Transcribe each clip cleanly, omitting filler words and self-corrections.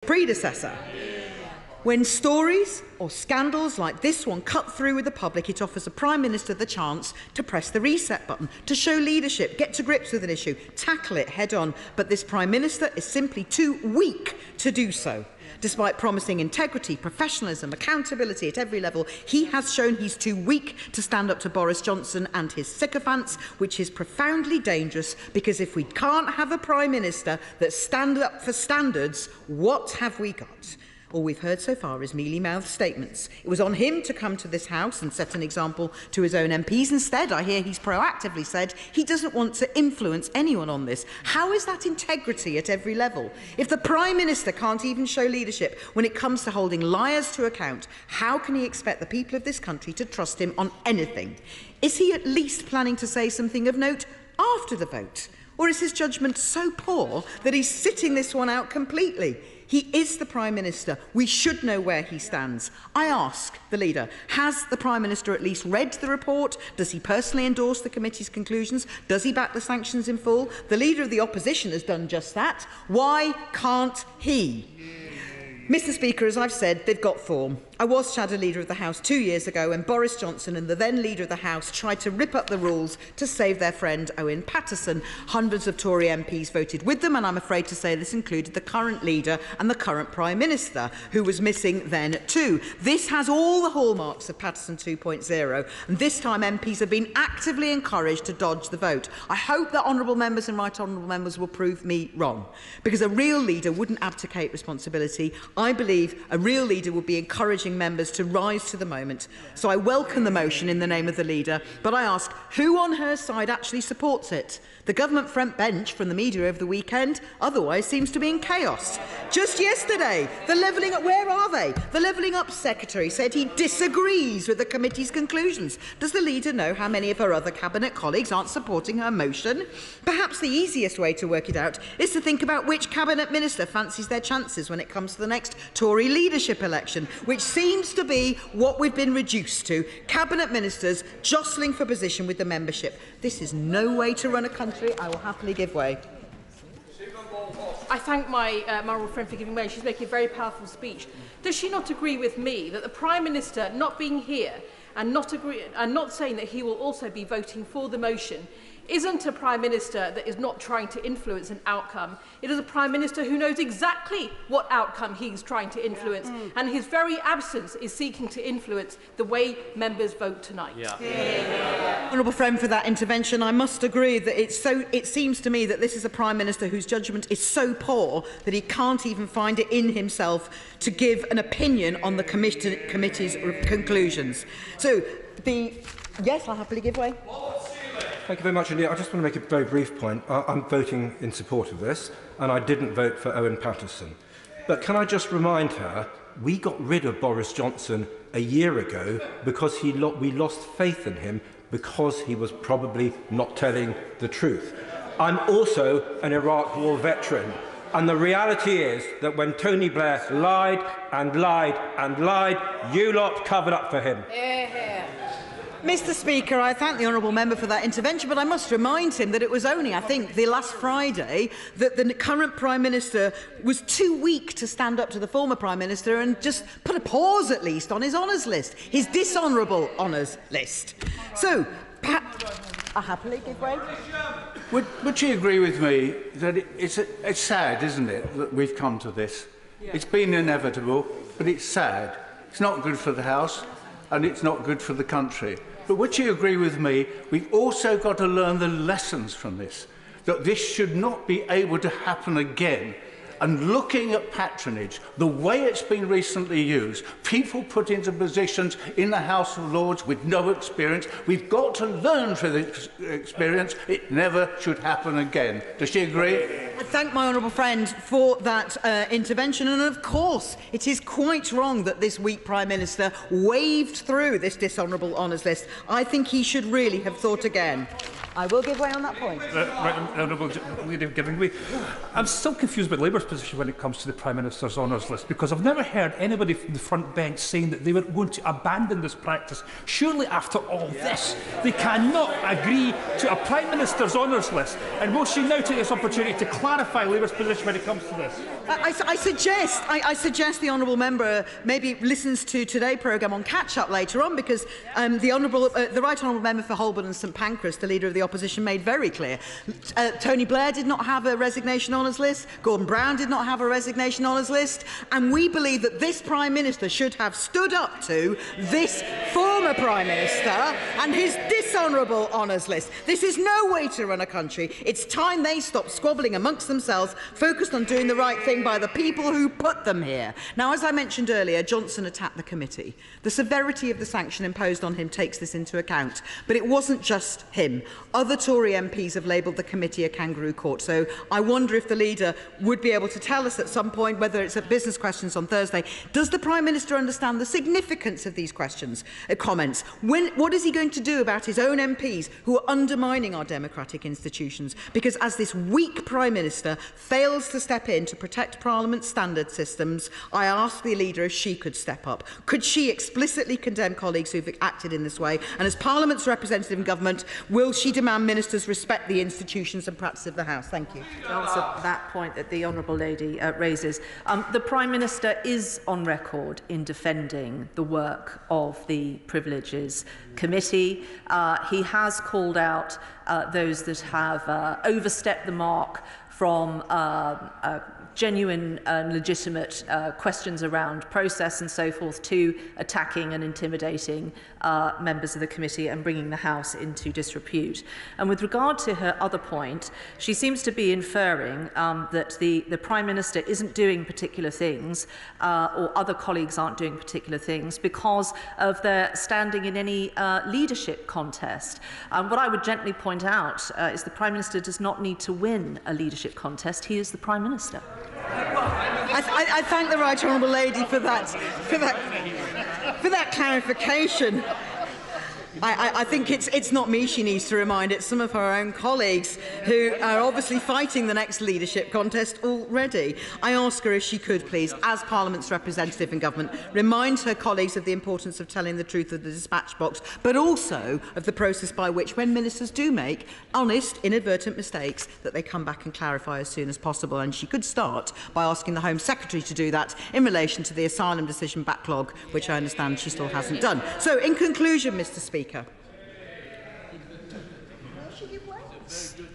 predecessor. When stories or scandals like this one cut through with the public, it offers a Prime Minister the chance to press the reset button, to show leadership, get to grips with an issue, tackle it head on. But this Prime Minister is simply too weak to do so. Despite promising integrity, professionalism, accountability at every level, he has shown he's too weak to stand up to Boris Johnson and his sycophants, which is profoundly dangerous, because if we can't have a Prime Minister that stands up for standards, what have we got? All we've heard so far is mealy-mouthed statements. It was on him to come to this House and set an example to his own MPs. Instead, I hear he's proactively said he doesn't want to influence anyone on this. How is that integrity at every level? If the Prime Minister can't even show leadership when it comes to holding liars to account, how can he expect the people of this country to trust him on anything? Is he at least planning to say something of note after the vote? Or is his judgment so poor that he's sitting this one out completely? He is the Prime Minister. We should know where he stands. I ask the Leader, has the Prime Minister at least read the report? Does he personally endorse the committee's conclusions? Does he back the sanctions in full? The Leader of the Opposition has done just that. Why can't he? Mr Speaker, as I've said, they've got form. I was Shadow Leader of the House 2 years ago when Boris Johnson and the then Leader of the House tried to rip up the rules to save their friend Owen Paterson. Hundreds of Tory MPs voted with them, and I'm afraid to say this included the current Leader and the current Prime Minister, who was missing then too. This has all the hallmarks of Paterson 2.0, and this time MPs have been actively encouraged to dodge the vote. I hope that honourable members and right honourable members will prove me wrong, because a real leader wouldn't abdicate responsibility. I believe a real leader would be encouraging members to rise to the moment. So I welcome the motion in the name of the Leader, but I ask, who on her side actually supports it? The government front bench from the media over the weekend otherwise seems to be in chaos. Just yesterday, the Levelling Up, where are they? The Levelling Up Secretary said he disagrees with the committee's conclusions. Does the Leader know how many of her other cabinet colleagues aren't supporting her motion? Perhaps the easiest way to work it out is to think about which cabinet minister fancies their chances when it comes to the next Tory leadership election, which seems to be what we've been reduced to, cabinet ministers jostling for position with the membership. This is no way to run a country. I will happily give way. I thank my honourable friend for giving way. She's making a very powerful speech. Does she not agree with me that the Prime Minister not being here and not saying that he will also be voting for the motion isn't a Prime Minister that is not trying to influence an outcome? It is a Prime Minister who knows exactly what outcome he's trying to influence, and his very absence is seeking to influence the way members vote tonight. Honourable friend for that intervention. I must agree that it seems to me that this is a Prime Minister whose judgment is so poor that he can't even find it in himself to give an opinion on the committee's conclusions. So, yes, I'll happily give way. Thank you very much indeed. I just want to make a very brief point. I'm voting in support of this, and I didn't vote for Owen Paterson. But can I just remind her, we got rid of Boris Johnson a year ago because we lost faith in him because he was probably not telling the truth. I'm also an Iraq War veteran, and the reality is that when Tony Blair lied and lied and lied, you lot covered up for him. Mr Speaker, I thank the honourable member for that intervention, but I must remind him that it was only, I think, the last Friday that the current Prime Minister was too weak to stand up to the former Prime Minister and just put a pause, at least, on his honours list, his dishonourable honours list. So, I happily give way. Would she agree with me that it's sad, isn't it, that we've come to this? Yeah. It's been inevitable, but it's sad. It's not good for the House, and it's not good for the country. But would you agree with me, we've also got to learn the lessons from this, that this should not be able to happen again. And looking at patronage, the way it's been recently used, people put into positions in the House of Lords with no experience, we've got to learn from this experience. It never should happen again. Does she agree? I thank my honourable friend for that intervention, and of course it is quite wrong that this weak Prime Minister waved through this dishonourable honours list. I think he should really have thought again. I will give way on that point. Honourable Lady giving way. I'm still confused about Labour's position when it comes to the Prime Minister's honours list, because I've never heard anybody from the front bench saying that they were going to abandon this practice. Surely, after all this, they cannot agree to a Prime Minister's honours list. And will she now take this opportunity to clarify Labour's position when it comes to this? I suggest the honourable member maybe listens to today's programme on catch-up later on, because the right honourable member for Holborn and St Pancras, the leader of the opposition, made very clear. Tony Blair did not have a resignation honours list. Gordon Brown did not have a resignation honours list. And we believe that this Prime Minister should have stood up to this former Prime Minister and his dishonourable honours list. This is no way to run a country. It's time they stop squabbling amongst themselves, focused on doing the right thing by the people who put them here. Now, as I mentioned earlier, Johnson attacked the committee. The severity of the sanction imposed on him takes this into account. But it wasn't just him. Other Tory MPs have labelled the committee a kangaroo court. So I wonder if the leader would be able to tell us at some point, whether it's at business questions on Thursday, does the Prime Minister understand the significance of these comments? What is he going to do about his own MPs who are undermining our democratic institutions? Because as this weak Prime Minister fails to step in to protect Parliament's standard systems, I ask the leader if she could step up. Could she explicitly condemn colleagues who've acted in this way? And as Parliament's representative in government, will she demand ministers respect the institutions and practice of the House? Thank you. To answer that point that the honourable lady raises, the Prime Minister is on record in defending the work of the Privileges Committee. He has called out those that have overstepped the mark from genuine and legitimate questions around process and so forth to attacking and intimidating members of the committee and bringing the House into disrepute. And with regard to her other point, she seems to be inferring that the Prime Minister isn't doing particular things or other colleagues aren't doing particular things because of their standing in any leadership contest. What I would gently point out is the Prime Minister does not need to win a leadership contest. He is the Prime Minister. I thank the right honourable lady for that clarification. I think it's not me she needs to remind, it's some of her own colleagues who are obviously fighting the next leadership contest already. I ask her if she could, please, as Parliament's representative in government, remind her colleagues of the importance of telling the truth of the dispatch box, but also of the process by which, when ministers do make honest, inadvertent mistakes, that they come back and clarify as soon as possible. And she could start by asking the Home Secretary to do that in relation to the asylum decision backlog, which I understand she still hasn't done. So, in conclusion, Mr. Speaker,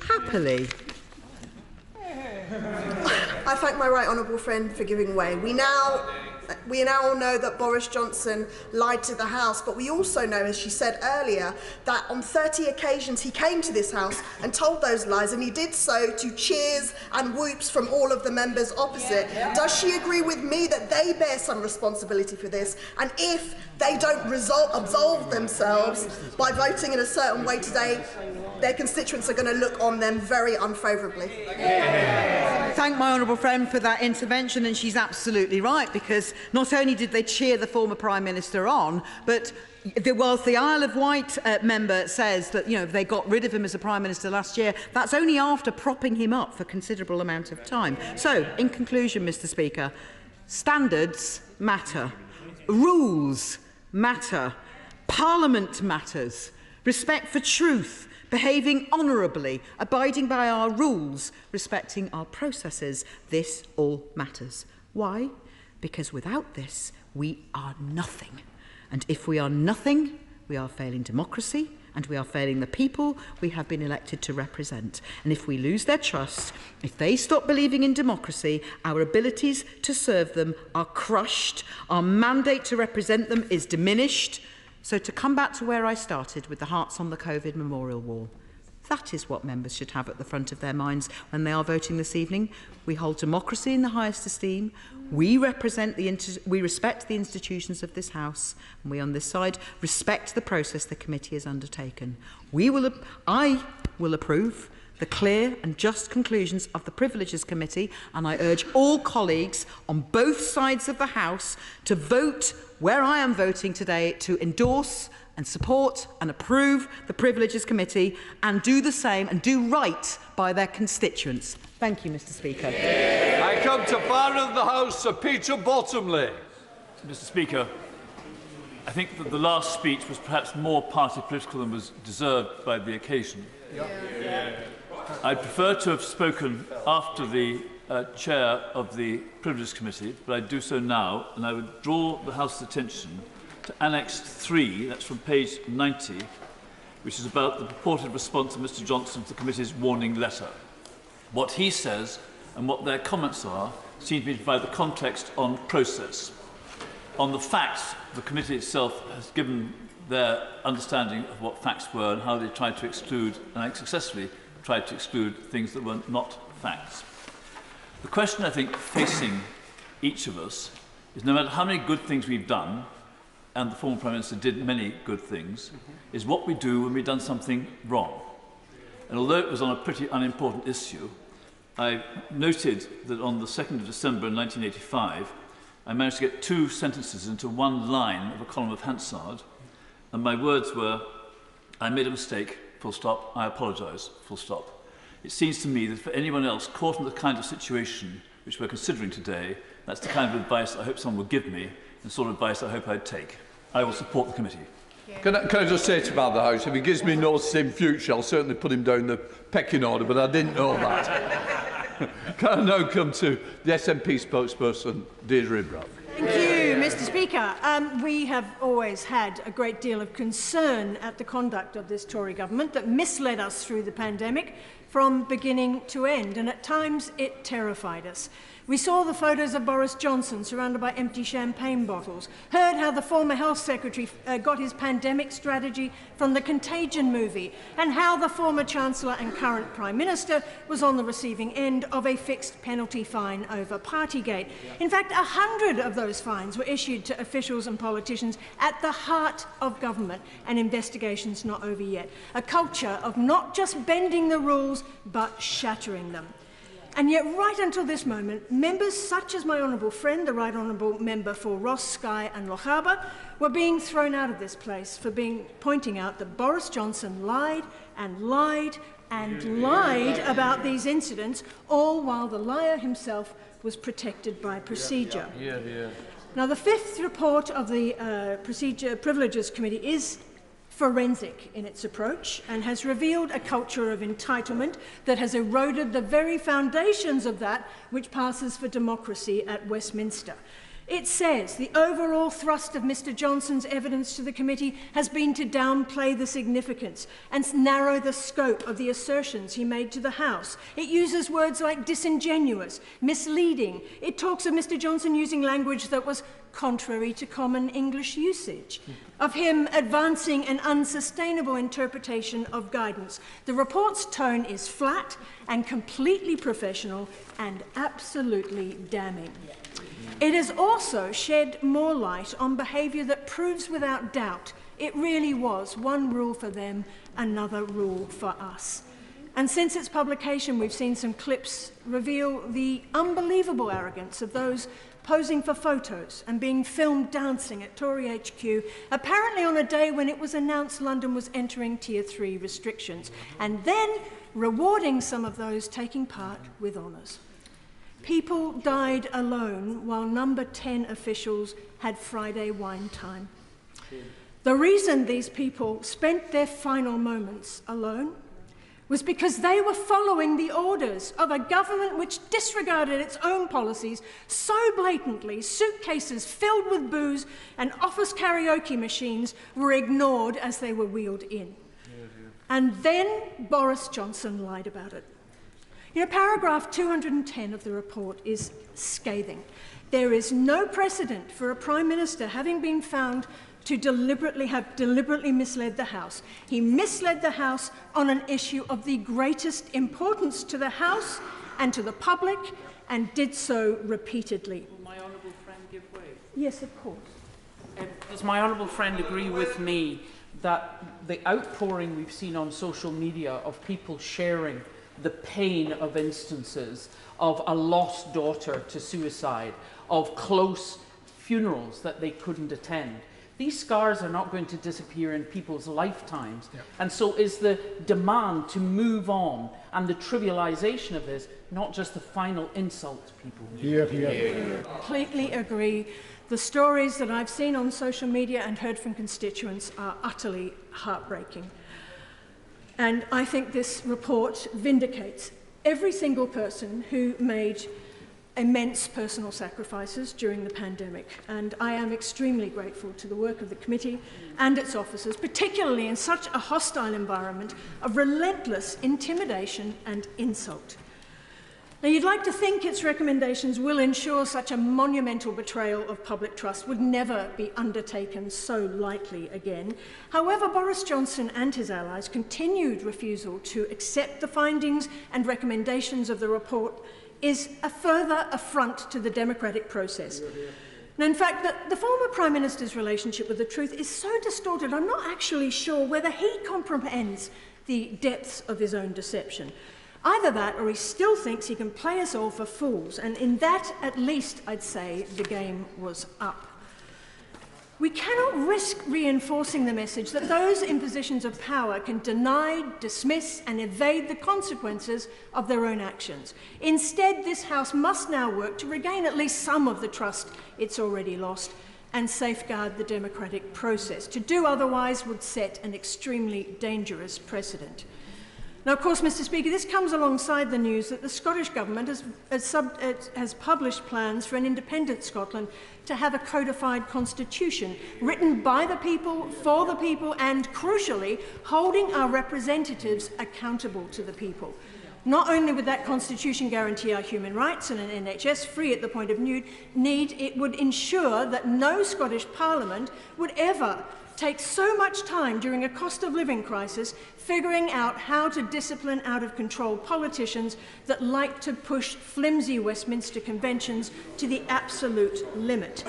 happily. I thank my right honourable friend for giving way. We now all know that Boris Johnson lied to the House, but we also know, as she said earlier, that on 30 occasions he came to this House and told those lies, and he did so to cheers and whoops from all of the members opposite. Does she agree with me that they bear some responsibility for this? And if they don't absolve themselves by voting in a certain way today, their constituents are going to look on them very unfavourably. Thank my honourable friend for that intervention, and she's absolutely right, because not only did they cheer the former Prime Minister on, but whilst the Isle of Wight member says that they got rid of him as a Prime Minister last year, that's only after propping him up for a considerable amount of time. So, in conclusion, Mr. Speaker, standards matter, rules matter, Parliament matters, respect for truth, behaving honourably, abiding by our rules, respecting our processes. This all matters. Why? Because without this, we are nothing. And if we are nothing, we are failing democracy, and we are failing the people we have been elected to represent. And if we lose their trust, if they stop believing in democracy, our abilities to serve them are crushed, our mandate to represent them is diminished. So to come back to where I started with the Hearts on the COVID memorial wall, that is what members should have at the front of their minds when they are voting this evening. We hold democracy in the highest esteem. We respect the institutions of this House, and we on this side respect the process the committee has undertaken. I will approve the clear and just conclusions of the Privileges Committee, and I urge all colleagues on both sides of the House to vote where I am voting today to endorse and support and approve the Privileges Committee and do the same and do right by their constituents. Thank you, Mr. Speaker. I come to Father of the House, Sir Peter Bottomley. Mr. Speaker, I think that the last speech was perhaps more party political than was deserved by the occasion. I'd prefer to have spoken after the chair of the Privileges Committee, but I do so now, and I would draw the House's attention to Annex 3, that's from page 90, which is about the purported response of Mr. Johnson to the committee's warning letter. What he says and what their comments are seem to me to provide the context on process. On the facts, the committee itself has given their understanding of what facts were and how they tried to exclude, and successfully tried to exclude, things that were not facts. The question, I think, facing each of us is no matter how many good things we've done, and the former Prime Minister did many good things, is what we do when we've done something wrong. And although it was on a pretty unimportant issue, I noted that on the 2nd of December 1985, I managed to get 2 sentences into one line of a column of Hansard, and my words were, I made a mistake, full stop, I apologise, full stop. It seems to me that for anyone else caught in the kind of situation which we're considering today, that's the kind of advice I hope someone would give me, and the sort of advice I hope I'd take. I will support the committee. Can I just say to Father of the House, if he gives me notice in future, I'll certainly put him down the pecking order, but I didn't know that. Can I now come to the SNP spokesperson, Deirdre Brown? Thank you, Mr. Speaker. We have always had a great deal of concern at the conduct of this Tory government that misled us through the pandemic from beginning to end, and at times it terrified us. We saw the photos of Boris Johnson surrounded by empty champagne bottles, heard how the former Health Secretary got his pandemic strategy from the Contagion movie, and how the former Chancellor and current Prime Minister was on the receiving end of a fixed penalty fine over Partygate. In fact, 100 of those fines were issued to officials and politicians at the heart of government, and investigations not over yet. A culture of not just bending the rules, but shattering them. And yet, right until this moment, members such as my honourable friend, the Right Honourable Member for Ross, Skye and Lochaber, were being thrown out of this place for pointing out that Boris Johnson lied and lied and lied about these incidents, all while the liar himself was protected by procedure. Now, the 5th report of the Privileges Committee is forensic in its approach and has revealed a culture of entitlement that has eroded the very foundations of that which passes for democracy at Westminster. It says the overall thrust of Mr. Johnson's evidence to the committee has been to downplay the significance and narrow the scope of the assertions he made to the House. It uses words like disingenuous, misleading. It talks of Mr. Johnson using language that was contrary to common English usage, of him advancing an unsustainable interpretation of guidance. The report's tone is flat and completely professional and absolutely damning. It has also shed more light on behaviour that proves without doubt it really was one rule for them, another rule for us. And since its publication, we've seen some clips reveal the unbelievable arrogance of those posing for photos and being filmed dancing at Tory HQ, apparently on a day when it was announced London was entering Tier 3 restrictions, and then rewarding some of those taking part with honours. People died alone while number 10 officials had Friday wine time. The reason these people spent their final moments alone was because they were following the orders of a government which disregarded its own policies so blatantly. Suitcases filled with booze and office karaoke machines were ignored as they were wheeled in. And then Boris Johnson lied about it. You know, paragraph 210 of the report is scathing. There is no precedent for a Prime Minister having been found to deliberately misled the House. He misled the House on an issue of the greatest importance to the House and to the public, and did so repeatedly. Will my honourable friend give way? Yes, of course. Does my honourable friend agree with me that the outpouring we've seen on social media of people sharing the pain of instances of a lost daughter to suicide, of close funerals that they couldn't attend. These scars are not going to disappear in people's lifetimes. Yeah. And so is the demand to move on and the trivialization of this not just the final insult to people. Completely agree. The stories that I've seen on social media and heard from constituents are utterly heartbreaking. And I think this report vindicates every single person who made immense personal sacrifices during the pandemic, and I am extremely grateful to the work of the committee and its officers, particularly in such a hostile environment of relentless intimidation and insult. Now, you'd like to think its recommendations will ensure such a monumental betrayal of public trust would never be undertaken so lightly again. However, Boris Johnson and his allies' continued refusal to accept the findings and recommendations of the report is a further affront to the democratic process. Now, in fact, the former Prime Minister's relationship with the truth is so distorted, I'm not actually sure whether he comprehends the depths of his own deception. Either that, or he still thinks he can play us all for fools, and in that, at least, I'd say the game was up. We cannot risk reinforcing the message that those in positions of power can deny, dismiss, and evade the consequences of their own actions. Instead, this House must now work to regain at least some of the trust it's already lost and safeguard the democratic process. To do otherwise would set an extremely dangerous precedent. Now, of course, Mr. Speaker, this comes alongside the news that the Scottish Government has published plans for an independent Scotland to have a codified constitution written by the people, for the people, and, crucially, holding our representatives accountable to the people. Not only would that constitution guarantee our human rights and an NHS free at the point of need, it would ensure that no Scottish Parliament would ever take so much time during a cost of living crisis figuring out how to discipline out-of-control politicians that like to push flimsy Westminster conventions to the absolute limit.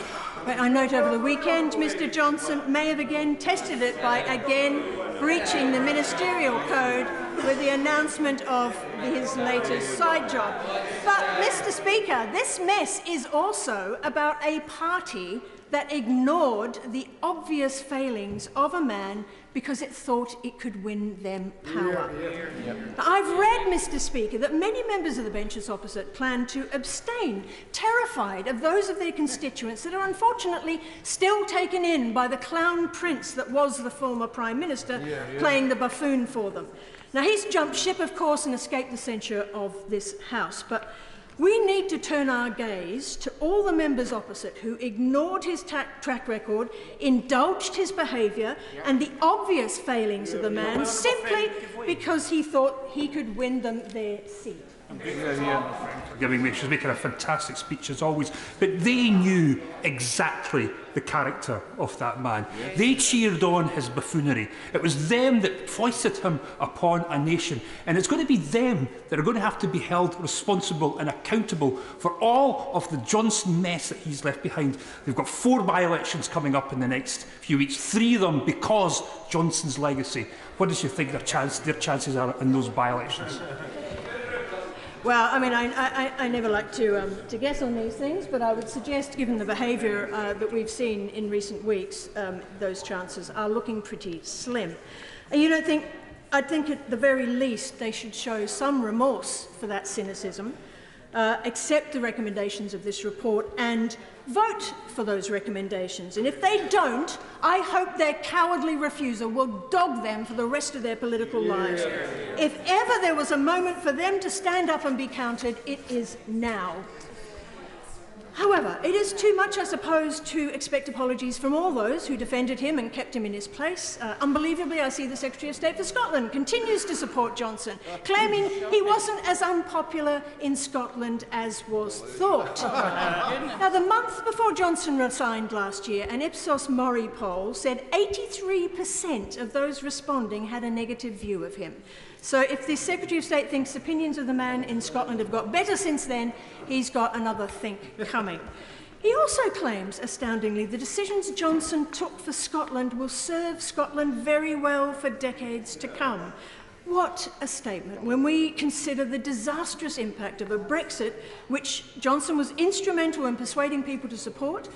But I note over the weekend Mr Johnson may have again tested it by again breaching the ministerial code with the announcement of his latest side job. But, Mr Speaker, this mess is also about a party that ignored the obvious failings of a man because it thought it could win them power. I've read, Mr Speaker, that many members of the benches opposite plan to abstain, terrified of those of their constituents that are unfortunately still taken in by the clown prince that was the former Prime Minister playing the buffoon for them. Now, he's jumped ship, of course, and escaped the censure of this House, but we need to turn our gaze to all the members opposite who ignored his track record, indulged his behaviour and the obvious failings of the man simply because he thought he could win them their seat. Forgiving me, she's making a fantastic speech as always, but they knew exactly the character of that man. They cheered on his buffoonery. It was them that foisted him upon a nation, and it's going to be them that are going to have to be held responsible and accountable for all of the Johnson mess that he's left behind. They've got 4 by-elections coming up in the next few weeks, 3 of them because Johnson's legacy. What does you think their chances are in those by-elections? Well, I mean, I never like to guess on these things, but I would suggest, given the behaviour that we've seen in recent weeks, those chances are looking pretty slim. And you don't think, I think at the very least they should show some remorse for that cynicism, accept the recommendations of this report and vote for those recommendations. And if they don't, I hope their cowardly refusal will dog them for the rest of their political lives. If ever there was a moment for them to stand up and be counted, it is now. However, it is too much, I suppose, to expect apologies from all those who defended him and kept him in his place. Unbelievably, I see the Secretary of State for Scotland continues to support Johnson, claiming he wasn't as unpopular in Scotland as was thought. Now, the month before Johnson resigned last year, an Ipsos Mori poll said 83% of those responding had a negative view of him. So if the Secretary of State thinks opinions of the man in Scotland have got better since then, he's got another think coming. He also claims, astoundingly, the decisions Johnson took for Scotland will serve Scotland very well for decades to come. What a statement when we consider the disastrous impact of a Brexit, which Johnson was instrumental in persuading people to support,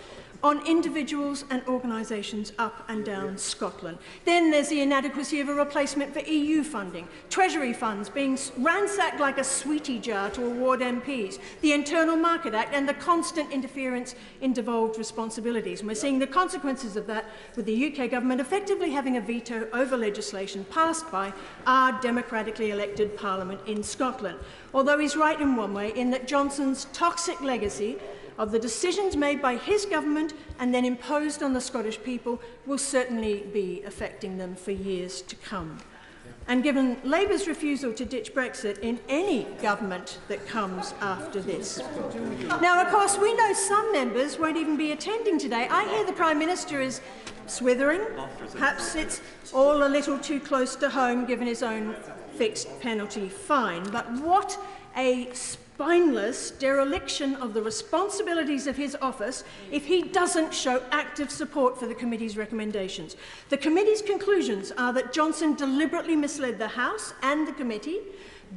on individuals and organisations up and down Scotland. Then there's the inadequacy of a replacement for EU funding, Treasury funds being ransacked like a sweetie jar to award MPs, the Internal Market Act and the constant interference in devolved responsibilities. And we're seeing the consequences of that with the UK government effectively having a veto over legislation passed by our democratically elected Parliament in Scotland. Although he's right in one way, in that Johnson's toxic legacy of the decisions made by his government and then imposed on the Scottish people will certainly be affecting them for years to come. And given Labour's refusal to ditch Brexit in any government that comes after this. Now, of course, we know some members won't even be attending today. I hear the Prime Minister is swithering. Perhaps it's all a little too close to home given his own fixed penalty fine. But what a spineless dereliction of the responsibilities of his office if he doesn't show active support for the committee's recommendations. The committee's conclusions are that Johnson deliberately misled the House and the committee,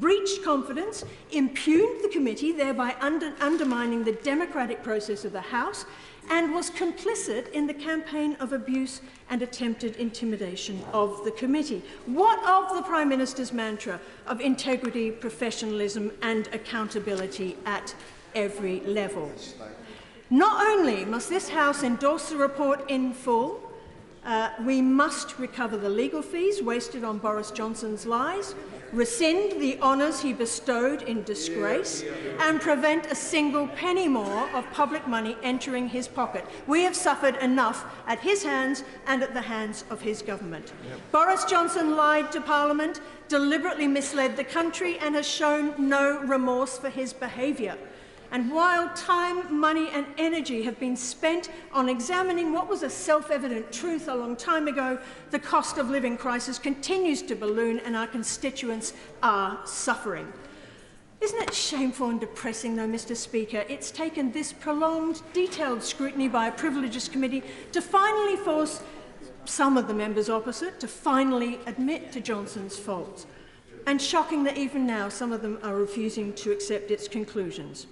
breached confidence, impugned the committee, thereby undermining the democratic process of the House, and was complicit in the campaign of abuse and attempted intimidation of the committee. What of the Prime Minister's mantra of integrity, professionalism and accountability at every level? Not only must this House endorse the report in full, we must recover the legal fees wasted on Boris Johnson's lies, rescind the honours he bestowed in disgrace, and prevent a single penny more of public money entering his pocket. We have suffered enough at his hands and at the hands of his government. Boris Johnson lied to Parliament, deliberately misled the country, and has shown no remorse for his behaviour. And while time, money and energy have been spent on examining what was a self-evident truth a long time ago, the cost of living crisis continues to balloon and our constituents are suffering. Isn't it shameful and depressing, though, Mr. Speaker? It's taken this prolonged, detailed scrutiny by a Privileges Committee to finally force some of the members opposite to finally admit to Johnson's faults. And shocking that even now some of them are refusing to accept its conclusions.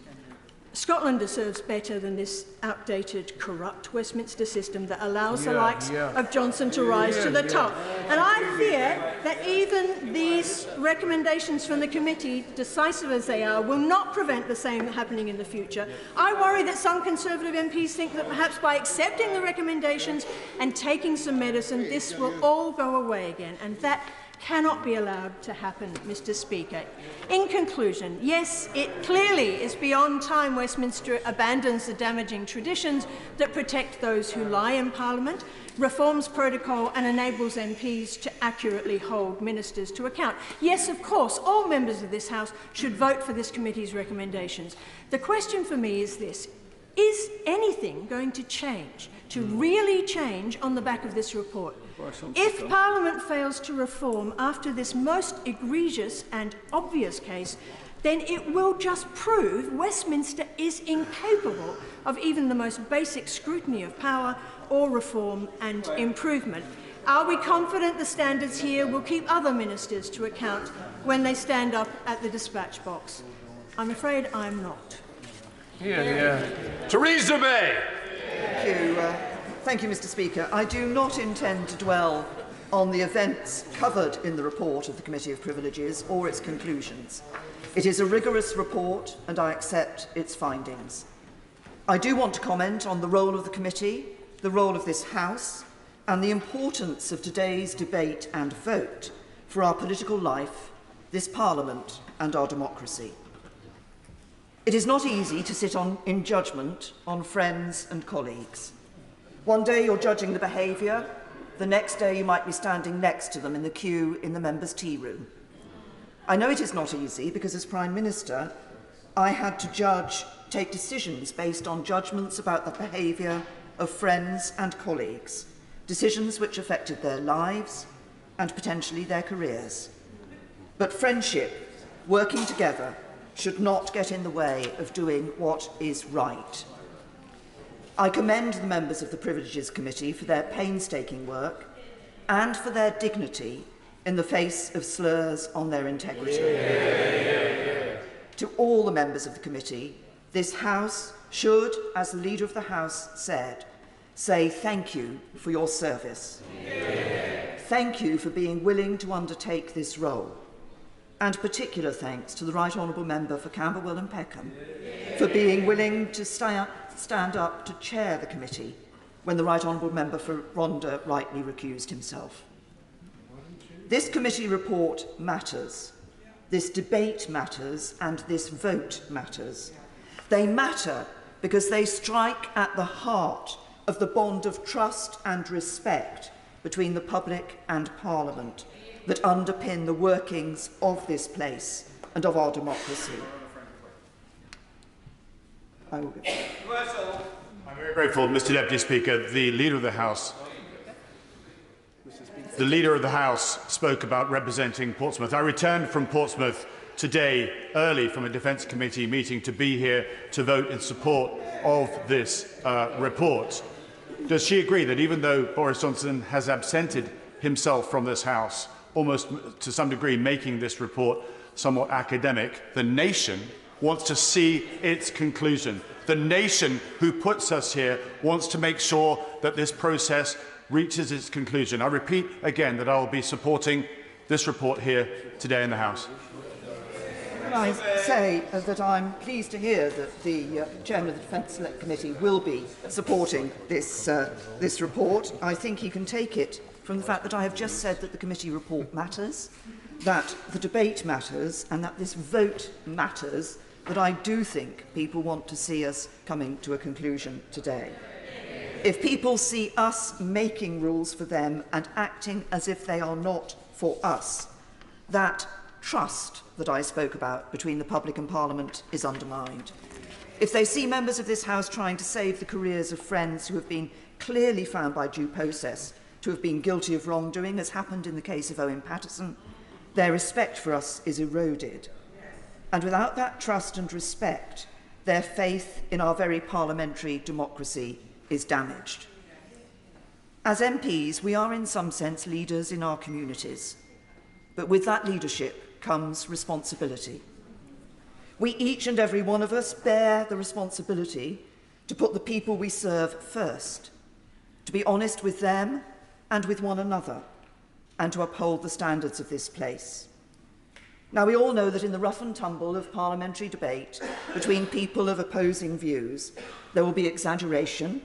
Scotland deserves better than this outdated, corrupt Westminster system that allows the likes of Johnson to rise to the top. And I fear that even these recommendations from the committee, decisive as they are, will not prevent the same happening in the future. I worry that some Conservative MPs think that perhaps by accepting the recommendations and taking some medicine, this will all go away again, and that cannot be allowed to happen, Mr. Speaker. In conclusion, yes, it clearly is beyond time Westminster abandons the damaging traditions that protect those who lie in Parliament, reforms protocol and enables MPs to accurately hold ministers to account. Yes, of course, all members of this House should vote for this committee's recommendations. The question for me is this: is anything going to change, to really change, on the back of this report? If Parliament fails to reform after this most egregious and obvious case, then it will just prove Westminster is incapable of even the most basic scrutiny of power or reform and improvement. Are we confident the standards here will keep other ministers to account when they stand up at the dispatch box? I'm afraid I'm not. Theresa May. Thank you, Mr. Speaker. I do not intend to dwell on the events covered in the report of the Committee of Privileges or its conclusions. It is a rigorous report and I accept its findings. I do want to comment on the role of the committee, the role of this House, and the importance of today's debate and vote for our political life, this Parliament and our democracy. It is not easy to sit in judgment on friends and colleagues. One day you're judging the behaviour, the next day you might be standing next to them in the queue in the members' tea room. I know it is not easy because as Prime Minister, I had to take decisions based on judgments about the behaviour of friends and colleagues, decisions which affected their lives and potentially their careers. But friendship, working together, should not get in the way of doing what is right. I commend the members of the Privileges Committee for their painstaking work and for their dignity in the face of slurs on their integrity. To all the members of the committee, this House should, as the Leader of the House said, say thank you for your service. Thank you for being willing to undertake this role. And particular thanks to the Right Honourable Member for Camberwell and Peckham for being willing to stand up to chair the committee when the Right Honourable Member for Rhondda rightly recused himself. This committee report matters. This debate matters, and this vote matters. They matter because they strike at the heart of the bond of trust and respect between the public and Parliament that underpin the workings of this place and of our democracy. I'm very grateful, Mr. Deputy Speaker. The Leader of the House spoke about representing Portsmouth. I returned from Portsmouth today early from a Defence Committee meeting to be here to vote in support of this report. Does she agree that even though Boris Johnson has absented himself from this House, almost to some degree making this report somewhat academic, the nation wants to see its conclusion? The nation who puts us here wants to make sure that this process reaches its conclusion. I repeat again that I will be supporting this report here today in the House. Can I say that I'm pleased to hear that the Chairman of the Defence Select Committee will be supporting this report. I think he can take it from the fact that I have just said that the committee report matters, that the debate matters, and that this vote matters, that I do think people want to see us coming to a conclusion today. If people see us making rules for them and acting as if they are not for us, that trust that I spoke about between the public and Parliament is undermined. If they see members of this House trying to save the careers of friends who have been clearly found by due process to have been guilty of wrongdoing, as happened in the case of Owen Paterson, their respect for us is eroded. And without that trust and respect, their faith in our very parliamentary democracy is damaged. As MPs, we are in some sense leaders in our communities, but with that leadership comes responsibility. We, each and every one of us, bear the responsibility to put the people we serve first, to be honest with them and with one another, and to uphold the standards of this place. Now, we all know that in the rough and tumble of parliamentary debate between people of opposing views, there will be exaggeration,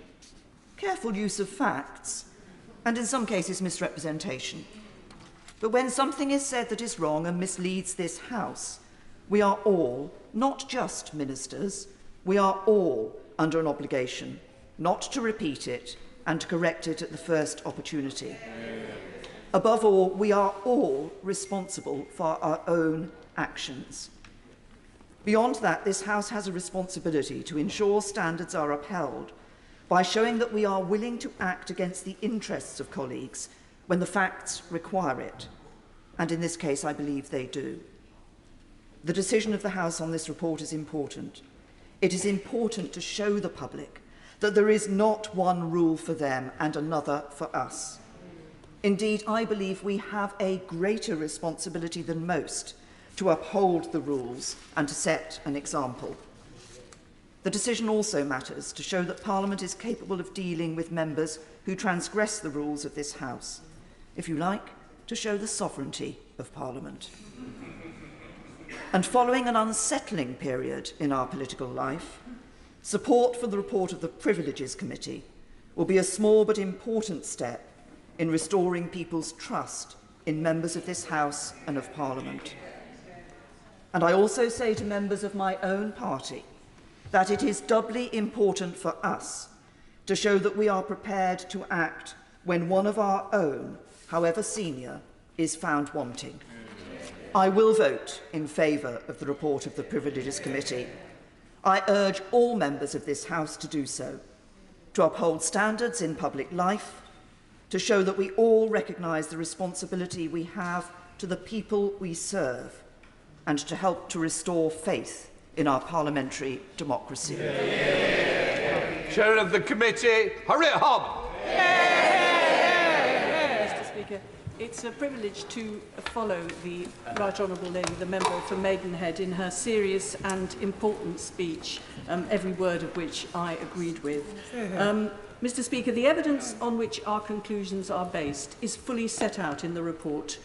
careful use of facts, and in some cases misrepresentation. But when something is said that is wrong and misleads this House, we are all, not just ministers, we are all under an obligation not to repeat it and to correct it at the first opportunity. Above all, we are all responsible for our own actions. Beyond that, this House has a responsibility to ensure standards are upheld by showing that we are willing to act against the interests of colleagues when the facts require it. And in this case, I believe they do. The decision of the House on this report is important. It is important to show the public that there is not one rule for them and another for us. Indeed, I believe we have a greater responsibility than most to uphold the rules and to set an example. The decision also matters to show that Parliament is capable of dealing with members who transgress the rules of this House. If you like, to show the sovereignty of Parliament. And following an unsettling period in our political life, support for the report of the Privileges Committee will be a small but important step in restoring people's trust in members of this House and of Parliament. And I also say to members of my own party that it is doubly important for us to show that we are prepared to act when one of our own, however senior, is found wanting. I will vote in favour of the report of the Privileges Committee. I urge all members of this House to do so, to uphold standards in public life, to show that we all recognise the responsibility we have to the people we serve, and to help to restore faith in our parliamentary democracy. Chair of the committee, Harriet Hobb. Mr. Speaker, It's a privilege to follow the Right Honourable Lady, the member for Maidenhead, in her serious and important speech, every word of which I agreed with. Mr. Speaker, the evidence on which our conclusions are based is fully set out in the report.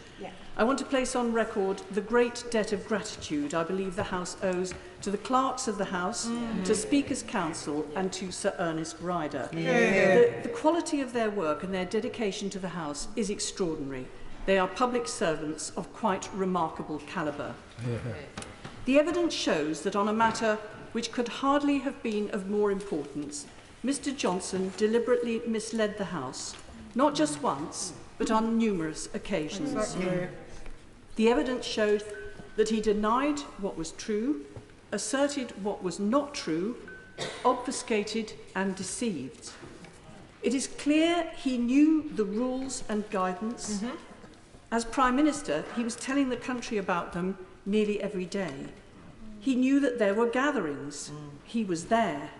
I want to place on record the great debt of gratitude I believe the House owes to the clerks of the House, to Speaker's Council and to Sir Ernest Ryder. The quality of their work and their dedication to the House is extraordinary. They are public servants of quite remarkable calibre. The evidence shows that on a matter which could hardly have been of more importance, Mr. Johnson deliberately misled the House, not just once, but on numerous occasions. Exactly. The evidence showed that he denied what was true, asserted what was not true, obfuscated and deceived. It is clear he knew the rules and guidance. As Prime Minister, he was telling the country about them nearly every day. He knew that there were gatherings. He was there.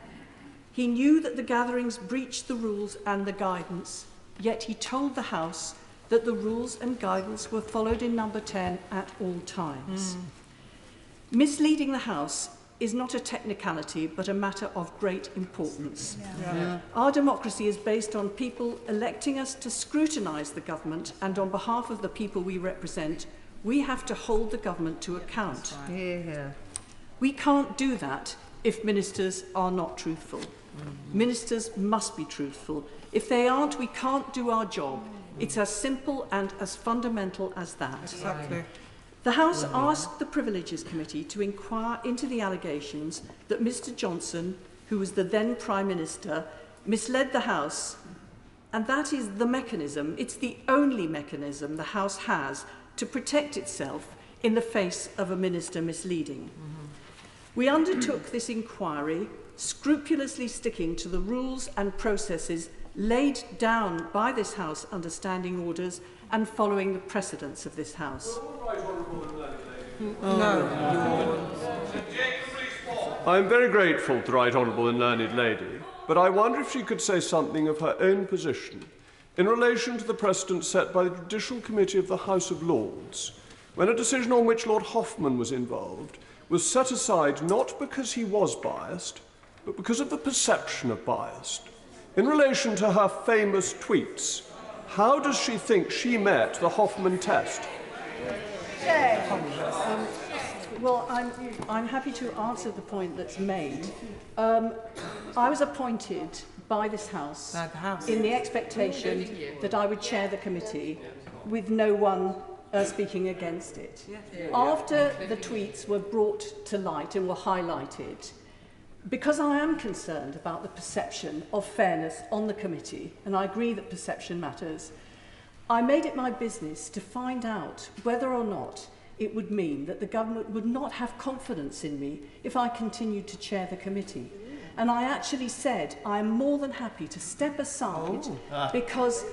He knew that the gatherings breached the rules and the guidance, yet he told the House that the rules and guidance were followed in Number 10 at all times. Misleading the House is not a technicality, but a matter of great importance. Our democracy is based on people electing us to scrutinise the government, and on behalf of the people we represent, we have to hold the government to account. We can't do that if ministers are not truthful. Ministers must be truthful. If they aren't, we can't do our job. It's as simple and as fundamental as that. Exactly. The House asked the Privileges Committee to inquire into the allegations that Mr. Johnson, who was the then Prime Minister, misled the House, and that is the mechanism, it's the only mechanism the House has to protect itself in the face of a minister misleading. We undertook this inquiry, scrupulously sticking to the rules and processes laid down by this House under standing orders and following the precedents of this House. I'm very grateful to the Right Honourable and Learned Lady, but I wonder if she could say something of her own position in relation to the precedent set by the Judicial Committee of the House of Lords, when a decision on which Lord Hoffman was involved was set aside not because he was biased, but because of the perception of bias. In relation to her famous tweets, how does she think she met the Hoffman test? Well, I'm happy to answer the point that's made. I was appointed by this House in the expectation that I would chair the committee with no one speaking against it. After the tweets were brought to light and were highlighted, because I am concerned about the perception of fairness on the committee, and I agree that perception matters, I made it my business to find out whether or not it would mean that the government would not have confidence in me if I continued to chair the committee. And I actually said I am more than happy to step aside because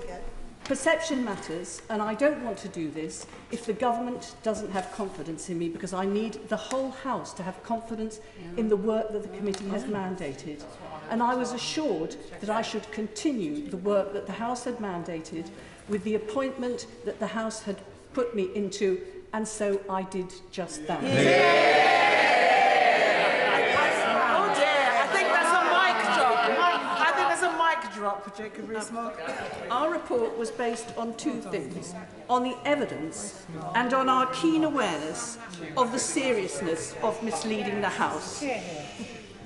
perception matters, and I don't want to do this if the government doesn't have confidence in me, because I need the whole House to have confidence in the work that the committee has mandated. And I was assured that I should continue the work that the House had mandated with the appointment that the House had put me into, and so I did just that. For Jacob Rees-Mogg. Our report was based on two things: on the evidence and on our keen awareness of the seriousness of misleading the House.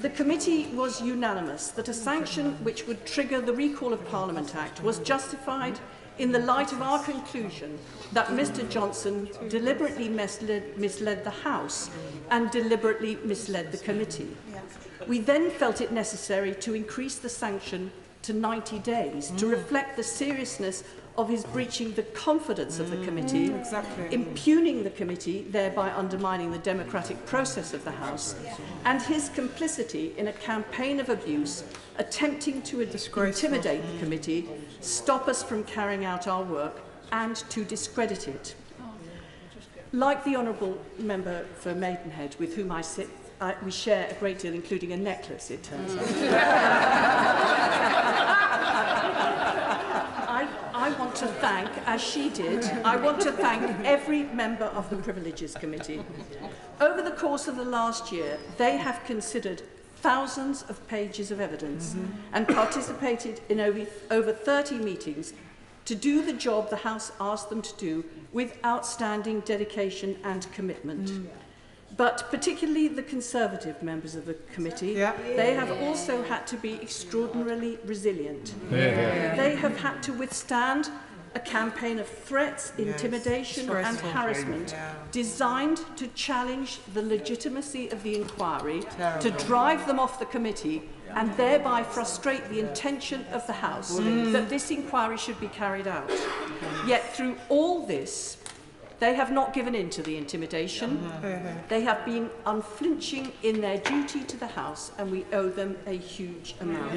The committee was unanimous that a sanction which would trigger the Recall of Parliament Act was justified in the light of our conclusion that Mr. Johnson deliberately misled the House and deliberately misled the committee. We then felt it necessary to increase the sanction to 90 days to reflect the seriousness of his breaching the confidence of the committee, impugning the committee, thereby undermining the democratic process of the House, and his complicity in a campaign of abuse, attempting to intimidate the committee, stop us from carrying out our work, and to discredit it. Like the Honourable Member for Maidenhead, with whom I sit, we share a great deal, including a necklace, it turns out. I want to thank, as she did, I want to thank every member of the Privileges Committee. Over the course of the last year, they have considered thousands of pages of evidence and participated in over 30 meetings to do the job the House asked them to do with outstanding dedication and commitment. But particularly the Conservative members of the committee, they have also had to be extraordinarily resilient. They have had to withstand a campaign of threats, intimidation and harassment designed to challenge the legitimacy of the inquiry, to drive them off the committee and thereby frustrate the intention of the House that this inquiry should be carried out. Yet through all this, they have not given in to the intimidation. They have been unflinching in their duty to the House, and we owe them a huge amount.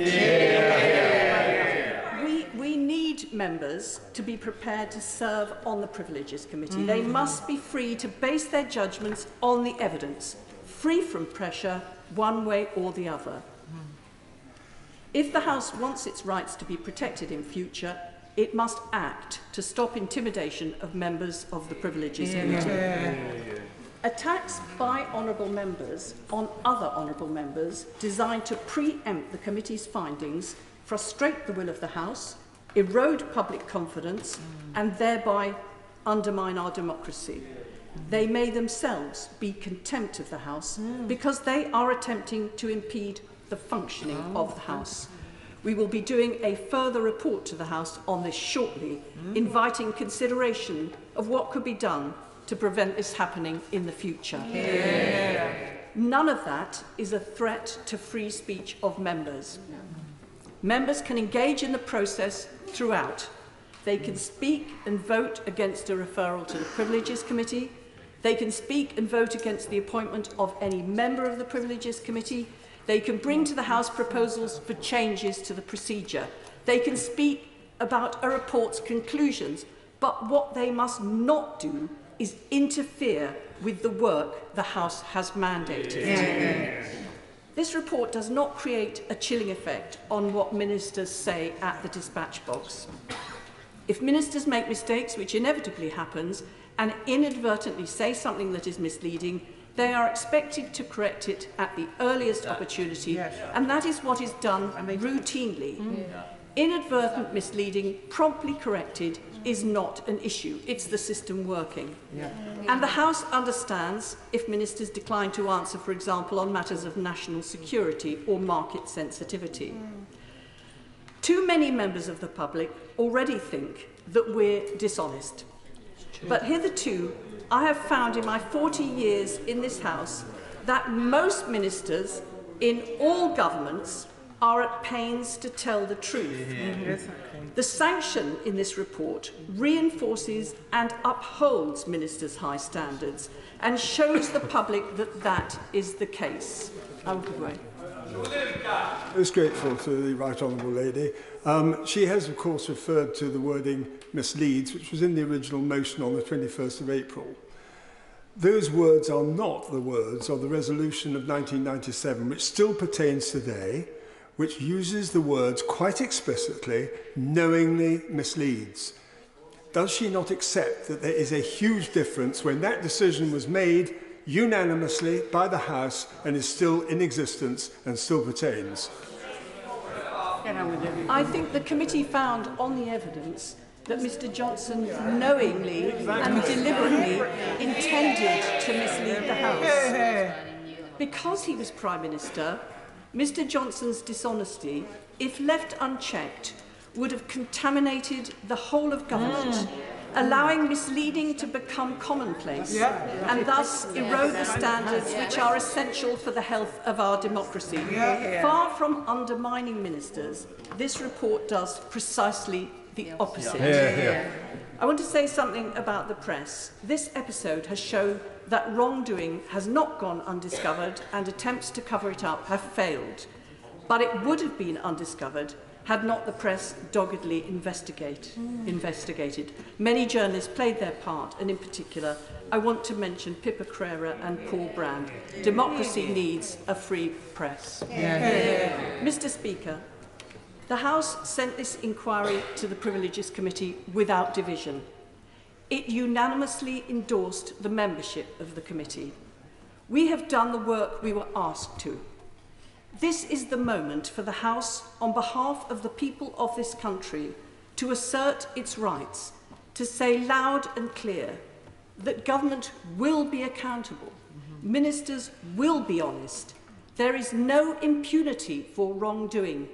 We need members to be prepared to serve on the Privileges Committee. They must be free to base their judgments on the evidence, free from pressure one way or the other. If the House wants its rights to be protected in future, it must act to stop intimidation of members of the Privileges Committee. Attacks by honourable members on other honourable members designed to preempt the committee's findings frustrate the will of the House, erode public confidence and thereby undermine our democracy. They may themselves be contempt of the House because they are attempting to impede the functioning of the House. We will be doing a further report to the House on this shortly, inviting consideration of what could be done to prevent this happening in the future. None of that is a threat to free speech of members. Members can engage in the process throughout. They can speak and vote against a referral to the Privileges Committee. They can speak and vote against the appointment of any member of the Privileges Committee. They can bring to the House proposals for changes to the procedure. They can speak about a report's conclusions, but what they must not do is interfere with the work the House has mandated. This report does not create a chilling effect on what ministers say at the dispatch box. If ministers make mistakes, which inevitably happens, and inadvertently say something that is misleading, they are expected to correct it at the earliest opportunity, and that is what is done routinely. Inadvertent misleading, promptly corrected, is not an issue. It's the system working. And the House understands if ministers decline to answer, for example, on matters of national security or market sensitivity. Too many members of the public already think that we're dishonest. But hitherto, I have found in my 40 years in this House that most ministers in all governments are at pains to tell the truth. The sanction in this report reinforces and upholds ministers' high standards and shows the public that that is the case. I will give way. Most grateful to the Right Honourable Lady. She has, of course, referred to the wording misleads, which was in the original motion on the 21st of April. Those words are not the words of the resolution of 1997, which still pertains today, which uses the words quite explicitly, knowingly misleads. Does she not accept that there is a huge difference when that decision was made unanimously by the House and is still in existence and still pertains? I think the committee found on the evidence that Mr Johnson knowingly and deliberately intended to mislead the House. Because he was Prime Minister, Mr Johnson's dishonesty, if left unchecked, would have contaminated the whole of government, allowing misleading to become commonplace and thus erode the standards which are essential for the health of our democracy. Far from undermining ministers, this report does precisely the opposite. I want to say something about the press. This episode has shown that wrongdoing has not gone undiscovered and attempts to cover it up have failed. But it would have been undiscovered had not the press doggedly investigated. Many journalists played their part, and in particular, I want to mention Pippa Crerar and Paul Brand. Democracy needs a free press. Mr Speaker, The House sent this inquiry to the Privileges Committee without division. It unanimously endorsed the membership of the committee. We have done the work we were asked to. This is the moment for the House, on behalf of the people of this country, to assert its rights, to say loud and clear that government will be accountable, ministers will be honest, there is no impunity for wrongdoing.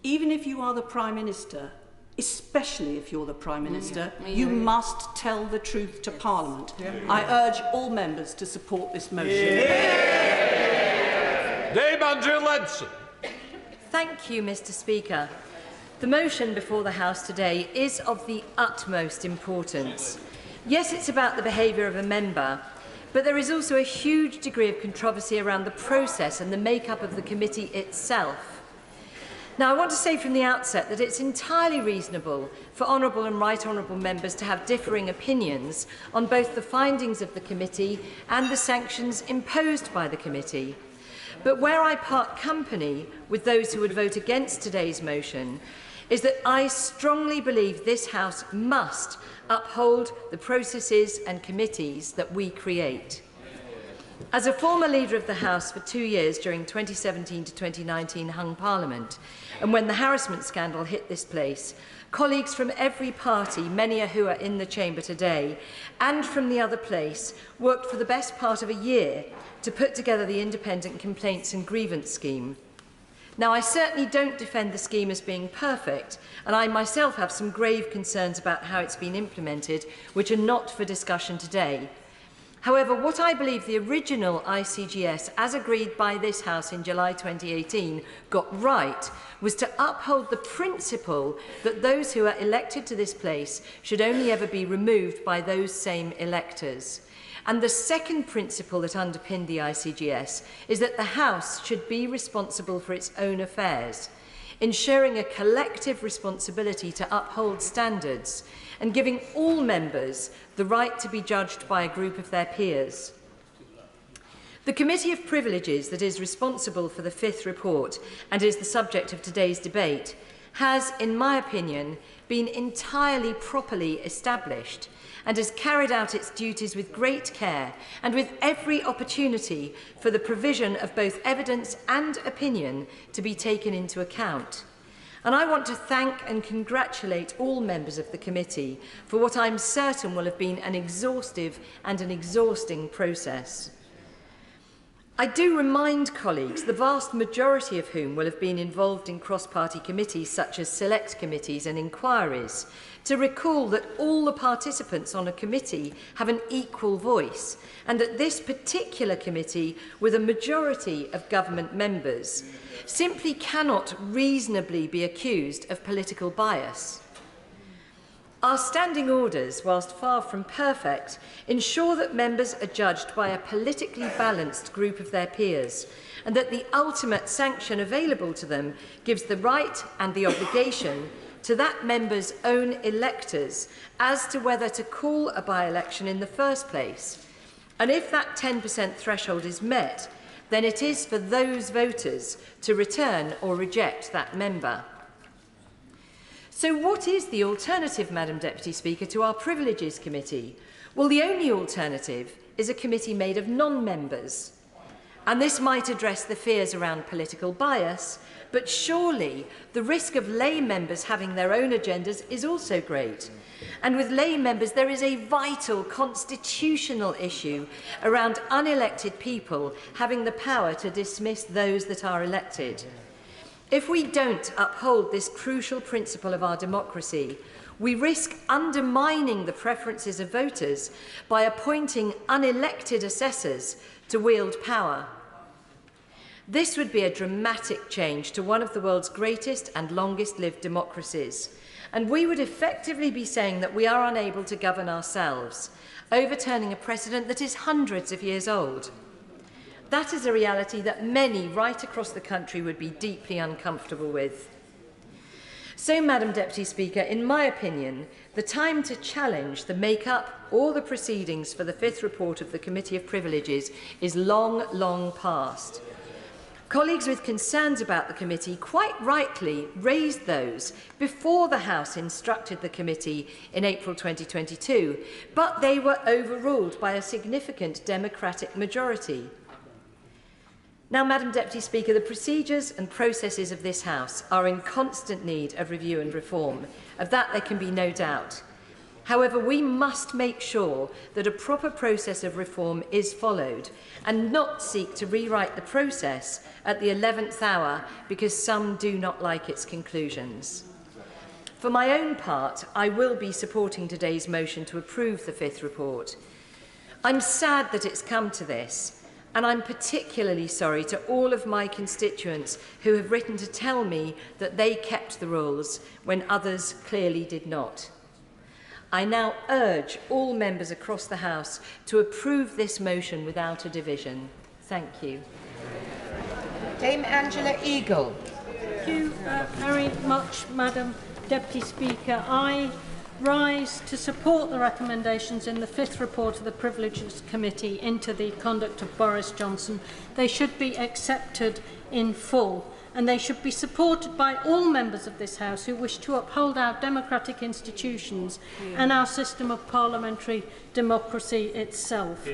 Even if you are the Prime Minister, especially if you're the Prime Minister, you must tell the truth to Parliament. I urge all members to support this motion. Thank you, Mr. Speaker. The motion before the House today is of the utmost importance. Yes, it's about the behaviour of a member, but there is also a huge degree of controversy around the process and the make-up of the committee itself. Now, I want to say from the outset that it's entirely reasonable for honourable and right honourable members to have differing opinions on both the findings of the committee and the sanctions imposed by the committee. But where I part company with those who would vote against today's motion is that I strongly believe this House must uphold the processes and committees that we create. As a former leader of the House for 2 years during 2017 to 2019 hung Parliament, and when the harassment scandal hit this place, colleagues from every party, many who are in the chamber today, and from the other place, worked for the best part of a year to put together the Independent Complaints and Grievance Scheme. Now, I certainly don't defend the scheme as being perfect, and I myself have some grave concerns about how it's been implemented, which are not for discussion today. However, what I believe the original ICGS, as agreed by this House in July 2018, got right was to uphold the principle that those who are elected to this place should only ever be removed by those same electors. And the second principle that underpinned the ICGS is that the House should be responsible for its own affairs, ensuring a collective responsibility to uphold standards and giving all members the right to be judged by a group of their peers. The Committee of Privileges that is responsible for the fifth report and is the subject of today's debate has, in my opinion, been entirely properly established and has carried out its duties with great care and with every opportunity for the provision of both evidence and opinion to be taken into account. And I want to thank and congratulate all members of the committee for what I'm certain will have been an exhaustive and an exhausting process. I do remind colleagues, the vast majority of whom will have been involved in cross-party committees such as select committees and inquiries, to recall that all the participants on a committee have an equal voice, and that this particular committee, with a majority of government members, simply cannot reasonably be accused of political bias. Our standing orders, whilst far from perfect, ensure that members are judged by a politically balanced group of their peers, and that the ultimate sanction available to them gives the right and the obligation to that member's own electors as to whether to call a by-election in the first place. And if that 10% threshold is met, then it is for those voters to return or reject that member. So what is the alternative, Madam Deputy Speaker, to our Privileges Committee? Well, the only alternative is a committee made of non-members. And this might address the fears around political bias, but surely the risk of lay members having their own agendas is also great. And with lay members, there is a vital constitutional issue around unelected people having the power to dismiss those that are elected. If we don't uphold this crucial principle of our democracy, we risk undermining the preferences of voters by appointing unelected assessors to wield power. This would be a dramatic change to one of the world's greatest and longest-lived democracies, and we would effectively be saying that we are unable to govern ourselves, overturning a precedent that is hundreds of years old. That is a reality that many right across the country would be deeply uncomfortable with. So, Madam Deputy Speaker, in my opinion, the time to challenge the make-up or the proceedings for the fifth report of the Committee of Privileges is long, long past. Colleagues with concerns about the committee quite rightly raised those before the House instructed the committee in April 2022, but they were overruled by a significant democratic majority. Now, Madam Deputy Speaker, the procedures and processes of this House are in constant need of review and reform. Of that there can be no doubt. However, we must make sure that a proper process of reform is followed and not seek to rewrite the process at the 11th hour because some do not like its conclusions. For my own part, I will be supporting today's motion to approve the 5th report. I'm sad that it's come to this, and I'm particularly sorry to all of my constituents who have written to tell me that they kept the rules when others clearly did not. I now urge all members across the House to approve this motion without a division. Thank you. Dame Angela Eagle. Thank you very much, Madam Deputy Speaker. I rise to support the recommendations in the 5th report of the Privileges Committee into the conduct of Boris Johnson. They should be accepted in full, and they should be supported by all members of this House who wish to uphold our democratic institutions and our system of parliamentary democracy itself.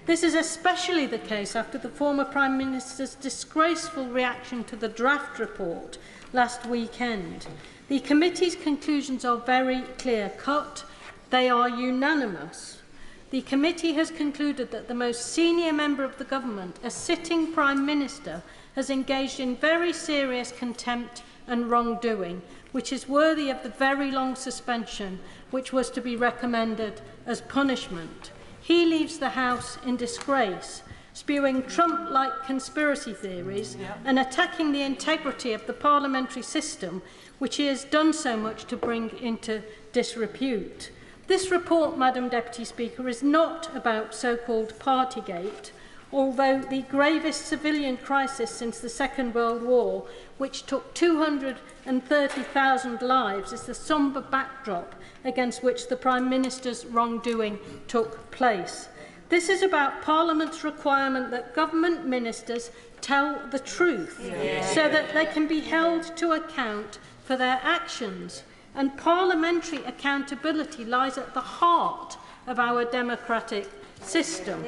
This is especially the case after the former Prime Minister's disgraceful reaction to the draft report last weekend. The committee's conclusions are very clear-cut. They are unanimous. The committee has concluded that the most senior member of the government, a sitting Prime Minister, has engaged in very serious contempt and wrongdoing, which is worthy of the very long suspension which was to be recommended as punishment. He leaves the House in disgrace, spewing Trump-like conspiracy theories and attacking the integrity of the parliamentary system, which he has done so much to bring into disrepute. This report, Madam Deputy Speaker, is not about so-called Partygate, although the gravest civilian crisis since the Second World War, which took 230,000 lives, is the sombre backdrop against which the Prime Minister's wrongdoing took place. This is about Parliament's requirement that government ministers tell the truth so that they can be held to account for their actions. And parliamentary accountability lies at the heart of our democratic system.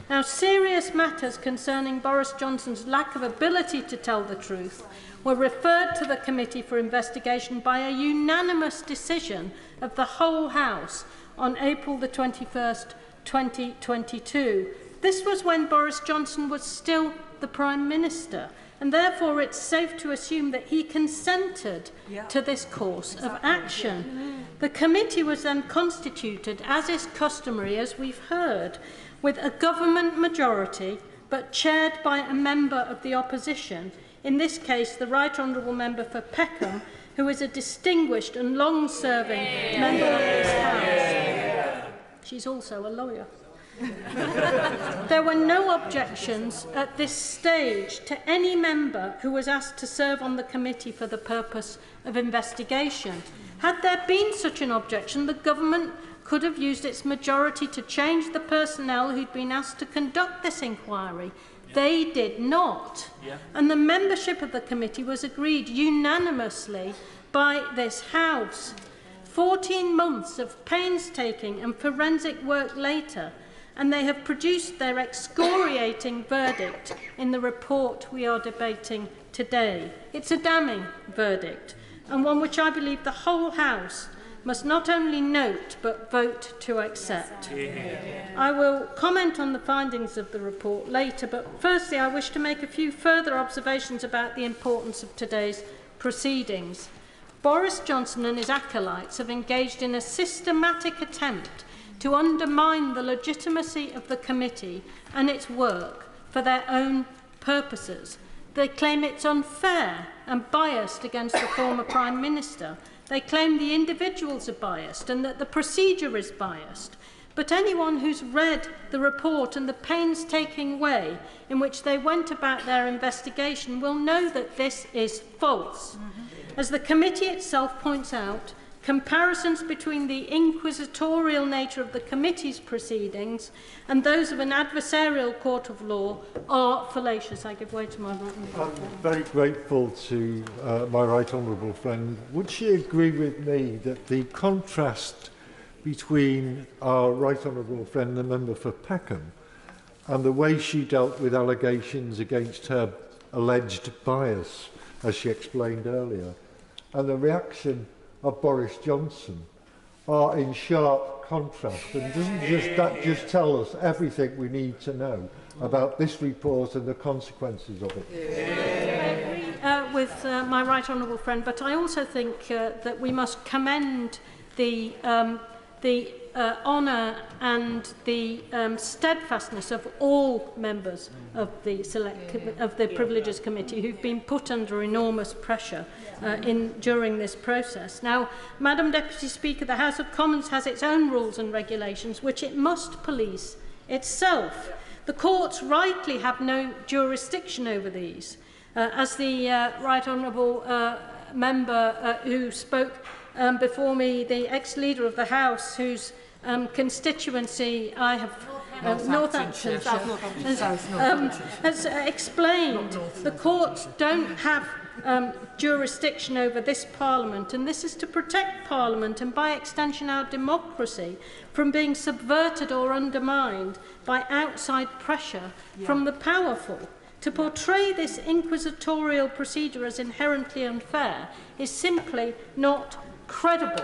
Now, serious matters concerning Boris Johnson's lack of ability to tell the truth were referred to the Committee for Investigation by a unanimous decision of the whole House on April the 21st, 2022. This was when Boris Johnson was still the Prime Minister, and therefore it's safe to assume that he consented to this course of action. The committee was then constituted, as is customary, as we've heard, with a government majority, but chaired by a member of the opposition, in this case the Right Honourable Member for Peckham, who is a distinguished and long-serving member of this House. She's also a lawyer. There were no objections at this stage to any member who was asked to serve on the committee for the purpose of investigation. Had there been such an objection, the government could have used its majority to change the personnel who'd been asked to conduct this inquiry. They did not. And the membership of the committee was agreed unanimously by this House. 14 months of painstaking and forensic work later, and they have produced their excoriating verdict in the report we are debating today. It's a damning verdict, and one which I believe the whole House must not only note but vote to accept. I will comment on the findings of the report later, but firstly I wish to make a few further observations about the importance of today's proceedings. Boris Johnson and his acolytes have engaged in a systematic attempt to undermine the legitimacy of the committee and its work for their own purposes. They claim it's unfair and biased against the former Prime Minister. They claim the individuals are biased and that the procedure is biased. But anyone who's read the report and the painstaking way in which they went about their investigation will know that this is false. As the committee itself points out, comparisons between the inquisitorial nature of the committee's proceedings and those of an adversarial court of law are fallacious. I give way to my right honourable friend. I'm very grateful to my right honourable friend. Would she agree with me that the contrast between our right honourable friend, the member for Peckham, and the way she dealt with allegations against her alleged bias, as she explained earlier, and the reaction of Boris Johnson are in sharp contrast? And doesn't that just tell us everything we need to know about this report and the consequences of it? I agree with my right honourable friend, but I also think that we must commend the honour and the steadfastness of all members of the Privileges Committee who've been put under enormous pressure during this process. Now, Madam Deputy Speaker, the House of Commons has its own rules and regulations which it must police itself. The courts rightly have no jurisdiction over these. As the right honourable member who spoke before me, the ex-leader of the House, whose constituency I have, Northamptonshire, has explained, the courts don't have jurisdiction over this Parliament, and this is to protect Parliament and by extension our democracy from being subverted or undermined by outside pressure from the powerful. To portray this inquisitorial procedure as inherently unfair is simply not credible.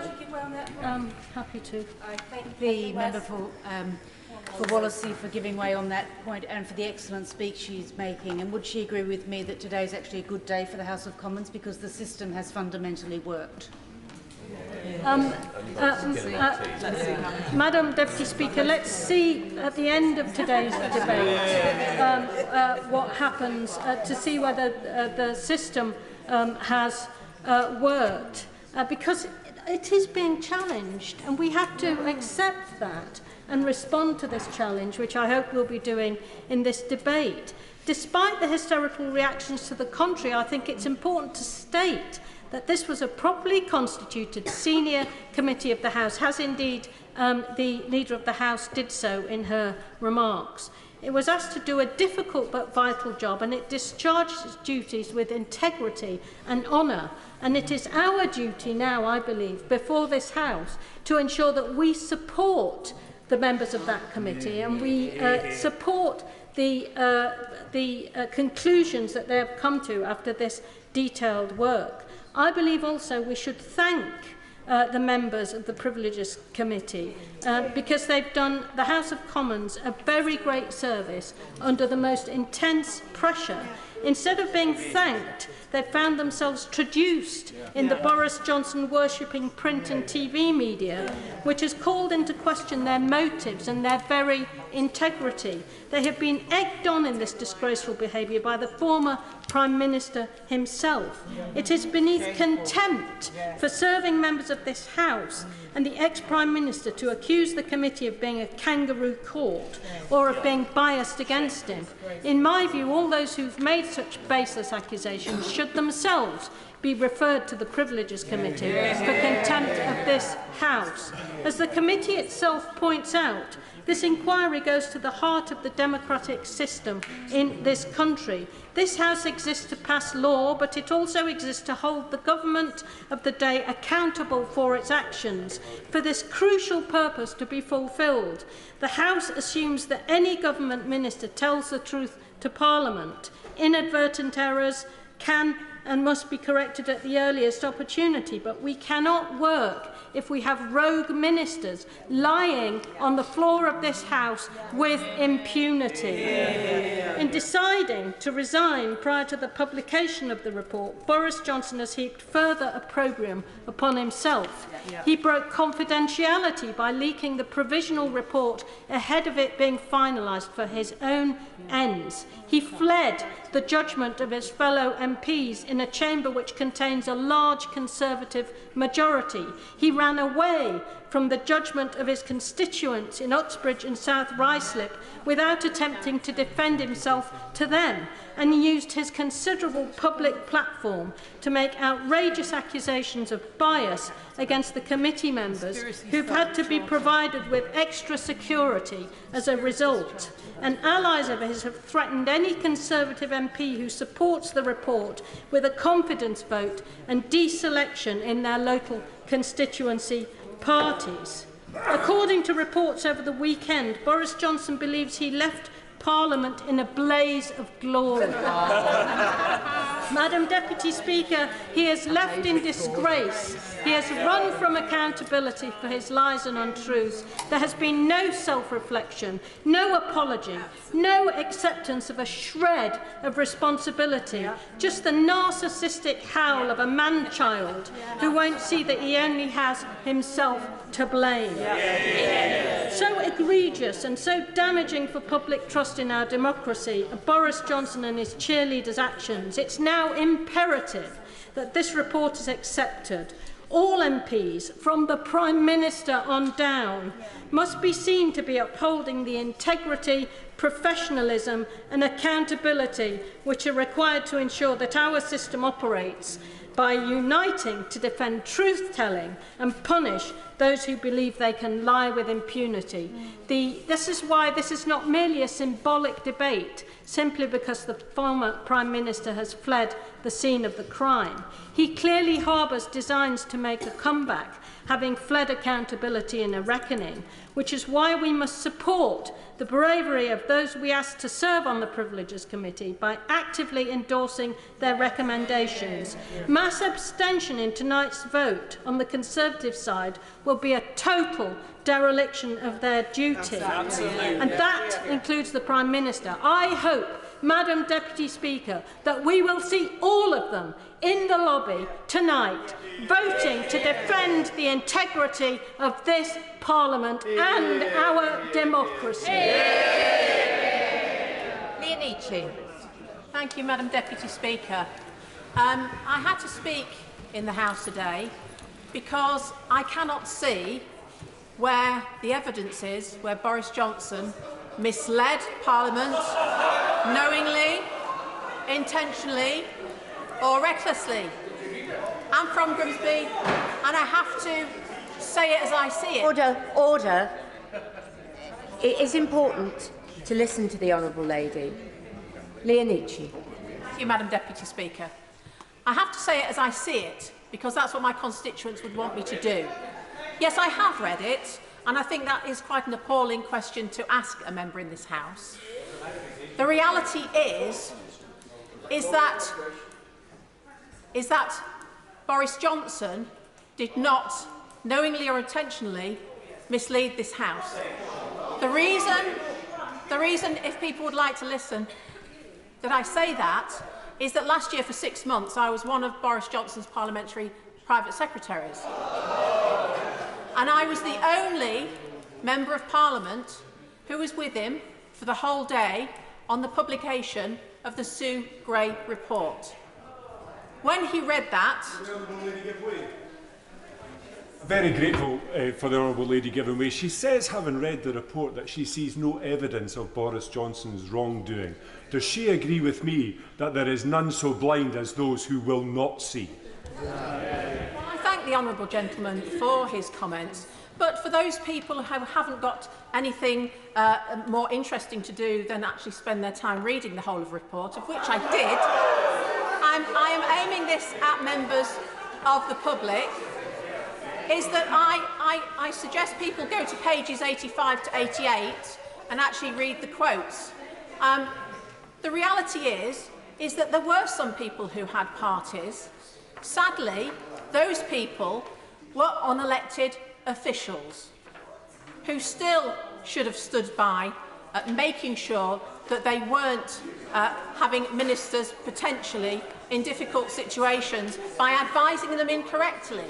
Happy to. I thank the member for Wallasey for giving way on that point and for the excellent speech she's making. And would she agree with me that today is actually a good day for the House of Commons because the system has fundamentally worked? Madam Deputy Speaker, let's see at the end of today's debate what happens to see whether the system has worked, because it is being challenged and we have to accept that and respond to this challenge, which I hope we'll be doing in this debate. Despite the hysterical reactions to the contrary, I think it's important to state that this was a properly constituted senior committee of the House, as indeed the Leader of the House did so in her remarks. It was asked to do a difficult but vital job, and it discharged its duties with integrity and honour. And it is our duty now, I believe, before this House, to ensure that we support the members of that committee and we support the conclusions that they have come to after this detailed work. I believe also we should thank the members of the Privileges Committee because they've done the House of Commons a very great service under the most intense pressure. Instead of being thanked, they found themselves traduced in the Boris Johnson worshipping print and TV media, which has called into question their motives and their very integrity. They have been egged on in this disgraceful behaviour by the former Prime Minister himself. It is beneath contempt for serving members of this House and the ex-Prime Minister to accuse the committee of being a kangaroo court or of being biased against him. In my view, all those who've made such baseless accusations should themselves be referred to the Privileges Committee for contempt of this House. As the committee itself points out, this inquiry goes to the heart of the democratic system in this country. This House exists to pass law, but it also exists to hold the government of the day accountable for its actions. For this crucial purpose to be fulfilled, the House assumes that any government minister tells the truth to Parliament. Inadvertent errors can and must be corrected at the earliest opportunity, but we cannot work if we have rogue ministers lying on the floor of this House with impunity. In deciding to resign prior to the publication of the report, Boris Johnson has heaped further opprobrium upon himself. He broke confidentiality by leaking the provisional report ahead of it being finalised for his own ends. He fled the judgment of his fellow MPs in a chamber which contains a large Conservative majority. He ran away from the judgment of his constituents in Uxbridge and South Ruislip without attempting to defend himself to them, and he used his considerable public platform to make outrageous accusations of bias against the committee members who've had to be provided with extra security as a result. And allies of his have threatened any Conservative MP who supports the report with a confidence vote and deselection in their local constituency parties. According to reports over the weekend, Boris Johnson believes he left Parliament in a blaze of glory. Madam Deputy Speaker, he is left in disgrace. He has run from accountability for his lies and untruths. There has been no self-reflection, no apology, no acceptance of a shred of responsibility, just the narcissistic howl of a man-child who won't see that he only has himself to blame. So egregious and so damaging for public trust in our democracy are Boris Johnson and his cheerleaders' actions. It's now imperative that this report is accepted. All MPs, from the Prime Minister on down, must be seen to be upholding the integrity, professionalism and accountability which are required to ensure that our system operates by uniting to defend truth-telling and punish those who believe they can lie with impunity. This is why this is not merely a symbolic debate, simply because the former Prime Minister has fled the scene of the crime. He clearly harbours designs to make a comeback, having fled accountability in a reckoning, which is why we must support the bravery of those we ask to serve on the Privileges Committee by actively endorsing their recommendations. Mass abstention in tonight's vote on the Conservative side will be a total dereliction of their duty. And that includes the Prime Minister. I hope, Madam Deputy Speaker, that we will see all of them in the lobby tonight voting to defend the integrity of this Parliament and our democracy. Thank you, Madam Deputy Speaker. I had to speak in the House today because I cannot see where the evidence is where Boris Johnson misled Parliament knowingly, intentionally or recklessly. I'm from Grimsby and I have to say it as I see it. Order. It is important to listen to the Honourable Lady. Thank you, Madam Deputy Speaker. I have to say it as I see it because that's what my constituents would want me to do. Yes, I have read it, and I think that is quite an appalling question to ask a member in this House. The reality is that Boris Johnson did not, knowingly or intentionally, mislead this House. The reason, if people would like to listen, that I say that is that last year for 6 months I was one of Boris Johnson's parliamentary private secretaries. And I was the only Member of Parliament who was with him for the whole day on the publication of the Sue Gray report. When he read that... Very grateful for the Honourable Lady giving way. She says, having read the report, that she sees no evidence of Boris Johnson's wrongdoing. Does she agree with me that there is none so blind as those who will not see? I thank the Honourable Gentleman for his comments, but for those people who haven't got anything more interesting to do than actually spend their time reading the whole of the report, of which I did, I am aiming this at members of the public, is that I suggest people go to pages 85 to 88 and actually read the quotes. The reality is that there were some people who had parties. Sadly, those people were unelected officials who still should have stood by making sure that they weren't having ministers potentially in difficult situations by advising them incorrectly.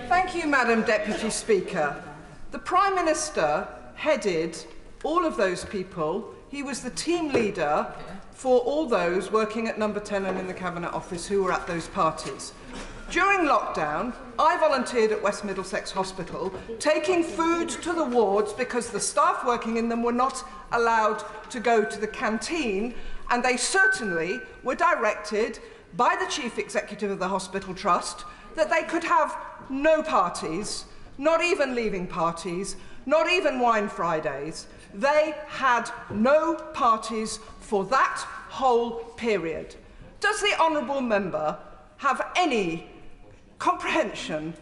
Thank you, Madam Deputy Speaker. The Prime Minister headed all of those people. He was the team leader for all those working at Number 10 and in the Cabinet Office who were at those parties. During lockdown, I volunteered at West Middlesex Hospital, taking food to the wards because the staff working in them were not allowed to go to the canteen, and they certainly were directed by the Chief Executive of the Hospital Trust that they could have no parties, not even leaving parties, not even Wine Fridays. They had no parties for that whole period. Does the honourable member have any comprehension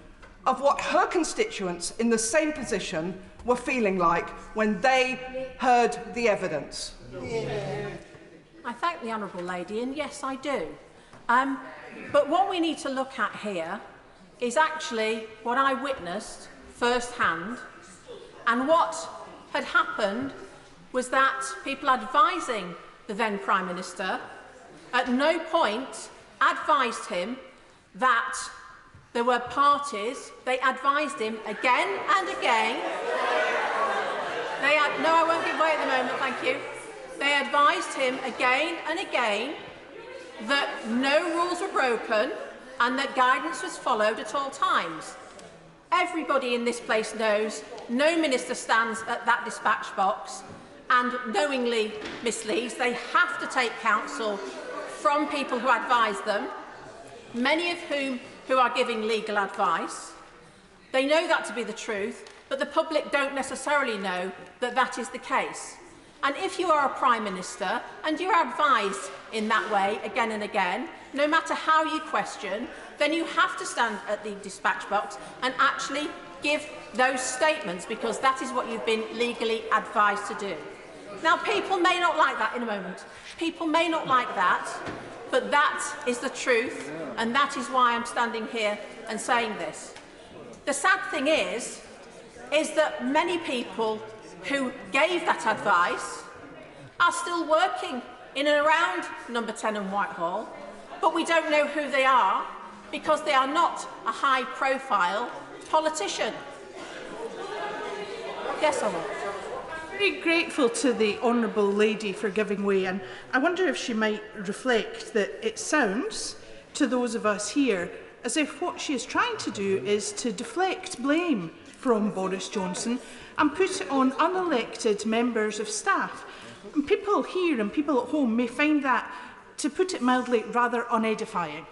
of what her constituents in the same position were feeling like when they heard the evidence? I thank the honourable lady, and yes, I do. But what we need to look at here is actually what I witnessed firsthand, and what had happened was that people advising the then Prime Minister at no point advised him that there were parties. They advised him again and again. No, I won't give way at the moment, thank you. They advised him again and again that no rules were broken and that guidance was followed at all times. Everybody in this place knows no minister stands at that dispatch box and knowingly misleads. They have to take counsel from people who advise them, many of whom who are giving legal advice. They know that to be the truth, but the public don't necessarily know that that is the case. And if you are a Prime Minister and you're advised in that way again and again, no matter how you question, then you have to stand at the dispatch box and actually give those statements, because that is what you've been legally advised to do. Now, people may not like that in a moment. People may not like that, but that is the truth, and that is why I'm standing here and saying this. The sad thing is that many people who gave that advice are still working in and around number 10 and Whitehall, but we don't know who they are because they are not a high-profile politician. Yes, I will. Very grateful to the honourable lady for giving way, and I wonder if she might reflect that it sounds to those of us here as if what she is trying to do is to deflect blame from Boris Johnson and put it on unelected members of staff. And people here and people at home may find that, to put it mildly, rather unedifying.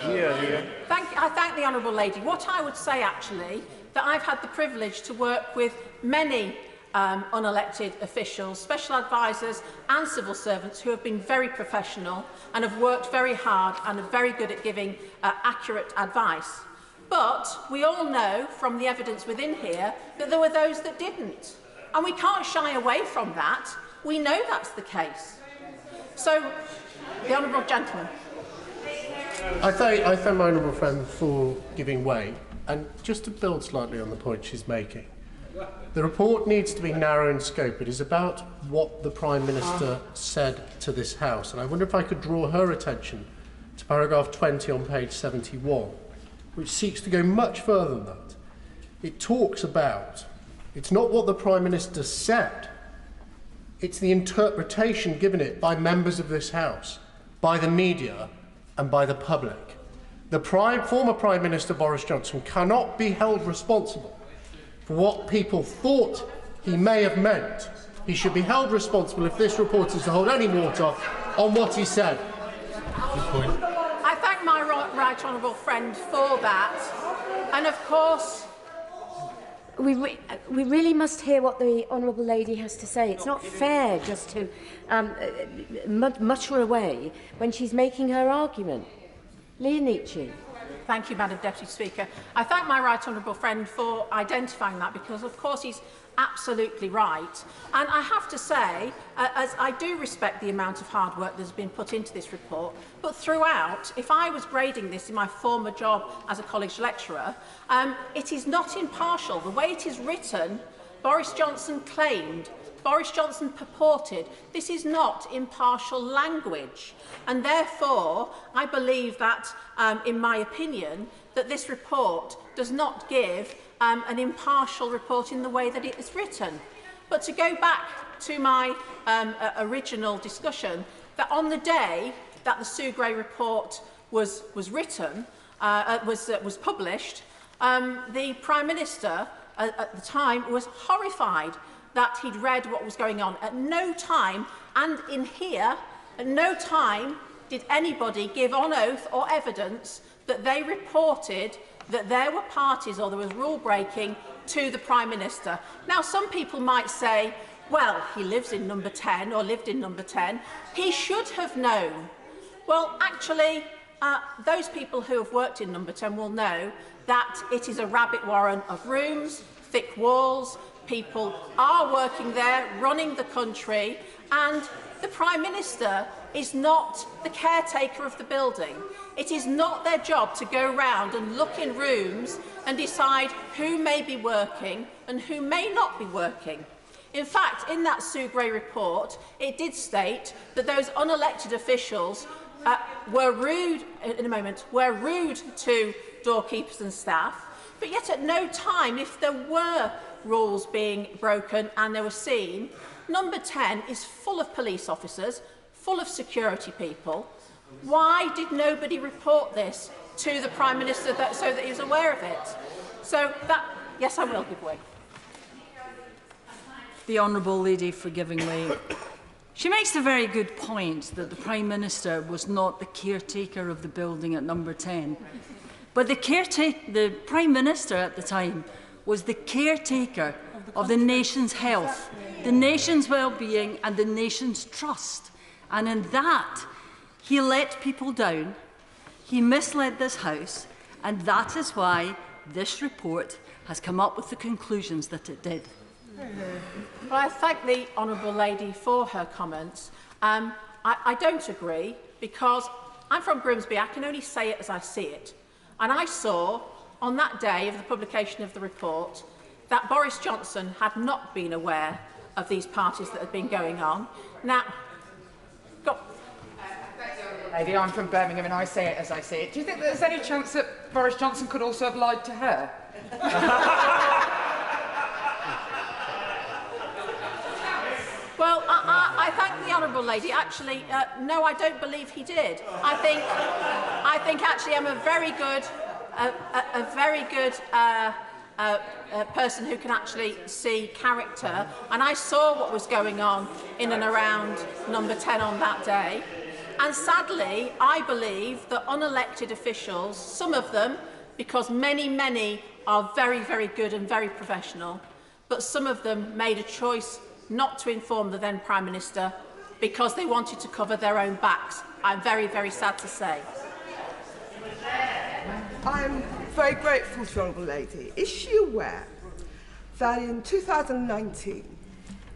I thank the honourable lady. What I would say, actually, that I've had the privilege to work with many unelected officials, special advisers and civil servants who have been very professional and have worked very hard and are very good at giving accurate advice. But we all know from the evidence within here that there were those that didn't. And we can't shy away from that. We know that's the case. So, the honourable gentleman. I thank my honourable friend for giving way. And just to build slightly on the point she's making, the report needs to be narrow in scope. It is about what the Prime Minister said to this House. And I wonder if I could draw her attention to paragraph 20 on page 71, which seeks to go much further than that. It talks about, it's not what the Prime Minister said, it's the interpretation given it by members of this House, by the media and by the public. The former Prime Minister Boris Johnson cannot be held responsible for what people thought he may have meant. He should be held responsible, if this report is to hold any water, on what he said. Good point. I thank my right honourable friend for that. And of course, we really must hear what the honourable lady has to say. It's not fair just to mutter away when she's making her argument. Leonici. Thank you, Madam Deputy Speaker. I thank my right honourable friend for identifying that, because, of course, he's absolutely right. And I have to say, as I do respect the amount of hard work that's been put into this report, but throughout, if I was grading this in my former job as a college lecturer, it is not impartial. The way it is written, Boris Johnson claimed, Boris Johnson purported. This is not impartial language. And therefore, I believe that, in my opinion, that this report does not give an impartial report in the way that it is written. But to go back to my original discussion, that on the day that the Sue Gray report was written, was published, the Prime Minister at the time was horrified that he'd read what was going on. At no time, and in here, at no time did anybody give on oath or evidence that they reported that there were parties or there was rule breaking to the Prime Minister. Now, some people might say, well, he lives in number 10 or lived in number 10. He should have known. Well, actually, those people who have worked in number 10 will know that it is a rabbit warren of rooms, thick walls. People are working there, running the country, and the Prime Minister is not the caretaker of the building. It is not their job to go round and look in rooms and decide who may be working and who may not be working. In fact, in that Sue Gray report, it did state that those unelected officials were rude to doorkeepers and staff, but yet at no time, if there were rules being broken and they were seen, number 10 is full of police officers, full of security people. Why did nobody report this to the Prime Minister so that he was aware of it? So that, yes, I will give way. The Honourable Lady for giving way. She makes a very good point that the Prime Minister was not the caretaker of the building at number 10. But the Prime Minister at the time was the caretaker of the nation's health, the nation's well-being and the nation's trust. And in that, he let people down, he misled this House, and that is why this report has come up with the conclusions that it did. Well, I thank the Honourable Lady for her comments. I don't agree, because I'm from Grimsby. I can only say it as I see it. And I saw, on that day of the publication of the report, that Boris Johnson had not been aware of these parties that had been going on. Now, Lady, I'm from Birmingham and I say it as I see it. Do you think there's any chance that Boris Johnson could also have lied to her? Well, I thank the Honourable Lady. Actually, no, I don't believe he did. I think actually I'm a very good person who can actually see character, and I saw what was going on in and around number 10 on that day. And sadly, I believe that unelected officials, some of them, because many are very, very good and very professional, but some of them made a choice not to inform the then Prime Minister because they wanted to cover their own backs. I'm very, very sad to say. I'm very grateful to the Honourable Lady. Is she aware that in 2019,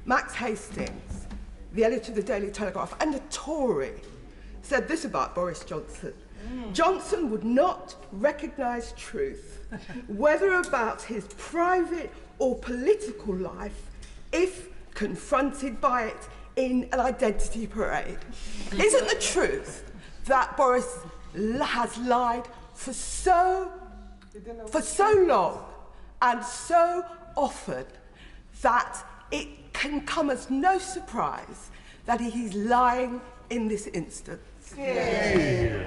Max Hastings, the editor of the Daily Telegraph and a Tory, said this about Boris Johnson? Johnson would not recognise truth, whether about his private or political life, if confronted by it in an identity parade. Isn't the truth that Boris has lied for so long and so often that it can come as no surprise that he's lying in this instance? Yeah.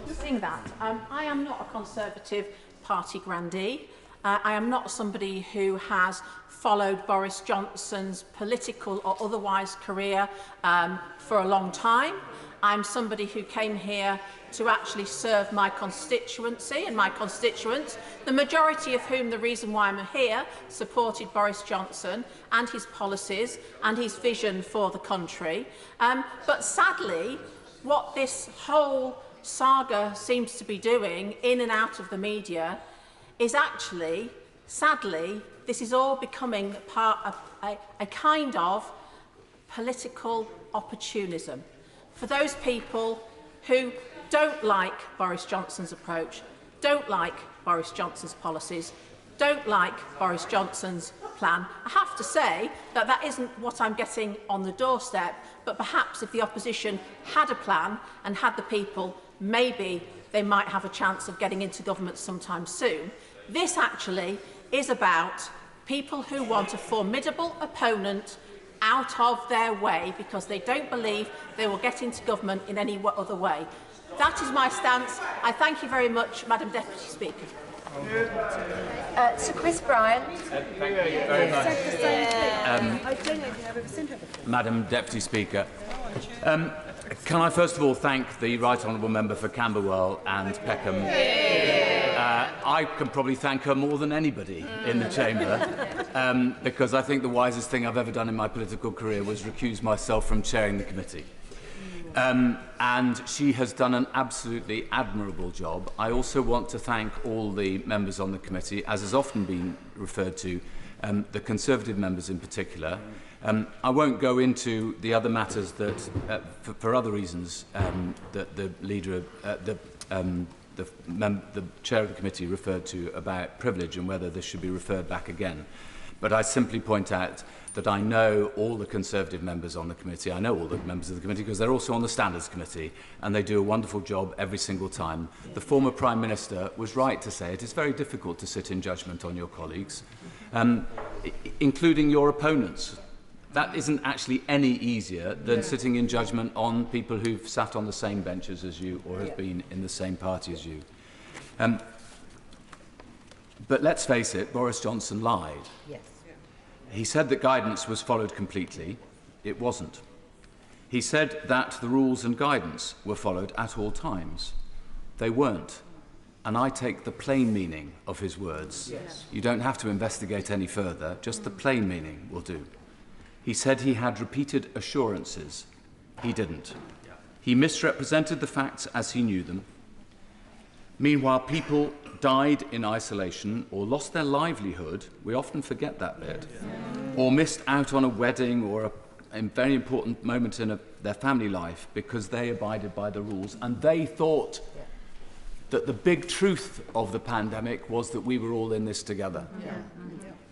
Seeing that, I am not a Conservative Party grandee. I am not somebody who has followed Boris Johnson's political or otherwise career for a long time. I'm somebody who came here to actually serve my constituency and my constituents, the majority of whom, the reason why I'm here, supported Boris Johnson and his policies and his vision for the country. But sadly, what this whole saga seems to be doing in and out of the media is actually, sadly, this is all becoming part of a kind of political opportunism. For those people who don't like Boris Johnson's approach, don't like Boris Johnson's policies, don't like Boris Johnson's plan, I have to say that that isn't what I'm getting on the doorstep, but perhaps if the opposition had a plan and had the people, maybe they might have a chance of getting into government sometime soon. This actually is about people who want a formidable opponent out of their way because they don't believe they will get into government in any other way. That is my stance. I thank you very much, Madam Deputy Speaker. Sir Chris Bryan. Madam Deputy Speaker, can I first of all thank the Right Honourable Member for Camberwell and Peckham. I can probably thank her more than anybody in the chamber because I think the wisest thing I've ever done in my political career was recuse myself from chairing the committee. And she has done an absolutely admirable job. I also want to thank all the members on the committee, as has often been referred to, the Conservative members in particular. I won't go into the other matters that, for other reasons, that the leader, the chair of the committee referred to about privilege and whether this should be referred back again. But I simply point out that I know all the Conservative members on the committee. I know all the members of the committee because they're also on the Standards Committee and they do a wonderful job every single time. The former Prime Minister was right to say it is very difficult to sit in judgment on your colleagues, including your opponents. That isn't actually any easier than sitting in judgment on people who've sat on the same benches as you or have been in the same party as you. But let's face it, Boris Johnson lied. Yes. He said that guidance was followed completely. It wasn't. He said that the rules and guidance were followed at all times. They weren't. And I take the plain meaning of his words. Yes. You don't have to investigate any further. Just the plain meaning will do. He said he had repeated assurances. He didn't. He misrepresented the facts as he knew them. Meanwhile, people died in isolation or lost their livelihood, we often forget that bit, or missed out on a wedding or a very important moment in their family life because they abided by the rules and they thought that the big truth of the pandemic was that we were all in this together.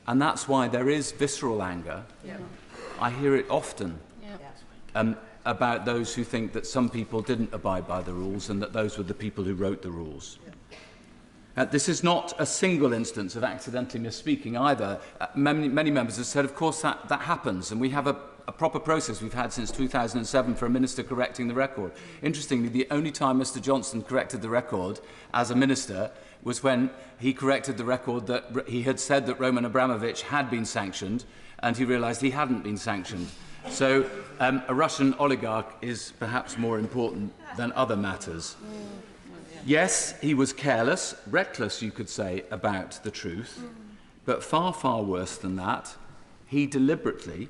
And that's why there is visceral anger. I hear it often about those who think that some people didn't abide by the rules and that those were the people who wrote the rules. This is not a single instance of accidentally misspeaking either. Many members have said, of course, that happens, and we have a proper process we've had since 2007 for a minister correcting the record. Interestingly, the only time Mr Johnson corrected the record as a minister was when he corrected the record that he had said that Roman Abramovich had been sanctioned, and he realised he hadn't been sanctioned. So a Russian oligarch is perhaps more important than other matters. Yes, he was careless, reckless, you could say, about the truth, but far, far worse than that, he deliberately,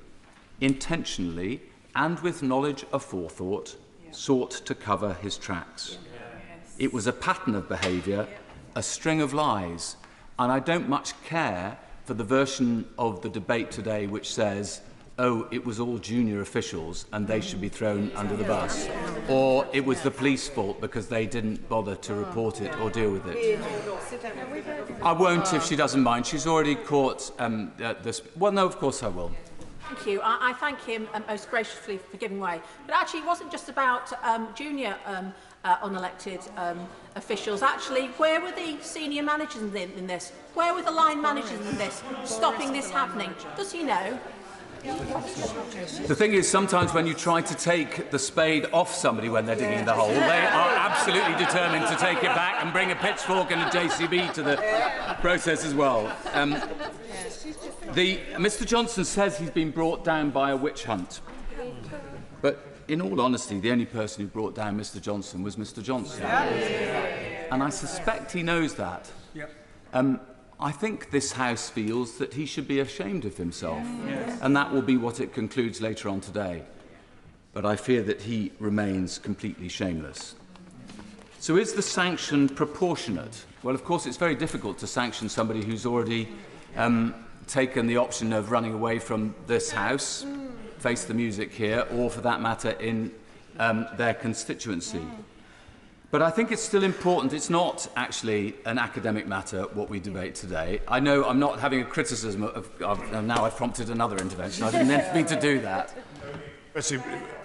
intentionally, and with knowledge aforethought, sought to cover his tracks. It was a pattern of behaviour, a string of lies, and I don't much care for the version of the debate today which says, oh, it was all junior officials and they should be thrown under the bus, or it was the police fault because they didn't bother to report it or deal with it. I won't if she doesn't mind. She's already caught this. Well, no, of course I will. Thank you. I thank him most graciously for giving way. But actually, it wasn't just about junior unelected officials. Actually, where were the senior managers in this? Where were the line managers in this, stopping this happening? Does he know? The thing is, sometimes when you try to take the spade off somebody when they're digging the hole, they are absolutely determined to take it back and bring a pitchfork and a JCB to the process as well. Mr Johnson says he's been brought down by a witch hunt. But in all honesty, the only person who brought down Mr Johnson was Mr Johnson. And I suspect he knows that. I think this House feels that he should be ashamed of himself, and that will be what it concludes later on today. But I fear that he remains completely shameless. So is the sanction proportionate? Well, of course, it's very difficult to sanction somebody who's already taken the option of running away from this House, face the music here, or for that matter, in their constituency. But I think it's still important. It's not actually an academic matter, what we debate today. I know I'm not having a criticism of now I've prompted another intervention. I didn't mean to do that.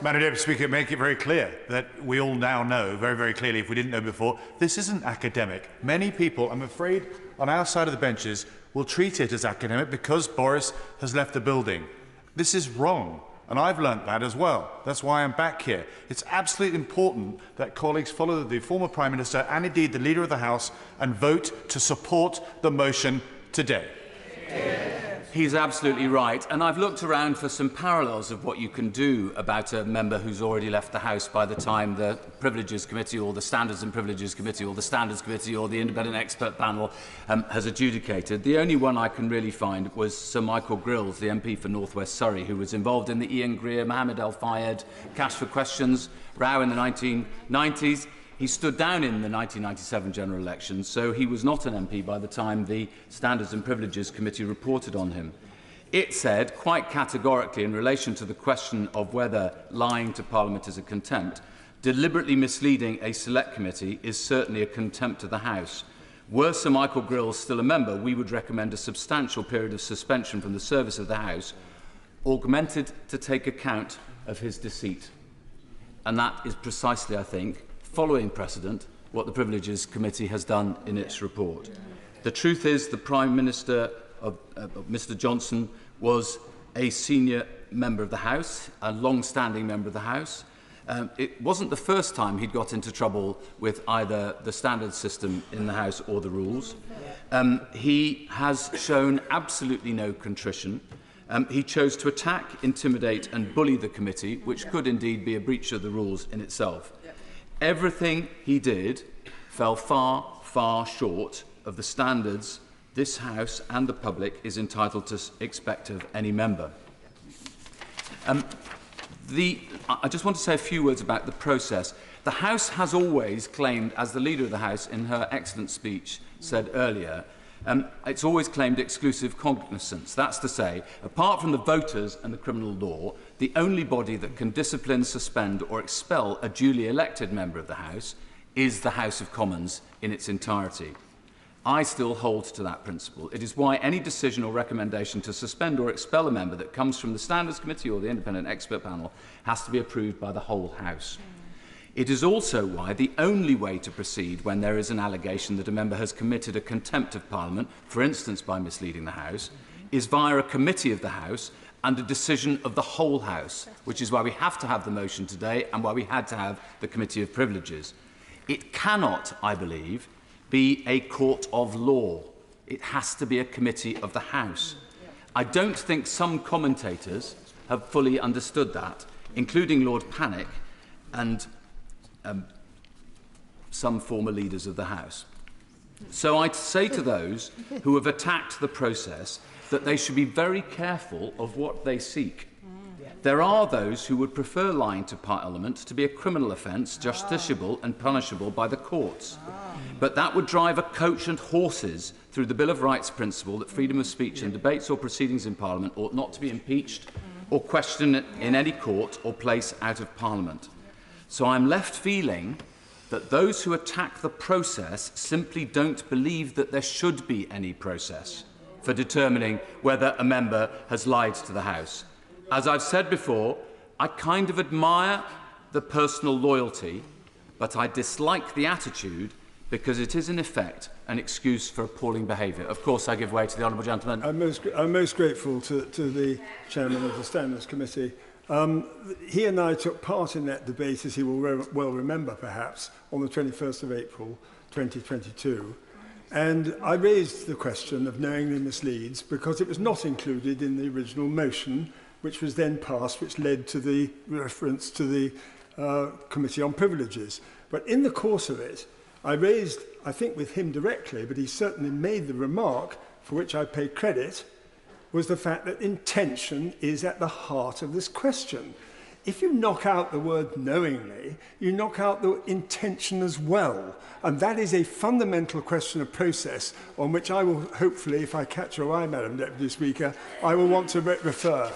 Madam Deputy Speaker, make it very clear that we all now know very, very clearly, if we didn't know before, this isn't academic. Many people, I'm afraid, on our side of the benches will treat it as academic because Boris has left the building. This is wrong. And I've learnt that as well. That's why I'm back here. It's absolutely important that colleagues follow the former Prime Minister and indeed the Leader of the House and vote to support the motion today. He's absolutely right. And I've looked around for some parallels of what you can do about a member who's already left the House by the time the Privileges Committee or the Standards and Privileges Committee or the Standards Committee or the Independent Expert Panel has adjudicated. The only one I can really find was Sir Michael Grills, the MP for North West Surrey, who was involved in the Ian Greer, Mohammed El Fayed, Cash for Questions row in the 1990s. He stood down in the 1997 general elections, so he was not an MP by the time the Standards and Privileges Committee reported on him. It said, quite categorically, in relation to the question of whether lying to Parliament is a contempt, deliberately misleading a select committee is certainly a contempt of the House. Were Sir Michael Grills still a member, we would recommend a substantial period of suspension from the service of the House, augmented to take account of his deceit. And that is precisely, I think, following precedent, what the Privileges Committee has done in its report. The truth is the Prime Minister Mr Johnson was a senior member of the House, a long-standing member of the House. It wasn't the first time he'd got into trouble with either the standard system in the House or the rules. He has shown absolutely no contrition. He chose to attack, intimidate and bully the committee, which could indeed be a breach of the rules in itself. Everything he did fell far, far short of the standards this House and the public is entitled to expect of any member. I just want to say a few words about the process. The House has always claimed, as the Leader of the House in her excellent speech said earlier, it's always claimed exclusive cognizance. That's to say, apart from the voters and the criminal law, the only body that can discipline, suspend or expel a duly elected member of the House is the House of Commons in its entirety. I still hold to that principle. It is why any decision or recommendation to suspend or expel a member that comes from the Standards Committee or the Independent Expert Panel has to be approved by the whole House. It is also why the only way to proceed when there is an allegation that a member has committed a contempt of Parliament, for instance by misleading the House, is via a committee of the House and a decision of the whole House, which is why we have to have the motion today and why we had to have the Committee of Privileges. It cannot, I believe, be a court of law. It has to be a committee of the House. I don't think some commentators have fully understood that, including Lord Panic and some former leaders of the House. So I say to those who have attacked the process that they should be very careful of what they seek. There are those who would prefer lying to Parliament to be a criminal offence, justiciable and punishable by the courts. But that would drive a coach and horses through the Bill of Rights principle that freedom of speech and debates or proceedings in Parliament ought not to be impeached or questioned in any court or place out of Parliament. So I'm left feeling that those who attack the process simply don't believe that there should be any process for determining whether a member has lied to the House. As I've said before, I kind of admire the personal loyalty, but I dislike the attitude because it is, in effect, an excuse for appalling behaviour. Of course, I give way to the honourable gentleman. I'm most grateful to the chairman of the Standards Committee. He and I took part in that debate, as he will well remember, perhaps, on the 21st of April 2022. And I raised the question of knowingly misleads because it was not included in the original motion, which was then passed, which led to the reference to the Committee on Privileges. But in the course of it, I raised, I think with him directly, but he certainly made the remark, for which I pay credit, was the fact that intention is at the heart of this question. If you knock out the word knowingly, you knock out the intention as well. And that is a fundamental question of process on which I will hopefully, if I catch your eye, Madam Deputy Speaker, I will want to refer.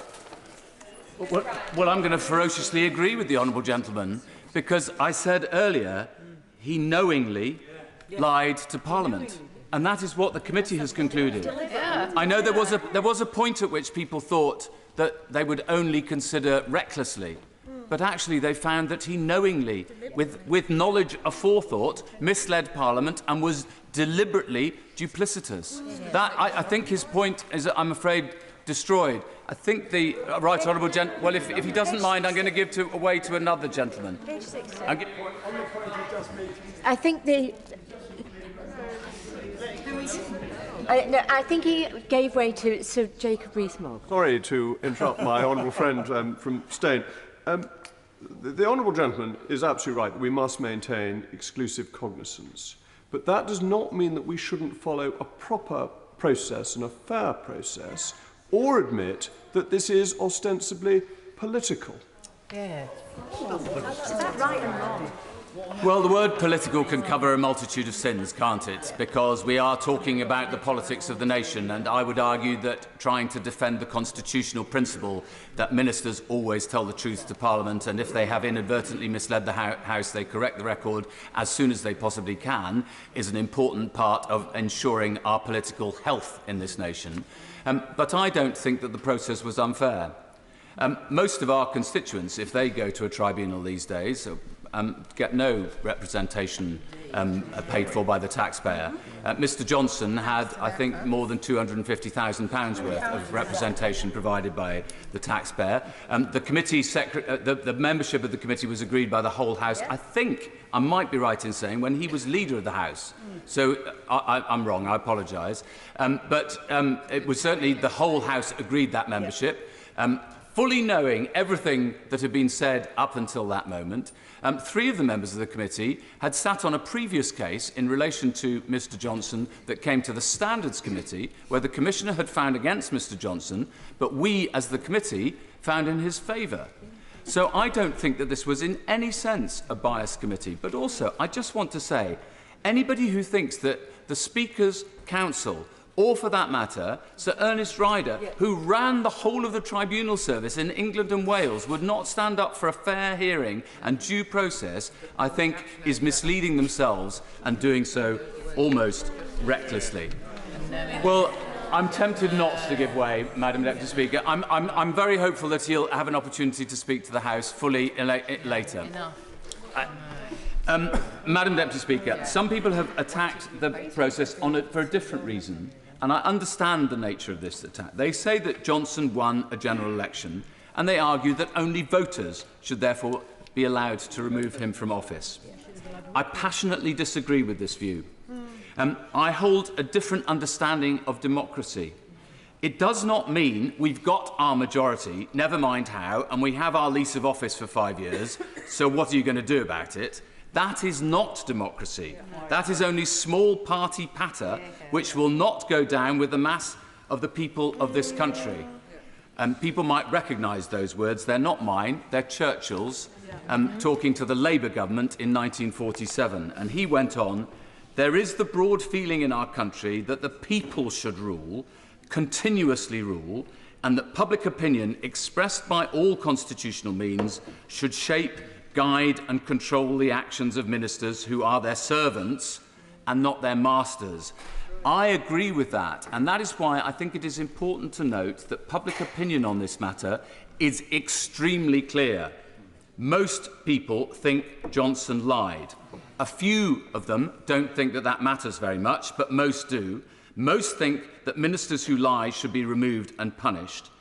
Well, I'm going to ferociously agree with the honourable gentleman because I said earlier he knowingly lied to Parliament. And that is what the committee has concluded. I know there was a point at which people thought that they would only consider recklessly. But actually they found that he knowingly, with knowledge aforethought, misled Parliament and was deliberately duplicitous. That, I think his point is, I'm afraid, destroyed. I think the right honourable well, if he doesn't mind, I'm going to give away to another gentleman. I think the. No, I think he gave way to Sir Jacob Rees-Mogg. Sorry to interrupt my honourable friend from staying. The honourable gentleman is absolutely right that we must maintain exclusive cognizance. But that does not mean that we shouldn't follow a proper process and a fair process, or admit that this is ostensibly political. Yeah. Is that right and wrong? Well, the word political can cover a multitude of sins, can't it? Because we are talking about the politics of the nation, and I would argue that trying to defend the constitutional principle that ministers always tell the truth to Parliament, and if they have inadvertently misled the House, they correct the record as soon as they possibly can, is an important part of ensuring our political health in this nation. But I don't think that the process was unfair. Most of our constituents, if they go to a tribunal these days, get no representation paid for by the taxpayer. Mr Johnson had, I think, more than £250,000 worth of representation provided by the taxpayer. The membership of the committee was agreed by the whole House. I think I might be right in saying when he was leader of the House. So I'm wrong, I apologise. But it was certainly the whole House agreed that membership. Fully knowing everything that had been said up until that moment, 3 of the members of the committee had sat on a previous case in relation to Mr Johnson that came to the Standards Committee, where the Commissioner had found against Mr Johnson, but we, as the committee, found in his favour. So I don't think that this was in any sense a biased committee. But also, I just want to say, anybody who thinks that the Speaker's Council, or for that matter, Sir Ernest Ryder, who ran the whole of the tribunal service in England and Wales, would not stand up for a fair hearing and due process, I think is misleading themselves and doing so almost recklessly. Well, I'm tempted not to give way, Madam Deputy Speaker. I'm very hopeful that he'll have an opportunity to speak to the House fully later. Madam Deputy Speaker, some people have attacked the process for a different reason, and I understand the nature of this attack. They say that Johnson won a general election, and they argue that only voters should therefore be allowed to remove him from office. I passionately disagree with this view. I hold a different understanding of democracy. It does not mean we've got our majority, never mind how, and we have our lease of office for 5 years, so what are you going to do about it? That is not democracy. That is only small party patter which will not go down with the mass of the people of this country. People might recognise those words. They're not mine. They're Churchill's, talking to the Labour government in 1947. And he went on, there is the broad feeling in our country that the people should rule, continuously rule, and that public opinion expressed by all constitutional means should shape, guide and control the actions of ministers who are their servants and not their masters. I agree with that, and that is why I think it is important to note that public opinion on this matter is extremely clear. Most people think Johnson lied. A few of them don't think that that matters very much, but most do. Most think that ministers who lie should be removed and punished.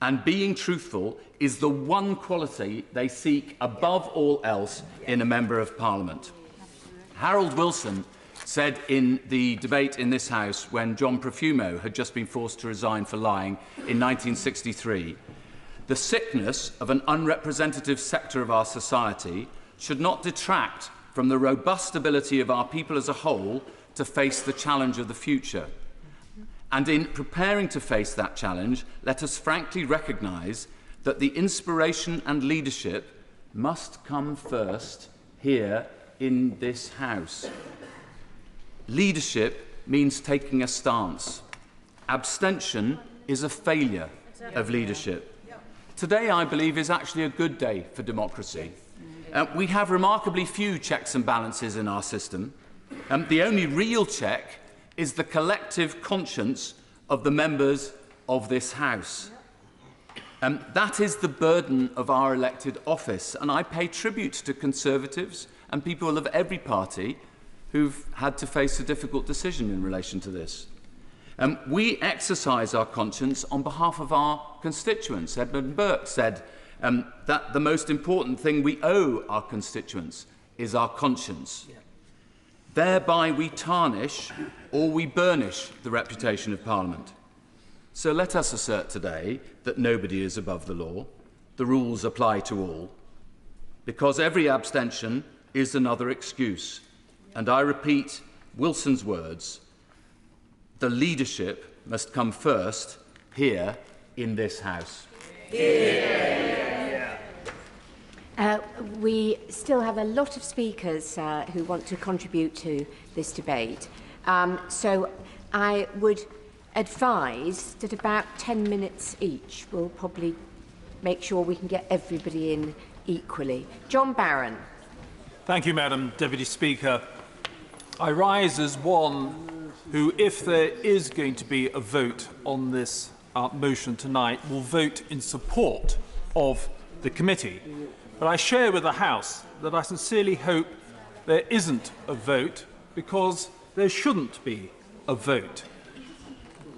And being truthful is the one quality they seek above all else in a Member of Parliament. Harold Wilson said in the debate in this House when John Profumo had just been forced to resign for lying in 1963, the sickness of an unrepresentative sector of our society should not detract from the robust ability of our people as a whole to face the challenge of the future. And in preparing to face that challenge, let us frankly recognise that the inspiration and leadership must come first here in this House. Leadership means taking a stance. Abstention is a failure of leadership. Today, I believe, is actually a good day for democracy. We have remarkably few checks and balances in our system. The only real check is the collective conscience of the members of this House. That is the burden of our elected office, and I pay tribute to Conservatives and people of every party who've had to face a difficult decision in relation to this. We exercise our conscience on behalf of our constituents. Edmund Burke said that the most important thing we owe our constituents is our conscience. Yeah. Thereby we tarnish or we burnish the reputation of Parliament. So let us assert today that nobody is above the law. The rules apply to all. Because every abstention is another excuse. And I repeat Wilson's words, the leadership must come first here in this House. We still have a lot of speakers who want to contribute to this debate. So I would advise that about 10 minutes each will probably make sure we can get everybody in equally. John Barron. Thank you, Madam Deputy Speaker. I rise as one who, if there is going to be a vote on this motion tonight, will vote in support of the committee. But I share with the House that I sincerely hope there isn't a vote, because there shouldn't be a vote.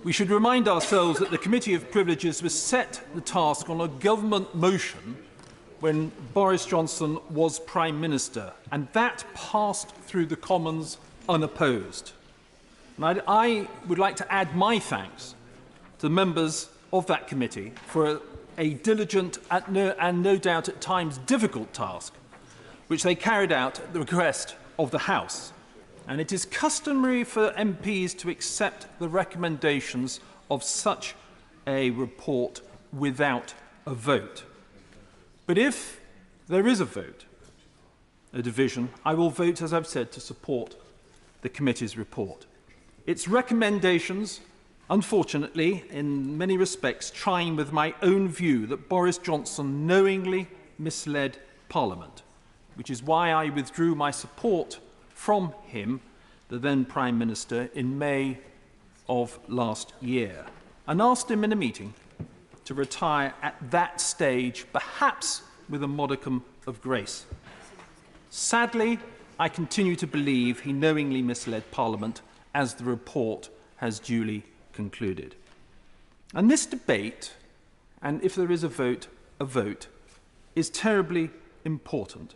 We should remind ourselves that the Committee of Privileges was set the task on a government motion when Boris Johnson was Prime Minister, and that passed through the Commons unopposed. And I would like to add my thanks to the members of that committee for a diligent and no doubt at times difficult task, which they carried out at the request of the House. And it is customary for MPs to accept the recommendations of such a report without a vote. But if there is a vote, a division, I will vote, as I've said, to support the committee's report. Its recommendations, unfortunately, in many respects, chime with my own view that Boris Johnson knowingly misled Parliament, which is why I withdrew my support from him, the then Prime Minister, in May of last year, and asked him in a meeting to retire at that stage, perhaps with a modicum of grace. Sadly, I continue to believe he knowingly misled Parliament, as the report has duly concluded. And this debate, and if there is a vote, is terribly important.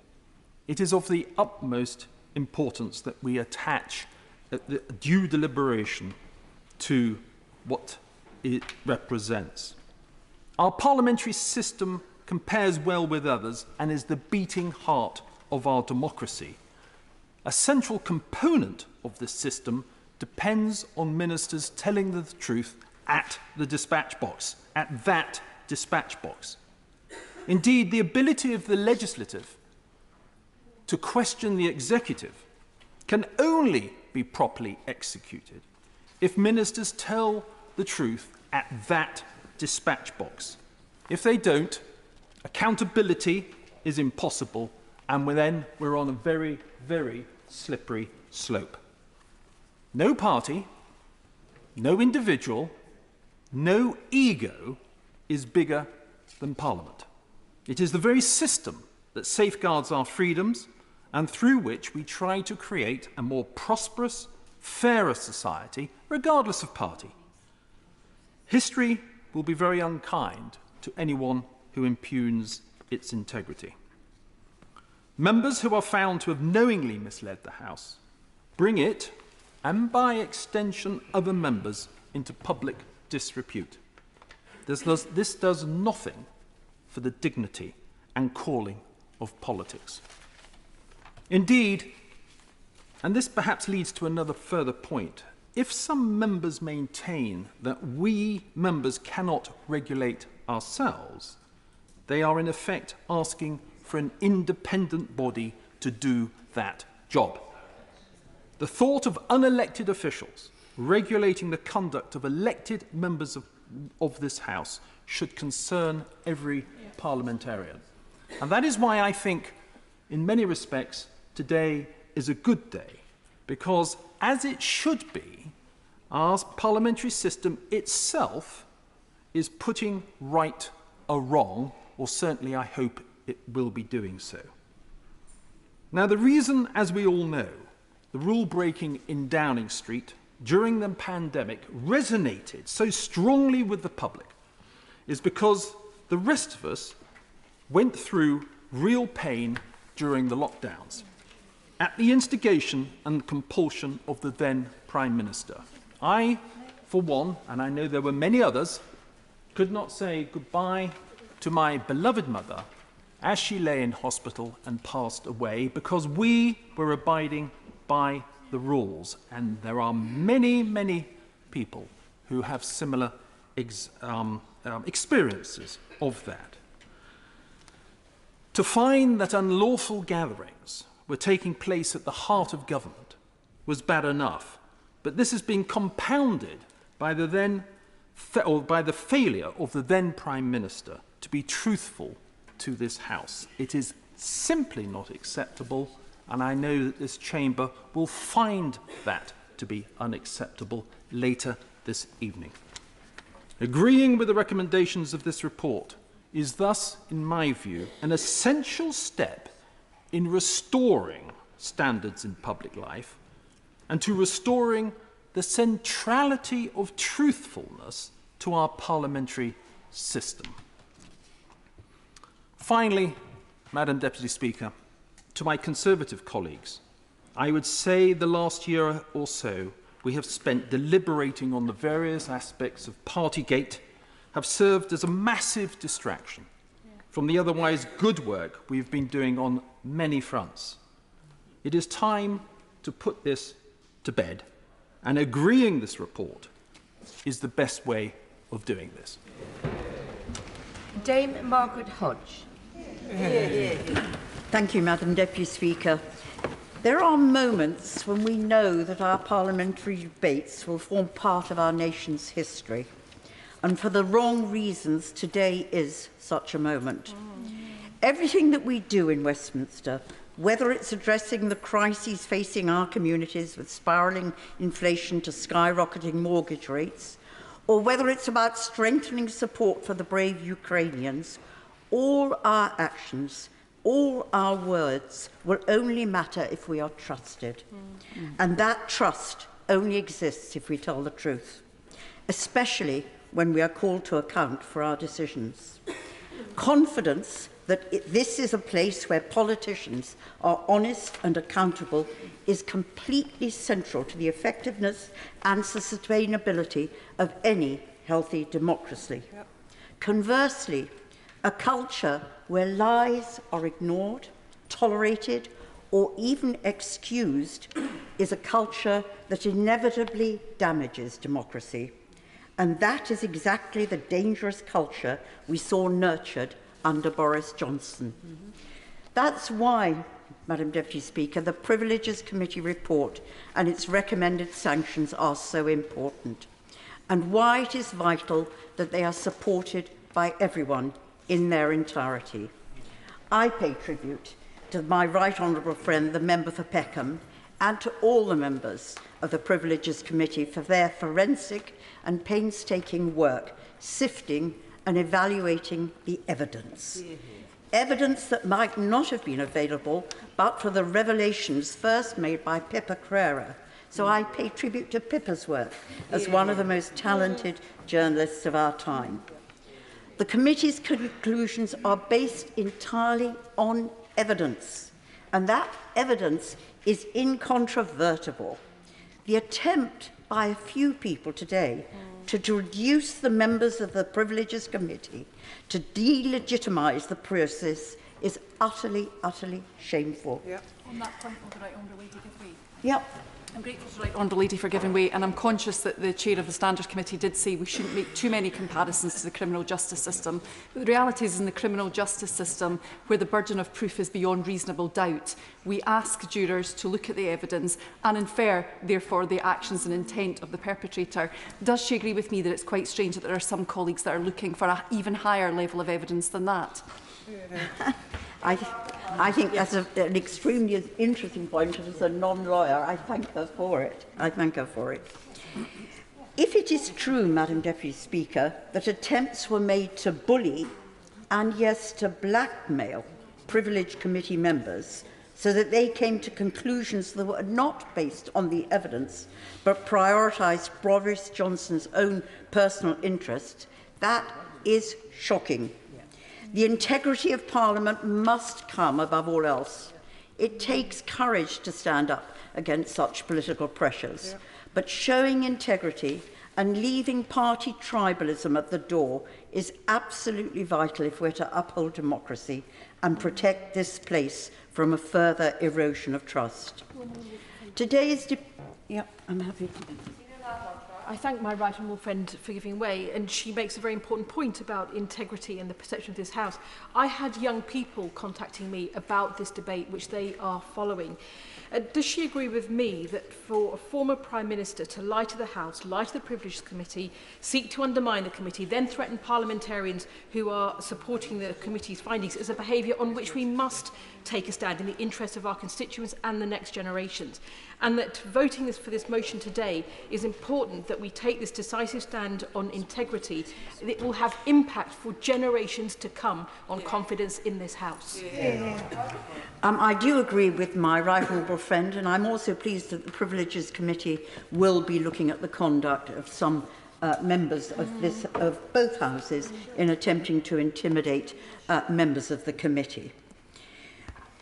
It is of the utmost importance that we attach the due deliberation to what it represents. Our parliamentary system compares well with others and is the beating heart of our democracy. A central component of this system depends on ministers telling the truth at the dispatch box, at that dispatch box. Indeed, the ability of the legislative to question the executive can only be properly executed if ministers tell the truth at that dispatch box. If they don't, accountability is impossible, and then we're on a very, very slippery slope. No party, no individual, no ego is bigger than Parliament. It is the very system that safeguards our freedoms and through which we try to create a more prosperous, fairer society, regardless of party. History will be very unkind to anyone who impugns its integrity. Members who are found to have knowingly misled the House bring it, and by extension other members, into public disrepute. This does nothing for the dignity and calling of politics. Indeed, and this perhaps leads to another further point, if some members maintain that we members cannot regulate ourselves, they are in effect asking for an independent body to do that job. The thought of unelected officials regulating the conduct of elected members of this House should concern every parliamentarian. And that is why I think, in many respects, today is a good day, because, as it should be, our parliamentary system itself is putting right a wrong, or certainly I hope it will be doing so. Now, the reason, as we all know, the rule breaking in Downing Street during the pandemic resonated so strongly with the public is because the rest of us went through real pain during the lockdowns at the instigation and compulsion of the then Prime Minister. I, for one, and I know there were many others, could not say goodbye to my beloved mother as she lay in hospital and passed away because we were abiding by the rules. And there are many, many people who have similar experiences of that. To find that unlawful gatherings were taking place at the heart of government was bad enough, but this has been compounded by the failure of the then Prime Minister to be truthful to this House. It is simply not acceptable, and I know that this chamber will find that to be unacceptable later this evening. Agreeing with the recommendations of this report is thus, in my view, an essential step in restoring standards in public life and to restoring the centrality of truthfulness to our parliamentary system. Finally, Madam Deputy Speaker, to my Conservative colleagues, I would say the last year or so we have spent deliberating on the various aspects of Partygate have served as a massive distraction from the otherwise good work we've been doing on many fronts. It is time to put this to bed, and agreeing this report is the best way of doing this. Dame Margaret Hodge. Thank you, Madam Deputy Speaker. There are moments when we know that our parliamentary debates will form part of our nation's history. And for the wrong reasons, today is such a moment. Everything that we do in Westminster, whether it's addressing the crises facing our communities with spiralling inflation to skyrocketing mortgage rates, or whether it's about strengthening support for the brave Ukrainians, all our actions, all our words will only matter if we are trusted. And that trust only exists if we tell the truth, especially when we are called to account for our decisions. Confidence that this is a place where politicians are honest and accountable is completely central to the effectiveness and sustainability of any healthy democracy. Conversely, a culture where lies are ignored, tolerated, or even excused is a culture that inevitably damages democracy. And that is exactly the dangerous culture we saw nurtured under Boris Johnson. That's why, Madam Deputy Speaker, the Privileges Committee report and its recommended sanctions are so important, and why it is vital that they are supported by everyone in their entirety. I pay tribute to my right honourable friend, the member for Peckham, and to all the members of the Privileges Committee for their forensic and painstaking work, sifting and evaluating the evidence. Evidence that might not have been available but for the revelations first made by Pippa Crerar. So I pay tribute to Pippa's work as one of the most talented journalists of our time. The committee's conclusions are based entirely on evidence, and that evidence is incontrovertible. The attempt by a few people today to reduce the members of the Privileges Committee to delegitimise the process is utterly, utterly shameful. On that point, would the right honourable lady give way? Yep. I'm grateful to the right honourable lady for giving way, and I'm conscious that the chair of the Standards Committee did say we shouldn't make too many comparisons to the criminal justice system. But the reality is, in the criminal justice system, where the burden of proof is beyond reasonable doubt, we ask jurors to look at the evidence and infer, therefore, the actions and intent of the perpetrator. Does she agree with me that it's quite strange that there are some colleagues that are looking for an even higher level of evidence than that? I think that's an extremely interesting point, and as a non-lawyer, I thank her for it. I thank her for it. If it is true, Madam Deputy Speaker, that attempts were made to bully and, yes, to blackmail Privileged Committee members, so that they came to conclusions that were not based on the evidence, but prioritised Boris Johnson's own personal interest, that is shocking. The integrity of Parliament must come above all else. It takes courage to stand up against such political pressures, but showing integrity and leaving party tribalism at the door is absolutely vital if we're to uphold democracy and protect this place from a further erosion of trust. Today's I'm happy to. I thank my right honourable friend for giving way, and she makes a very important point about integrity and the perception of this House. I had young people contacting me about this debate, which they are following. Does she agree with me that for a former Prime Minister to lie to the House, lie to the Privileges Committee, seek to undermine the committee, then threaten parliamentarians who are supporting the committee's findings is a behaviour on which we must take a stand in the interest of our constituents and the next generations? And that voting for this motion today is important, that we take this decisive stand on integrity. It will have impact for generations to come on confidence in this House. I do agree with my right honourable friend, and I'm also pleased that the Privileges Committee will be looking at the conduct of some members of both houses in attempting to intimidate members of the committee.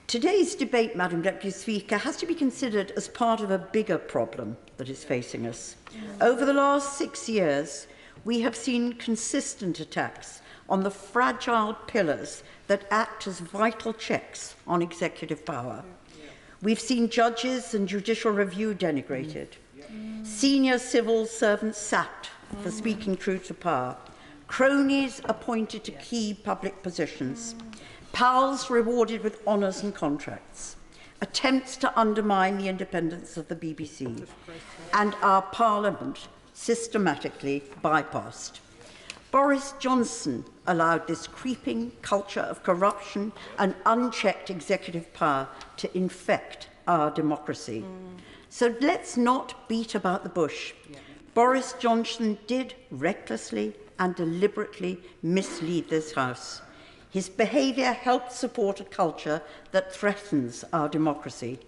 Today's debate, Madam Deputy Speaker, has to be considered as part of a bigger problem that is facing us. Over the last 6 years, we have seen consistent attacks on the fragile pillars that act as vital checks on executive power. We've seen judges and judicial review denigrated, senior civil servants sacked for speaking truth to power, cronies appointed to key public positions, pals rewarded with honours and contracts, attempts to undermine the independence of the BBC, and our Parliament systematically bypassed. Boris Johnson allowed this creeping culture of corruption and unchecked executive power to infect our democracy. So let's not beat about the bush. Boris Johnson did recklessly and deliberately mislead this House. His behaviour helped support a culture that threatens our democracy.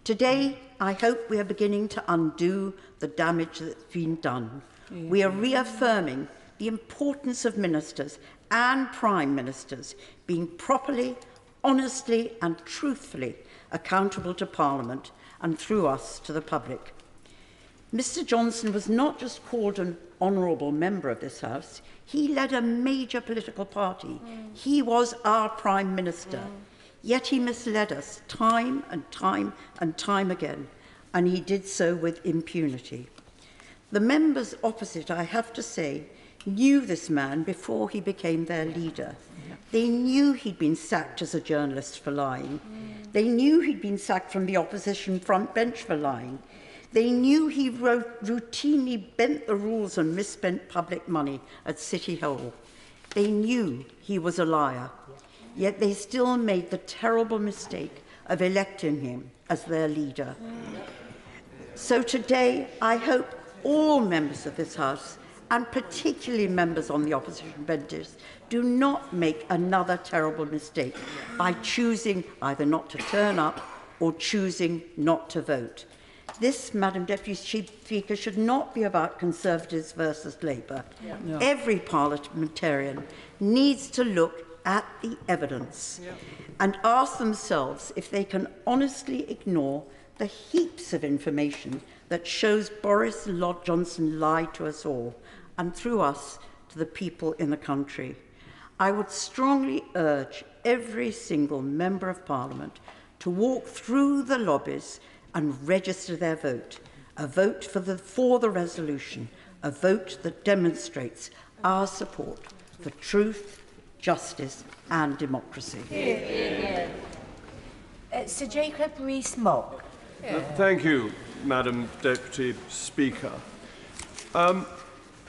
Today, I hope we are beginning to undo the damage that's been done. We are reaffirming the importance of ministers and prime ministers being properly, honestly and truthfully accountable to Parliament and through us to the public. Mr Johnson was not just called an honourable member of this House, he led a major political party. He was our Prime Minister. Yet he misled us time and time and time again, and he did so with impunity. The members opposite, I have to say, knew this man before he became their leader. They knew he'd been sacked as a journalist for lying. They knew he'd been sacked from the opposition front bench for lying. They knew he routinely bent the rules and misspent public money at City Hall. They knew he was a liar. Yet they still made the terrible mistake of electing him as their leader. So today, I hope all members of this House, and particularly members on the opposition benches, do not make another terrible mistake by choosing either not to turn up or choosing not to vote. This, Madam Deputy Speaker, should not be about Conservatives versus Labour. No. Every parliamentarian needs to look at the evidence and ask themselves if they can honestly ignore the heaps of information that shows Boris Johnson lied to us all, and through us to the people in the country. I would strongly urge every single member of Parliament to walk through the lobbies and register their vote, a vote for the resolution, a vote that demonstrates our support for truth, justice and democracy. Sir Jacob Rees-Mogg. Thank you, Madam Deputy Speaker.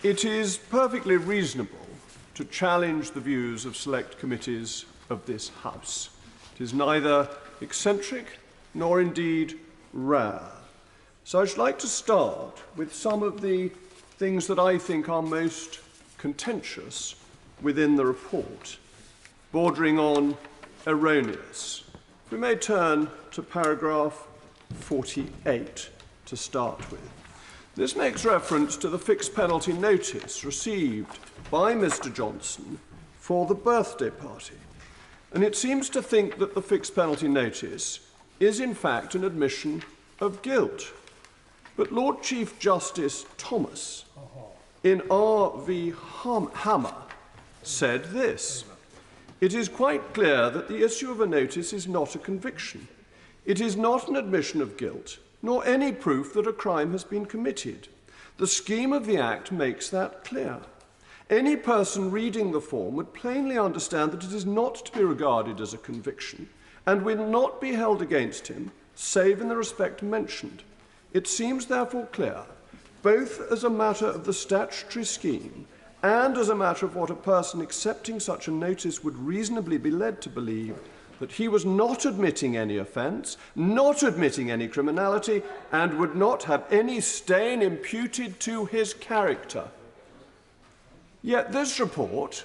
It is perfectly reasonable to challenge the views of select committees of this House. It is neither eccentric nor indeed rare. So I should like to start with some of the things that I think are most contentious within the report, bordering on erroneous, If we may turn to paragraph 48 to start with. This makes reference to the fixed penalty notice received by Mr. Johnson for the birthday party. And it seems to think that the fixed penalty notice is in fact an admission of guilt. But Lord Chief Justice Thomas, in R v Hammer, said this: "It is quite clear that the issue of a notice is not a conviction. It is not an admission of guilt, nor any proof that a crime has been committed. The scheme of the Act makes that clear. Any person reading the form would plainly understand that it is not to be regarded as a conviction and will not be held against him, save in the respect mentioned. It seems therefore clear, both as a matter of the statutory scheme and as a matter of what a person accepting such a notice would reasonably be led to believe, that he was not admitting any offence, not admitting any criminality, and would not have any stain imputed to his character." Yet this report,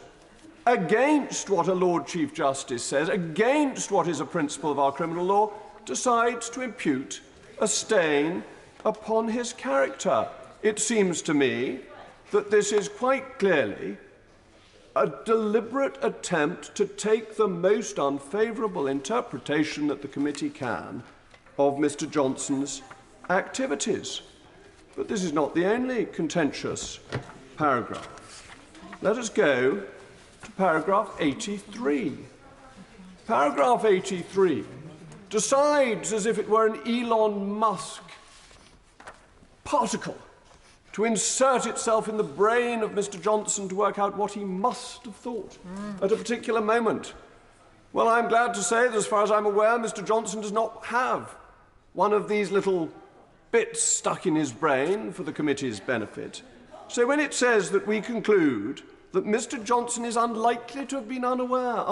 against what a Lord Chief Justice says, against what is a principle of our criminal law, decides to impute a stain upon his character. It seems to me that this is quite clearly a deliberate attempt to take the most unfavourable interpretation that the committee can of Mr. Johnson's activities. But this is not the only contentious paragraph. Let us go to paragraph 83. Paragraph 83 decides as if it were an Elon Musk particle to insert itself in the brain of Mr. Johnson to work out what he must have thought at a particular moment. Well, I'm glad to say that, as far as I'm aware, Mr. Johnson does not have one of these little bits stuck in his brain for the committee's benefit. So when it says that we conclude that Mr. Johnson is unlikely to have been unaware,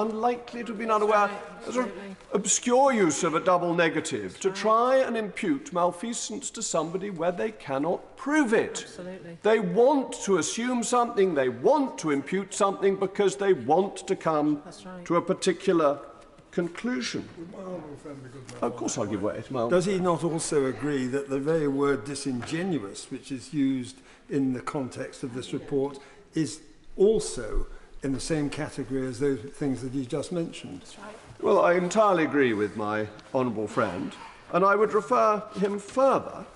as an obscure use of a double negative to try and impute malfeasance to somebody where they cannot prove it. Absolutely. They want to assume something, they want to impute something because they want to come to a particular conclusion. Of course I'll give way to my own. Does he not also agree that the very word disingenuous, which is used in the context of this report, is also in the same category as those things that he just mentioned? Well, I entirely agree with my honourable friend, and I would refer him further,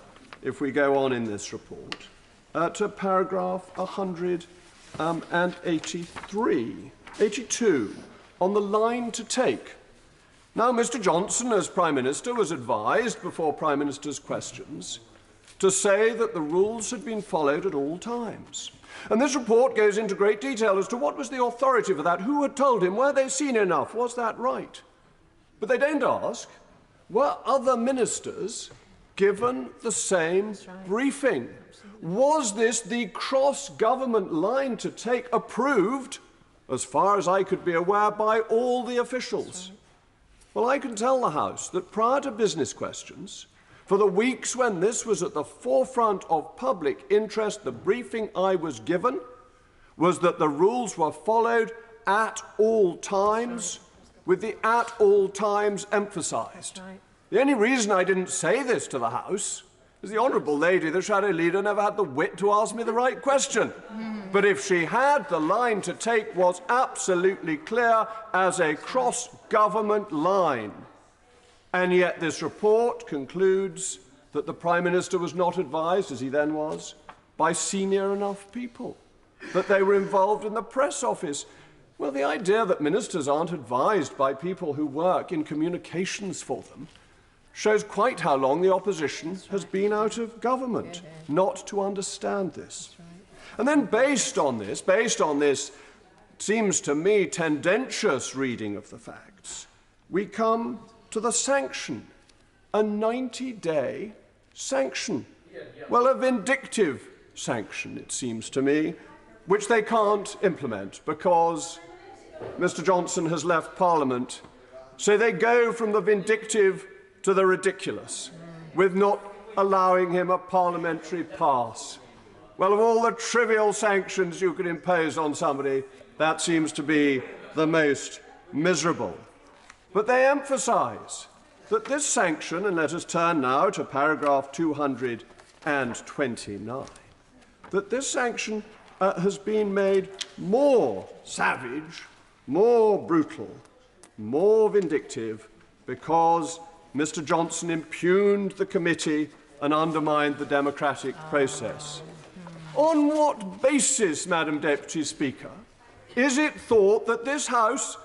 if we go on in this report, to paragraph 82, on the line to take. Now, Mr. Johnson, as Prime Minister, was advised before Prime Minister's questions to say that the rules had been followed at all times. And this report goes into great detail as to what was the authority for that, who had told him, were they senior enough, was that right? But they don't ask, were other ministers given the same briefing? Was this the cross-government line to take approved, as far as I could be aware, by all the officials? Well, I can tell the House that prior to business questions, for the weeks when this was at the forefront of public interest, the briefing I was given was that the rules were followed at all times, with the at all times emphasised. The only reason I didn't say this to the House is the Honourable Lady, the Shadow Leader, never had the wit to ask me the right question. But if she had, the line to take was absolutely clear as a cross-government line. And yet this report concludes that the Prime Minister was not advised, as he then was, by senior enough people, that they were involved in the press office. Well, the idea that ministers aren't advised by people who work in communications for them shows quite how long the opposition has been out of government, not to understand this. And then based on this, seems to me, tendentious reading of the facts, we come to the sanction, a 90-day sanction. Well, a vindictive sanction, it seems to me, which they can't implement because Mr. Johnson has left Parliament. So they go from the vindictive to the ridiculous, with not allowing him a parliamentary pass. Well, of all the trivial sanctions you could impose on somebody, that seems to be the most miserable. But they emphasise that this sanction, and let us turn now to paragraph 229, that this sanction has been made more savage, more brutal, more vindictive, because Mr Johnson impugned the committee and undermined the democratic process. On what basis, Madam Deputy Speaker, is it thought that this House,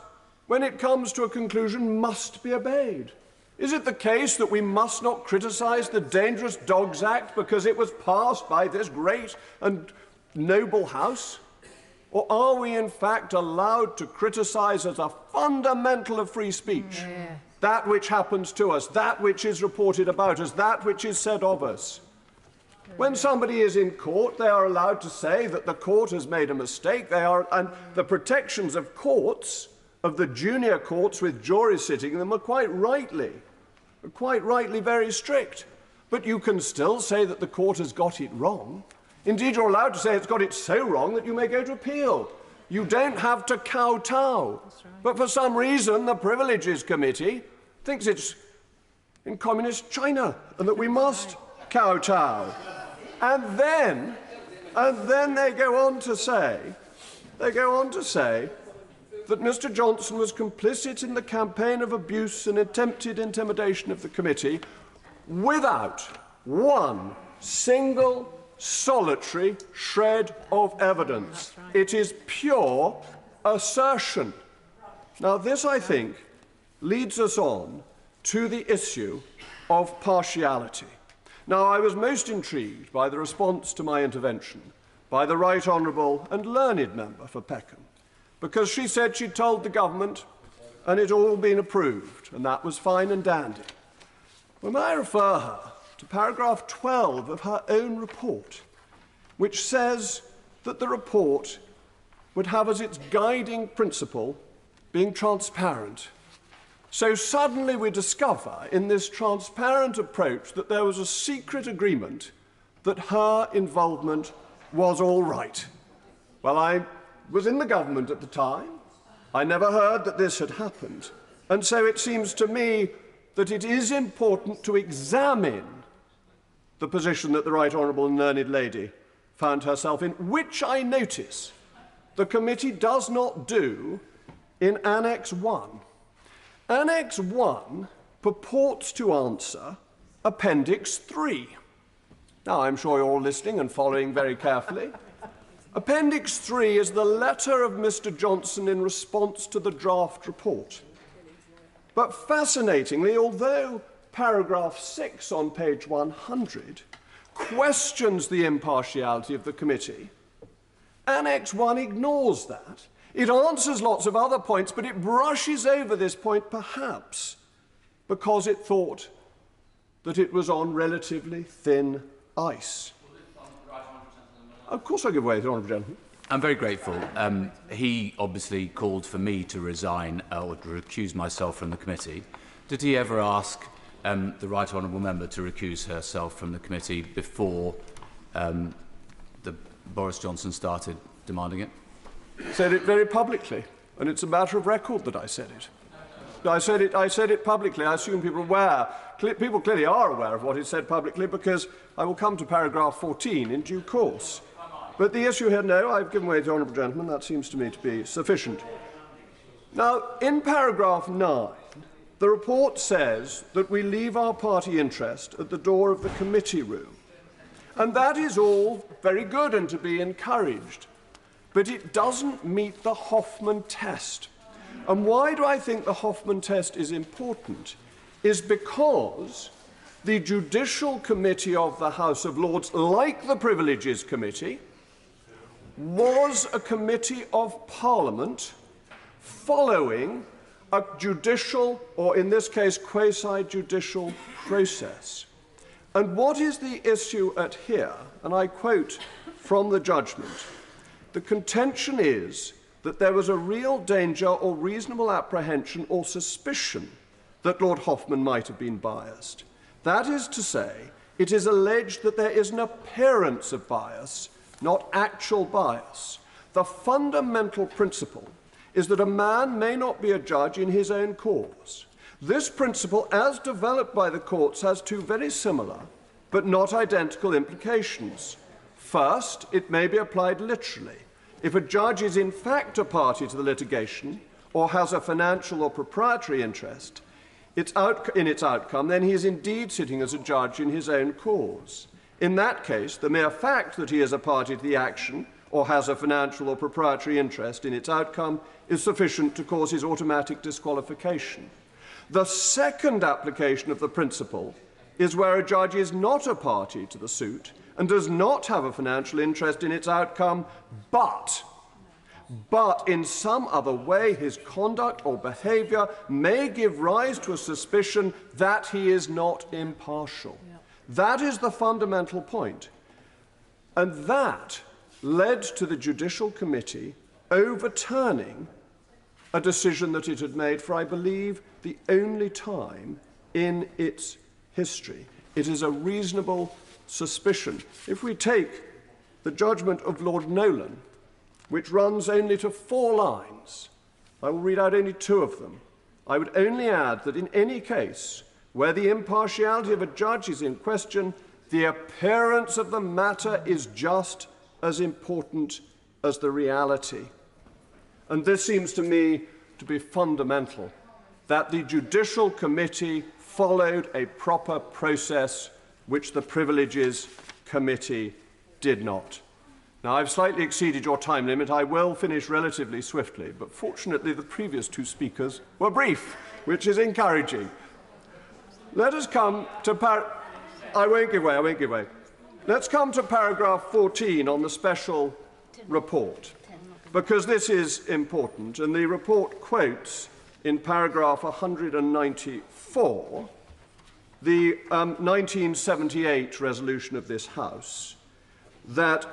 when it comes to a conclusion, must be obeyed? Is it the case that we must not criticise the Dangerous Dogs Act because it was passed by this great and noble House? Or are we in fact allowed to criticise as a fundamental of free speech that which happens to us, that which is reported about us, that which is said of us? When somebody is in court, they are allowed to say that the court has made a mistake. And the protections of courts, of the junior courts with juries sitting in them, are quite rightly very strict. But you can still say that the court has got it wrong. Indeed, you're allowed to say it's got it so wrong that you may go to appeal. You don't have to kowtow. But for some reason, the Privileges Committee thinks it's in communist China and that we must kowtow. And then they go on to say that Mr Johnson was complicit in the campaign of abuse and attempted intimidation of the committee without one single solitary shred of evidence. It is pure assertion. Now, this, I think, leads us on to the issue of partiality. Now, I was most intrigued by the response to my intervention by the Right Honourable and learned member for Peckham, because she said she'd told the government and it all been approved, and that was fine and dandy. Well, may I refer her to paragraph 12 of her own report, which says that the report would have as its guiding principle being transparent. So suddenly we discover in this transparent approach that there was a secret agreement that her involvement was all right. Well, I was in the government at the time. I never heard that this had happened. And so it seems to me that it is important to examine the position that the Right Honourable and learned lady found herself in, which I notice the committee does not do in Annex 1. Annex 1 purports to answer Appendix 3. Now, I'm sure you're all listening and following very carefully. Appendix 3 is the letter of Mr Johnson in response to the draft report. But fascinatingly, although paragraph 6 on page 100 questions the impartiality of the committee, Annex 1 ignores that. It answers lots of other points, but it brushes over this point, perhaps because it thought that it was on relatively thin ice. Of course I give way to the honourable gentleman. I'm very grateful. He obviously called for me to resign or to recuse myself from the committee. Did he ever ask the Right Honourable Member to recuse herself from the committee before Boris Johnson started demanding it? Said it very publicly, and it's a matter of record that I said it. I said it publicly. I assume people are aware. People clearly are aware of what is said publicly, because I will come to paragraph 14 in due course. But the issue here, no, I've given way to the honourable gentleman. That seems to me to be sufficient. Now, in paragraph 9, the report says that we leave our party interest at the door of the committee room. And that is all very good and to be encouraged. But it doesn't meet the Hoffman test. And why do I think the Hoffman test is important? Is because the Judicial Committee of the House of Lords, like the Privileges Committee, was a committee of Parliament following a judicial, or in this case, quasi-judicial process. And what is the issue at here? And I quote from the judgment. The contention is that there was a real danger or reasonable apprehension or suspicion that Lord Hoffman might have been biased. That is to say, it is alleged that there is an appearance of bias, not actual bias. The fundamental principle is that a man may not be a judge in his own cause. This principle, as developed by the courts, has two very similar but not identical implications. First, it may be applied literally. If a judge is in fact a party to the litigation or has a financial or proprietary interest in its outcome, then he is indeed sitting as a judge in his own cause. In that case, the mere fact that he is a party to the action or has a financial or proprietary interest in its outcome is sufficient to cause his automatic disqualification. The second application of the principle is where a judge is not a party to the suit and does not have a financial interest in its outcome, but in some other way his conduct or behaviour may give rise to a suspicion that he is not impartial. That is the fundamental point. And that led to the Judicial Committee overturning a decision that it had made for, I believe, the only time in its history. It is a reasonable suspicion. If we take the judgment of Lord Nolan, which runs only to 4 lines, I will read out only 2 of them. I would only add that in any case where the impartiality of a judge is in question, the appearance of the matter is just as important as the reality. And this seems to me to be fundamental, that the Judicial Committee followed a proper process which the Privileges Committee did not. Now, I've slightly exceeded your time limit. I will finish relatively swiftly, but fortunately the previous 2 speakers were brief, which is encouraging. Let us come to I won't give way. Let's come to paragraph 14 on the special report, because this is important, and the report quotes in paragraph 194 the 1978 resolution of this House that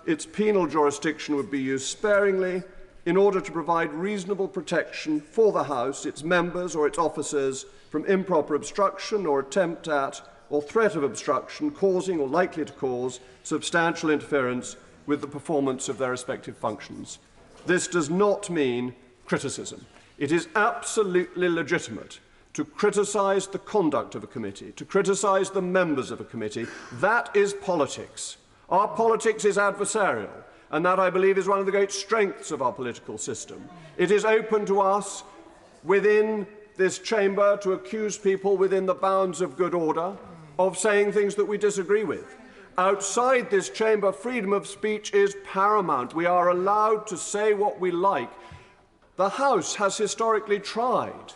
its penal jurisdiction would be used sparingly in order to provide reasonable protection for the House, its members or its officers from improper obstruction or attempt at or threat of obstruction causing or likely to cause substantial interference with the performance of their respective functions. This does not mean criticism. It is absolutely legitimate to criticise the conduct of a committee, to criticise the members of a committee. That is politics. Our politics is adversarial, and that, I believe, is one of the great strengths of our political system. It is open to us within this chamber to accuse people within the bounds of good order of saying things that we disagree with. Outside this chamber, freedom of speech is paramount. We are allowed to say what we like. The House has historically tried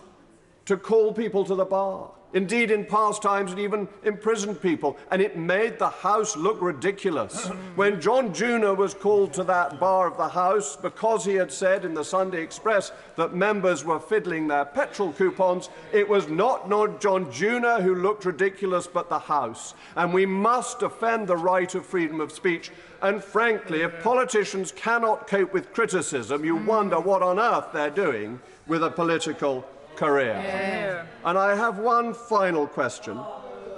to call people to the bar. Indeed, in past times, it even imprisoned people, and it made the House look ridiculous. When John Junior was called to that bar of the House because he had said in the Sunday Express that members were fiddling their petrol coupons, it was not John Junior who looked ridiculous, but the House. And we must defend the right of freedom of speech. And frankly, if politicians cannot cope with criticism, you wonder what on earth they're doing with a political career. Yeah. And I have one final question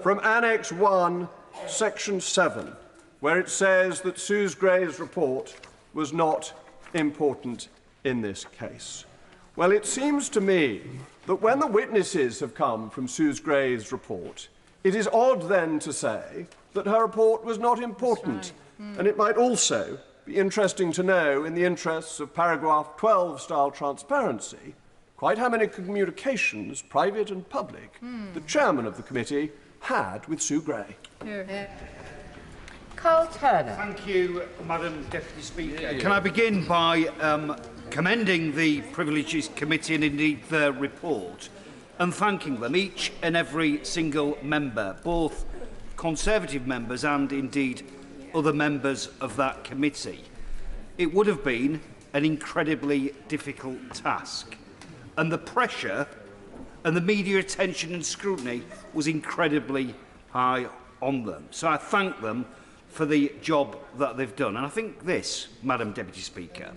from Annex 1, Section 7, where it says that Suze Gray's report was not important in this case. Well, it seems to me that when the witnesses have come from Suze Gray's report, it is odd then to say that her report was not important. And it might also be interesting to know, in the interests of paragraph 12-style transparency, quite how many communications, private and public, the chairman of the committee had with Sue Gray. Carl Turner. Thank you, Madam Deputy Speaker. Can I begin by commending the Privileges Committee and indeed their report and thanking them, each and every single member, both Conservative members and indeed other members of that committee. It would have been an incredibly difficult task, and the pressure and the media attention and scrutiny was incredibly high on them. So I thank them for the job that they've done. And I think this, Madam Deputy Speaker,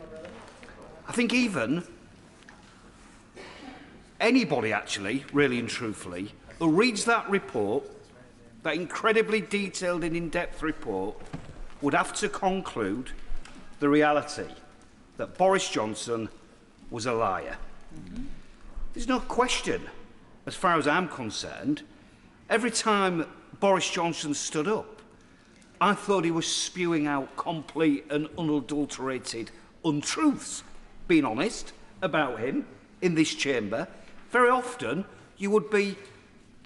I think even anybody actually, really and truthfully, who reads that report, that incredibly detailed and in-depth report, would have to conclude the reality that Boris Johnson was a liar. There's no question, as far as I'm concerned, every time Boris Johnson stood up, I thought he was spewing out complete and unadulterated untruths. Being honest about him in this chamber, very often you would be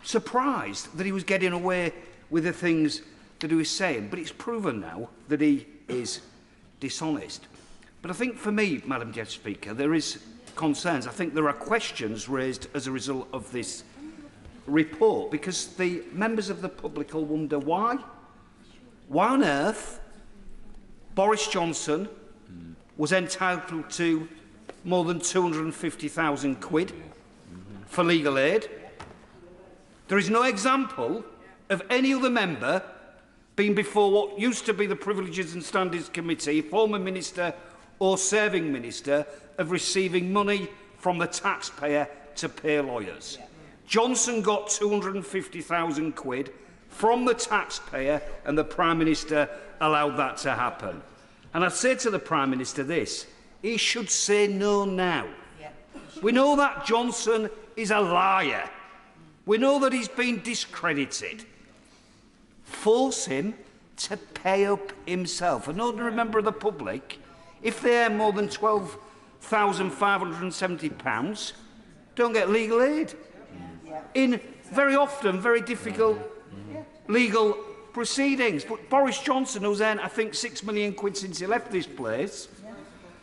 surprised that he was getting away with the things that he was saying. But it's proven now that he is dishonest. But I think for me, Madam Deputy Speaker, there is concerns. I think there are questions raised as a result of this report, because the members of the public will wonder why. Why on earth Boris Johnson was entitled to more than 250,000 quid for legal aid. There is no example of any other member being before what used to be the Privileges and Standards Committee, former minister or serving minister, of receiving money from the taxpayer to pay lawyers. Johnson got 250,000 quid from the taxpayer, and the Prime Minister allowed that to happen. And I say to the Prime Minister this: he should say no now. We know that Johnson is a liar. We know that he's been discredited. Force him to pay up himself. An ordinary member of the public, if they earn more than £12,570, don't get legal aid. In very often very difficult legal proceedings. But Boris Johnson, who's earned, I think, £6 million since he left this place,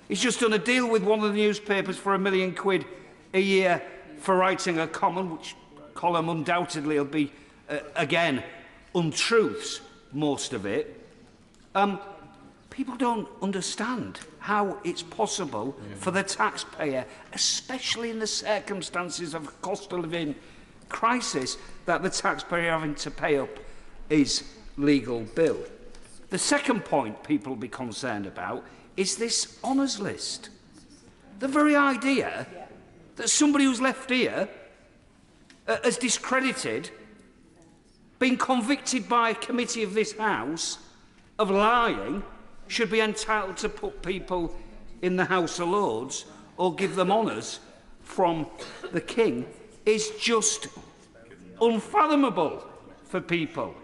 he's just done a deal with one of the newspapers for £1 million a year for writing a column undoubtedly will be, again, untruths, most of it. People don't understand how it's possible for the taxpayer, especially in the circumstances of a cost of living crisis, that the taxpayer having to pay up his legal bill. The second point people will be concerned about is this honours list. The very idea that somebody who's left here as discredited, being convicted by a committee of this House of lying, should be entitled to put people in the House of Lords or give them honours from the King is just unfathomable for people,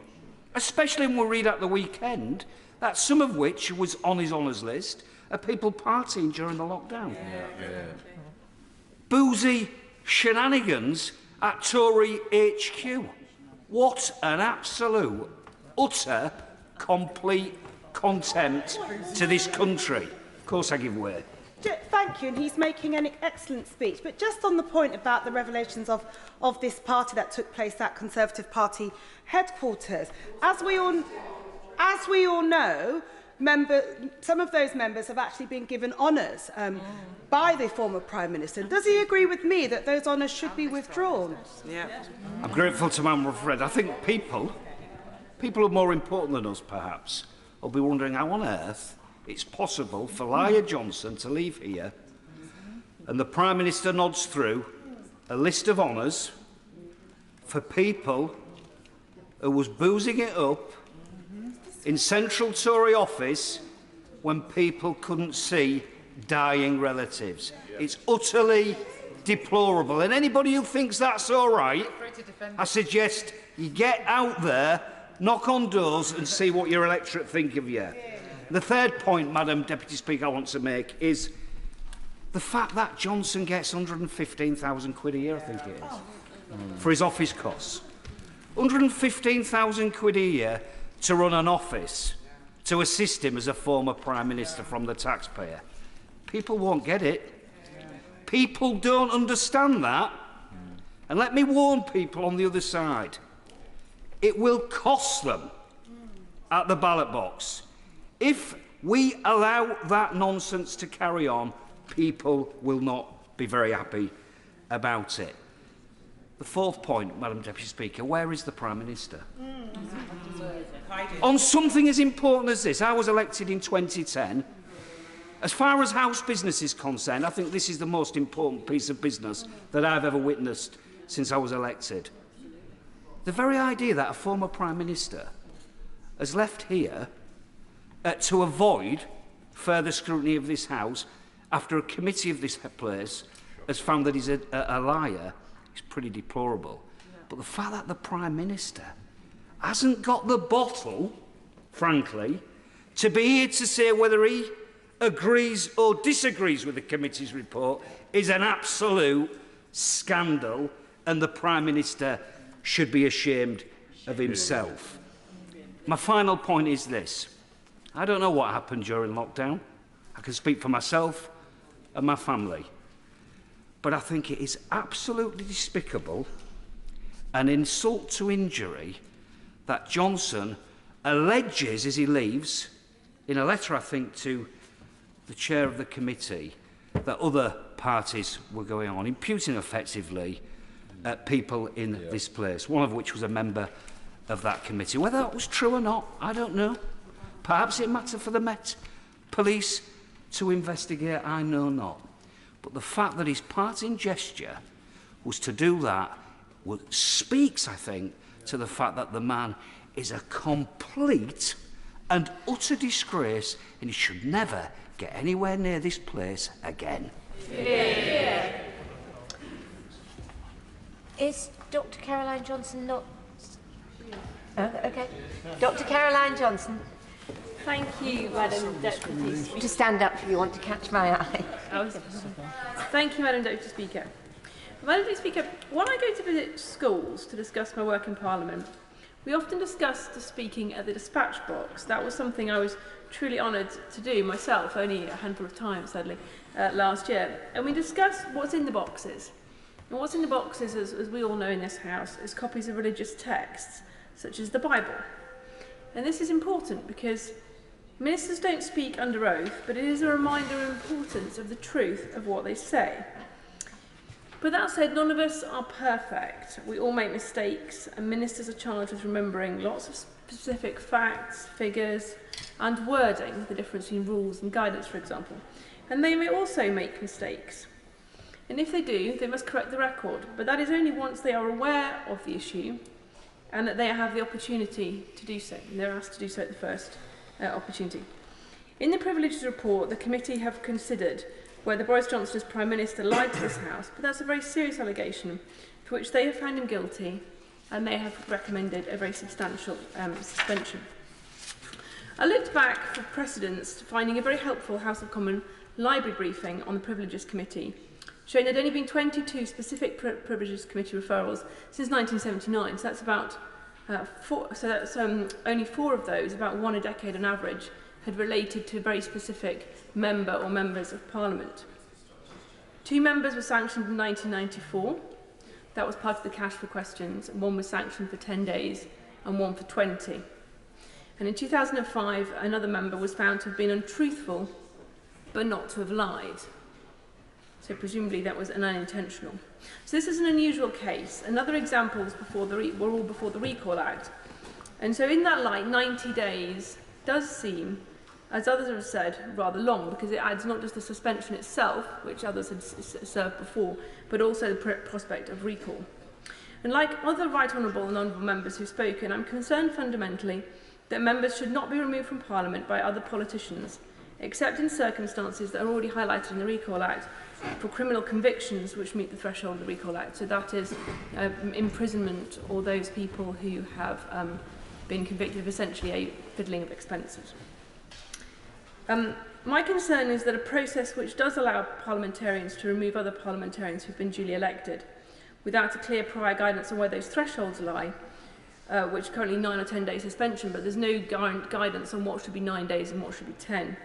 especially when we read at the weekend that some of which was on his honours list are people partying during the lockdown. Boozy shenanigans at Tory HQ. What an absolute, utter, complete contempt to this country. Of course I give way. Thank you, and he's making an excellent speech. But just on the point about the revelations of this party that took place at Conservative Party headquarters, as we all know, some of those members have actually been given honours by the former Prime Minister. Does he agree with me that those honours should be withdrawn? I'm grateful to Madam Fred. I think people who are more important than us, perhaps, will be wondering how on earth it's possible for Liar Johnson to leave here and the Prime Minister nods through a list of honours for people who was boozing it up in Central Tory office when people couldn't see dying relatives. It's utterly deplorable. And anybody who thinks that's all right, I suggest you get out there, knock on doors and see what your electorate think of you. The third point, Madam Deputy Speaker, I want to make is the fact that Johnson gets 115,000 quid a year, I think it is, for his office costs. 115,000 quid a year to run an office, to assist him as a former Prime Minister from the taxpayer. People won't get it. People don't understand that. And let me warn people on the other side. It will cost them at the ballot box. If we allow that nonsense to carry on, people will not be very happy about it. The fourth point, Madam Deputy Speaker, where is the Prime Minister? On something as important as this, I was elected in 2010. As far as House business is concerned, I think this is the most important piece of business that I've ever witnessed since I was elected. The very idea that a former Prime Minister has left here to avoid further scrutiny of this House, after a committee of this place has found that he's a liar is pretty deplorable. But the fact that the Prime Minister hasn't got the bottle, frankly, to be here to say whether he agrees or disagrees with the committee's report is an absolute scandal, and the Prime Minister should be ashamed of himself. My final point is this. I don't know what happened during lockdown. I can speak for myself and my family. But I think it is absolutely despicable, an insult to injury, that Johnson alleges as he leaves, in a letter, I think, to the chair of the committee, that other parties were going on, imputing effectively people in this place, one of which was a member of that committee. Whether that was true or not, I don't know. Perhaps it mattered for the Met Police to investigate, I know not. But the fact that his parting gesture was to do that speaks, I think, to the fact that the man is a complete and utter disgrace, and he should never get anywhere near this place again. Yeah. Is Dr. Caroline Johnson not... Oh, OK. Dr. Caroline Johnson. Thank you, Madam Deputy Speaker. To stand up if you want to catch my eye. Thank you, Madam Deputy Speaker. Madam Deputy Speaker, when I go to visit schools to discuss my work in Parliament, we often discuss the speaking at the dispatch box. That was something I was truly honoured to do myself, only a handful of times, sadly, last year. And we discuss what's in the boxes. And what's in the boxes, as we all know in this House, is copies of religious texts, such as the Bible. And this is important because ministers don't speak under oath, but it is a reminder of the importance of the truth of what they say. But that said, none of us are perfect. We all make mistakes, and ministers are charged with remembering lots of specific facts, figures, and wording, the difference between rules and guidance, for example. And they may also make mistakes. And if they do, they must correct the record. But that is only once they are aware of the issue and that they have the opportunity to do so. And they're asked to do so at the first opportunity. In the Privileges report, the committee have considered whether Boris Johnson as Prime Minister lied to this House, but that's a very serious allegation for which they have found him guilty, and they have recommended a very substantial suspension. I looked back for precedents, finding a very helpful House of Commons library briefing on the Privileges Committee, showing there had only been 22 specific Privileges Committee referrals since 1979, so that's about only 4 of those, about one a decade on average, had related to a very specific member or members of Parliament. 2 members were sanctioned in 1994. That was part of the cash for questions, and 1 was sanctioned for 10 days and 1 for 20. And in 2005, another member was found to have been untruthful, but not to have lied. So presumably that was an unintentional. So this is an unusual case. Another example was were all before the Recall Act. And so in that light, 90 days does seem, as others have said, rather long, because it adds not just the suspension itself, which others had served before, but also the prospect of recall. And like other Right Honourable and Honourable members who've spoken, I'm concerned fundamentally that members should not be removed from Parliament by other politicians, except in circumstances that are already highlighted in the Recall Act, for criminal convictions which meet the threshold of the Recall Act. So that is imprisonment, or those people who have been convicted of essentially a fiddling of expenses. My concern is that a process which does allow parliamentarians to remove other parliamentarians who've been duly elected without a clear prior guidance on where those thresholds lie, which currently 9 or 10 day suspension, but there's no guidance on what should be 9 days and what should be 10,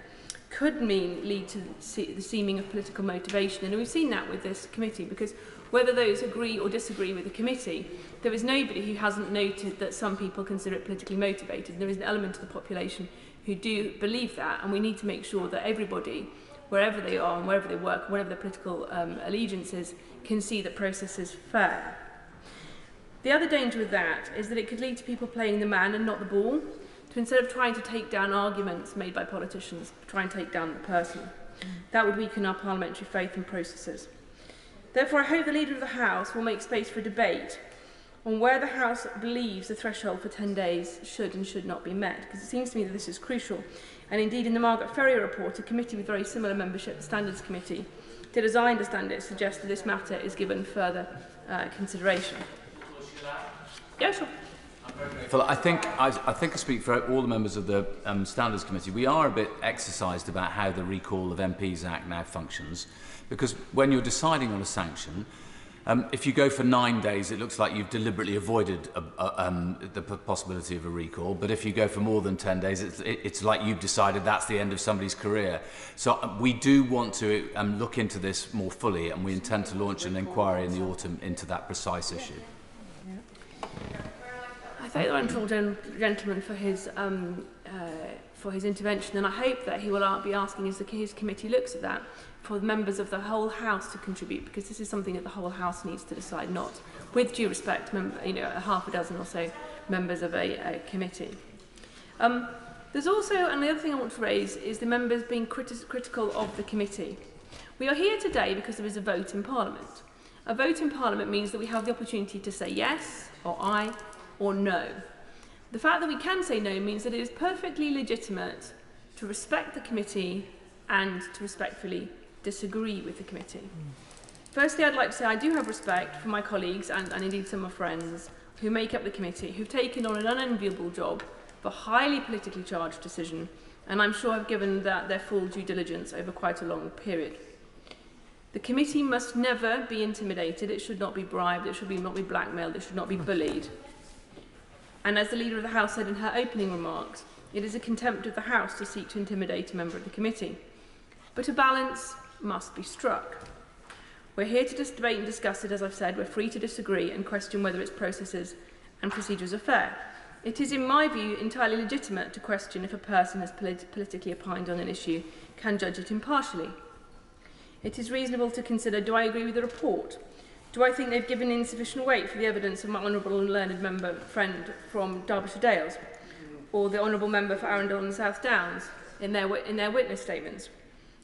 could lead to the seeming of political motivation. And we've seen that with this committee, because whether those agree or disagree with the committee, there is nobody who hasn't noted that some people consider it politically motivated. There is an element of the population who do believe that, and we need to make sure that everybody, wherever they are and wherever they work, whatever their political allegiances, can see that process is fair. The other danger with that is that it could lead to people playing the man and not the ball, to instead of trying to take down arguments made by politicians, try and take down the person. That would weaken our parliamentary faith and processes. Therefore, I hope the Leader of the House will make space for debate on where the House believes the threshold for 10 days should and should not be met, because it seems to me that this is crucial. And indeed, in the Margaret Ferrier report, a committee with very similar membership, the Standards Committee, did, as I understand it, suggest that this matter is given further consideration. Yeah, sure. Phil, I think I speak for all the members of the Standards Committee. We are a bit exercised about how the Recall of MPs Act now functions, because when you're deciding on a sanction, if you go for 9 days, it looks like you've deliberately avoided the possibility of a recall. But if you go for more than 10 days, it's like you've decided that's the end of somebody's career. So we do want to look into this more fully, and we intend to launch an inquiry in the autumn into that precise issue. I thank the Honourable Gentleman for his intervention, and I hope that he will be asking as his committee looks at that for the members of the whole House to contribute, because this is something that the whole House needs to decide, not, with due respect, a half a dozen or so members of a committee. There's also, and the other thing I want to raise is the members being critical of the committee. We are here today because there is a vote in Parliament. A vote in Parliament means that we have the opportunity to say yes, or aye, or no. The fact that we can say no means that it is perfectly legitimate to respect the committee and to respectfully disagree with the committee. Firstly, I'd like to say I do have respect for my colleagues and indeed some of my friends who make up the committee, who've taken on an unenviable job for a highly politically charged decision, and I'm sure have given that their full due diligence over quite a long period. The committee must never be intimidated, it should not be bribed, it should not be blackmailed, it should not be bullied. And as the Leader of the House said in her opening remarks, it is a contempt of the House to seek to intimidate a member of the committee. But a balance must be struck. We're here to debate and discuss it, as I've said. We're free to disagree and question whether its processes and procedures are fair. It is, in my view, entirely legitimate to question if a person has politically opined on an issue can judge it impartially. It is reasonable to consider, do I agree with the report? Do I think they've given insufficient weight for the evidence of my honourable and learned member friend from Derbyshire Dales, or the honourable member for Arundel and South Downs in their witness statements?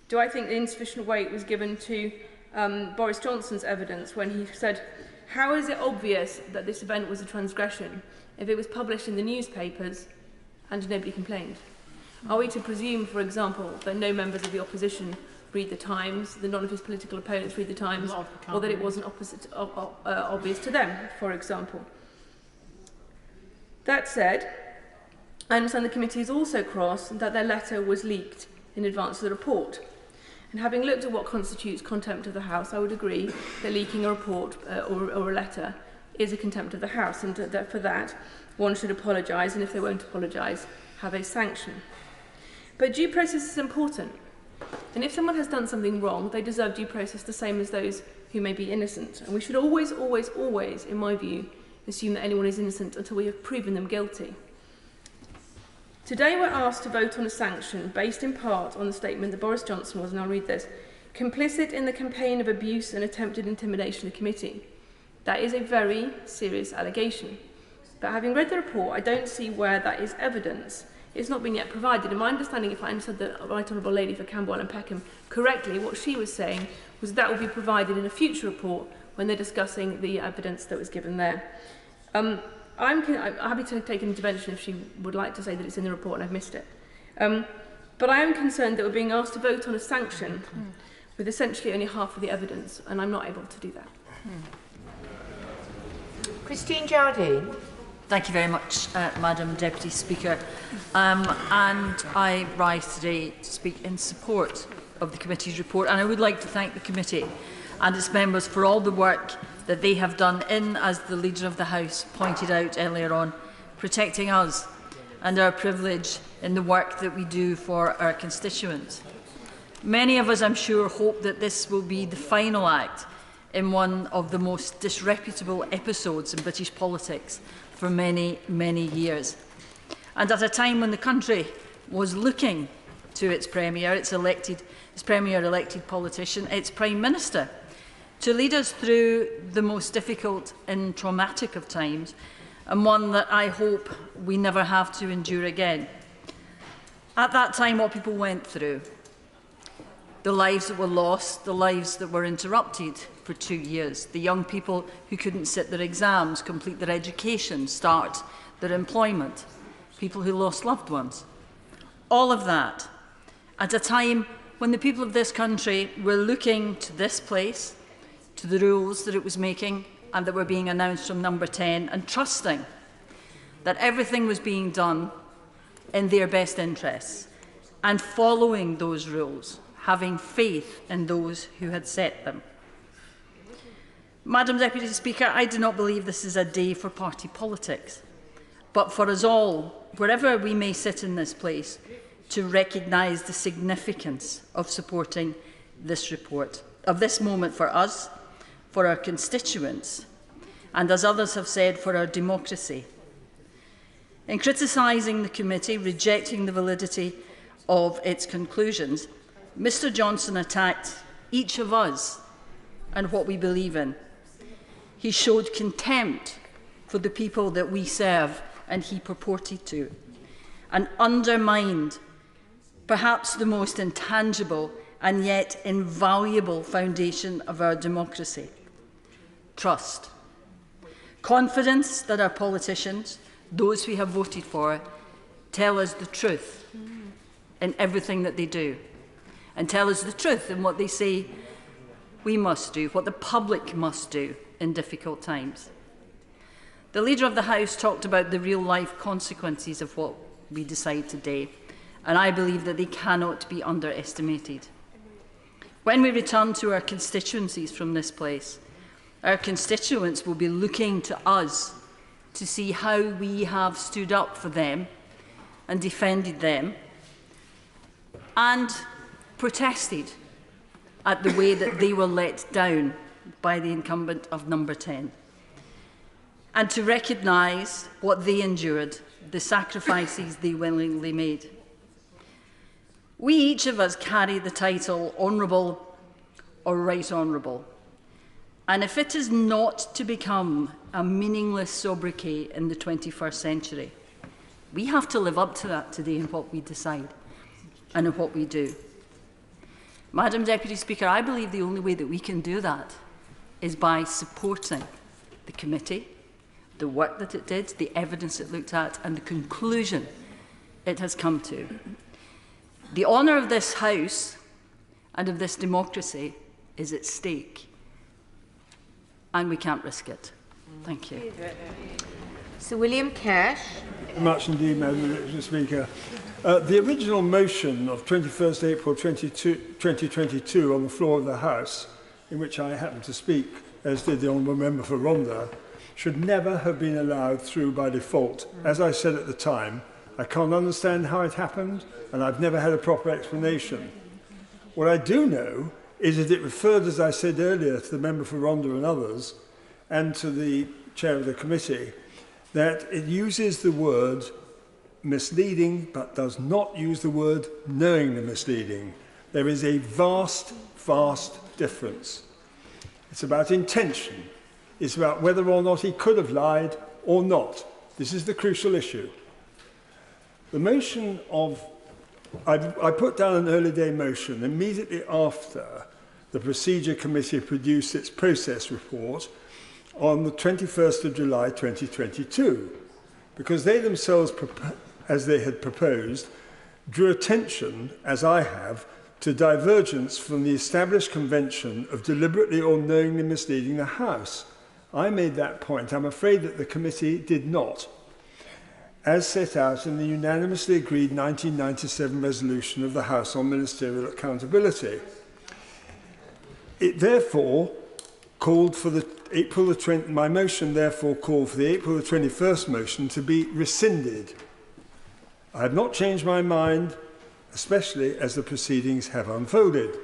Do I think the insufficient weight was given to Boris Johnson's evidence when he said, how is it obvious that this event was a transgression if it was published in the newspapers and nobody complained? Are we to presume, for example, that no members of the opposition read the Times, that none of his political opponents read the Times, or that it wasn't obvious to them, for example? That said, I understand the committee is also cross that their letter was leaked in advance of the report. And having looked at what constitutes contempt of the House, I would agree that leaking a report or a letter is a contempt of the House, and that for that one should apologise, and if they won't apologise, have a sanction. But due process is important. And if someone has done something wrong, they deserve due process the same as those who may be innocent. And we should always, always, always, in my view, assume that anyone is innocent until we have proven them guilty. Today we're asked to vote on a sanction based in part on the statement that Boris Johnson was, and I'll read this, complicit in the campaign of abuse and attempted intimidation of the committee. That is a very serious allegation. But having read the report, I don't see where that is evidence. It's not been yet provided. In my understanding, if I understood the Right Honourable Lady for Camberwell and Peckham correctly, what she was saying was that will be provided in a future report when they're discussing the evidence that was given there. I'm happy to take an intervention if she would like to say that it's in the report and I've missed it. But I am concerned that we're being asked to vote on a sanction with essentially only half of the evidence, and I'm not able to do that. Christine Jardine. Thank you very much, Madam Deputy Speaker. And I rise today to speak in support of the committee's report, and I would like to thank the committee and its members for all the work that they have done in, as the Leader of the House pointed out earlier on, protecting us and our privilege in the work that we do for our constituents. Many of us, I'm sure, hope that this will be the final act in one of the most disreputable episodes in British politics for many, many years. And at a time when the country was looking to its Premier, its Premier-elected politician, its Prime Minister, to lead us through the most difficult and traumatic of times, and one that I hope we never have to endure again. At that time, what people went through the lives that were lost, the lives that were interrupted for 2 years, the young people who couldn't sit their exams, complete their education, start their employment, people who lost loved ones. All of that at a time when the people of this country were looking to this place, to the rules that it was making and that were being announced from Number 10, and trusting that everything was being done in their best interests, and following those rules, having faith in those who had set them. Madam Deputy Speaker, I do not believe this is a day for party politics, but for us all, wherever we may sit in this place, to recognise the significance of supporting this report, of this moment for us, for our constituents, and as others have said, for our democracy. In criticising the committee, rejecting the validity of its conclusions, Mr Johnson attacked each of us and what we believe in. He showed contempt for the people that we serve and he purported to, and undermined perhaps the most intangible and yet invaluable foundation of our democracy: trust. Confidence that our politicians, those we have voted for, tell us the truth in everything that they do, and tell us the truth in what they say we must do, what the public must do in difficult times. The Leader of the House talked about the real-life consequences of what we decide today, and I believe that they cannot be underestimated. When we return to our constituencies from this place, our constituents will be looking to us to see how we have stood up for them and defended them and protested at the way that they were let down by the incumbent of Number 10, and to recognise what they endured, the sacrifices they willingly made. We, each of us, carry the title Honourable or Right Honourable, and if it is not to become a meaningless sobriquet in the 21st century, we have to live up to that today in what we decide and in what we do. Madam Deputy Speaker, I believe the only way that we can do that is by supporting the committee, the work that it did, the evidence it looked at, and the conclusion it has come to. The honour of this House and of this democracy is at stake, and we can't risk it. Thank you. Sir William Cash. Much indeed, Madam Deputy Speaker. The original motion of 21st April 2022 on the floor of the House, in which I happened to speak, as did the Honourable Member for Rhondda, should never have been allowed through by default. As I said at the time, I can't understand how it happened, and I've never had a proper explanation. What I do know is that it referred, as I said earlier, to the Member for Rhondda and others, and to the Chair of the Committee, that it uses the word misleading, but does not use the word knowingly misleading. There is a vast, vast difference. It's about intention. It's about whether or not he could have lied or not. This is the crucial issue. The motion of... I put down an early day motion immediately after the Procedure Committee produced its process report on the 21st of July 2022, because they themselves, as they had proposed, drew attention, as I have, to divergence from the established convention of deliberately or knowingly misleading the House. I made that point. I'm afraid that the committee did not, as set out in the unanimously agreed 1997 resolution of the House on ministerial accountability. It therefore called for the my motion therefore called for the April the 21st motion to be rescinded. I have not changed my mind, especially as the proceedings have unfolded.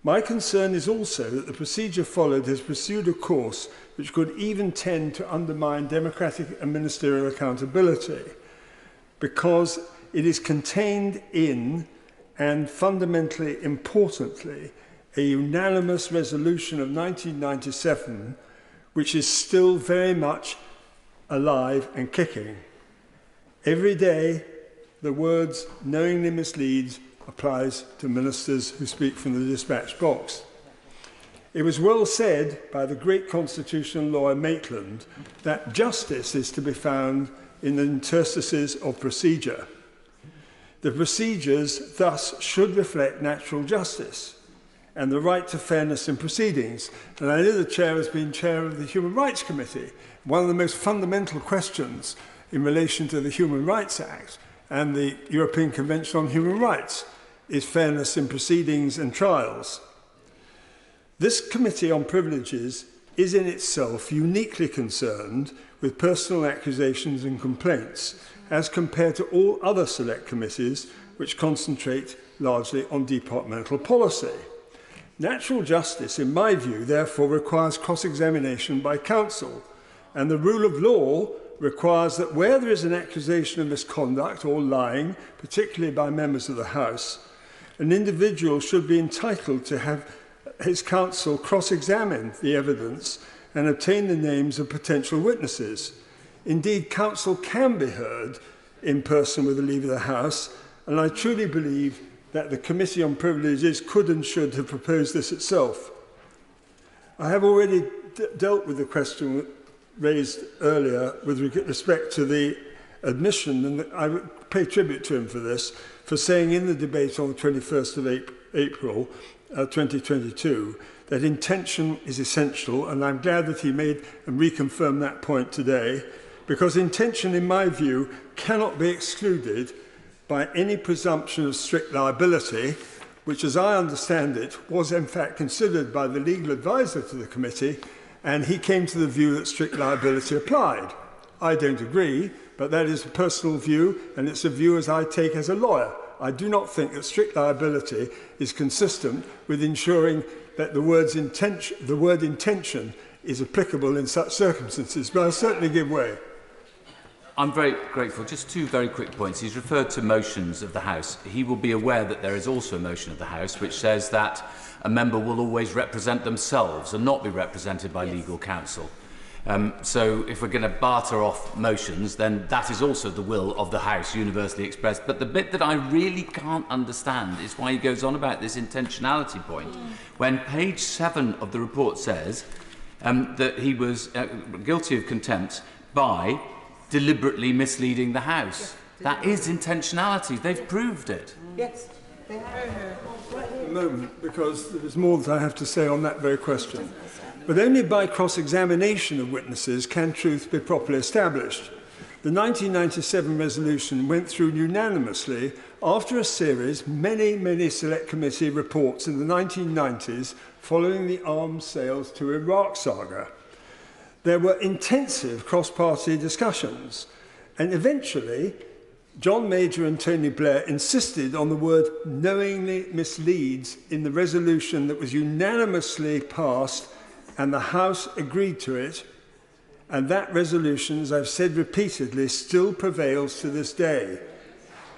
My concern is also that the procedure followed has pursued a course which could even tend to undermine democratic and ministerial accountability, because it is contained in, and fundamentally importantly, a unanimous resolution of 1997, which is still very much alive and kicking. Every day, the words knowingly misleads applies to ministers who speak from the dispatch box. It was well said by the great constitutional lawyer Maitland that justice is to be found in the interstices of procedure. The procedures thus should reflect natural justice and the right to fairness in proceedings. And I know the chair has been chair of the Human Rights Committee. One of the most fundamental questions in relation to the Human Rights Act and the European Convention on Human Rights is fairness in proceedings and trials. This Committee on Privileges is in itself uniquely concerned with personal accusations and complaints as compared to all other select committees which concentrate largely on departmental policy. Natural justice, in my view, therefore requires cross-examination by counsel, and the rule of law requires that where there is an accusation of misconduct or lying, particularly by members of the House, an individual should be entitled to have his counsel cross-examine the evidence and obtain the names of potential witnesses. Indeed, counsel can be heard in person with the leave of the House, and I truly believe that the Committee on Privileges could and should have proposed this itself. I have already dealt with the question raised earlier with respect to the admission, and I would pay tribute to him for this, for saying in the debate on the 21st of April 2022 that intention is essential, and I'm glad that he made and reconfirmed that point today, because intention, in my view, cannot be excluded by any presumption of strict liability, which, as I understand it, was in fact considered by the legal advisor to the committee, and he came to the view that strict liability applied. I don't agree, but that is a personal view, and it's a view as I take as a lawyer. I do not think that strict liability is consistent with ensuring that the word intention is applicable in such circumstances, but I'll certainly give way. I'm very grateful. Just two very quick points. He's referred to motions of the House. He will be aware that there is also a motion of the House which says that a member will always represent themselves and not be represented by legal counsel. So if we're going to barter off motions, then that is also the will of the House, universally expressed. But the bit that I really can't understand is why he goes on about this intentionality point. When page 7 of the report says that he was guilty of contempt by deliberately misleading the House. That is intentionality. They've proved it. Yes. A moment, because there is more that I have to say on that very question. But only by cross-examination of witnesses can truth be properly established. The 1997 resolution went through unanimously after a series, many select committee reports in the 1990s following the arms sales to Iraq saga. There were intensive cross-party discussions, and eventually John Major and Tony Blair insisted on the word knowingly misleads in the resolution that was unanimously passed, and the House agreed to it, and that resolution, as I've said repeatedly, still prevails to this day.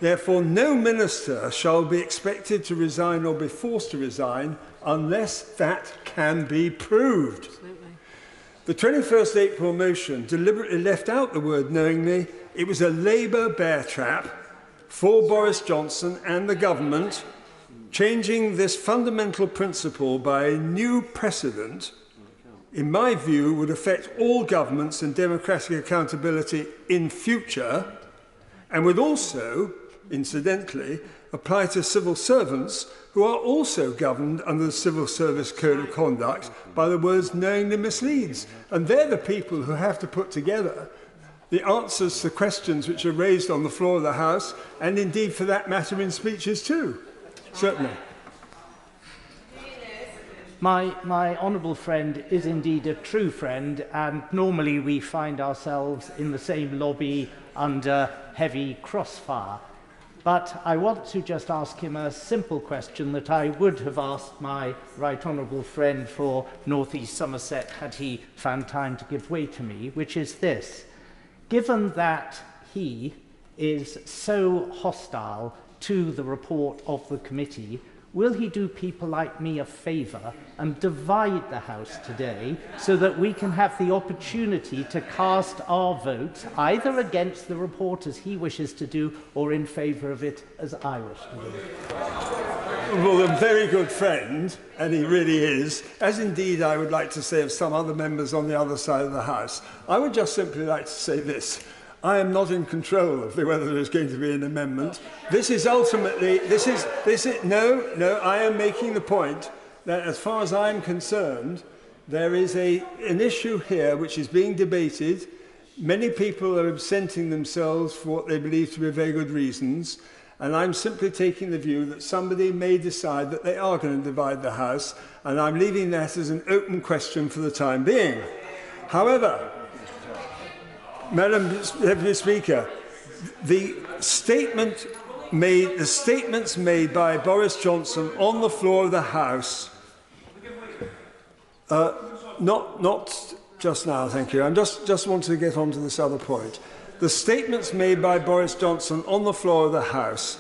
Therefore, no minister shall be expected to resign or be forced to resign unless that can be proved. The 21st April motion deliberately left out the word knowingly. It was a Labour bear trap for Boris Johnson and the government, changing this fundamental principle by a new precedent, in my view, would affect all governments and democratic accountability in future, and would also, incidentally, apply to civil servants who are also governed under the Civil Service Code of Conduct by the words knowingly misleads. And they're the people who have to put together the answers to questions which are raised on the floor of the House, and indeed, for that matter, in speeches too. Certainly. My honourable friend is indeed a true friend, and normally we find ourselves in the same lobby under heavy crossfire. But I want to just ask him a simple question that I would have asked my right honourable friend for North East Somerset had he found time to give way to me, which is this. Given that he is so hostile to the report of the committee, will he do people like me a favour and divide the House today so that we can have the opportunity to cast our vote either against the report as he wishes to do or in favour of it as I wish to do? Well, a very good friend, and he really is, as indeed I would like to say of some other members on the other side of the House. I would just simply like to say this. I am not in control of whether there is going to be an amendment. This is ultimately, no, I am making the point that as far as I'm concerned, there is an issue here which is being debated. Many people are absenting themselves for what they believe to be very good reasons. And I'm simply taking the view that somebody may decide that they are going to divide the House, and I'm leaving that as an open question for the time being. However, Madam Deputy Speaker, the statements made by Boris Johnson on the floor of the House, not just now, thank you. I just wanted to get on to this other point. The statements made by Boris Johnson on the floor of the House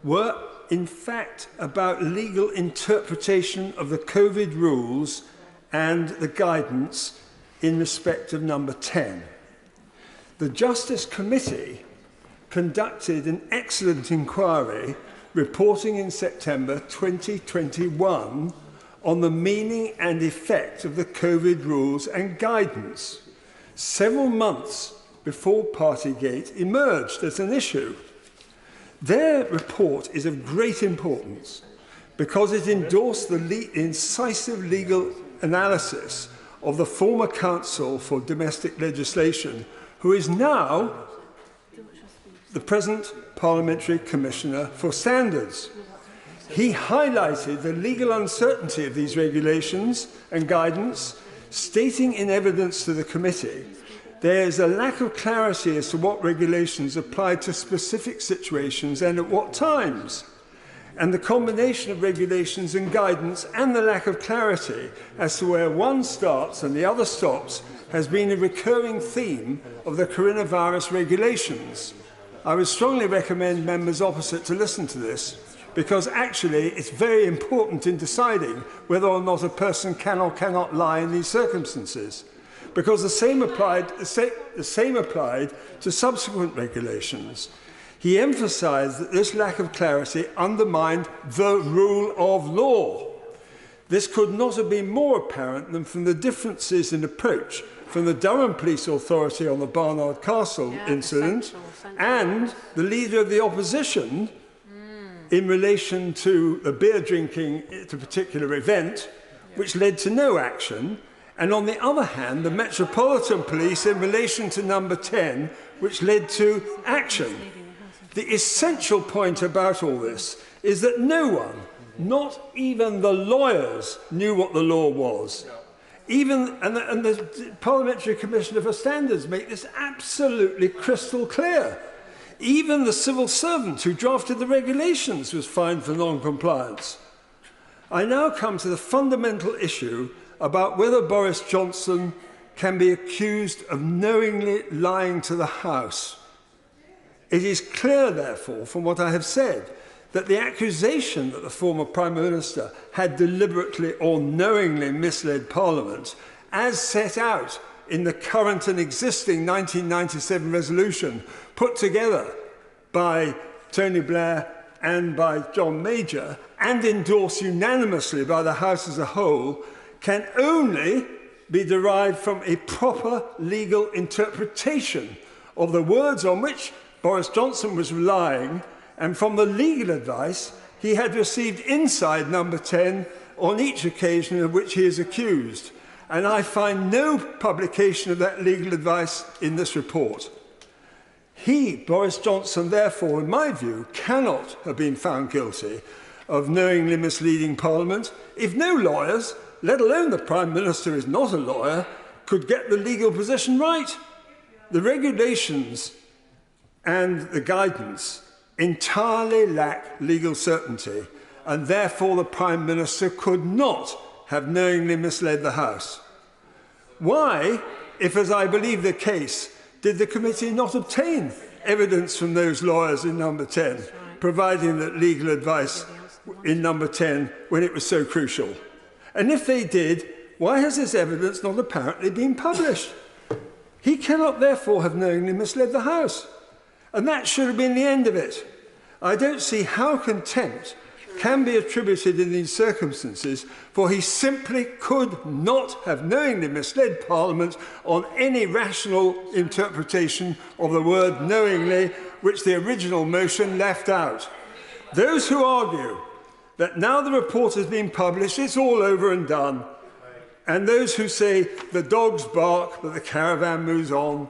were, in fact, about legal interpretation of the COVID rules and the guidance in respect of number 10. The Justice Committee conducted an excellent inquiry reporting in September 2021 on the meaning and effect of the COVID rules and guidance, several months before Partygate emerged as an issue. Their report is of great importance because it endorsed the incisive legal analysis of the former Counsel for Domestic Legislation, who is now the present Parliamentary Commissioner for Standards. He highlighted the legal uncertainty of these regulations and guidance, stating in evidence to the committee there is a lack of clarity as to what regulations apply to specific situations and at what times. And the combination of regulations and guidance and the lack of clarity as to where one starts and the other stops has been a recurring theme of the coronavirus regulations. I would strongly recommend members opposite to listen to this, because actually it's very important in deciding whether or not a person can or cannot lie in these circumstances. Because the same applied to subsequent regulations. He emphasised that this lack of clarity undermined the rule of law. This could not have been more apparent than from the differences in approach from the Durham Police Authority on the Barnard Castle incident and the leader of the opposition in relation to the beer drinking at a particular event, which led to no action, and on the other hand, the Metropolitan Police in relation to number 10, which led to action. The essential point about all this is that no one, not even the lawyers, knew what the law was. And the Parliamentary Commissioner for Standards make this absolutely crystal clear. Even the civil servant who drafted the regulations was fined for non-compliance. I now come to the fundamental issue about whether Boris Johnson can be accused of knowingly lying to the House. It is clear, therefore, from what I have said, that the accusation that the former Prime Minister had deliberately or knowingly misled Parliament, as set out in the current and existing 1997 resolution put together by Tony Blair and by John Major, and endorsed unanimously by the House as a whole, can only be derived from a proper legal interpretation of the words on which Boris Johnson was relying and from the legal advice he had received inside number 10 on each occasion of which he is accused. And I find no publication of that legal advice in this report. He, Boris Johnson, therefore, in my view, cannot have been found guilty of knowingly misleading Parliament if no lawyers, let alone the Prime Minister is not a lawyer, could get the legal position right. The regulations and the guidance entirely lack legal certainty, and therefore the Prime Minister could not have knowingly misled the House. Why, if as I believe the case, did the committee not obtain evidence from those lawyers in number 10, providing that legal advice in number 10 when it was so crucial? And if they did, why has this evidence not apparently been published? He cannot therefore have knowingly misled the House. And that should have been the end of it. I don't see how contempt can be attributed in these circumstances, for he simply could not have knowingly misled Parliament on any rational interpretation of the word knowingly, which the original motion left out. Those who argue that now the report has been published, it's all over and done, and those who say the dogs bark but the caravan moves on,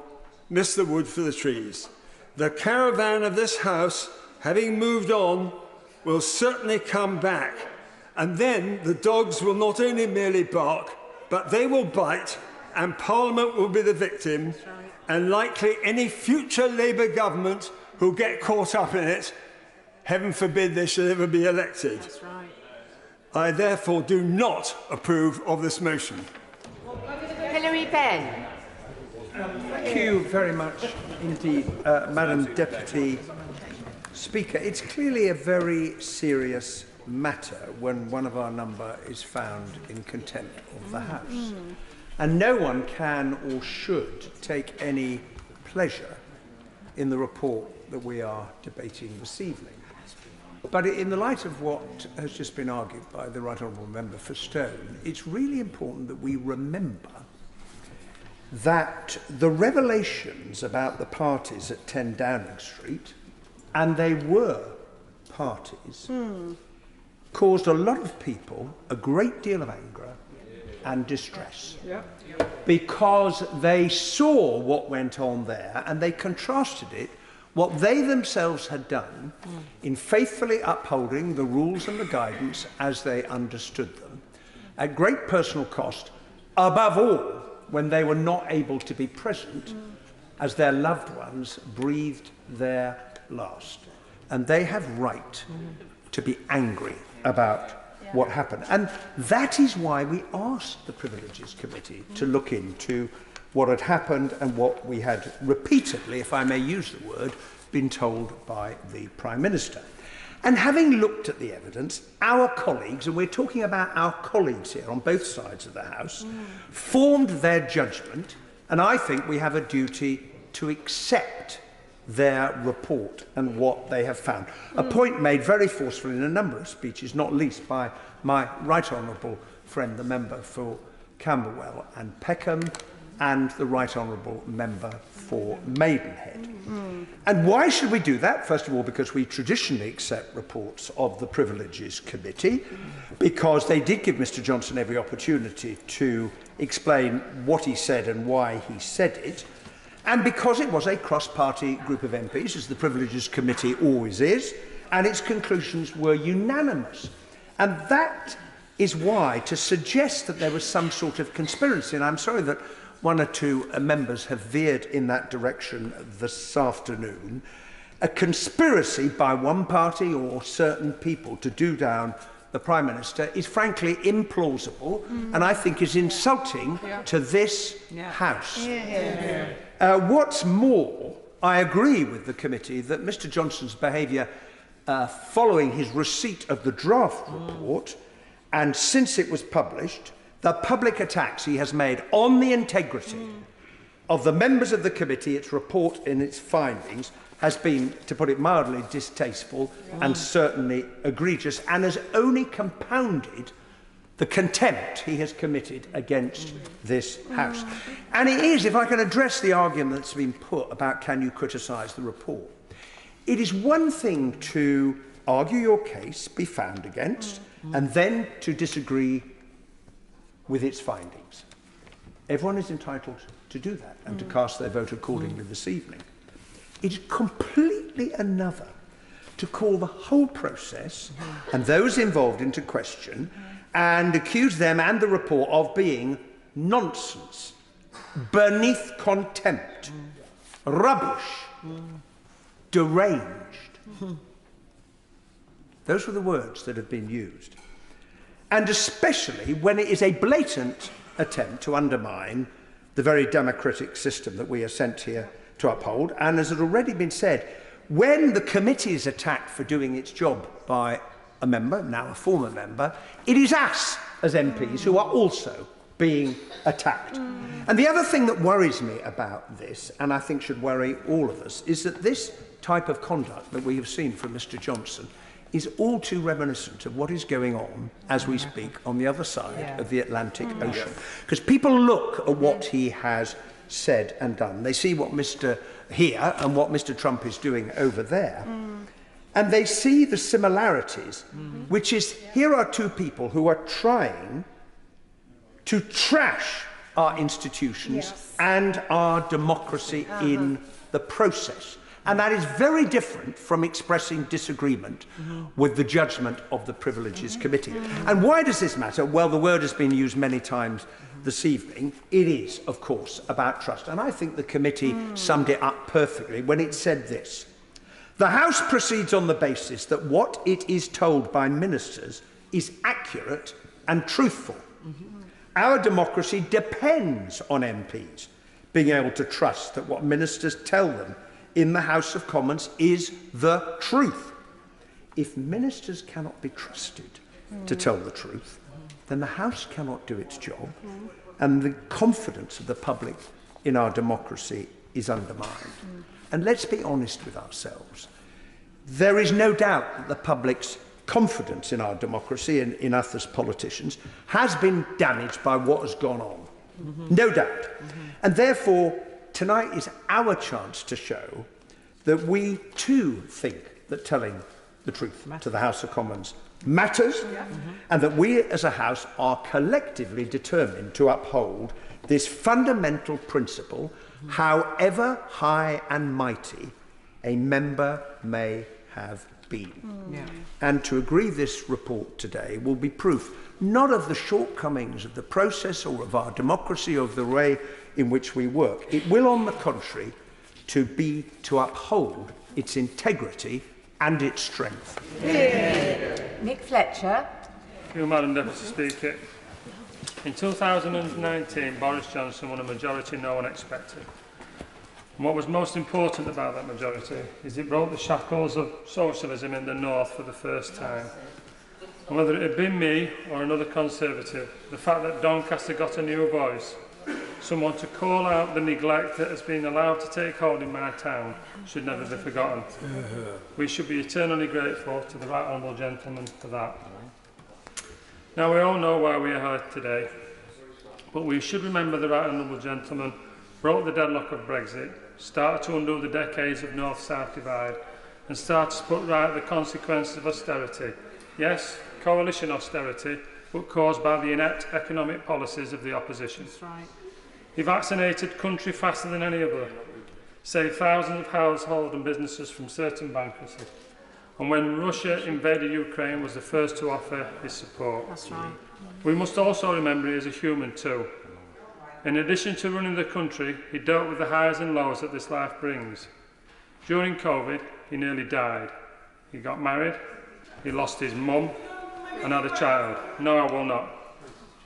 miss the wood for the trees. The caravan of this House, having moved on, will certainly come back, and then the dogs will not only merely bark, but they will bite, and Parliament will be the victim, and likely any future Labour government who'll get caught up in it, heaven forbid they should ever be elected. That's right. I therefore do not approve of this motion. Hilary Benn. Thank you very much indeed, Madam Deputy Speaker. It's clearly a very serious matter when one of our number is found in contempt of the House. And no one can or should take any pleasure in the report that we are debating this evening. But in the light of what has just been argued by the Right Honourable Member for Stone, it's really important that we remember that the revelations about the parties at 10 Downing Street, and they were parties, caused a lot of people a great deal of anger and distress. Because they saw what went on there and they contrasted it, what they themselves had done in faithfully upholding the rules and the guidance as they understood them, at great personal cost, above all when they were not able to be present as their loved ones breathed their last. And they have right to be angry about what happened. And that is why we asked the Privileges Committee to look into what had happened and what we had repeatedly, if I may use the word, been told by the Prime Minister. And having looked at the evidence, our colleagues, and we're talking about our colleagues here on both sides of the House, formed their judgment, and I think we have a duty to accept their report and what they have found. A point made very forcefully in a number of speeches, not least by my Right Honourable friend, the member for Camberwell and Peckham, and the Right Honourable Member for Maidenhead. And why should we do that? First of all, because we traditionally accept reports of the Privileges Committee, because they did give Mr Johnson every opportunity to explain what he said and why he said it, and because it was a cross-party group of MPs, as the Privileges Committee always is, and its conclusions were unanimous. And that is why, to suggest that there was some sort of conspiracy, and I'm sorry that one or two members have veered in that direction this afternoon, a conspiracy by one party or certain people to do down the Prime Minister is frankly implausible and I think is insulting to this House. What's more, I agree with the committee that Mr Johnson's behaviour following his receipt of the draft report and since it was published, the public attacks he has made on the integrity of the members of the committee, its report and its findings, has been, to put it mildly, distasteful and certainly egregious, and has only compounded the contempt he has committed against this House. And it is, if I can address the argument that's been put about can you criticise the report, it is one thing to argue your case, be found against, and then to disagree with its findings. Everyone is entitled to do that and to cast their vote accordingly this evening. It is completely another to call the whole process and those involved into question and accuse them and the report of being nonsense, beneath contempt, rubbish, deranged. Those were the words that have been used. And especially when it is a blatant attempt to undermine the very democratic system that we are sent here to uphold. And as has already been said, when the committee is attacked for doing its job by a member, now a former member, it is us as MPs who are also being attacked. And the other thing that worries me about this, and I think should worry all of us, is that this type of conduct that we have seen from Mr Johnson is all too reminiscent of what is going on as we speak on the other side of the Atlantic Ocean. Because people look at what he has said and done. They see what here and what Mr Trump is doing over there. And they see the similarities, which is here are two people who are trying to trash our institutions and our democracy in the process. And that is very different from expressing disagreement with the judgment of the Privileges Committee. And why does this matter? Well, the word has been used many times this evening. It is, of course, about trust. And I think the committee summed it up perfectly when it said this. The House proceeds on the basis that what it is told by ministers is accurate and truthful. Our democracy depends on MPs being able to trust that what ministers tell them in the House of Commons is the truth. If ministers cannot be trusted to tell the truth, then the House cannot do its job, and the confidence of the public in our democracy is undermined. And let's be honest with ourselves. There is no doubt that the public's confidence in our democracy and in us as politicians has been damaged by what has gone on. No doubt. And therefore, tonight is our chance to show that we too think that telling the truth to the House of Commons matters, and that we as a House are collectively determined to uphold this fundamental principle, however high and mighty a member may have been. And to agree this report today will be proof not of the shortcomings of the process or of our democracy or of the way in which we work. It will, on the contrary, to uphold its integrity and its strength. Nick Fletcher. Thank you, Madam Deputy Speaker. In 2019, Boris Johnson won a majority no one expected. And what was most important about that majority is it broke the shackles of socialism in the North for the first time. And whether it had been me or another Conservative, the fact that Doncaster got a new voice, someone to call out the neglect that has been allowed to take hold in my town, should never be forgotten. We should be eternally grateful to the right honourable gentleman for that. Now, we all know why we are here today, but we should remember the right honourable gentleman broke the deadlock of Brexit, started to undo the decades of North-South divide, and started to put right the consequences of austerity. Yes, coalition austerity, but caused by the inept economic policies of the opposition. That's right. He vaccinated country faster than any other, saved thousands of households and businesses from certain bankruptcy, and when Russia invaded Ukraine was the first to offer his support. That's right. We must also remember he is a human too. In addition to running the country, he dealt with the highs and lows that this life brings. During COVID, he nearly died. He got married, he lost his mum, and had a child. No, I will not.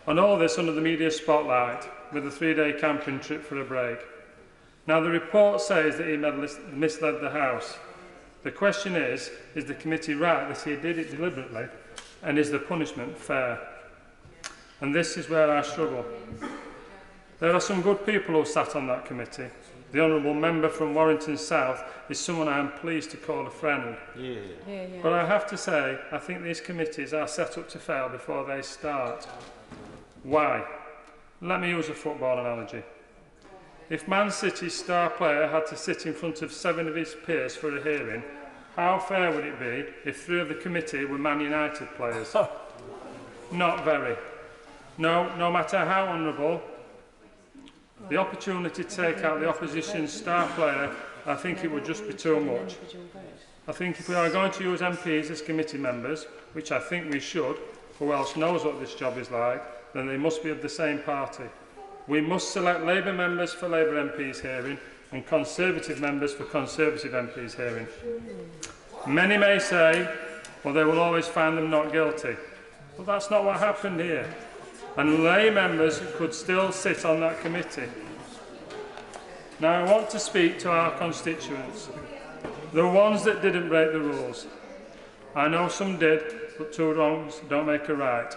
And all this under the media spotlight, with a 3-day camping trip for a break. Now, the report says that he misled the House. The question is the committee right that he did it deliberately, and is the punishment fair? And this is where I struggle. There are some good people who sat on that committee. The honourable member from Warrington South is someone I am pleased to call a friend. But I have to say, I think these committees are set up to fail before they start. Why? Let me use a football analogy. If Man City's star player had to sit in front of 7 of his peers for a hearing, how fair would it be if 3 of the committee were Man United players? Not very. No matter how honourable, the opportunity to take out the opposition's star player, I think it would just be too much. I think if we are going to use MPs as committee members, which I think we should, who else knows what this job is like, then they must be of the same party. We must select Labour members for Labour MPs hearing and Conservative members for Conservative MPs hearing. Many may say, well, they will always find them not guilty. But that's not what happened here. And lay members could still sit on that committee. Now, I want to speak to our constituents, the ones that didn't break the rules. I know some did, but two wrongs don't make a right.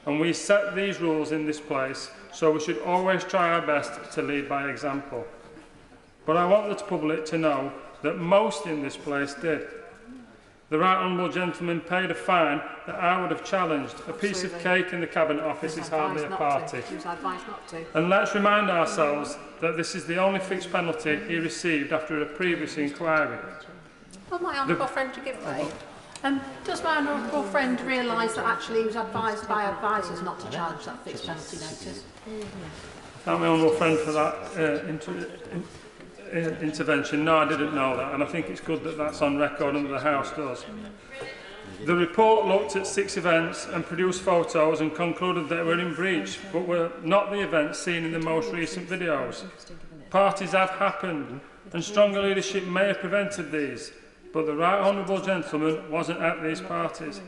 And we set these rules in this place, so we should always try our best to lead by example. But I want the public to know that most in this place did. The right honourable gentleman paid a fine that I would have challenged. A piece of cake in the Cabinet Office is hardly a party. He was advised not to. And let's remind ourselves that this is the only fixed penalty he received after a previous inquiry. Well, my honourable friend to give way. Does my honourable friend realise that actually he was advised by advisers not to challenge that fixed penalty notice? Thank my honourable friend for that intervention. No, I didn't know that, and I think it's good that that's on record and that the House does. The report looked at 6 events and produced photos and concluded they were in breach, but were not the events seen in the most recent videos. Parties have happened, and stronger leadership may have prevented these, but the right honourable gentleman wasn't at these parties.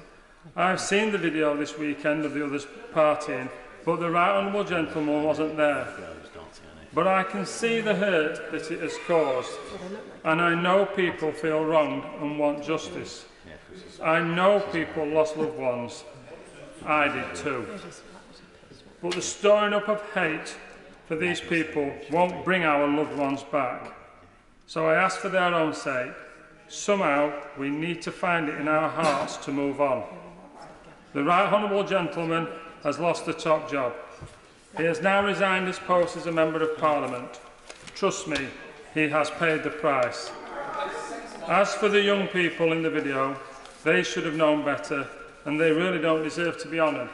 I've seen the video this weekend of the others partying, but the right honourable gentleman wasn't there. But I can see the hurt that it has caused, and I know people feel wronged and want justice. I know people lost loved ones. I did too. But the storing up of hate for these people won't bring our loved ones back. So I ask for their own sake, somehow we need to find it in our hearts to move on. The right honourable gentleman has lost the top job. He has now resigned his post as a Member of Parliament. Trust me, he has paid the price. As for the young people in the video, they should have known better, and they really don't deserve to be honoured.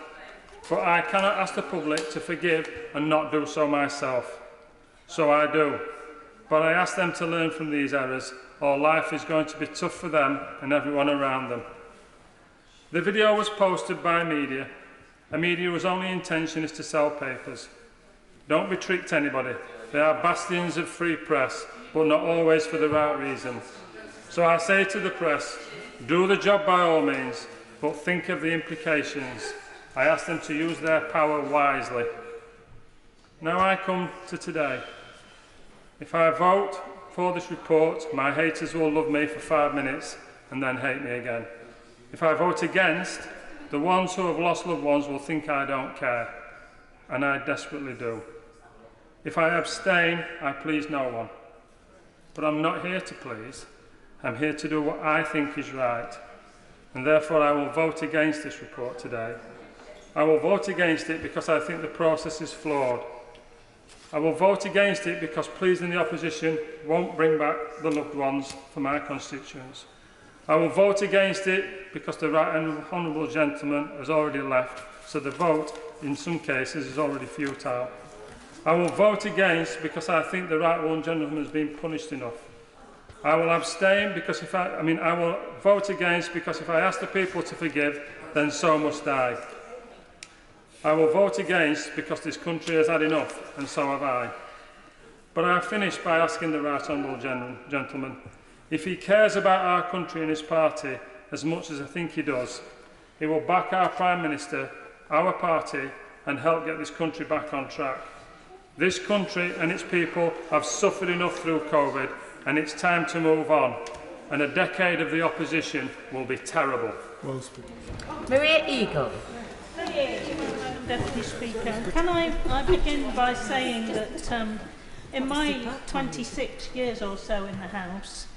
But I cannot ask the public to forgive and not do so myself. So I do. But I ask them to learn from these errors, or life is going to be tough for them and everyone around them. The video was posted by media. A media whose only intention is to sell papers. Don't be tricked, anybody. They are bastions of free press, but not always for the right reason. So I say to the press, do the job by all means, but think of the implications. I ask them to use their power wisely. Now I come to today. If I vote for this report, my haters will love me for 5 minutes and then hate me again. If I vote against, the ones who have lost loved ones will think I don't care, and I desperately do. If I abstain, I please no one. But I'm not here to please. I'm here to do what I think is right, and therefore I will vote against this report today. I will vote against it because I think the process is flawed. I will vote against it because pleasing the opposition won't bring back the loved ones for my constituents. I will vote against it because the right honourable gentleman has already left, so the vote, in some cases, is already futile. I will vote against because I think the right honourable gentleman has been punished enough. I will abstain because I will vote against because if I ask the people to forgive, then so must I. I will vote against because this country has had enough, and so have I. But I finish by asking the right honourable gentleman, if he cares about our country and his party as much as I think he does, he will back our Prime Minister, our party, and help get this country back on track. This country and its people have suffered enough through COVID, and it's time to move on. And a decade of the opposition will be terrible. Well spoken. Maria Eagle. Madam Deputy Speaker, can I begin by saying that in my 26 years or so in the House,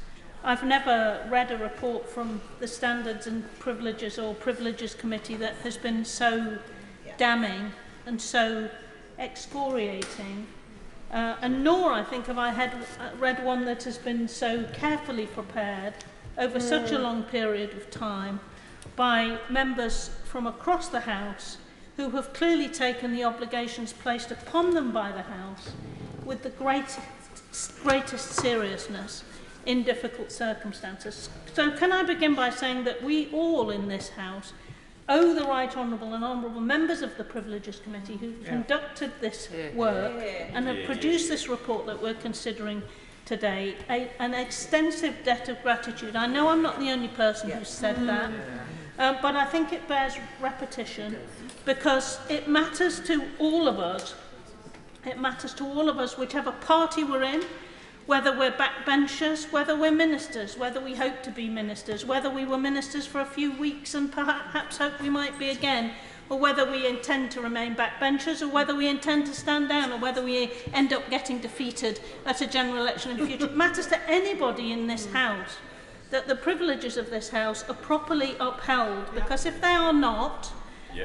I've never read a report from the Standards and Privileges or Privileges Committee that has been so damning and so excoriating, and nor, I think, have I read one that has been so carefully prepared over such a long period of time by members from across the House who have clearly taken the obligations placed upon them by the House with the greatest seriousness in difficult circumstances. So can I begin by saying that we all in this House owe the right honourable and honourable members of the Privileges Committee who conducted this work and have produced this report that we're considering today an extensive debt of gratitude. I know I'm not the only person who's said that, but I think it bears repetition because it matters to all of us. It matters to all of us, whichever party we're in, whether we're backbenchers, whether we're ministers, whether we hope to be ministers, whether we were ministers for a few weeks and perhaps hope we might be again, or whether we intend to remain backbenchers, or whether we intend to stand down, or whether we end up getting defeated at a general election in the future. It matters to anybody in this House that the privileges of this House are properly upheld, because if they are not,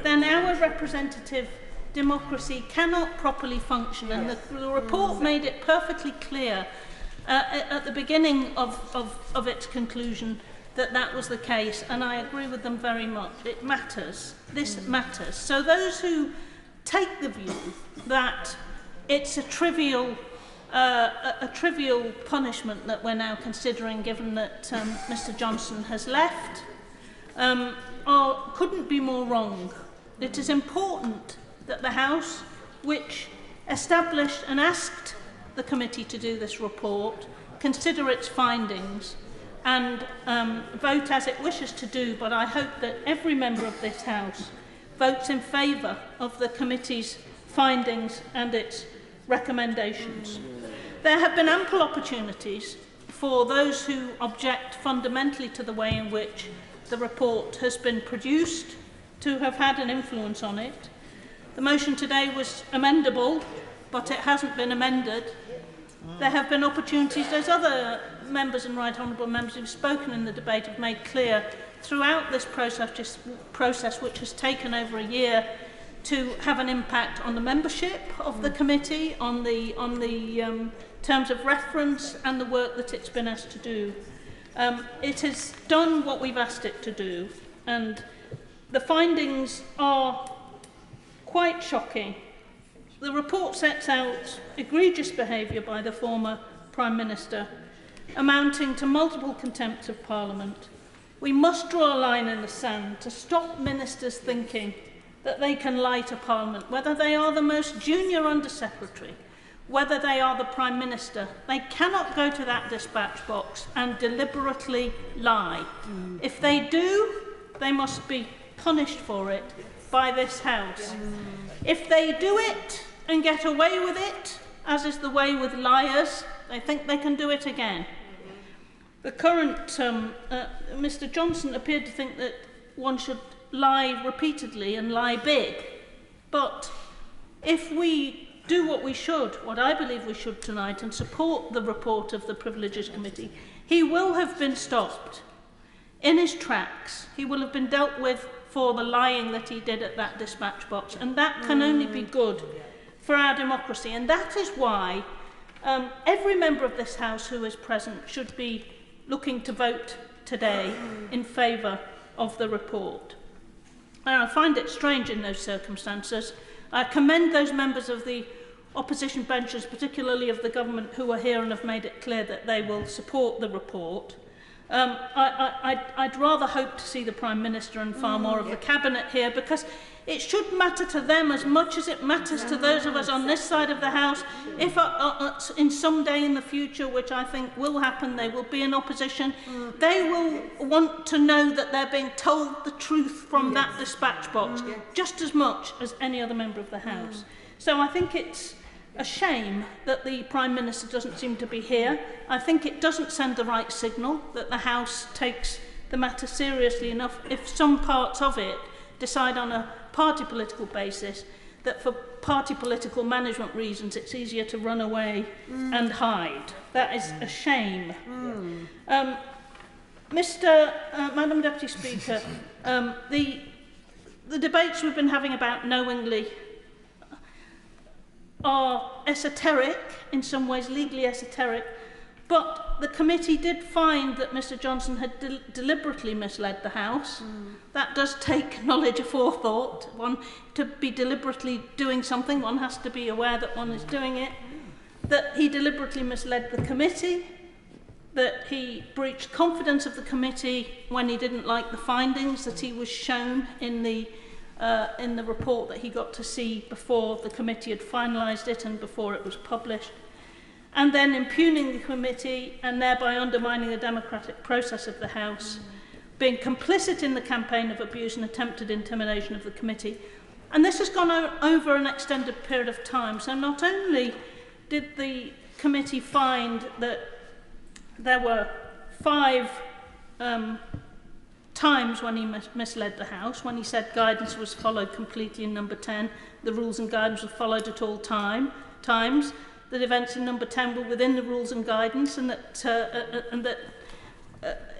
then our representative democracy cannot properly function. And the report made it perfectly clear at the beginning of its conclusion that that was the case, and I agree with them very much. It matters. This matters. So those who take the view that it's a trivial punishment that we're now considering, given that Mr Johnson has left, couldn't be more wrong. It is important that the House, which established and asked the committee to do this report, consider its findings and vote as it wishes to do, but I hope that every member of this House votes in favour of the committee's findings and its recommendations. There have been ample opportunities for those who object fundamentally to the way in which the report has been produced to have had an influence on it. The motion today was amendable, but it hasn't been amended. There have been opportunities, as other members and right honourable members who've spoken in the debate have made clear, throughout this process which has taken over a year, to have an impact on the membership of the committee, on the terms of reference and the work that it's been asked to do. It has done what we've asked it to do, and the findings are quite shocking. The report sets out egregious behaviour by the former Prime Minister, amounting to multiple contempts of Parliament. We must draw a line in the sand to stop ministers thinking that they can lie to Parliament, whether they are the most junior Under-Secretary, whether they are the Prime Minister. They cannot go to that dispatch box and deliberately lie. If they do, they must be punished for it by this House. If they do it and get away with it, as is the way with liars, they think they can do it again. The current Mr Johnson appeared to think that one should lie repeatedly and lie big. But if we do what I believe we should tonight, and support the report of the Privileges Committee, he will have been stopped in his tracks. He will have been dealt with for the lying that he did at that dispatch box, and that can only be good for our democracy. And that is why every member of this House who is present should be looking to vote today in favour of the report. And I find it strange in those circumstances. I commend those members of the opposition benches, particularly of the government, who are here and have made it clear that they will support the report. I'd rather hope to see the Prime Minister and far more of the Cabinet here, because it should matter to them as much as it matters to those of us on this side of the House. If in some day in the future, which I think will happen, they will be in opposition, they will want to know that they're being told the truth from that dispatch box, just as much as any other member of the House. So I think it's a shame that the Prime Minister doesn't seem to be here. I think it doesn't send the right signal that the House takes the matter seriously enough if some parts of it decide on a party political basis that for party political management reasons it's easier to run away and hide. That is a shame. Madam Deputy Speaker, the debates we've been having about knowingly are esoteric, in some ways legally esoteric, but the committee did find that Mr Johnson had deliberately misled the House. That does take knowledge of forethought. To be deliberately doing something, one has to be aware that one is doing it. That he deliberately misled the committee, that he breached confidence of the committee when he didn't like the findings that he was shown in the report that he got to see before the committee had finalised it and before it was published, and then impugning the committee and thereby undermining the democratic process of the House, being complicit in the campaign of abuse and attempted intimidation of the committee. And this has gone over an extended period of time, so not only did the committee find that there were 5 times when he misled the House, when he said guidance was followed completely in number 10, the rules and guidance were followed at all times, that events in number 10 were within the rules and guidance, and that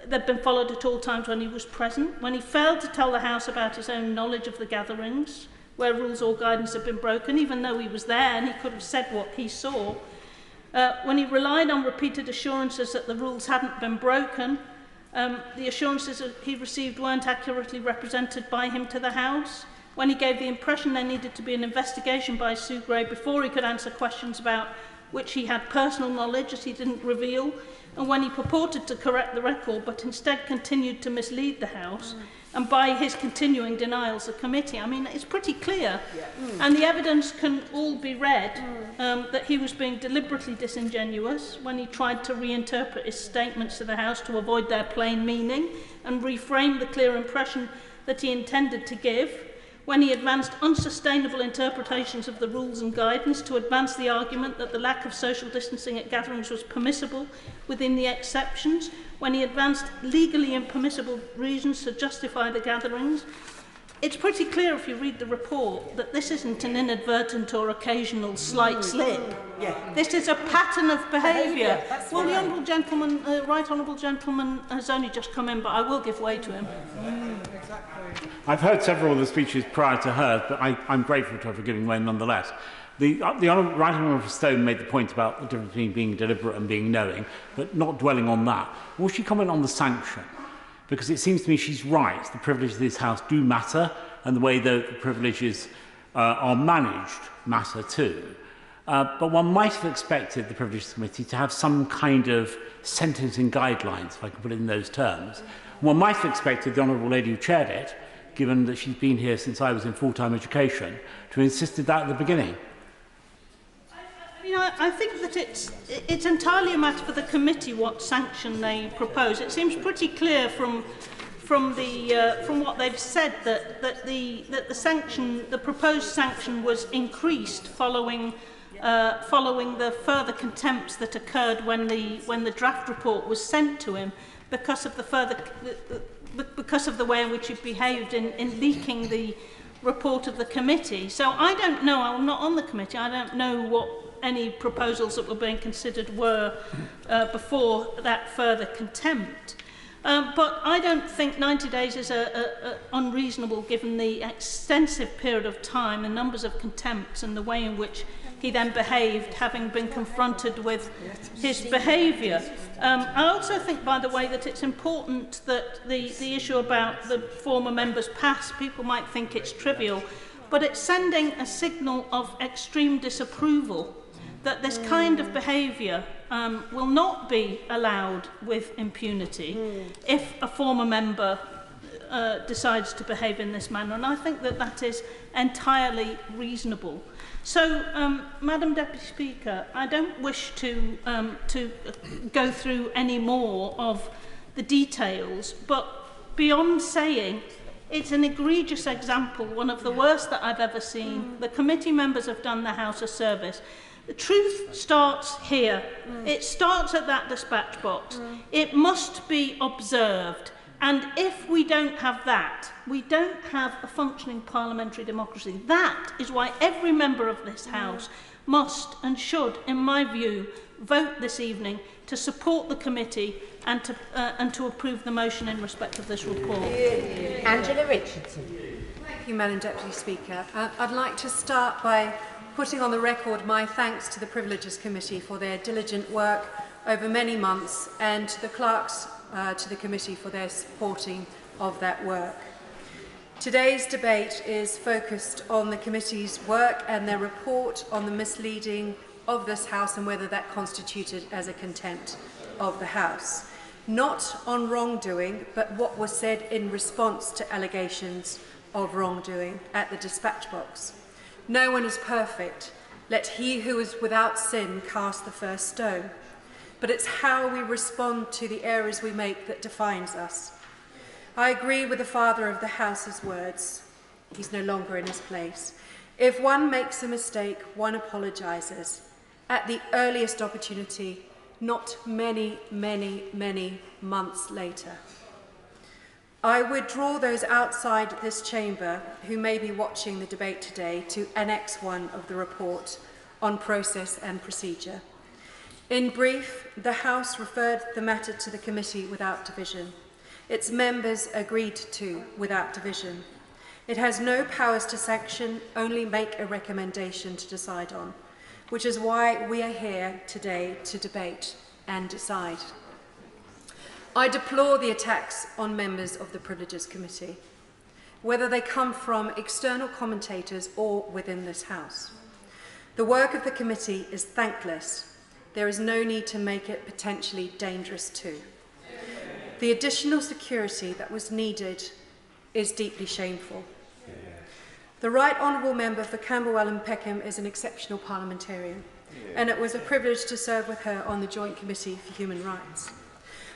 they'd been followed at all times when he was present, when he failed to tell the House about his own knowledge of the gatherings, where rules or guidance had been broken, even though he was there and he could have said what he saw, when he relied on repeated assurances that the rules hadn't been broken, the assurances that he received weren't accurately represented by him to the House, when he gave the impression there needed to be an investigation by Sue Gray before he could answer questions about which he had personal knowledge that he didn't reveal, and when he purported to correct the record but instead continued to mislead the House, and by his continuing denials of committee. I mean, it's pretty clear, and the evidence can all be read, that he was being deliberately disingenuous when he tried to reinterpret his statements to the House to avoid their plain meaning and reframe the clear impression that he intended to give, when he advanced unsustainable interpretations of the rules and guidance to advance the argument that the lack of social distancing at gatherings was permissible within the exceptions, when he advanced legally impermissible reasons to justify the gatherings. It's pretty clear if you read the report that this isn't an inadvertent or occasional slight slip. This is a pattern of behaviour. Well, the honourable gentleman, right honourable gentleman has only just come in, but I will give way to him. I've heard several of the speeches prior to hers, but I'm grateful to her for giving way nonetheless. The Right Honourable Stone made the point about the difference between being deliberate and being knowing, but not dwelling on that. Will she comment on the sanction? Because it seems to me she's right. The privileges of this House do matter, and the way the privileges are managed matter too. But one might have expected the Privileges Committee to have some kind of sentencing guidelines, if I can put it in those terms. One might have expected the Honourable Lady who chaired it, given that she's been here since I was in full-time education, to have insisted that at the beginning. I think that it's entirely a matter for the committee what sanction they propose. It seems pretty clear from what they've said that the proposed sanction was increased following the further contempts that occurred when the draft report was sent to him because of the way in which he behaved in leaking the report of the committee. So I don't know. I'm not on the committee. I don't know what any proposals that were being considered were before that further contempt. But I don't think 90 days is unreasonable given the extensive period of time, the numbers of contempts and the way in which he then behaved, having been confronted with his behaviour. I also think, by the way, that it's important that the issue about the former member's past, people might think it's trivial, but it's sending a signal of extreme disapproval that this kind of behaviour will not be allowed with impunity if a former member decides to behave in this manner. And I think that that is entirely reasonable. So, Madam Deputy Speaker, I don't wish to go through any more of the details, but beyond saying it's an egregious example, one of the worst that I've ever seen. The committee members have done the House a service. The truth starts here. It starts at that dispatch box. It must be observed. And if we don't have that, we don't have a functioning parliamentary democracy. That is why every member of this House must and should, in my view, vote this evening to support the committee and to approve the motion in respect of this report. Angela Richardson. Thank you, Madam Deputy Speaker. I'd like to start by putting on the record my thanks to the Privileges Committee for their diligent work over many months, and to the clerks to the committee for their supporting of that work. Today's debate is focused on the committee's work and their report on the misleading of this House and whether that constituted as a contempt of the House. Not on wrongdoing, but what was said in response to allegations of wrongdoing at the dispatch box. No one is perfect. Let he who is without sin cast the first stone. But it's how we respond to the errors we make that defines us. I agree with the Father of the House's words. He's no longer in his place. If one makes a mistake, one apologises, at the earliest opportunity, not many, many, many months later. I would draw those outside this chamber who may be watching the debate today to Annex 1 of the report on process and procedure. In brief, the House referred the matter to the committee without division. Its members agreed to without division. It has no powers to sanction, only make a recommendation to decide on, which is why we are here today to debate and decide. I deplore the attacks on members of the Privileges Committee, whether they come from external commentators or within this House. The work of the committee is thankless. There is no need to make it potentially dangerous too. The additional security that was needed is deeply shameful. The Right Honourable Member for Camberwell and Peckham is an exceptional parliamentarian, and it was a privilege to serve with her on the Joint Committee for Human Rights.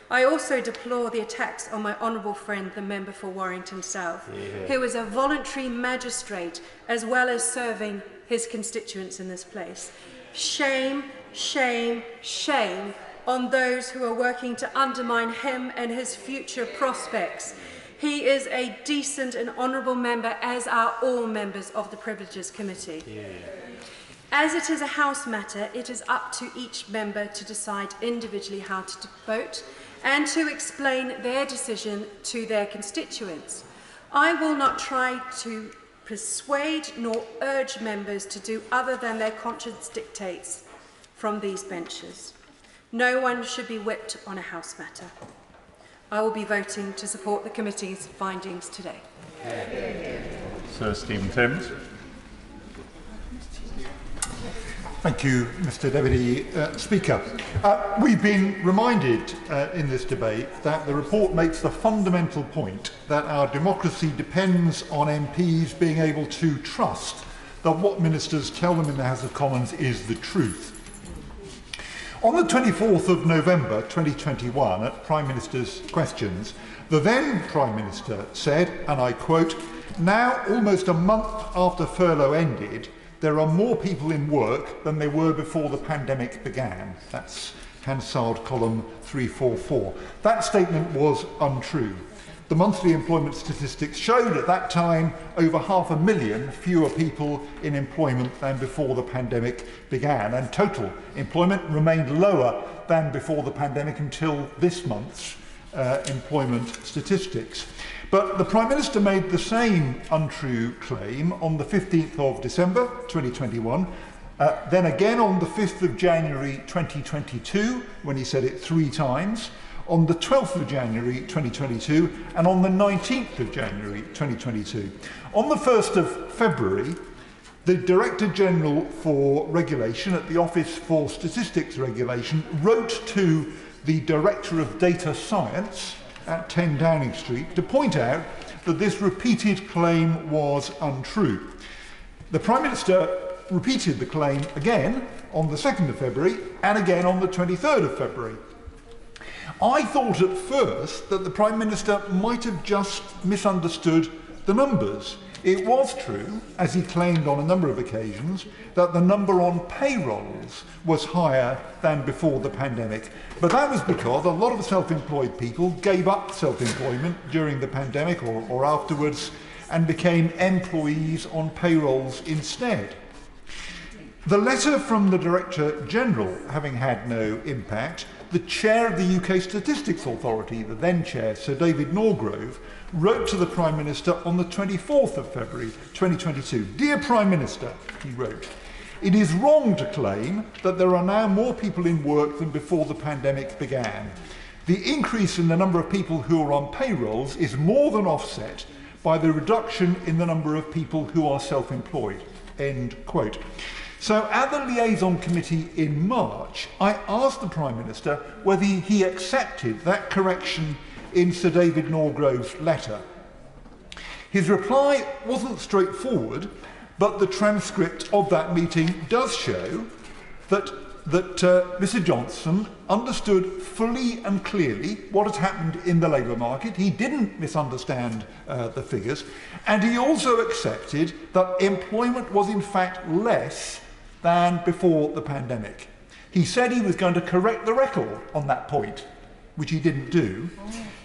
I also deplore the attacks on my honourable friend, the member for Warrington South, who is a voluntary magistrate as well as serving his constituents in this place. Shame, shame, shame on those who are working to undermine him and his future prospects. He is a decent and honourable member, as are all members of the Privileges Committee. As it is a House matter, it is up to each member to decide individually how to vote and to explain their decision to their constituents. I will not try to persuade nor urge members to do other than their conscience dictates from these benches. No one should be whipped on a House matter. I will be voting to support the committee's findings today. Sir Stephen Timms. Thank you, Mr Deputy Speaker. We've been reminded in this debate that the report makes the fundamental point that our democracy depends on MPs being able to trust that what ministers tell them in the House of Commons is the truth. On the 24th of November 2021, at Prime Minister's Questions, the then Prime Minister said, and I quote, "Now, almost a month after furlough ended, there are more people in work than there were before the pandemic began." That's Hansard column 344. That statement was untrue. The monthly employment statistics showed at that time over 500,000 fewer people in employment than before the pandemic began, and total employment remained lower than before the pandemic until this month's employment statistics. But the Prime Minister made the same untrue claim on the 15th of December 2021, then again on the 5th of January 2022, when he said it 3 times, on the 12th of January 2022, and on the 19th of January 2022. On the 1st of February, the Director General for Regulation at the Office for Statistics Regulation wrote to the Director of Data Science at 10 Downing Street to point out that this repeated claim was untrue. The Prime Minister repeated the claim again on the 2nd of February and again on the 23rd of February. I thought at first that the Prime Minister might have just misunderstood the numbers. It was true, as he claimed on a number of occasions, that the number on payrolls was higher than before the pandemic. But that was because a lot of self-employed people gave up self-employment during the pandemic or afterwards and became employees on payrolls instead. The letter from the Director General having had no impact, the chair of the UK Statistics Authority, the then chair, Sir David Norgrove, wrote to the Prime Minister on the 24th of February 2022. "Dear Prime Minister," he wrote, "it is wrong to claim that there are now more people in work than before the pandemic began. The increase in the number of people who are on payrolls is more than offset by the reduction in the number of people who are self-employed." End quote. So at the Liaison Committee in March, I asked the Prime Minister whether he accepted that correction in Sir David Norgrove's letter. His reply wasn't straightforward, but the transcript of that meeting does show that Mr Johnson understood fully and clearly what had happened in the labour market. He didn't misunderstand the figures, and he also accepted that employment was in fact less than before the pandemic. He said he was going to correct the record on that point, which he didn't do,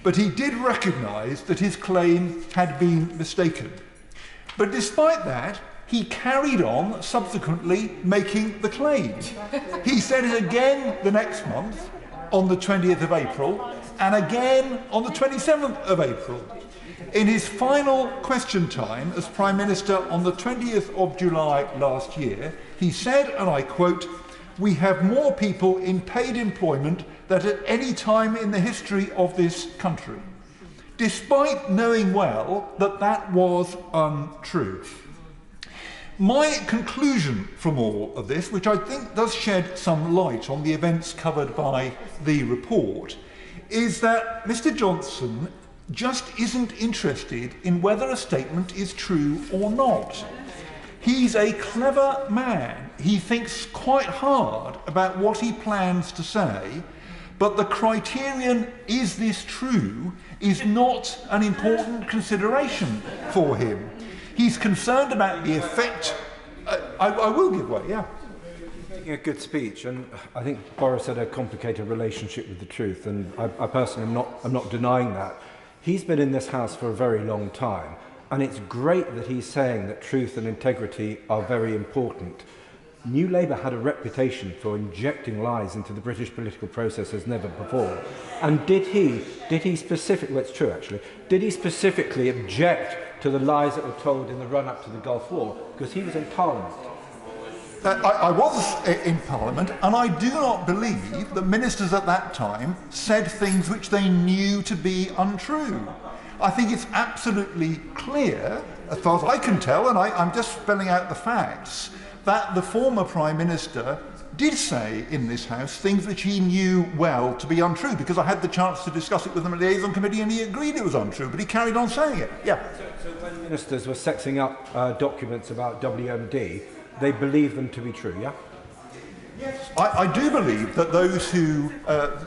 but he did recognise that his claim had been mistaken. But despite that, he carried on subsequently making the claim. He said it again the next month, on the 20th of April, and again on the 27th of April. In his final question time as Prime Minister on the 20th of July last year, he said, and I quote, "We have more people in paid employment than at any time in the history of this country," despite knowing well that that was untrue. My conclusion from all of this, which I think does shed some light on the events covered by the report, is that Mr. Johnson just isn't interested in whether a statement is true or not. He's a clever man. He thinks quite hard about what he plans to say, but the criterion, is this true, is not an important consideration for him. He's concerned about the effect. I will give way, yeah. Making a good speech, and I think Boris had a complicated relationship with the truth, and I personally am not denying that. He's been in this House for a very long time, and it's great that he's saying that truth and integrity are very important. New Labour had a reputation for injecting lies into the British political process as never before. And did he specifically, well, it's true actually, did he specifically object to the lies that were told in the run-up to the Gulf War? Because he was in Parliament. I was in Parliament, and I do not believe that ministers at that time said things which they knew to be untrue. I think it's absolutely clear, as far as I can tell, and I'm just spelling out the facts, that the former Prime Minister did say in this House things which he knew well to be untrue, because I had the chance to discuss it with him at the liaison committee and he agreed it was untrue, but he carried on saying it. Yeah. So when ministers were sexing up documents about WMD, they believed them to be true, yeah? Yes. I do believe that those who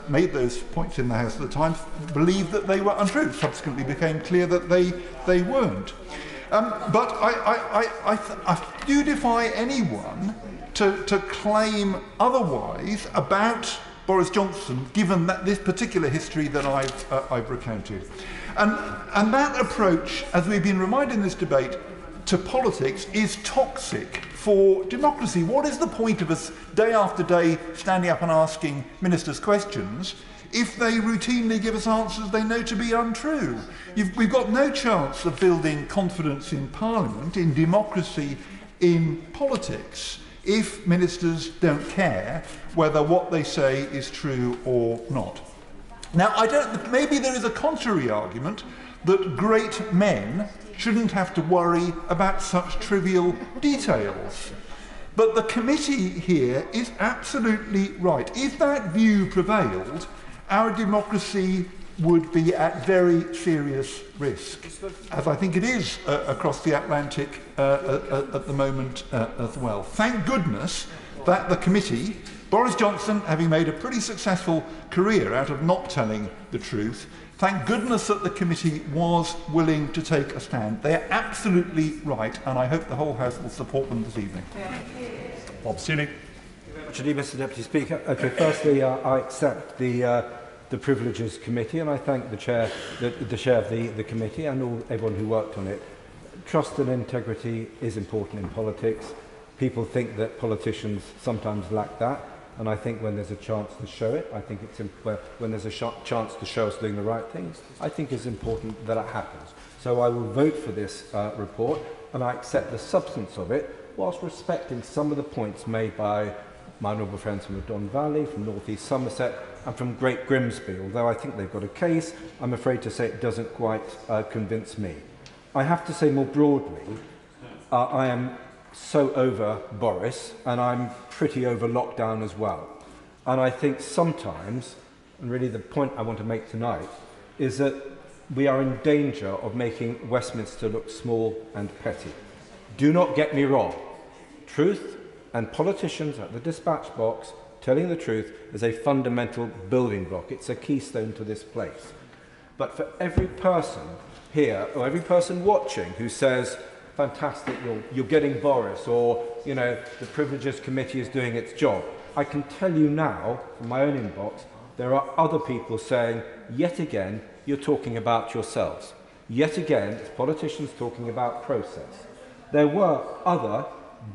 made those points in the House at the time believed that they were untrue. Subsequently became clear that they weren't. But I do defy anyone to claim otherwise about Boris Johnson, given that this particular history that I've recounted. And that approach, as we've been reminded in this debate, to politics is toxic for democracy. What is the point of us day after day standing up and asking ministers questions if they routinely give us answers they know to be untrue? We've got no chance of building confidence in Parliament, in democracy, in politics, if ministers don't care whether what they say is true or not. Now, maybe there is a contrary argument that great men shouldn't have to worry about such trivial details. But the committee here is absolutely right. If that view prevailed, our democracy would be at very serious risk, as I think it is across the Atlantic at the moment as well. Thank goodness that the committee, Boris Johnson having made a pretty successful career out of not telling the truth, thank goodness that the committee was willing to take a stand. They are absolutely right, and I hope the whole House will support them this evening. Bob Seeley. Indeed, Mr. Deputy Speaker. Okay, firstly, I accept the Privileges Committee, and I thank the chair of the committee and everyone who worked on it. Trust and integrity is important in politics. People think that politicians sometimes lack that. And I think when there's a chance to show it, I think it's when there's a chance to show us doing the right things, I think it's important that it happens. So I will vote for this report, and I accept the substance of it, whilst respecting some of the points made by my honourable friends from the Don Valley, from North East Somerset, and from Great Grimsby. Although I think they've got a case, I'm afraid to say it doesn't quite convince me. I have to say more broadly, I am so over Boris, and I'm pretty over lockdown as well. And I think sometimes, and really the point I want to make tonight, is that we are in danger of making Westminster look small and petty. Do not get me wrong. Truth and politicians at the dispatch box telling the truth is a fundamental building block. It's a keystone to this place. But for every person here, or every person watching who says, fantastic, you're getting Boris, or you know, the Privileges Committee is doing its job. I can tell you now, from my own inbox, there are other people saying, yet again, you're talking about yourselves. Yet again, it's politicians talking about process. There were other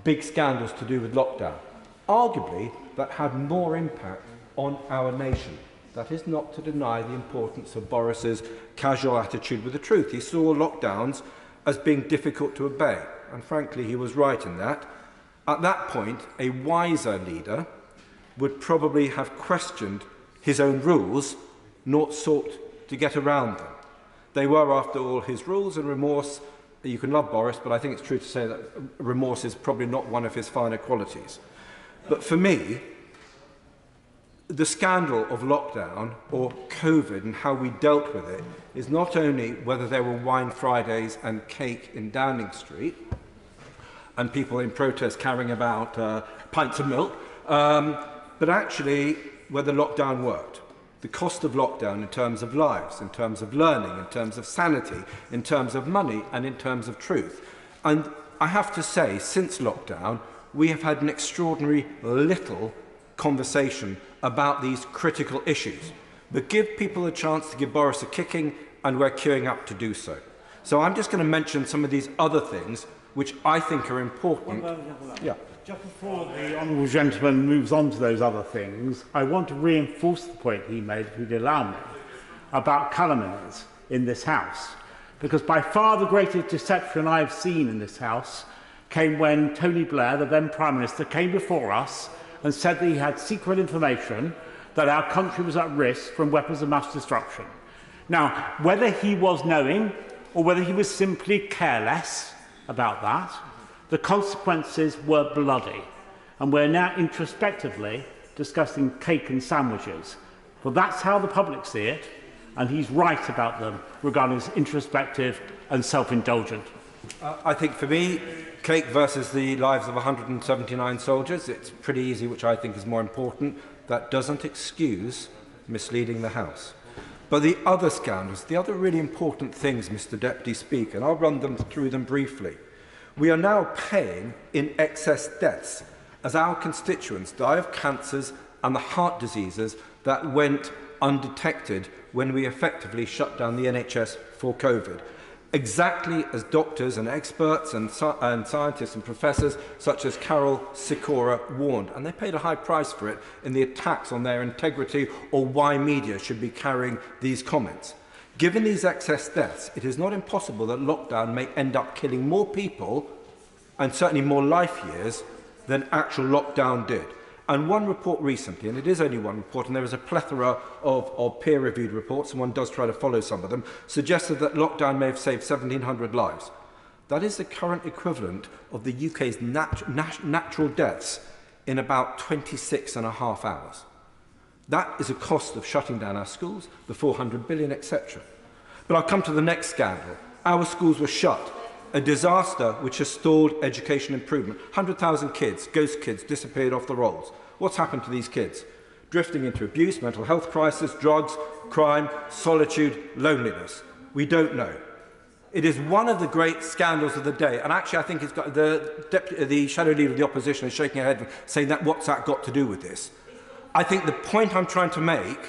big scandals to do with lockdown, arguably that had more impact on our nation. That is not to deny the importance of Boris's casual attitude with the truth. He saw lockdowns as being difficult to obey, and frankly, he was right in that. At that point, a wiser leader would probably have questioned his own rules, not sought to get around them. They were, after all, his rules, and remorse, you can love Boris, but I think it's true to say that remorse is probably not one of his finer qualities. But for me, the scandal of lockdown or COVID and how we dealt with it is not only whether there were wine Fridays and cake in Downing Street and people in protest carrying about pints of milk, but actually whether lockdown worked. The cost of lockdown in terms of lives, in terms of learning, in terms of sanity, in terms of money and in terms of truth. And I have to say, since lockdown, we have had an extraordinary little conversation about these critical issues. But give people a chance to give Boris a kicking, and we're queuing up to do so. So I'm just going to mention some of these other things which I think are important. Yeah. Just before the honourable gentleman moves on to those other things, I want to reinforce the point he made, if you'd allow me, about calumnies in this House. Because by far the greatest deception I've seen in this House came when Tony Blair, the then Prime Minister, came before us and said that he had secret information that our country was at risk from weapons of mass destruction. Now, whether he was knowing or whether he was simply careless about that, the consequences were bloody, and we're now introspectively discussing cake and sandwiches. But that's how the public see it, and he's right about them regarding as introspective and self-indulgent. I think for me, cake versus the lives of 179 soldiers, it's pretty easy, which I think is more important. That doesn't excuse misleading the House. But the other scandals, the other really important things, Mr. Deputy Speaker, and I'll run through them briefly. We are now paying in excess deaths as our constituents die of cancers and the heart diseases that went undetected when we effectively shut down the NHS for COVID. Exactly as doctors and experts and scientists and professors such as Carol Sikora warned, and they paid a high price for it in the attacks on their integrity or why media should be carrying these comments. Given these excess deaths, it is not impossible that lockdown may end up killing more people, and certainly more life years, than actual lockdown did. And one report recently, and it is only one report, and there is a plethora of peer-reviewed reports, and one does try to follow some of them, suggested that lockdown may have saved 1,700 lives. That is the current equivalent of the UK's natural deaths in about 26.5 hours. That is a cost of shutting down our schools, the 400 billion, etc. But I'll come to the next scandal. Our schools were shut. A disaster which has stalled education improvement. 100,000 kids, ghost kids, disappeared off the rolls. What's happened to these kids? Drifting into abuse, mental health crisis, drugs, crime, solitude, loneliness. We don't know. It is one of the great scandals of the day. And actually, I think it's got the shadow leader of the opposition is shaking her head saying that what's that got to do with this? I think the point I'm trying to make,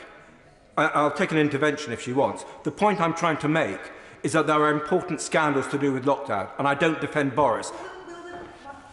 I'll take an intervention if she wants, the point I'm trying to make is that there are important scandals to do with lockdown, and I don't defend Boris.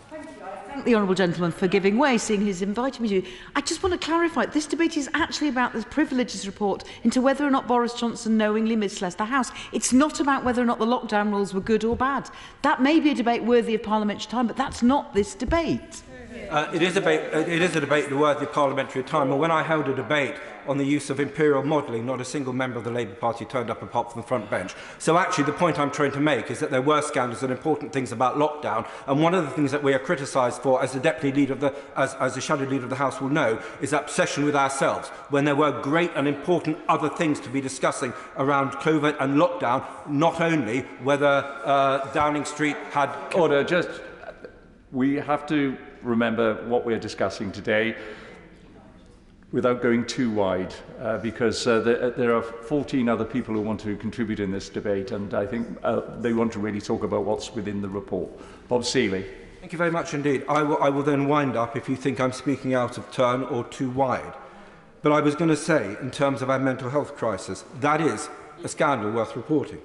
Thank the honourable gentleman for giving way, seeing he's invited me to. I just want to clarify, this debate is actually about the Privileges report into whether or not Boris Johnson knowingly misled the House. It's not about whether or not the lockdown rules were good or bad. That may be a debate worthy of parliamentary time, but that's not this debate. It is a debate worthy of parliamentary time. And when I held a debate on the use of imperial modelling, not a single member of the Labour Party turned up apart from the front bench. So actually the point I'm trying to make is that there were scandals and important things about lockdown. And one of the things that we are criticised for, as the deputy leader of as the shadow leader of the House will know, is obsession with ourselves, when there were great and important other things to be discussing around COVID and lockdown, not only whether Downing Street had... Order, just... We have to remember what we're discussing today without going too wide, because there are 14 other people who want to contribute in this debate, and I think they want to really talk about what's within the report. Bob Seeley. Thank you very much indeed. I will then wind up if you think I'm speaking out of turn or too wide. But I was going to say, in terms of our mental health crisis, that is a scandal worth reporting.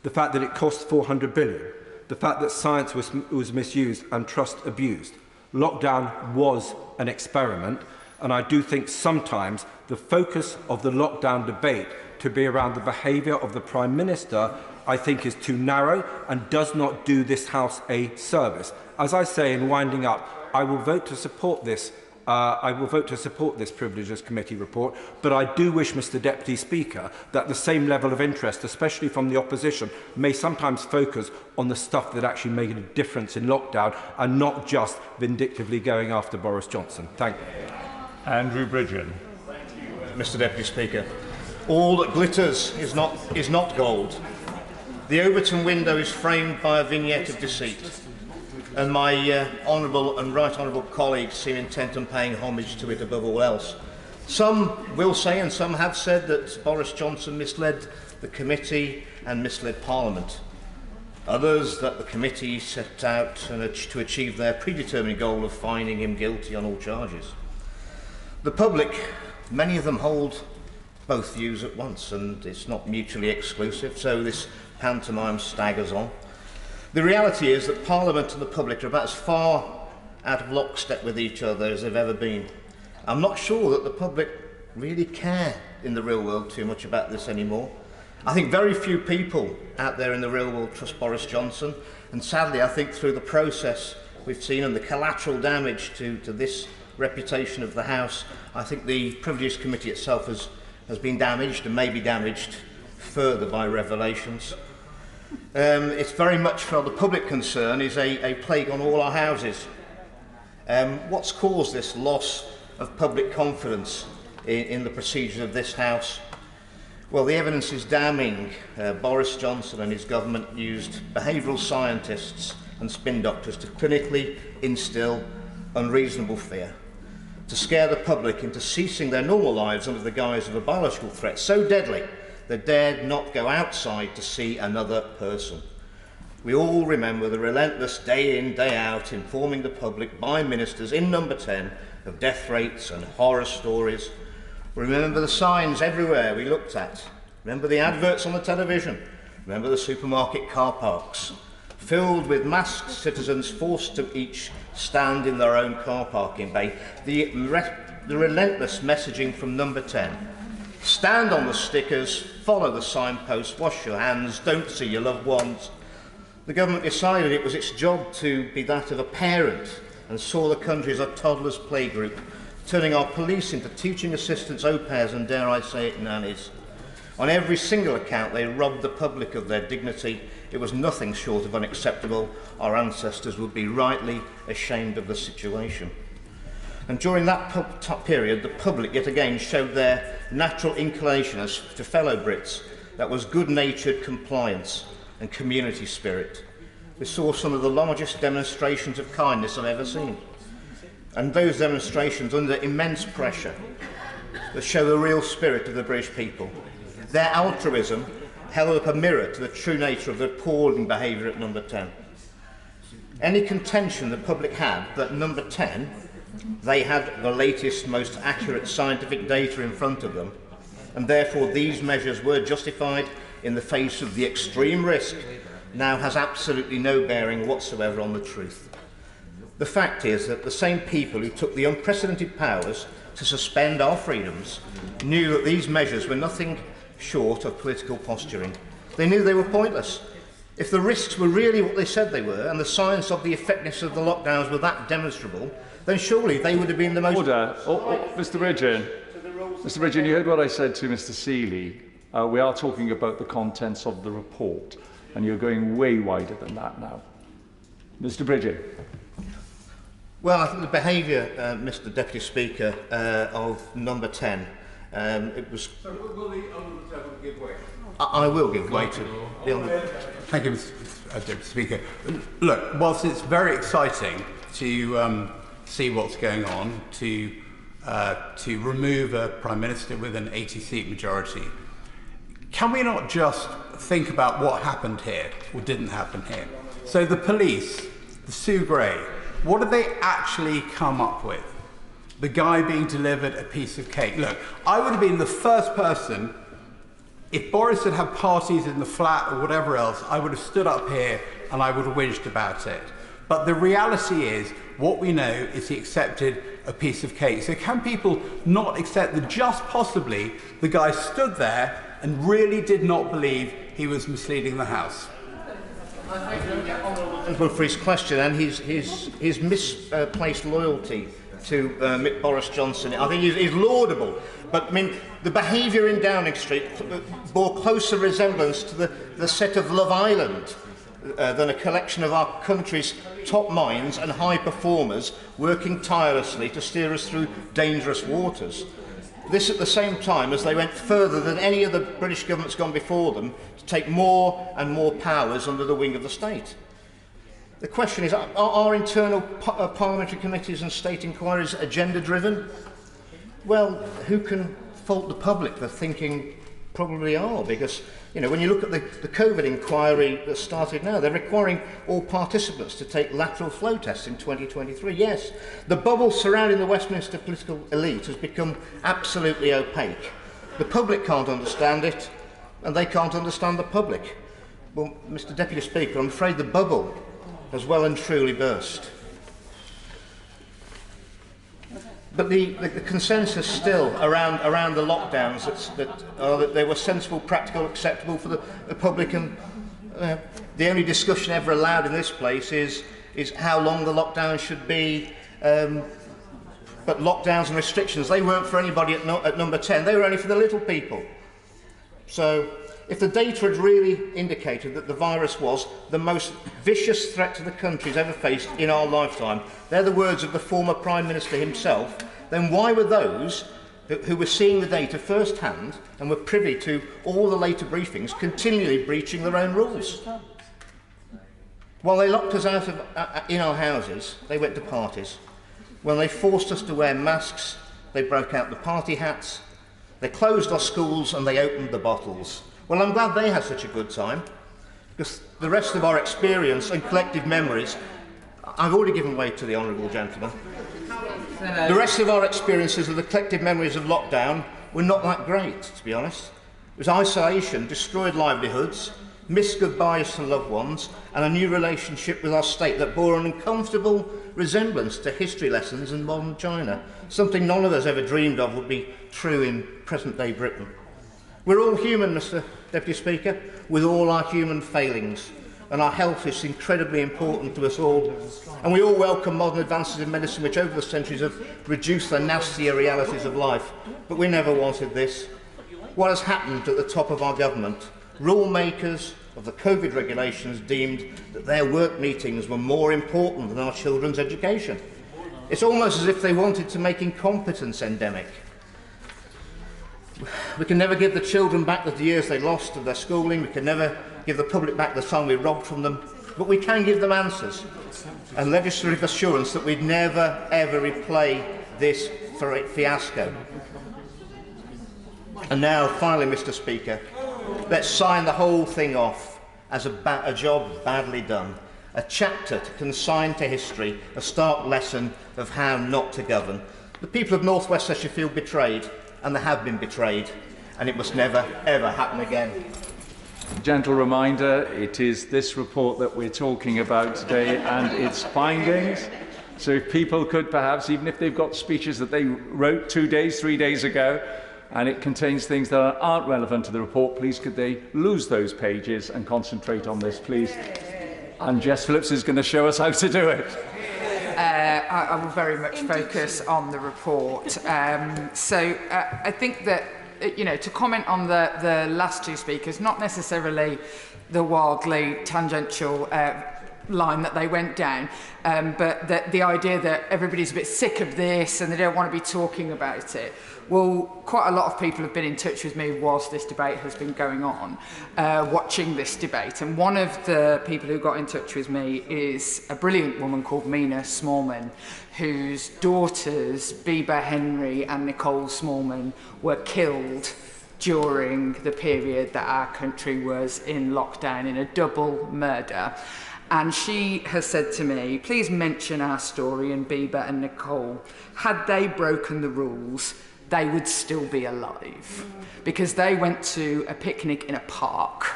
The fact that it cost 400 billion, the fact that science was misused and trust abused. Lockdown was an experiment, and I do think sometimes the focus of the lockdown debate to be around the behaviour of the Prime Minister, I think, is too narrow and does not do this House a service. As I say in winding up, I will vote to support this. Privileges Committee report, but I do wish, Mr Deputy Speaker, that the same level of interest, especially from the opposition, may sometimes focus on the stuff that actually made a difference in lockdown and not just vindictively going after Boris Johnson. Thank you. Andrew Bridgen. Mr Deputy Speaker. All that glitters is not gold. The Overton window is framed by a vignette of deceit, and my honourable and right honourable colleagues seem intent on paying homage to it above all else. Some will say, and some have said, that Boris Johnson misled the committee and misled Parliament. Others that the committee set out to achieve their predetermined goal of finding him guilty on all charges. The public, many of them hold both views at once, and it's not mutually exclusive, so this pantomime staggers on. The reality is that Parliament and the public are about as far out of lockstep with each other as they've ever been. I'm not sure that the public really care in the real world too much about this anymore. I think very few people out there in the real world trust Boris Johnson, and sadly I think through the process we've seen and the collateral damage to this reputation of the House, I think the Privileges Committee itself has been damaged and may be damaged further by revelations. It's very much, for the public concern, is a plague on all our houses. What's caused this loss of public confidence in the procedures of this House? Well, the evidence is damning. Boris Johnson and his government used behavioural scientists and spin doctors to clinically instill unreasonable fear, to scare the public into ceasing their normal lives under the guise of a biological threat so deadly they dared not go outside to see another person. We all remember the relentless day in, day out informing the public by ministers in Number 10 of death rates and horror stories. Remember the signs everywhere we looked at. Remember the adverts on the television. Remember the supermarket car parks, filled with masked citizens forced to each stand in their own car parking bay. The relentless messaging from Number 10. Stand on the stickers, follow the signposts, wash your hands, don't see your loved ones. The government decided it was its job to be that of a parent and saw the country as a toddler's playgroup, turning our police into teaching assistants, au pairs and, dare I say it, nannies. On every single account they robbed the public of their dignity. It was nothing short of unacceptable. Our ancestors would be rightly ashamed of the situation. And during that period, the public yet again showed their natural inclination as to fellow Brits. That was good-natured compliance and community spirit. We saw some of the largest demonstrations of kindness I've ever seen. And those demonstrations under immense pressure that show the real spirit of the British people. Their altruism held up a mirror to the true nature of the appalling behaviour at Number 10. Any contention the public had that Number 10, they had the latest, most accurate scientific data in front of them, and therefore these measures were justified in the face of the extreme risk, now has absolutely no bearing whatsoever on the truth. The fact is that the same people who took the unprecedented powers to suspend our freedoms knew that these measures were nothing short of political posturing. They knew they were pointless. If the risks were really what they said they were, and the science of the effectiveness of the lockdowns were that demonstrable, then surely they would have been the most... Order. Mr Bridgen, you heard what I said to Mr Seeley. We are talking about the contents of the report, and you're going way wider than that now. Mr Bridgen. Well, I think the behaviour, Mr Deputy Speaker, of Number 10, it was... So will the Honourable Gentleman give way? I will give way to the Honourable... Thank you, Mr Deputy Speaker. Look, whilst it's very exciting to see what's going on, to remove a Prime Minister with an 80-seat majority, can we not just think about what happened here or didn't happen here? So the police, the Sue Gray, what did they actually come up with? The guy being delivered a piece of cake. Look, I would have been the first person, if Boris had had parties in the flat or whatever else, I would have stood up here and I would have whinged about it. But the reality is, what we know is he accepted a piece of cake. So can people not accept that just possibly the guy stood there and really did not believe he was misleading the House? For his question and his misplaced loyalty to Boris Johnson, I think is laudable. But I mean, the behaviour in Downing Street bore closer resemblance to the set of Love Island than a collection of our country's top minds and high performers working tirelessly to steer us through dangerous waters. This at the same time as they went further than any of the British governments gone before them to take more and more powers under the wing of the state. The question is, are our internal parliamentary committees and state inquiries agenda-driven? Well, who can fault the public for thinking probably are? Because, you know, when you look at the COVID inquiry that started now, they're requiring all participants to take lateral flow tests in 2023. Yes, the bubble surrounding the Westminster political elite has become absolutely opaque. The public can't understand it, and they can't understand the public. Well, Mr. Deputy Speaker, I'm afraid the bubble has well and truly burst. But the consensus still around the lockdowns that they were sensible, practical, acceptable for the public, and the only discussion ever allowed in this place is how long the lockdown should be. But lockdowns and restrictions, they weren't for anybody at number 10. They were only for the little people. So if the data had really indicated that the virus was the most vicious threat to the country's ever faced in our lifetime, they're the words of the former Prime Minister himself, then why were those who were seeing the data firsthand and were privy to all the later briefings continually breaching their own rules? While they locked us out of in our houses, they went to parties. When they forced us to wear masks, they broke out the party hats. They closed our schools and they opened the bottles. Well, I'm glad they had such a good time, because the rest of our experience and collective memories, I've already given way to the honourable gentleman. The rest of our experiences of the collective memories of lockdown were not that great, to be honest. It was isolation, destroyed livelihoods, missed goodbyes to loved ones, and a new relationship with our state that bore an uncomfortable resemblance to history lessons in modern China, something none of us ever dreamed of would be true in present-day Britain. We're all human, Mr. Deputy Speaker, with all our human failings, and our health is incredibly important to us all. And we all welcome modern advances in medicine which over the centuries have reduced the nastier realities of life. But we never wanted this. What has happened at the top of our government? Rule makers of the COVID regulations deemed that their work meetings were more important than our children's education. It's almost as if they wanted to make incompetence endemic. We can never give the children back the years they lost of their schooling. We can never give the public back the time we robbed from them. But we can give them answers and legislative assurance that we'd never, ever replay this fiasco. And now, finally, Mr. Speaker, let's sign the whole thing off as a job badly done. A chapter to consign to history, a stark lesson of how not to govern. The people of North West Cheshire feel betrayed, and they have been betrayed, and it must never, ever happen again. Gentle reminder, it is this report that we're talking about today and its findings. So if people could perhaps, even if they've got speeches that they wrote 2 days, 3 days ago, and it contains things that aren't relevant to the report, please could they lose those pages and concentrate on this, please. And Jess Phillips is going to show us how to do it. I will very much focus on the report. I think that, you know, to comment on the last two speakers, not necessarily the wildly tangential line that they went down, but the idea that everybody's a bit sick of this and they don't want to be talking about it. Well, quite a lot of people have been in touch with me whilst this debate has been going on, watching this debate. And one of the people who got in touch with me is a brilliant woman called Mina Smallman, whose daughters, Biba Henry and Nicole Smallman, were killed during the period that our country was in lockdown in a double murder. And she has said to me, please mention our story and Bieber and Nicole. Had they broken the rules, they would still be alive. Because they went to a picnic in a park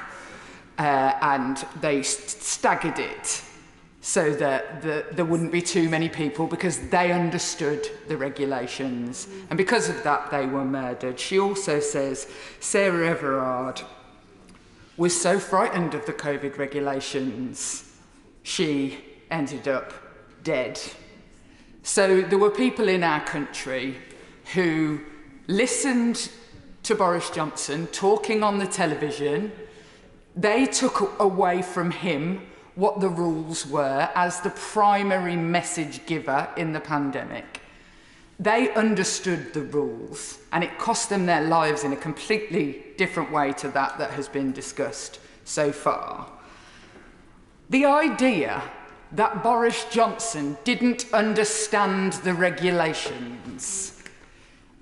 and they staggered it so that there wouldn't be too many people because they understood the regulations. And because of that, they were murdered. She also says Sarah Everard was so frightened of the COVID regulations, she ended up dead. So there were people in our country who listened to Boris Johnson talking on the television. They took away from him what the rules were as the primary message giver in the pandemic. They understood the rules, and it cost them their lives in a completely different way to that has been discussed so far. The idea that Boris Johnson didn't understand the regulations,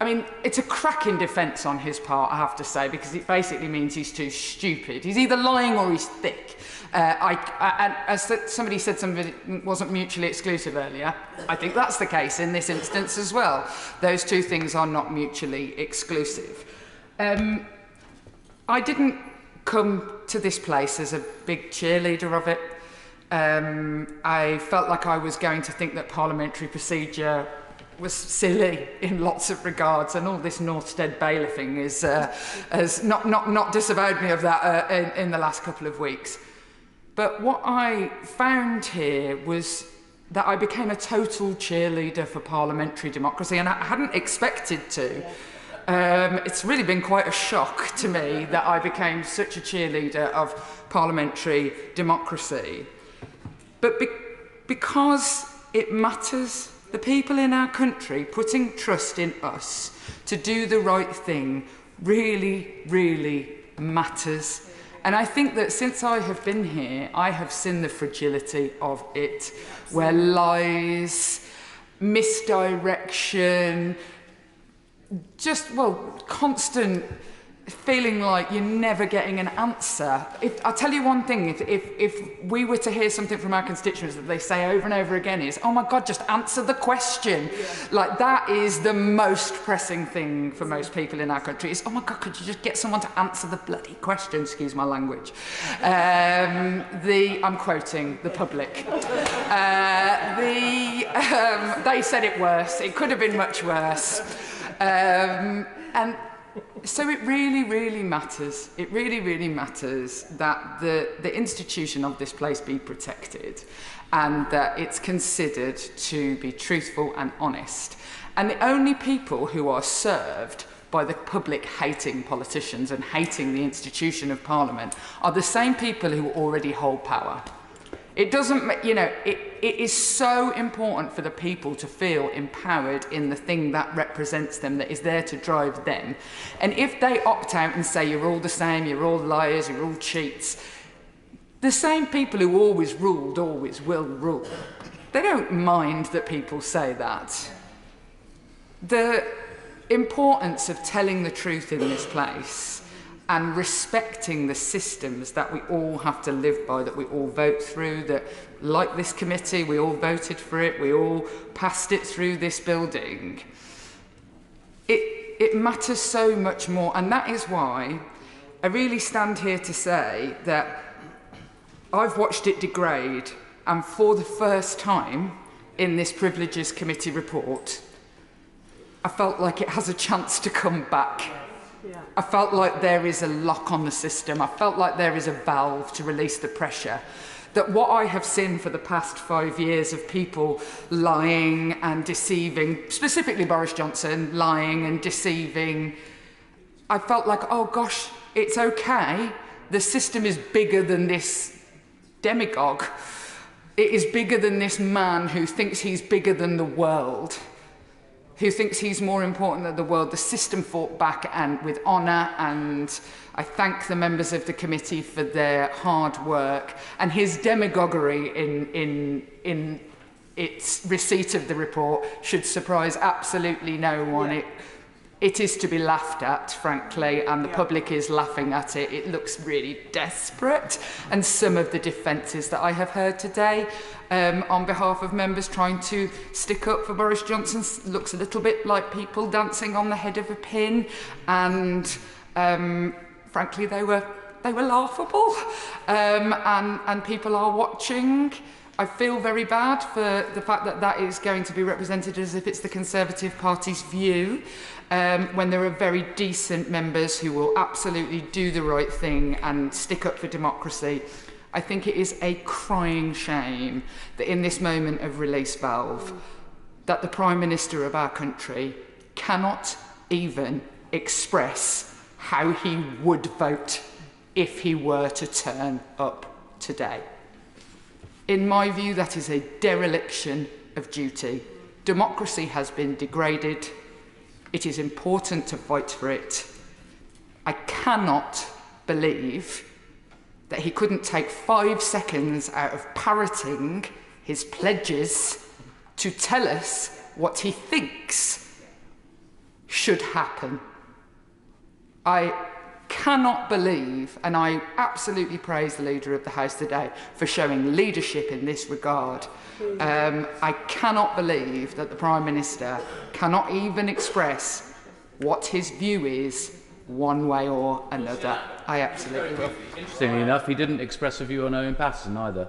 I mean, it's a cracking defence on his part, I have to say, because it basically means he's too stupid. He's either lying or he's thick. And as somebody said, somebody wasn't mutually exclusive earlier. I think that's the case in this instance as well. Those two things are not mutually exclusive. I didn't come to this place as a big cheerleader of it. I felt like I was going to think that parliamentary procedure was silly in lots of regards, and all this Northstead bailiffing has not disavowed me of that in the last couple of weeks. But what I found here was that I became a total cheerleader for parliamentary democracy, and I hadn't expected to. It's really been quite a shock to me that I became such a cheerleader of parliamentary democracy. But because it matters, the people in our country putting trust in us to do the right thing really, really matters. And I think that since I have been here, I have seen the fragility of it, where lies, misdirection, just, well, constant feeling like you're never getting an answer. I'll tell you one thing, if we were to hear something from our constituents that they say over and over again is, oh my God, just answer the question. Yeah. Like, that is the most pressing thing for most people in our country is, oh my God, could you just get someone to answer the bloody question, excuse my language. I'm quoting the public. They said it worse. It could have been much worse. And so it really, really matters. It really, really matters that the institution of this place be protected and that it's considered to be truthful and honest. And the only people who are served by the public hating politicians and hating the institution of Parliament are the same people who already hold power. It doesn't, you know, it is so important for the people to feel empowered in the thing that represents them, that is there to drive them. And if they opt out and say you're all the same, you're all liars, you're all cheats, the same people who always ruled always will rule. They don't mind that people say that. The importance of telling the truth in this place and respecting the systems that we all have to live by, that we all vote through, that, like this committee, we all voted for it, we all passed it through this building. It matters so much more, and that is why I really stand here to say that I've watched it degrade, and for the first time in this Privileges Committee report, I felt like it has a chance to come back. Yeah. I felt like there is a lock on the system. I felt like there is a valve to release the pressure. That what I have seen for the past 5 years of people lying and deceiving, specifically Boris Johnson, lying and deceiving, I felt like, oh gosh, it's okay. The system is bigger than this demagogue. It is bigger than this man who thinks he's bigger than the world, who thinks he's more important than the world. The system fought back and with honour, and I thank the members of the committee for their hard work. And his demagoguery in its receipt of the report should surprise absolutely no one. Yeah. It is to be laughed at, frankly, and the public is laughing at it. It looks really desperate. And some of the defences that I have heard today on behalf of members trying to stick up for Boris Johnson looks a little bit like people dancing on the head of a pin. And frankly, they were laughable. And people are watching. I feel very bad for the fact that that is going to be represented as if it's the Conservative Party's view, when there are very decent members who will absolutely do the right thing and stick up for democracy. I think it is a crying shame that in this moment of release valve, that the Prime Minister of our country cannot even express how he would vote if he were to turn up today. In my view, that is a dereliction of duty. Democracy has been degraded. It is important to fight for it. I cannot believe that he couldn't take 5 seconds out of parroting his pledges to tell us what he thinks should happen. I cannot believe, and I absolutely praise the Leader of the House today for showing leadership in this regard. I cannot believe that the Prime Minister cannot even express what his view is one way or another. I absolutely will. Interestingly enough, he didn't express a view on Owen Paterson either.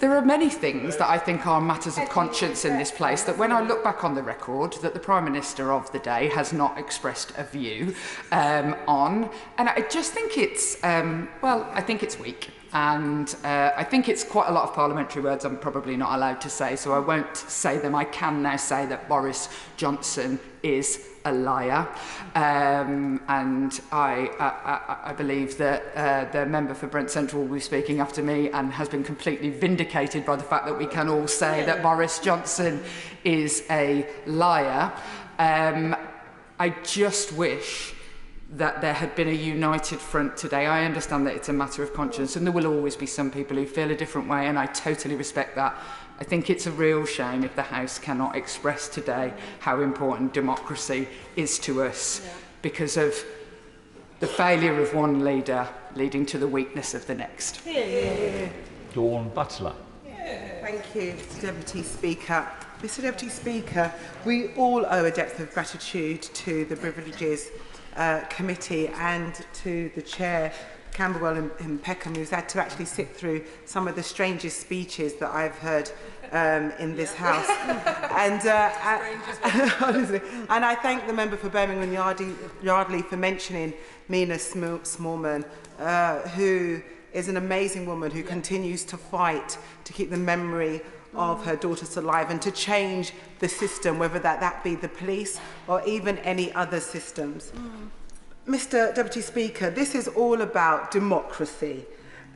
There are many things that I think are matters of conscience in this place that when I look back on the record that the Prime Minister of the day has not expressed a view on, and I just think it's, well, I think it's weak. And I think it's quite a lot of parliamentary words I'm probably not allowed to say, so I won't say them. I can now say that Boris Johnson is a liar. And I believe that the member for Brent Central will be speaking after me and has been completely vindicated by the fact that we can all say that Boris Johnson is a liar. I just wish that there had been a united front today. I understand that it's a matter of conscience and there will always be some people who feel a different way, and I totally respect that. I think it's a real shame if the House cannot express today how important democracy is to us because of the failure of one leader leading to the weakness of the next. Dawn Butler. Thank you, Mr Deputy Speaker. Mr Deputy Speaker, we all owe a depth of gratitude to the Privileges Committee and to the Chair, Camberwell and Peckham, who's had to actually sit through some of the strangest speeches that I've heard in this House. Honestly, and I thank the member for Birmingham Yardley for mentioning Mina Smallman, who is an amazing woman who continues to fight to keep the memory of her daughters alive and to change the system, whether that be the police or even any other systems. Mr Deputy Speaker, this is all about democracy.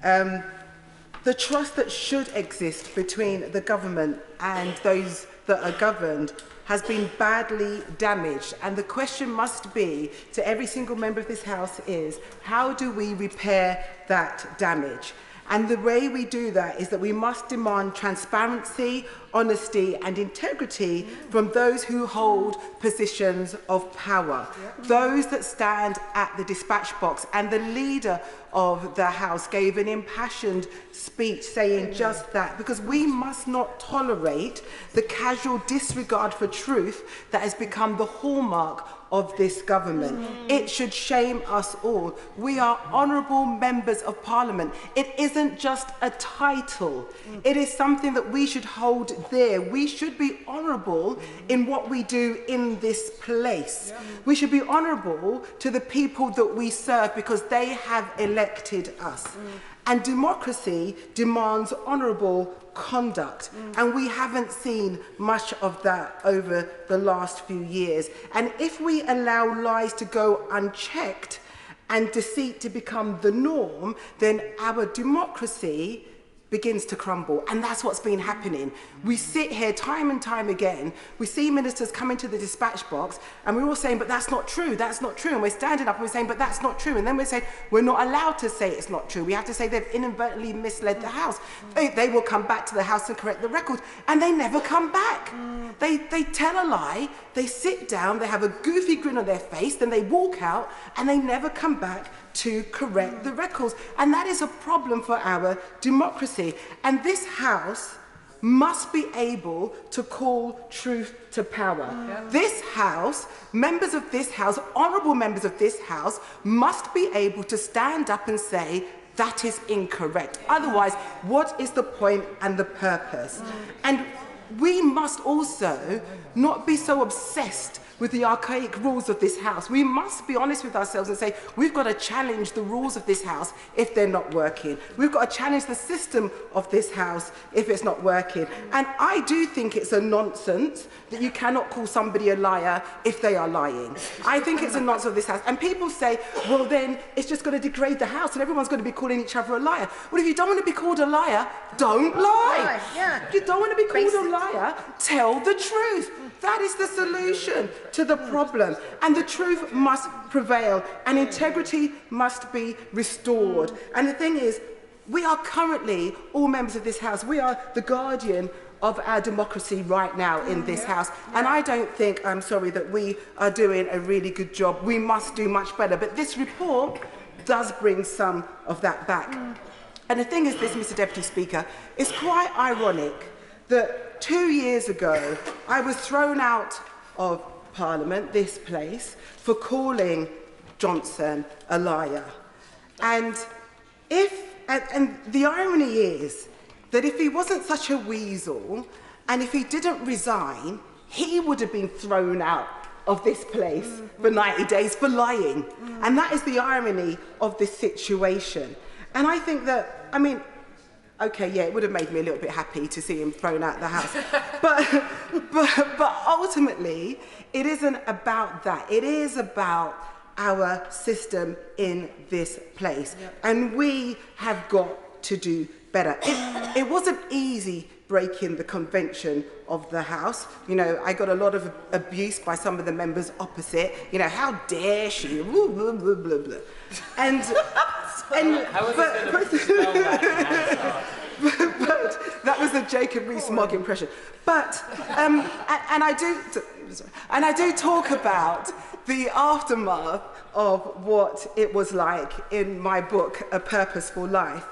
The trust that should exist between the government and those that are governed has been badly damaged, and the question must be to every single member of this House is, how do we repair that damage? And the way we do that is that we must demand transparency, honesty and integrity from those who hold positions of power, those that stand at the dispatch box. And the Leader of the House gave an impassioned speech saying just that, because we must not tolerate the casual disregard for truth that has become the hallmark of this government. It should shame us all. We are honourable members of Parliament. It isn't just a title. It is something that we should hold there. We should be honourable in what we do in this place. We should be honourable to the people that we serve because they have elected us. And democracy demands honourable conduct. And we haven't seen much of that over the last few years. And if we allow lies to go unchecked and deceit to become the norm, then our democracy begins to crumble, and that's what's been happening. We sit here time and time again, we see ministers come into the dispatch box, and we're all saying, but that's not true, and we're standing up and we're saying, but that's not true, and then we're saying, we're not allowed to say it's not true. We have to say they've inadvertently misled the House. They will come back to the House and correct the record, and they never come back. They tell a lie, they sit down, they have a goofy grin on their face, then they walk out, and they never come back to correct the records. And that is a problem for our democracy. And this House must be able to call truth to power. This House, members of this House, honourable members of this House, must be able to stand up and say, that is incorrect. Otherwise, what is the point and the purpose? And we must also not be so obsessed with the archaic rules of this House. We must be honest with ourselves and say, we've got to challenge the rules of this House if they're not working. We've got to challenge the system of this House if it's not working. And I do think it's a nonsense that you cannot call somebody a liar if they are lying. I think it's a nonsense of this House. And people say, well, then it's just going to degrade the House and everyone's going to be calling each other a liar. Well, if you don't want to be called a liar, don't lie. If you don't want to be called a liar, tell the truth. That is the solution to the problem. And the truth must prevail and integrity must be restored. And the thing is, we are currently, all members of this House, we are the guardian of our democracy right now in this House. And I don't think, I'm sorry, that we are doing a really good job. We must do much better. But this report does bring some of that back. And the thing is this, Mr. Deputy Speaker, it's quite ironic that 2 years ago, I was thrown out of Parliament, this place, for calling Johnson a liar. And the irony is that if he wasn't such a weasel, and if he didn't resign, he would have been thrown out of this place for 90 days for lying. And that is the irony of this situation. And I think that, I mean, okay, yeah, it would have made me a little bit happy to see him thrown out of the House. but ultimately, it isn't about that. It is about our system in this place. And we have got to do better. It wasn't easy breaking the convention of the House. You know, I got a lot of abuse by some of the members opposite. You know, how dare she? Blah, blah, blah, blah, blah. And but that was the Jacob Rees-Mogg impression. But and I do talk about the aftermath of what it was like in my book, A Purposeful Life.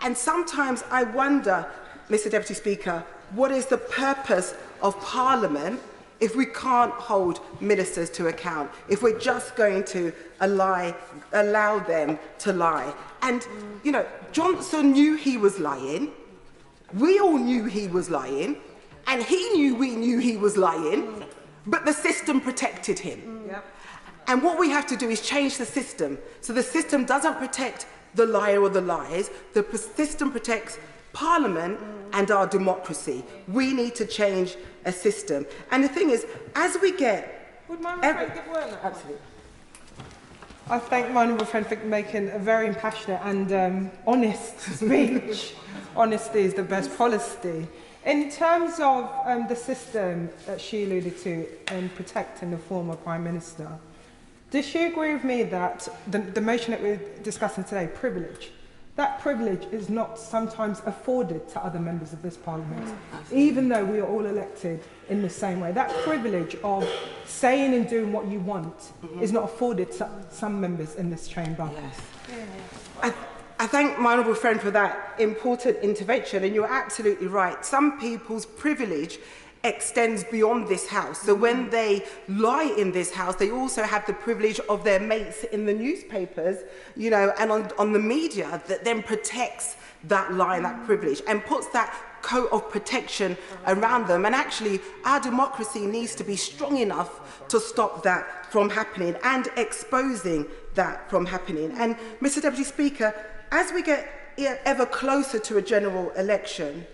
And sometimes I wonder, Mr. Deputy Speaker, what is the purpose of Parliament if we can't hold ministers to account, if we're just going to allow them to lie? And, you know, Johnson knew he was lying, we all knew he was lying, and he knew we knew he was lying, but the system protected him. And what we have to do is change the system, so the system doesn't protect the liar or the lies, the system protects Parliament and our democracy. We need to change a system. And the thing is, as we get... Would my friend give word? Absolutely. I thank my honourable friend for making a very passionate and honest speech. Honesty is the best policy. In terms of the system that she alluded to in protecting the former Prime Minister, does she agree with me that the motion that we're discussing today, privilege, that privilege is not sometimes afforded to other members of this Parliament, even though we are all elected in the same way? That privilege of saying and doing what you want is not afforded to some members in this chamber. I thank my honourable friend for that important intervention, and you're absolutely right. Some people's privilege extends beyond this House. So when they lie in this House, they also have the privilege of their mates in the newspapers, you know, and on the media that then protects that lie and that privilege and puts that coat of protection around them. And actually, our democracy needs to be strong enough to stop that from happening and exposing that from happening. And Mr. Deputy Speaker, as we get ever closer to a general election,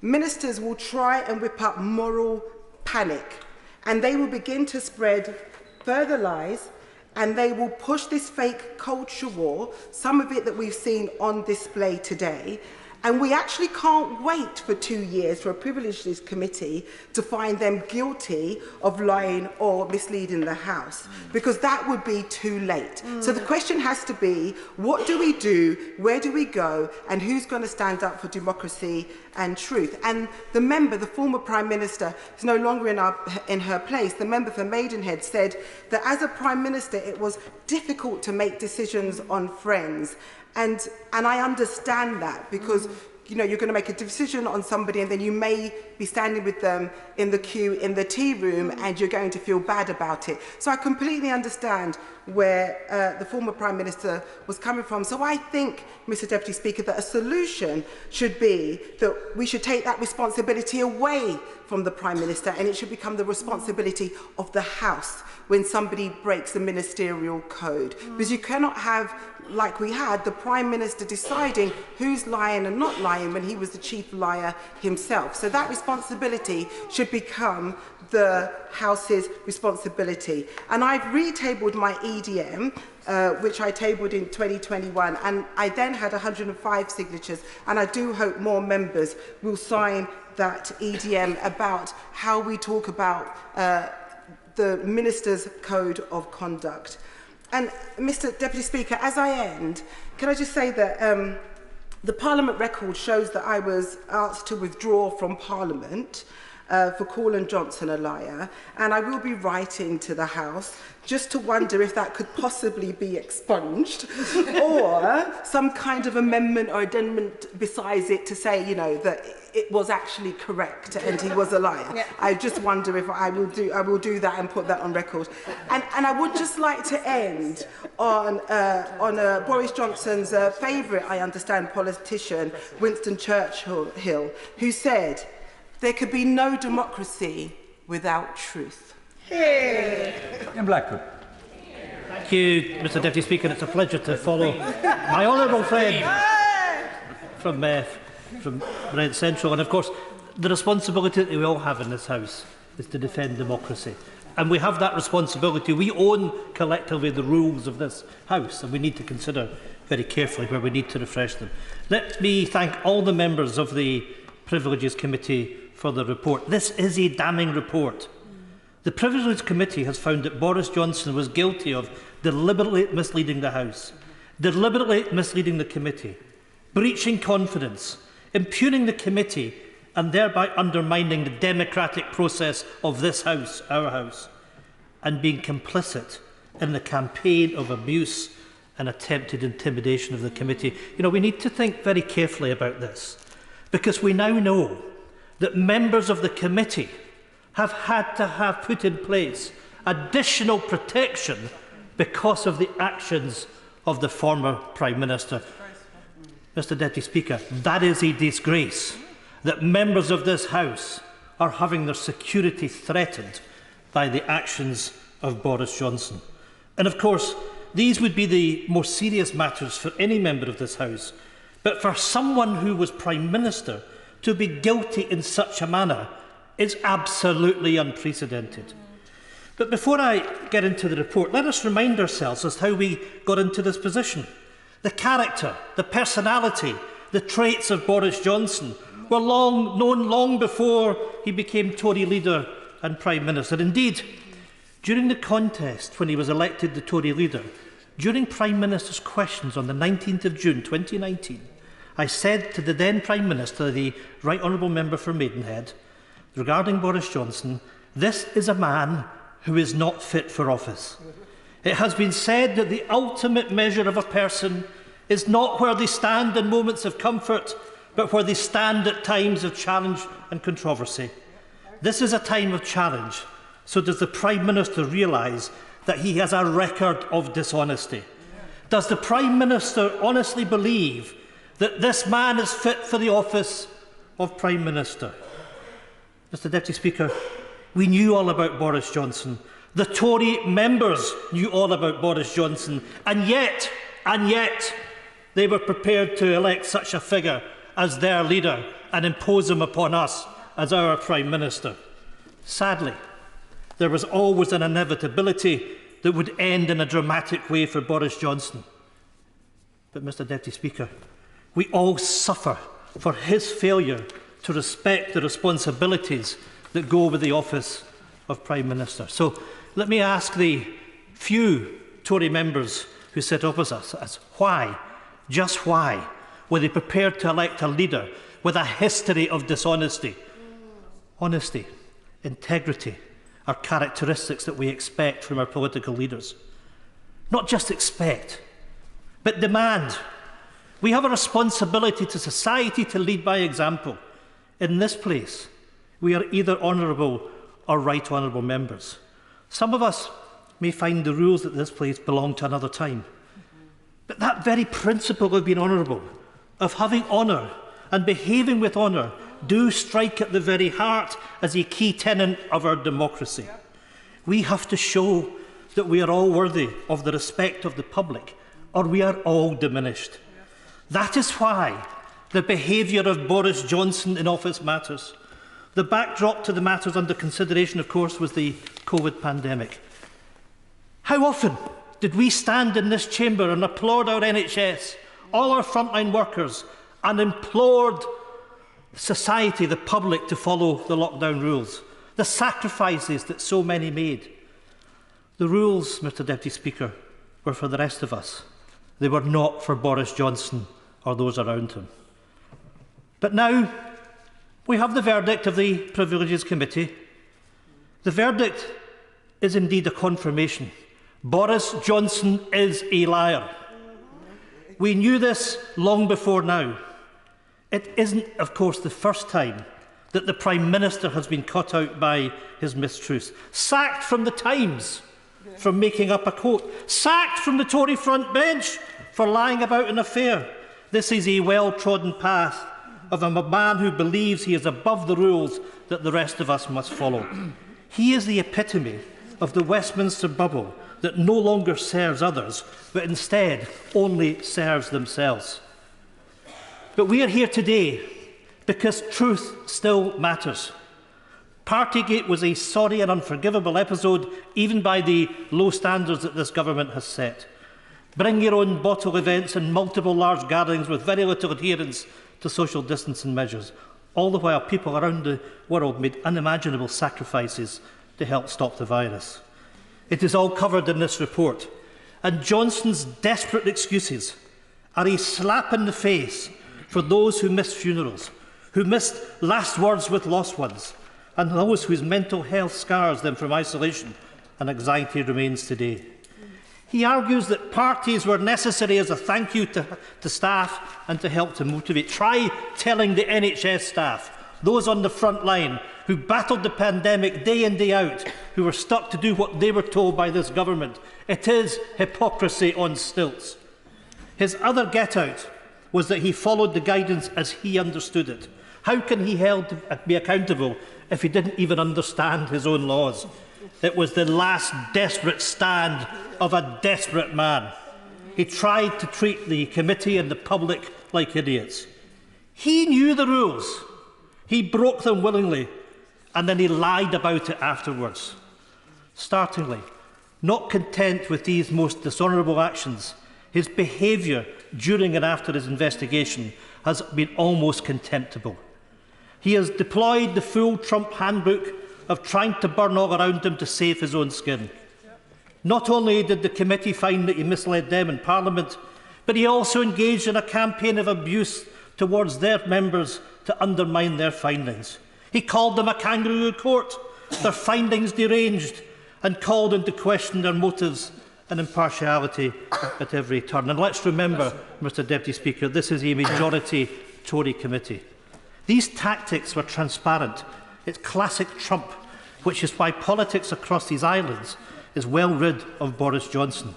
ministers will try and whip up moral panic, and they will begin to spread further lies, and they will push this fake culture war, some of it that we've seen on display today, And we actually can't wait for 2 years for a privileges committee to find them guilty of lying or misleading the House, because that would be too late. So the question has to be, what do we do, where do we go, and who's going to stand up for democracy and truth? And the member, the former Prime Minister, is no longer in her place. The member for Maidenhead said that as a Prime Minister, it was difficult to make decisions on friends. And I understand that, because you know, you're going to make a decision on somebody and then you may be standing with them in the queue in the tea room and you're going to feel bad about it. So I completely understand where the former Prime Minister was coming from. So I think, Mr Deputy Speaker, that a solution should be that we should take that responsibility away from the Prime Minister, and it should become the responsibility of the House when somebody breaks the ministerial code. Because you cannot have, like we had, the Prime Minister deciding who's lying and not lying when he was the chief liar himself. So that responsibility should become the House's responsibility. And I've retabled my EDM, which I tabled in 2021, and I then had 105 signatures, and I do hope more members will sign that EDM about how we talk about the Minister's Code of Conduct. And Mr Deputy Speaker, as I end, can I just say that the Parliament record shows that I was asked to withdraw from Parliament for calling Johnson a liar, and I will be writing to the House just to wonder if that could possibly be expunged or some kind of amendment or addendum besides it to say, you know, that it was actually correct and he was a liar. Yeah. I just wonder if I will do that and put that on record. And I would just like to end on Boris Johnson's favourite, I understand, politician, Winston Churchill, who said, "There could be no democracy without truth." In Blackwood. Thank you, Mr Deputy Speaker. It's a pleasure to follow my honourable friend from Brent Central. And of course, the responsibility that we all have in this House is to defend democracy. And we have that responsibility. We own collectively the rules of this House, and we need to consider very carefully where we need to refresh them. Let me thank all the members of the Privileges Committee for the report. This is a damning report. The Privileges Committee has found that Boris Johnson was guilty of deliberately misleading the House, deliberately misleading the committee, breaching confidence, impugning the committee and thereby undermining the democratic process of this House, our House, and being complicit in the campaign of abuse and attempted intimidation of the committee. You know, we need to think very carefully about this, because we now know that members of the committee have had to have put in place additional protection because of the actions of the former Prime Minister. Mr Deputy Speaker, that is a disgrace that members of this House are having their security threatened by the actions of Boris Johnson. And of course, these would be the more serious matters for any member of this House. But for someone who was Prime Minister to be guilty in such a manner is absolutely unprecedented. But before I get into the report, let us remind ourselves as to how we got into this position. The character, the personality, the traits of Boris Johnson were known long before he became Tory leader and Prime Minister. Indeed, during the contest when he was elected the Tory leader, during Prime Minister's questions on the 19th of June 2019, I said to the then Prime Minister, the Right Honourable Member for Maidenhead, regarding Boris Johnson, this is a man who is not fit for office. It has been said that the ultimate measure of a person is not where they stand in moments of comfort, but where they stand at times of challenge and controversy. This is a time of challenge, so does the Prime Minister realise that he has a record of dishonesty? Does the Prime Minister honestly believe that this man is fit for the office of Prime Minister? Mr Deputy Speaker, we knew all about Boris Johnson. The Tory members knew all about Boris Johnson, and yet, they were prepared to elect such a figure as their leader and impose him upon us as our Prime Minister. Sadly, there was always an inevitability that would end in a dramatic way for Boris Johnson. But, Mr Deputy Speaker, we all suffer for his failure to respect the responsibilities that go with the office of Prime Minister. So let me ask the few Tory members who sit opposite us, why, just why, were they prepared to elect a leader with a history of dishonesty? Honesty, integrity are characteristics that we expect from our political leaders. Not just expect, but demand. We have a responsibility to society to lead by example. In this place, we are either honourable or right honourable members. Some of us may find the rules at this place belong to another time. But that very principle of being honourable, of having honour and behaving with honour, do strike at the very heart as a key tenet of our democracy. We have to show that we are all worthy of the respect of the public, or we are all diminished. That is why the behaviour of Boris Johnson in office matters. The backdrop to the matters under consideration, of course, was the COVID pandemic. How often did we stand in this chamber and applaud our NHS, all our frontline workers, and implored society, the public, to follow the lockdown rules, the sacrifices that so many made? The rules, Mr Deputy Speaker, were for the rest of us. They were not for Boris Johnson or those around him. But now we have the verdict of the Privileges Committee. The verdict is indeed a confirmation. Boris Johnson is a liar. We knew this long before now. It isn't, of course, the first time that the Prime Minister has been caught out by his mistruths. Sacked from the Times for making up a quote. Sacked from the Tory front bench for lying about an affair. This is a well-trodden path of a man who believes he is above the rules that the rest of us must follow. He is the epitome of the Westminster bubble that no longer serves others, but instead only serves themselves. But we are here today because truth still matters. Partygate was a sorry and unforgivable episode, even by the low standards that this government has set. Bring your own bottle events and multiple large gatherings with very little adherence to social distancing measures, all the while people around the world made unimaginable sacrifices to help stop the virus. It is all covered in this report, and Johnson's desperate excuses are a slap in the face for those who missed funerals, who missed last words with lost ones, and those whose mental health scars them from isolation and anxiety remains today. He argues that parties were necessary as a thank you to staff and to help to motivate. Try telling the NHS staff, those on the front line who battled the pandemic day in, day out, who were stuck to do what they were told by this government. It is hypocrisy on stilts. His other get-out was that he followed the guidance as he understood it. How can he be accountable if he didn't even understand his own laws? It was the last desperate stand of a desperate man. He tried to treat the committee and the public like idiots. He knew the rules. He broke them willingly, and then he lied about it afterwards. Startlingly, not content with these most dishonourable actions, his behaviour during and after his investigation has been almost contemptible. He has deployed the full Trump handbook of trying to burn all around him to save his own skin. Not only did the committee find that he misled them in Parliament, but he also engaged in a campaign of abuse towards their members to undermine their findings. He called them a kangaroo court, their findings deranged, and called into question their motives and impartiality at every turn. And let's remember, Mr Deputy Speaker, this is a majority Tory committee. These tactics were transparent. It's classic Trump, which is why politics across these islands is well rid of Boris Johnson.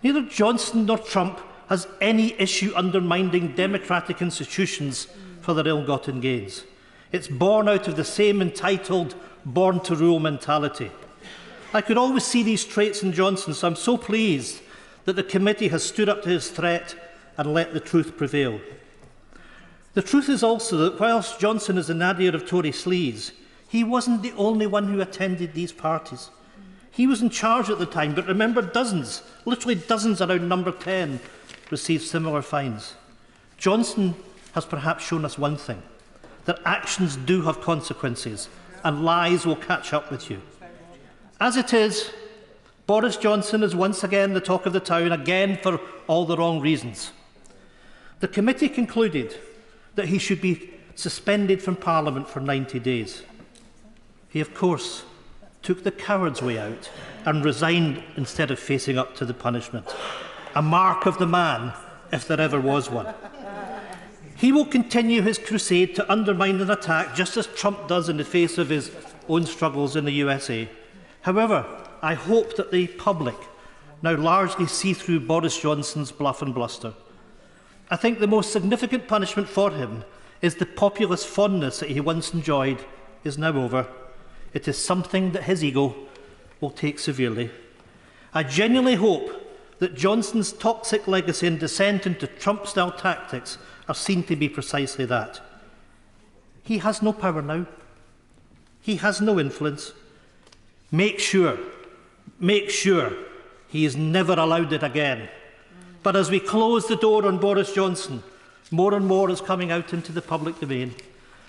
Neither Johnson nor Trump has any issue undermining democratic institutions for their ill-gotten gains. It's born out of the same entitled, born-to-rule mentality. I could always see these traits in Johnson, so I'm so pleased that the committee has stood up to his threat and let the truth prevail. The truth is also that whilst Johnson is the nadir of Tory sleaze, he wasn't the only one who attended these parties. He was in charge at the time, but remember, dozens, literally dozens around number 10, received similar fines. Johnson has perhaps shown us one thing, that actions do have consequences and lies will catch up with you. As it is, Boris Johnson is once again the talk of the town, again for all the wrong reasons. The committee concluded that he should be suspended from Parliament for 90 days. He, of course, took the coward's way out and resigned instead of facing up to the punishment. A mark of the man, if there ever was one. He will continue his crusade to undermine and attack, just as Trump does in the face of his own struggles in the USA. However, I hope that the public now largely see through Boris Johnson's bluff and bluster. I think the most significant punishment for him is the populist fondness that he once enjoyed is now over. It is something that his ego will take severely. I genuinely hope that Johnson's toxic legacy and descent into Trump-style tactics are seen to be precisely that. He has no power now. He has no influence. Make sure he is never allowed it again. But as we close the door on Boris Johnson, more and more is coming out into the public domain.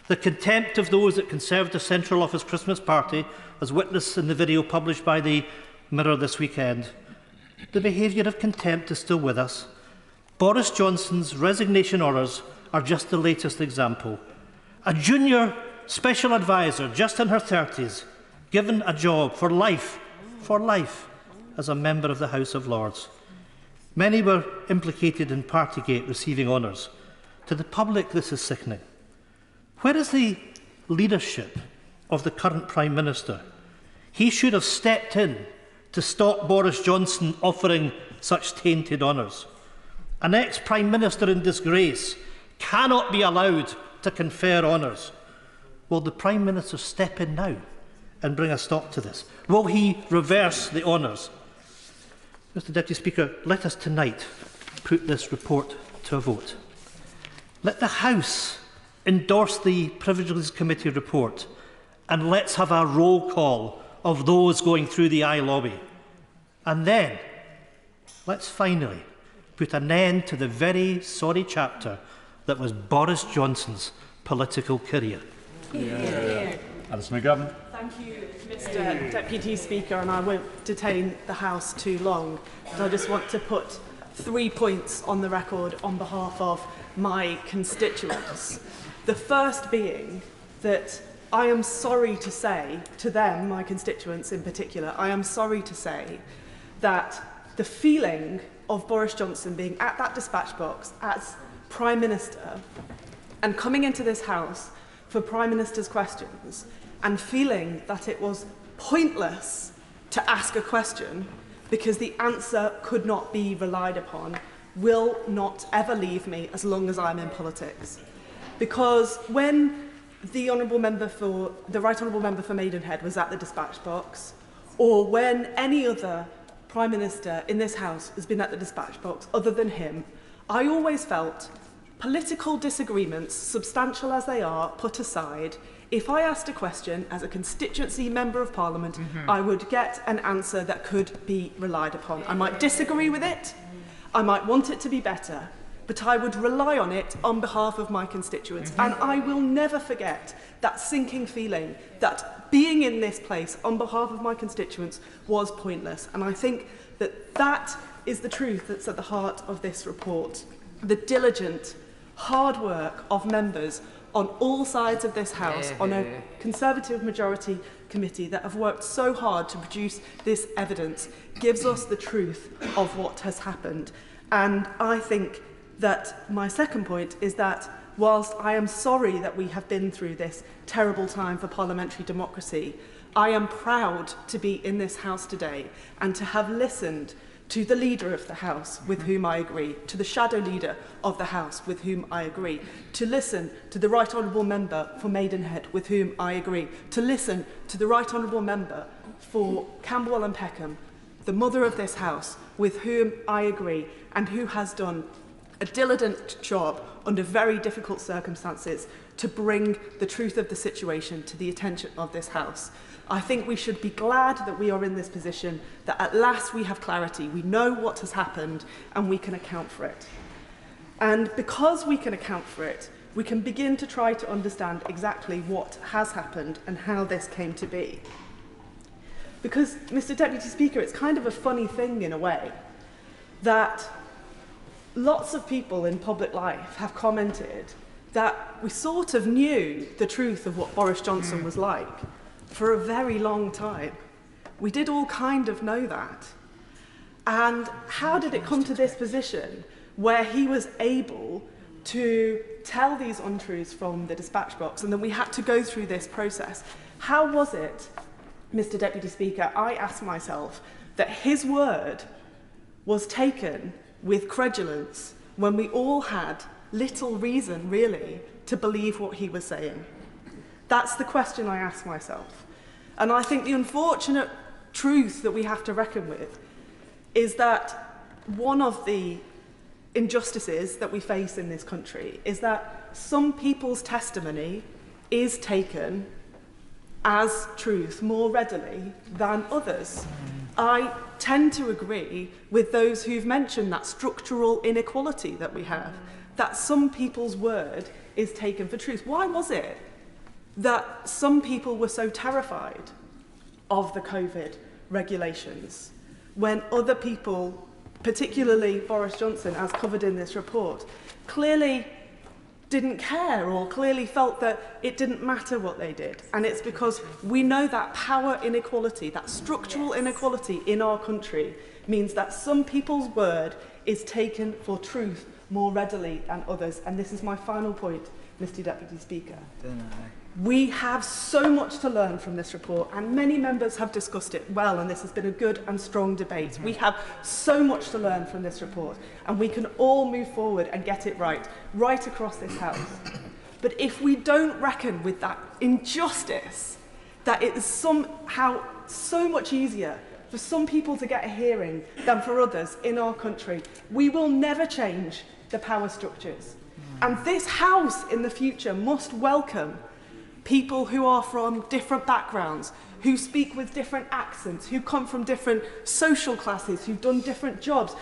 The contempt of those at Conservative Central Office Christmas party, as witnessed in the video published by the Mirror this weekend. The behaviour of contempt is still with us. Boris Johnson's resignation orders are just the latest example. A junior special advisor, just in her 30s, given a job for life, as a member of the House of Lords. Many were implicated in Partygate receiving honours. To the public, this is sickening. Where is the leadership of the current Prime Minister? He should have stepped in to stop Boris Johnson offering such tainted honours. An ex-Prime Minister in disgrace cannot be allowed to confer honours. Will the Prime Minister step in now and bring a stop to this? Will he reverse the honours? Mr Deputy Speaker, let us tonight put this report to a vote. Let the House endorse the Privileges Committee report, and let's have a roll call of those going through the eye lobby. And then, let's finally put an end to the very sorry chapter that was Boris Johnson's political career. Alison McGovern. Thank you, Mr Deputy Speaker, and I won't detain the House too long, but I just want to put 3 points on the record on behalf of my constituents. The first being that I am sorry to say to them, my constituents in particular, I am sorry to say that the feeling of Boris Johnson being at that dispatch box as Prime Minister and coming into this House for Prime Minister's questions and feeling that it was pointless to ask a question because the answer could not be relied upon will not ever leave me as long as I'm in politics. Because when the Right Honourable Member for Maidenhead was at the dispatch box, or when any other Prime Minister in this House has been at the dispatch box other than him, I always felt political disagreements, substantial as they are, put aside, if I asked a question as a constituency Member of Parliament, I would get an answer that could be relied upon. I might disagree with it, I might want it to be better, but I would rely on it on behalf of my constituents. And I will never forget that sinking feeling that being in this place on behalf of my constituents was pointless. And I think that that is the truth that's at the heart of this report. The diligent, hard work of members on all sides of this House, on a Conservative majority committee that have worked so hard to produce this evidence, gives us the truth of what has happened. And I think that my second point is that whilst I am sorry that we have been through this terrible time for parliamentary democracy, I am proud to be in this House today and to have listened to the Leader of the House, with whom I agree, to the Shadow Leader of the House, with whom I agree, to listen to the Right Honourable Member for Maidenhead, with whom I agree, to listen to the Right Honourable Member for Camberwell and Peckham, the Mother of this House, with whom I agree, and who has done a diligent job under very difficult circumstances to bring the truth of the situation to the attention of this House. I think we should be glad that we are in this position, that at last we have clarity, we know what has happened, and we can account for it. And because we can account for it, we can begin to try to understand exactly what has happened and how this came to be. Because, Mr. Deputy Speaker, it's kind of a funny thing in a way that lots of people in public life have commented that we sort of knew the truth of what Boris Johnson was like for a very long time. We did all kind of know that. And how did it come to this position where he was able to tell these untruths from the dispatch box and then we had to go through this process? How was it, Mr. Deputy Speaker, I asked myself, that his word was taken with credulence when we all had little reason, really, to believe what he was saying? That's the question I ask myself. And I think the unfortunate truth that we have to reckon with is that one of the injustices that we face in this country is that some people's testimony is taken as truth more readily than others. I tend to agree with those who've mentioned that structural inequality that we have, that some people's word is taken for truth. Why was it that some people were so terrified of the COVID regulations when other people, particularly Boris Johnson, as covered in this report, clearly didn't care or clearly felt that it didn't matter what they did? And it's because we know that power inequality, that structural inequality in our country means that some people's word is taken for truth more readily than others. And this is my final point, Mr. Deputy Speaker. We have so much to learn from this report, and many members have discussed it well, and this has been a good and strong debate. We have so much to learn from this report, and we can all move forward and get it right across this House. But if we don't reckon with that injustice, that it is somehow so much easier for some people to get a hearing than for others in our country, we will never change the power structures. And this House in the future must welcome people who are from different backgrounds, who speak with different accents, who come from different social classes, who've done different jobs.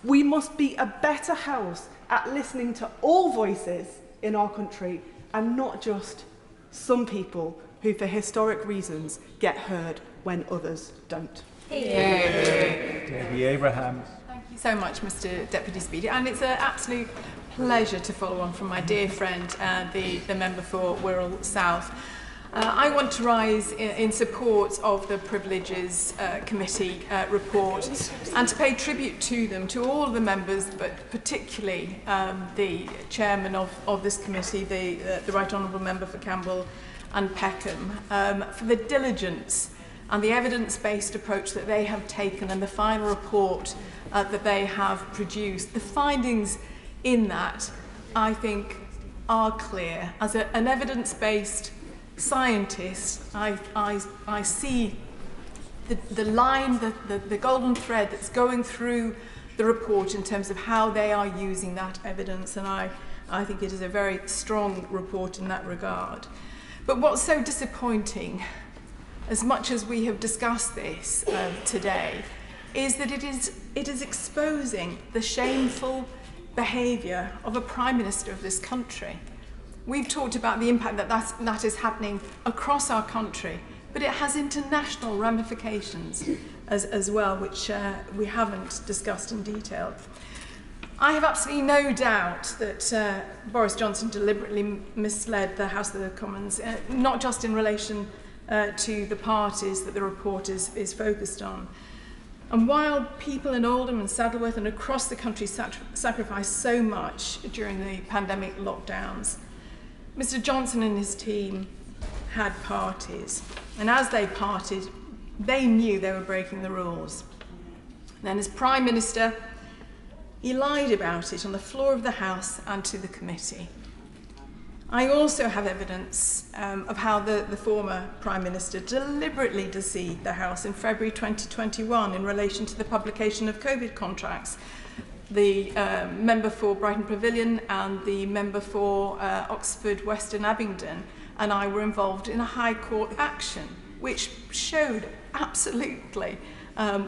We must be a better House at listening to all voices in our country and not just some people who, for historic reasons, get heard when others don't. Debbie Abraham. Thank you so much, Mr. Deputy Speaker, and it's an absolute pleasure to follow on from my dear friend, the member for Wirral South. I want to rise in support of the Privileges Committee report and to pay tribute to them, to all of the members, but particularly the chairman of this committee, the Right Honourable Member for Campbell and Peckham, for the diligence and the evidence-based approach that they have taken and the final report that they have produced. The findings in that, I think, are clear. As an evidence-based scientist, I see the line, the golden thread that's going through the report in terms of how they are using that evidence, and I think it is a very strong report in that regard. But what's so disappointing, as much as we have discussed this today, is that it is exposing the shameful behaviour of a Prime Minister of this country. We've talked about the impact that is happening across our country, but it has international ramifications as well, which we haven't discussed in detail. I have absolutely no doubt that Boris Johnson deliberately misled the House of Commons, not just in relation to the parties that the report is focused on. And while people in Oldham and Saddleworth and across the country sacrificed so much during the pandemic lockdowns, Mr. Johnson and his team had parties. And as they partied, they knew they were breaking the rules. Then as Prime Minister, he lied about it on the floor of the House and to the committee. I also have evidence of how the former Prime Minister deliberately deceived the House in February 2021 in relation to the publication of COVID contracts. The member for Brighton Pavilion and the member for Oxford Western Abingdon and I were involved in a High Court action which showed absolutely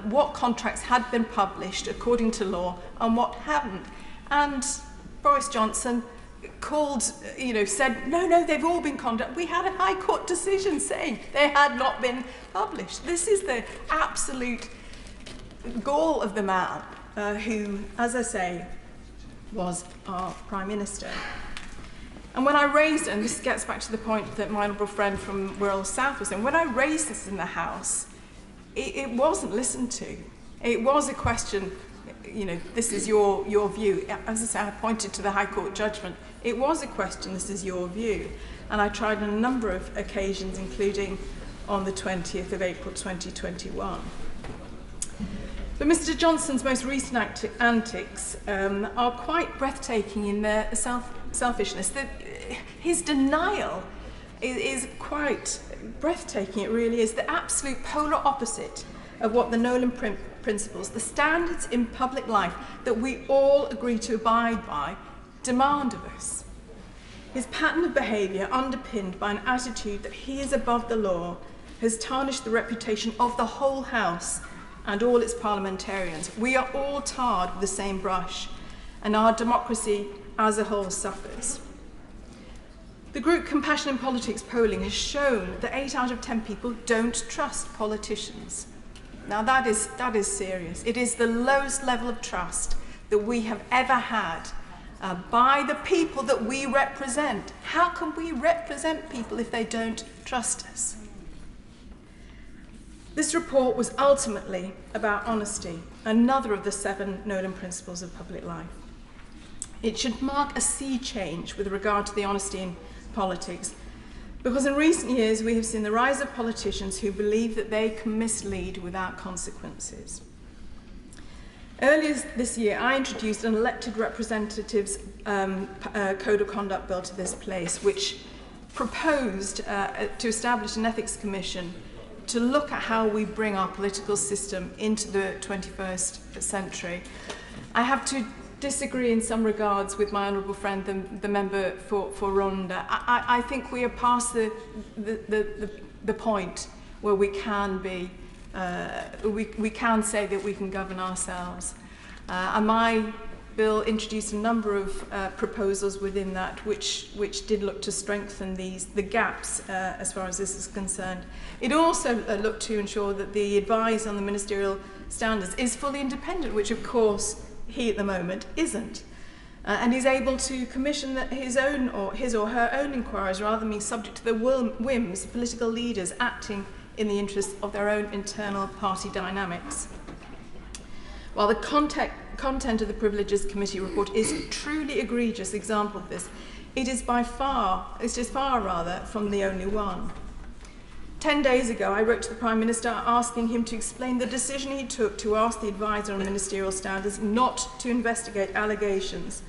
what contracts had been published according to law and what hadn't. And Boris Johnson called, said, no, they've all been condemned. We had a High Court decision saying they had not been published. This is the absolute gall of the man who, as I say, was our Prime Minister. And when I raised, and this gets back to the point that my honourable friend from Wirral South was saying, when I raised this in the House, it wasn't listened to. It was a question, this is your view. As I say, I pointed to the High Court judgment. It was a question, this is your view. And I tried on a number of occasions, including on the 20th of April 2021. But Mr Johnson's most recent antics are quite breathtaking in their selfishness. His denial is quite breathtaking, it really is. The absolute polar opposite of what the Nolan principles, the standards in public life that we all agree to abide by, demand of us. His pattern of behaviour, underpinned by an attitude that he is above the law, has tarnished the reputation of the whole House and all its parliamentarians. We are all tarred with the same brush, and our democracy as a whole suffers. The group Compassion in Politics polling has shown that 8 out of 10 people don't trust politicians. Now that is serious. It is the lowest level of trust that we have ever had by the people that we represent. How can we represent people if they don't trust us? This report was ultimately about honesty, another of the 7 Nolan principles of public life. It should mark a sea change with regard to the honesty in politics, because in recent years we have seen the rise of politicians who believe that they can mislead without consequences. Earlier this year, I introduced an elected representatives' code of conduct bill to this place, which proposed to establish an ethics commission to look at how we bring our political system into the 21st century. I have to disagree in some regards with my honourable friend, the member for Rhondda. I think we are past the point where we can be, we can say that we can govern ourselves. And my bill introduced a number of proposals within that which did look to strengthen the gaps as far as this is concerned. It also looked to ensure that the advice on the ministerial standards is fully independent, which of course he at the moment isn't. And is able to commission his or her own inquiries rather than being subject to the whims of political leaders acting in the interests of their own internal party dynamics. While the content of the Privileges Committee report is a truly egregious example of this, it is far from the only one. 10 days ago, I wrote to the Prime Minister asking him to explain the decision he took to ask the advisor on ministerial standards not to investigate allegations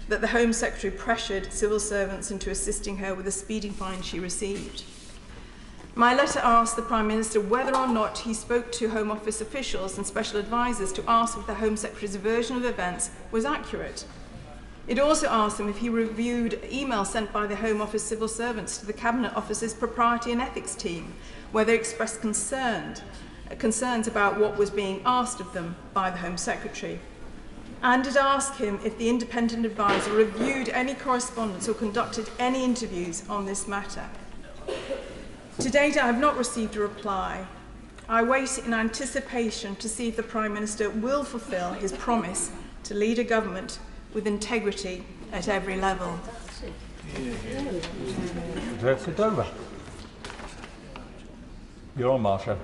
that the Home Secretary pressured civil servants into assisting her with a speeding fine she received. My letter asked the Prime Minister whether or not he spoke to Home Office officials and special advisers to ask if the Home Secretary's version of events was accurate. It also asked him if he reviewed emails sent by the Home Office civil servants to the Cabinet Office's Propriety and Ethics team, where they expressed concerns about what was being asked of them by the Home Secretary. And it asked him if the independent advisor reviewed any correspondence or conducted any interviews on this matter. To date, I have not received a reply. I wait in anticipation to see if the Prime Minister will fulfil his promise to lead a government with integrity at every level. You're on, Marsha.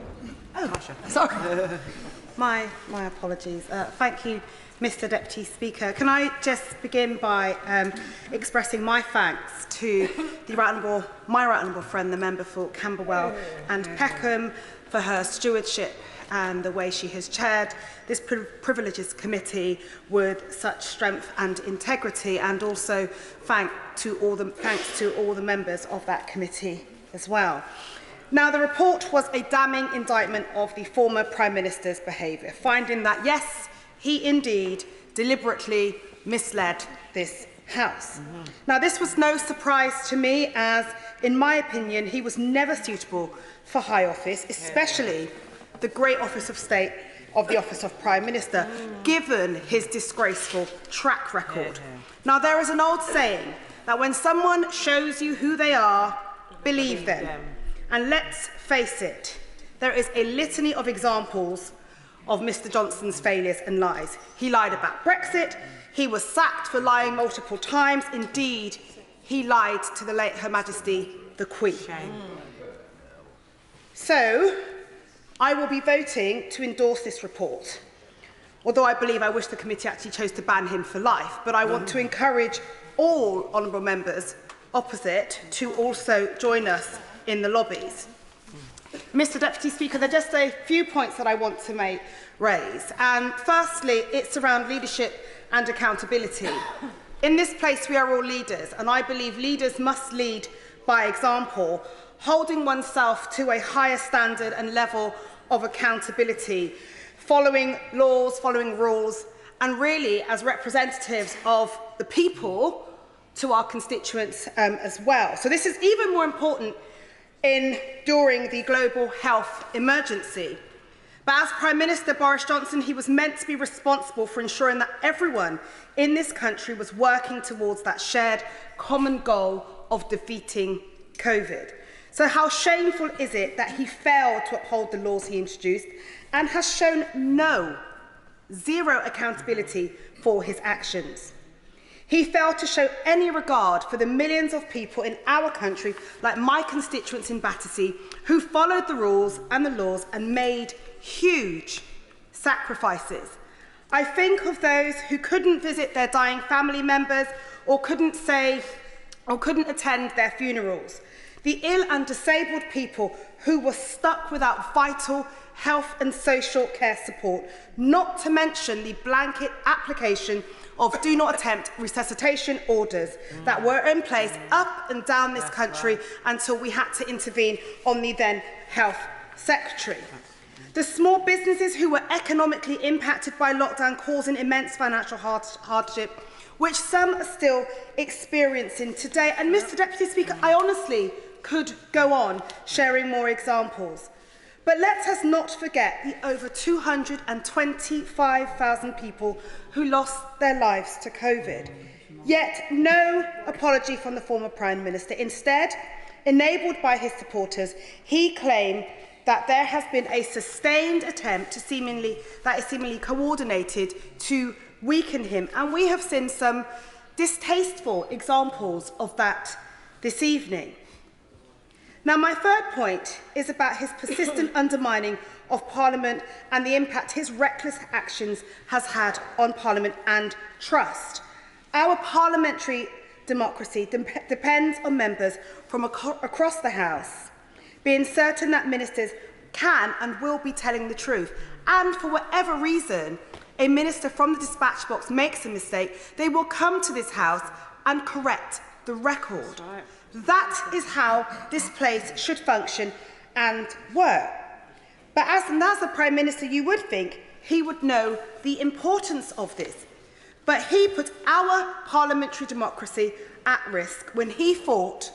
Oh, Marsha. Sorry. my apologies. Thank you, Mr. Deputy Speaker. Can I just begin by expressing my thanks to my right honourable friend, the member for Camberwell and Peckham, for her stewardship and the way she has chaired this Privileges Committee with such strength and integrity, and also thanks to all the members of that committee as well. Now, the report was a damning indictment of the former Prime Minister's behaviour, finding that, yes, he indeed deliberately misled this House. Now, this was no surprise to me, as, in my opinion, he was never suitable for high office, especially the great office of state of the office of Prime Minister, given his disgraceful track record. Now, there is an old saying that when someone shows you who they are, believe them. And let's face it, there is a litany of examples of Mr Johnson's failures and lies. He lied about Brexit, he was sacked for lying multiple times, indeed, he lied to the late Her Majesty the Queen. So, I will be voting to endorse this report, although I wish the committee actually chose to ban him for life, but I want to encourage all honourable members opposite to also join us in the lobbies. Mr Deputy Speaker, there are just a few points that I want to raise. And firstly, it's around leadership and accountability. In this place, we are all leaders, and I believe leaders must lead by example, holding oneself to a higher standard and level of accountability, following laws, following rules, and really as representatives of the people to our constituents as well. So this is even more important during the global health emergency. But as Prime Minister Boris Johnson, he was meant to be responsible for ensuring that everyone in this country was working towards that shared common goal of defeating COVID. So how shameful is it that he failed to uphold the laws he introduced and has shown zero accountability for his actions? He failed to show any regard for the millions of people in our country, like my constituents in Battersea, who followed the rules and the laws and made huge sacrifices. I think of those who couldn't visit their dying family members or couldn't attend their funerals. The ill and disabled people who were stuck without vital health and social care support, not to mention the blanket application of do not attempt resuscitation orders that were in place up and down this country until we had to intervene on the then Health Secretary. The small businesses who were economically impacted by lockdown, causing immense financial hardship, which some are still experiencing today. And Mr Deputy Speaker, I honestly could go on sharing more examples. But let us not forget the over 225,000 people who lost their lives to COVID. Yet no apology from the former Prime Minister. Instead, enabled by his supporters, he claimed that there has been a sustained attempt that is seemingly coordinated to weaken him. And we have seen some distasteful examples of that this evening. Now, my third point is about his persistent undermining of Parliament and the impact his reckless actions has had on Parliament and trust. Our parliamentary democracy depends on members from across the House being certain that ministers can and will be telling the truth. And for whatever reason, a minister from the dispatch box makes a mistake, they will come to this House and correct the record. That is how this place should function and work. But as a Prime Minister, you would think he would know the importance of this. But he put our parliamentary democracy at risk when he thought,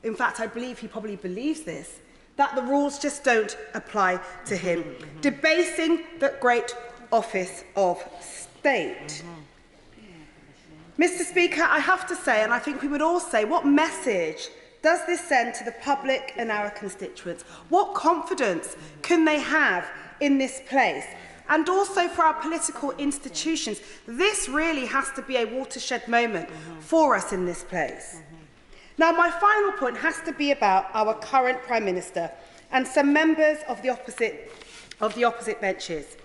in fact, I believe he probably believes this, that the rules just don't apply to him, debasing the great office of state. Mr Speaker, I have to say, and I think we would all say, what message does this send to the public and our constituents? What confidence can they have in this place? And also for our political institutions, this really has to be a watershed moment for us in this place. Now, my final point has to be about our current Prime Minister and some members of the opposite benches.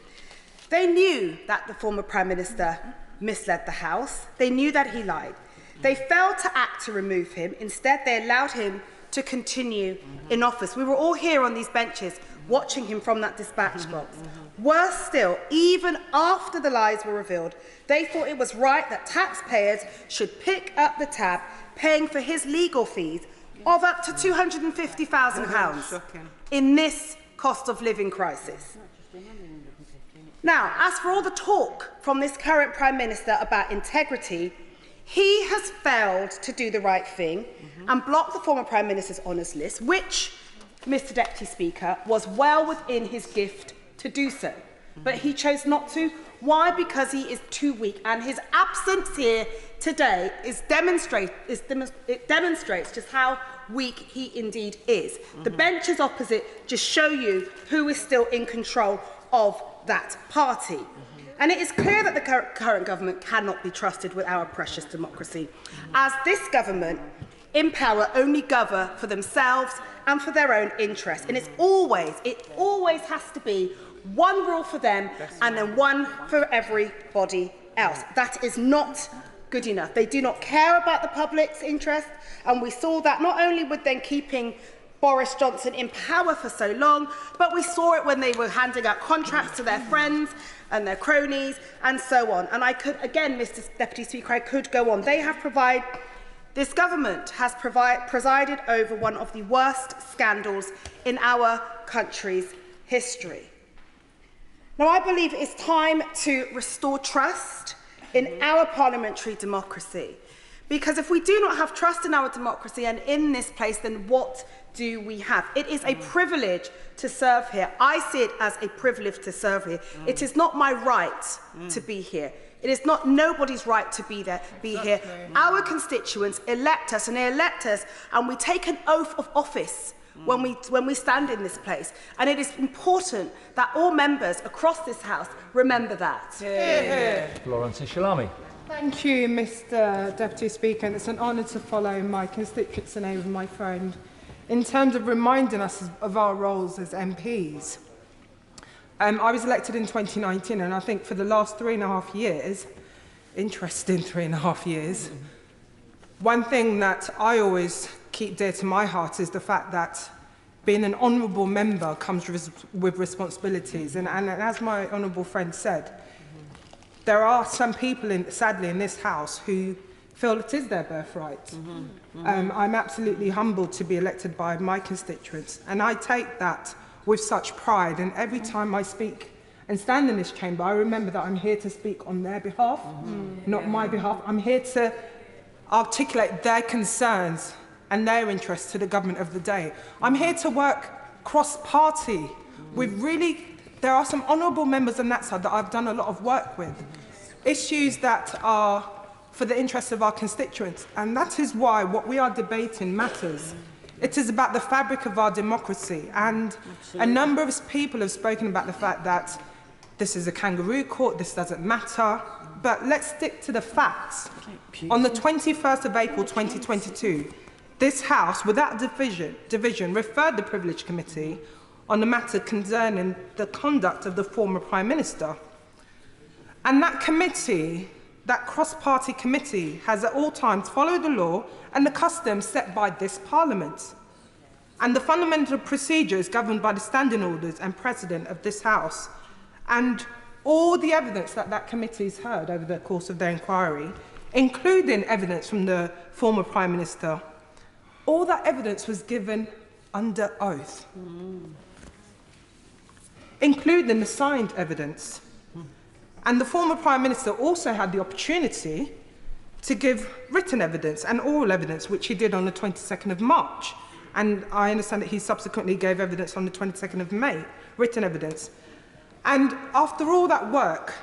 They knew that the former Prime Minister misled the House. They knew that he lied. They failed to act to remove him. Instead, they allowed him to continue in office. We were all here on these benches watching him from that dispatch box. Worse still, even after the lies were revealed, they thought it was right that taxpayers should pick up the tab, paying for his legal fees of up to £250,000 in this cost of living crisis. Now, as for all the talk from this current Prime Minister about integrity, he has failed to do the right thing and block the former Prime Minister's honours list, which, Mr Deputy Speaker, was well within his gift to do so. But he chose not to. Why? Because he is too weak, and his absence here today it demonstrates just how weak he indeed is. The benches opposite just show you who is still in control of that party. And it is clear that the current government cannot be trusted with our precious democracy, as this government in power only govern for themselves and for their own interests. And it always has to be one rule for them and then one for everybody else. That is not good enough. They do not care about the public's interest, and we saw that not only with them keeping Boris Johnson in power for so long, but we saw it when they were handing out contracts to their friends and their cronies and so on. And I could, again, Mr. Deputy Speaker, I could go on. This government has presided over one of the worst scandals in our country's history. Now, I believe it's time to restore trust in our parliamentary democracy. Because if we do not have trust in our democracy and in this place, then what do we have? It is a privilege to serve here. I see it as a privilege to serve here. It is not my right to be here. It is not nobody's right to be here. Our constituents elect us, and they elect us, and we take an oath of office when we stand in this place. And it is important that all members across this House remember that. Lawrence Shalami. Thank you, Mr. Deputy Speaker, and it's an honour to follow my constituents and over my friend in terms of reminding us of our roles as MPs. I was elected in 2019, and I think for the last 3.5 years, interesting 3.5 years, one thing that I always keep dear to my heart is the fact that being an honourable member comes with responsibilities. And as my honourable friend said, there are some people, sadly, in this House who feel it is their birthright. I'm absolutely humbled to be elected by my constituents, and I take that with such pride. And every time I speak and stand in this chamber, I remember that I'm here to speak on their behalf, not my behalf. I'm here to articulate their concerns and their interests to the government of the day. I'm here to work cross-party with there are some honourable members on that side that I've done a lot of work with. Issues that are for the interests of our constituents, and that is why what we are debating matters. It is about the fabric of our democracy, and a number of people have spoken about the fact that this is a kangaroo court, this doesn't matter, but let's stick to the facts. On the 21st of April 2022, this House, without division, referred the Privilege Committee on the matter concerning the conduct of the former Prime Minister. And that committee, that cross-party committee, has at all times followed the law and the customs set by this Parliament. And the fundamental procedure is governed by the standing orders and precedent of this House. And all the evidence that that committee has heard over the course of their inquiry, including evidence from the former Prime Minister, all that evidence was given under oath, including the signed evidence. And the former Prime Minister also had the opportunity to give written evidence and oral evidence, which he did on the 22nd of March. And I understand that he subsequently gave evidence on the 22nd of May, written evidence. And after all that work,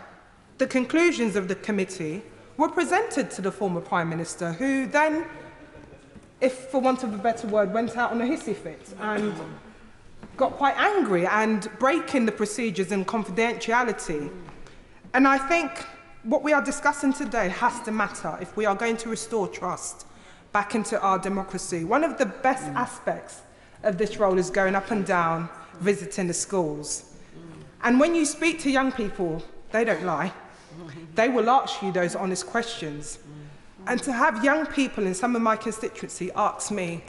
the conclusions of the committee were presented to the former Prime Minister, who then, if for want of a better word, went out on a hissy fit and got quite angry and breaking the procedures and confidentiality. And I think what we are discussing today has to matter if we are going to restore trust back into our democracy. One of the best aspects of this role is going up and down, visiting the schools. And when you speak to young people, they don't lie. They will ask you those honest questions. And to have young people in some of my constituency ask me,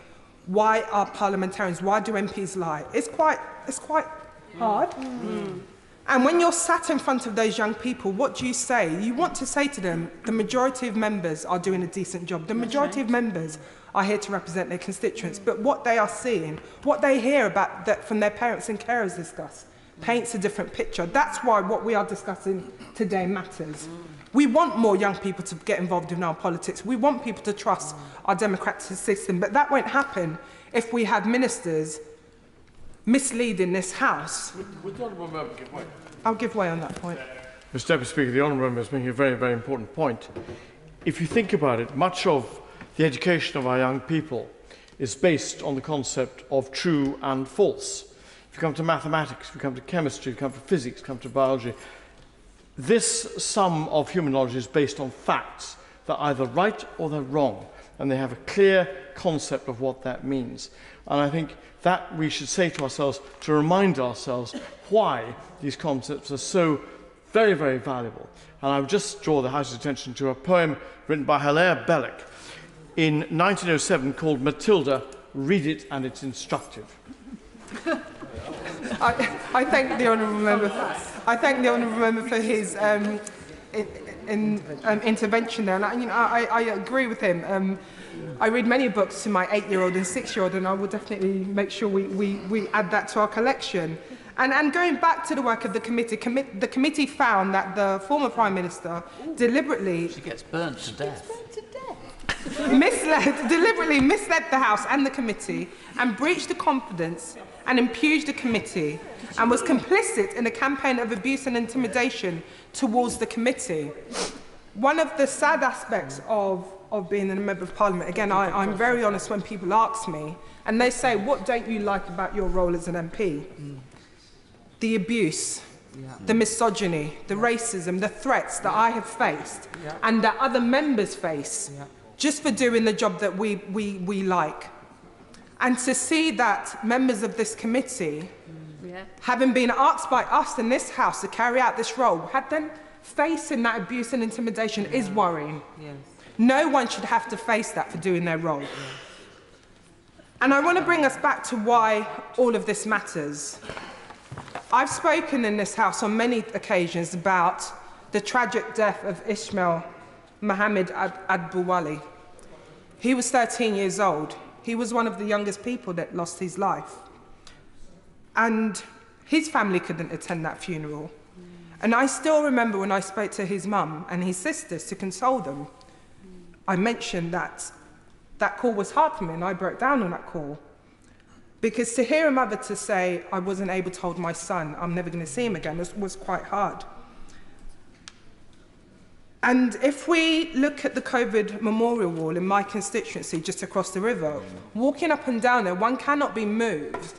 why are parliamentarians, why do MPs lie? It's quite hard. And when you're sat in front of those young people, what do you say? You want to say to them, the majority of members are doing a decent job. The majority of members are here to represent their constituents. But what they are seeing, what they hear about that from their parents and carers discuss, paints a different picture. That's why what we are discussing today matters. We want more young people to get involved in our politics. We want people to trust our democratic system. But that won't happen if we have ministers misleading this House. Would the honourable member give way? I'll give way on that point. Mr Deputy Speaker, the honourable member is making a very, very important point. if you think about it, much of the education of our young people is based on the concept of true and false. If you come to mathematics, if you come to chemistry, if you come to physics, if you come to biology, this sum of human knowledge is based on facts. They're either right or they're wrong, and they have a clear concept of what that means. And I think that we should say to ourselves, to remind ourselves why these concepts are so very, very valuable. And I would just draw the House's attention to a poem written by Hilaire Belloc in 1907 called Matilda. Read it and it's instructive. I thank the honourable member. I thank the honourable member for his intervention there, and I agree with him. I read many books to my 8-year-old and 6-year-old, and I will definitely make sure we add that to our collection. And going back to the work of the committee, the committee found that the former Prime Minister deliberately... She gets burnt to death. deliberately misled the House and the committee and breached the confidence and impugned the committee and was complicit in a campaign of abuse and intimidation towards the committee. One of the sad aspects of being a Member of Parliament, again, I'm very honest when people ask me, and they say, what don't you like about your role as an MP? The abuse, the misogyny, the racism, the threats that I have faced and that other members face just for doing the job that we like. And to see that members of this committee, having been asked by us in this House to carry out this role, had them facing that abuse and intimidation is worrying. No one should have to face that for doing their role. And I want to bring us back to why all of this matters. I've spoken in this House on many occasions about the tragic death of Ismail Mohammed Adbouwali. He was 13 years old. He was one of the youngest people that lost his life. And his family couldn't attend that funeral. And I still remember when I spoke to his mum and his sisters to console them, I mentioned that that call was hard for me, and I broke down on that call. Because to hear a mother to say, I wasn't able to hold my son, I'm never going to see him again, was quite hard. And if we look at the COVID memorial wall in my constituency just across the river, walking up and down there, one cannot be moved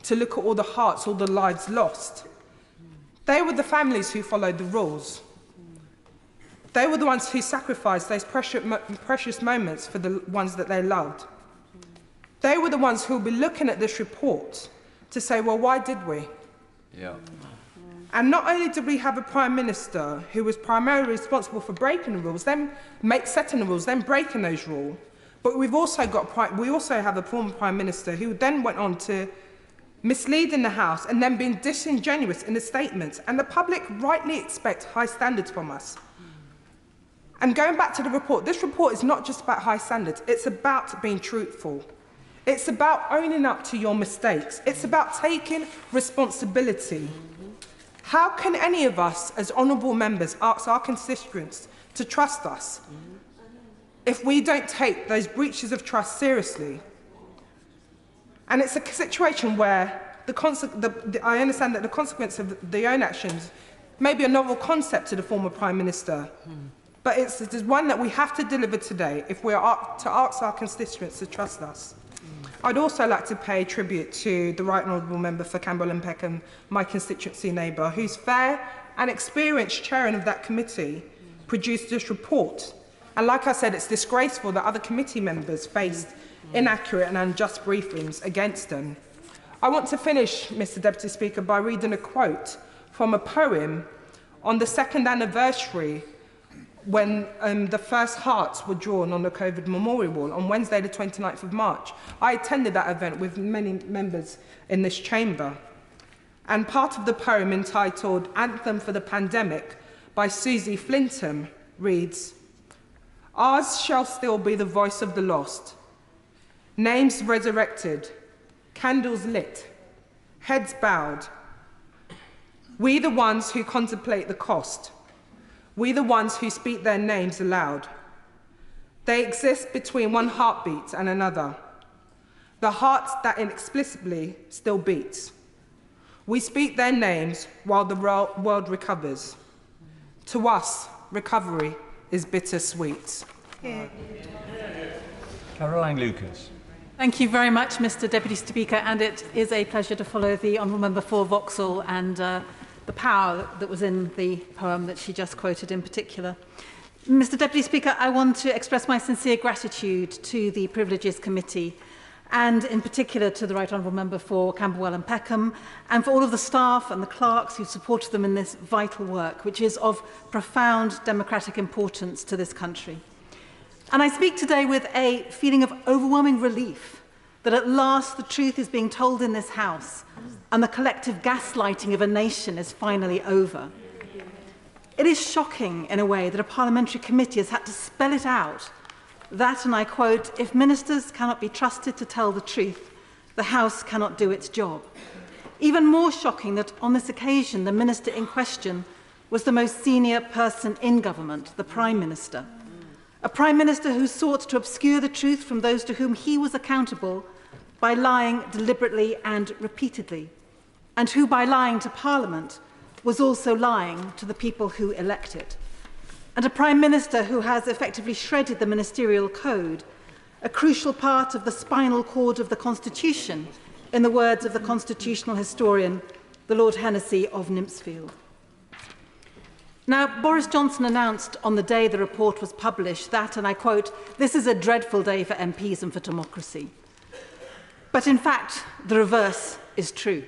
to look at all the hearts, all the lives lost. They were the families who followed the rules. They were the ones who sacrificed those precious moments for the ones that they loved. They were the ones who will be looking at this report to say, well, why did we? And not only did we have a Prime Minister who was primarily responsible for breaking the rules, then setting the rules, then breaking those rules, but we also have a former Prime Minister who then went on to mislead in the House and then being disingenuous in the statements. And the public rightly expect high standards from us. And going back to the report, this report is not just about high standards, it's about being truthful. It's about owning up to your mistakes. It's about taking responsibility. How can any of us, as honourable members, ask our constituents to trust us if we don't take those breaches of trust seriously? And it's a situation where I understand that the consequence of their own actions may be a novel concept to the former Prime Minister, but it is one that we have to deliver today if we are to ask our constituents to trust us. I'd also like to pay tribute to the Right Honourable Member for Camberwell and Peckham, my constituency neighbour, whose fair and experienced chairing of that committee produced this report. And like I said, it's disgraceful that other committee members faced inaccurate and unjust briefings against them. I want to finish, Mr Deputy Speaker, by reading a quote from a poem on the 2nd anniversary when the first hearts were drawn on the COVID memorial wall on Wednesday the 29th of March. I attended that event with many members in this chamber. And part of the poem, entitled Anthem for the Pandemic by Susie Flintham, reads, "Ours shall still be the voice of the lost, names resurrected, candles lit, heads bowed. We the ones who contemplate the cost, we the ones who speak their names aloud. They exist between one heartbeat and another, the heart that inexplicably still beats. We speak their names while the world recovers. To us, recovery is bittersweet. Caroline Lucas. Thank you very much, Mr Deputy Speaker, and it is a pleasure to follow the Honourable Member for Vauxhall and the power that was in the poem that she just quoted in particular. Mr Deputy Speaker, I want to express my sincere gratitude to the Privileges Committee and in particular to the Right Honourable Member for Camberwell and Peckham and for all of the staff and the clerks who supported them in this vital work, which is of profound democratic importance to this country. And I speak today with a feeling of overwhelming relief that at last the truth is being told in this House and the collective gaslighting of a nation is finally over. It is shocking, in a way, that a parliamentary committee has had to spell it out, that, and I quote, if ministers cannot be trusted to tell the truth, the House cannot do its job. Even more shocking that on this occasion the minister in question was the most senior person in government, the Prime Minister. A Prime Minister who sought to obscure the truth from those to whom he was accountable by lying deliberately and repeatedly, and who, by lying to Parliament, was also lying to the people who elected. And a Prime Minister who has effectively shredded the ministerial code, a crucial part of the spinal cord of the Constitution, in the words of the constitutional historian, the Lord Hennessy of Nymphsfield. Now, Boris Johnson announced on the day the report was published that, and I quote, "This is a dreadful day for MPs and for democracy." But in fact, the reverse is true.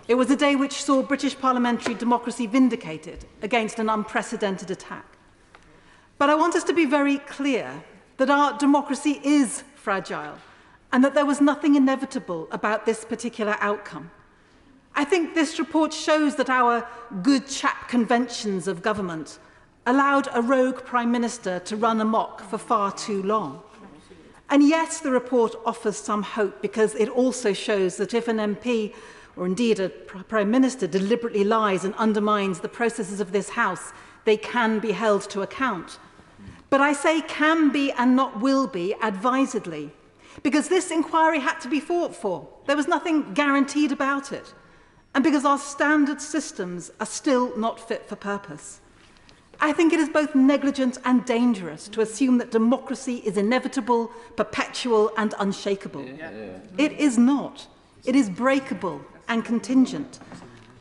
It was a day which saw British parliamentary democracy vindicated against an unprecedented attack. But I want us to be very clear that our democracy is fragile and that there was nothing inevitable about this particular outcome. I think this report shows that our good chap conventions of government allowed a rogue Prime Minister to run amok for far too long. And yet the report offers some hope because it also shows that if an MP or indeed a Prime Minister deliberately lies and undermines the processes of this House, they can be held to account. But I say can be and not will be advisedly, because this inquiry had to be fought for. There was nothing guaranteed about it. And because our standard systems are still not fit for purpose. I think it is both negligent and dangerous to assume that democracy is inevitable, perpetual and unshakable. It is not. It is breakable and contingent.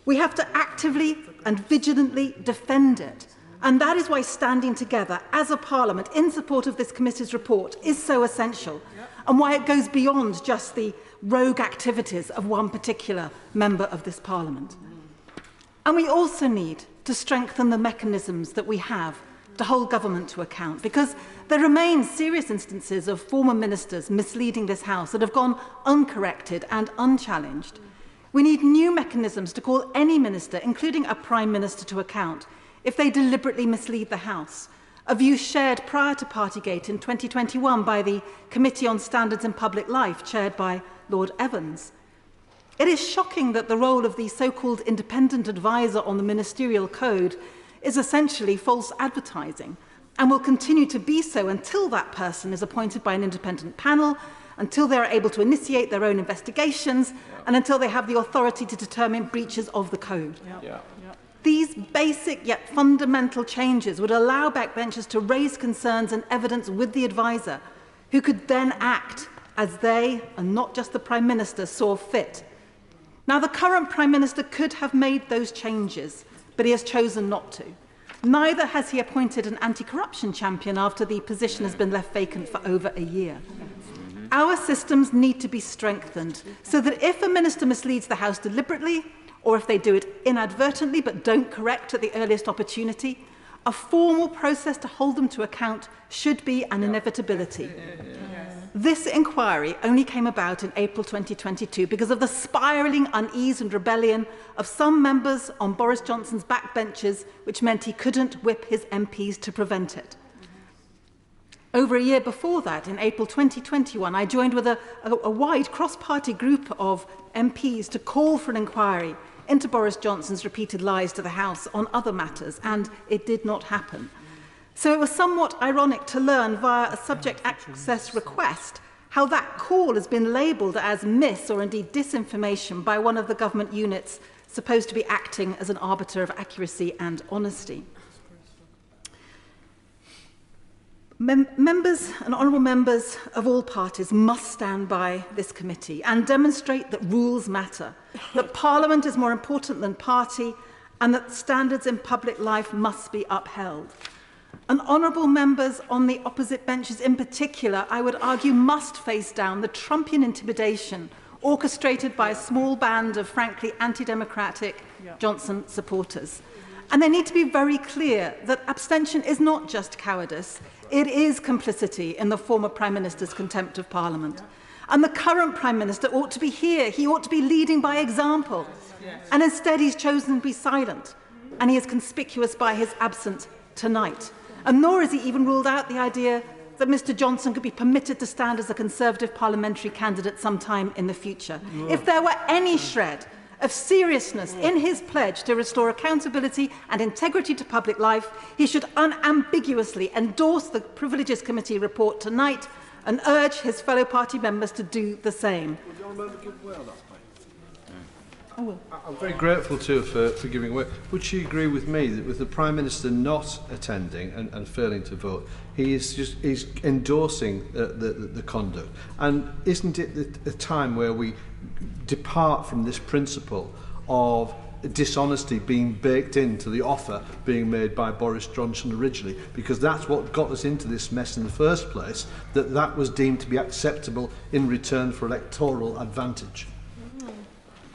We have to actively and vigilantly defend it. And that is why standing together as a parliament in support of this committee's report is so essential, and why it goes beyond just the rogue activities of one particular member of this parliament. And we also need to strengthen the mechanisms that we have to hold government to account, because there remain serious instances of former ministers misleading this House that have gone uncorrected and unchallenged. We need new mechanisms to call any minister, including a Prime Minister, to account if they deliberately mislead the House, a view shared prior to Partygate in 2021 by the Committee on Standards in Public Life, chaired by Lord Evans. It is shocking that the role of the so-called independent advisor on the ministerial code is essentially false advertising and will continue to be so until that person is appointed by an independent panel, until they are able to initiate their own investigations, and until they have the authority to determine breaches of the code. These basic yet fundamental changes would allow backbenchers to raise concerns and evidence with the advisor, who could then act as they, and not just the Prime Minister, saw fit. Now, the current Prime Minister could have made those changes, but he has chosen not to. Neither has he appointed an anti-corruption champion after the position has been left vacant for over a year. Our systems need to be strengthened so that if a minister misleads the House deliberately, or if they do it inadvertently but don't correct at the earliest opportunity, a formal process to hold them to account should be an inevitability. This inquiry only came about in April 2022 because of the spiralling unease and rebellion of some members on Boris Johnson's backbenches, which meant he couldn't whip his MPs to prevent it. Over a year before that, in April 2021, I joined with a wide cross-party group of MPs to call for an inquiry into Boris Johnson's repeated lies to the House on other matters, and it did not happen. So it was somewhat ironic to learn via a subject access request how that call has been labelled as mis or indeed disinformation by one of the government units supposed to be acting as an arbiter of accuracy and honesty. Members and honourable members of all parties must stand by this committee and demonstrate that rules matter, that Parliament is more important than party, and that standards in public life must be upheld. And honourable members on the opposite benches in particular, I would argue, must face down the Trumpian intimidation orchestrated by a small band of frankly anti-democratic Johnson supporters. And they need to be very clear that abstention is not just cowardice, it is complicity in the former Prime Minister's contempt of Parliament. And the current Prime Minister ought to be here, he ought to be leading by example. And instead he's chosen to be silent, and he is conspicuous by his absence tonight. And nor has he even ruled out the idea that Mr Johnson could be permitted to stand as a Conservative parliamentary candidate sometime in the future. If there were any shred of seriousness in his pledge to restore accountability and integrity to public life, he should unambiguously endorse the Privileges Committee report tonight and urge his fellow party members to do the same. I will. I'm very grateful to her for giving way. Would she agree with me that with the Prime Minister not attending and failing to vote, he's endorsing the conduct? And isn't it the time where we depart from this principle of dishonesty being baked into the offer being made by Boris Johnson originally, because that's what got us into this mess in the first place, that was deemed to be acceptable in return for electoral advantage?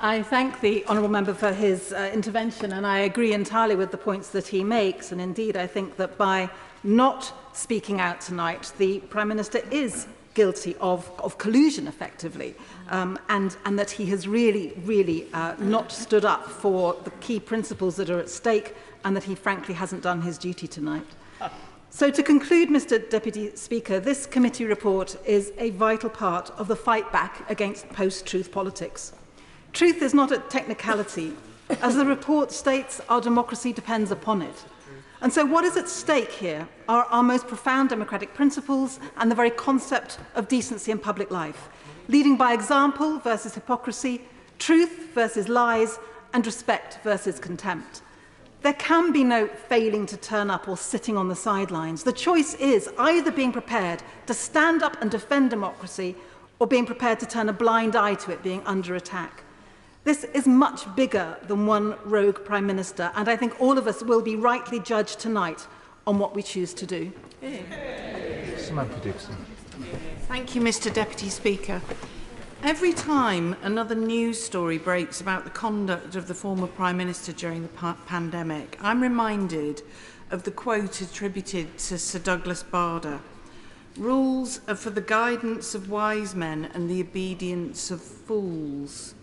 I thank the honourable member for his intervention, and I agree entirely with the points that he makes. And indeed, I think that by not speaking out tonight, the Prime Minister is guilty of collusion, effectively, and that he has really not stood up for the key principles that are at stake, and that he frankly hasn't done his duty tonight. So to conclude, Mr Deputy Speaker, this committee report is a vital part of the fight back against post-truth politics. Truth is not a technicality. As the report states, our democracy depends upon it. And so what is at stake here are our most profound democratic principles and the very concept of decency in public life, leading by example versus hypocrisy, truth versus lies, and respect versus contempt. There can be no failing to turn up or sitting on the sidelines. The choice is either being prepared to stand up and defend democracy or being prepared to turn a blind eye to it being under attack. This is much bigger than one rogue Prime Minister, and I think all of us will be rightly judged tonight on what we choose to do. Samantha Dixon. Thank you, Mr Deputy Speaker. Every time another news story breaks about the conduct of the former Prime Minister during the pandemic, I'm reminded of the quote attributed to Sir Douglas Bader. Rules are for the guidance of wise men and the obedience of fools.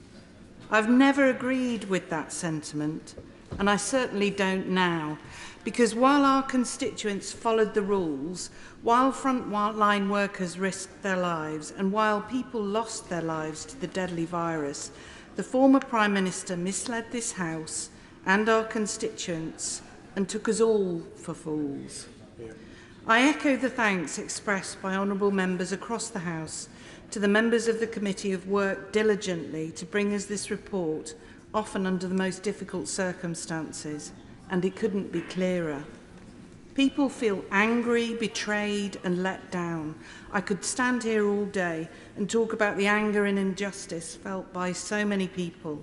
I've never agreed with that sentiment, and I certainly don't now, because while our constituents followed the rules, while frontline workers risked their lives, and while people lost their lives to the deadly virus, the former Prime Minister misled this House and our constituents and took us all for fools. I echo the thanks expressed by honourable members across the House to the members of the committee who have worked diligently to bring us this report, often under the most difficult circumstances, and it couldn't be clearer. People feel angry, betrayed and let down. I could stand here all day and talk about the anger and injustice felt by so many people.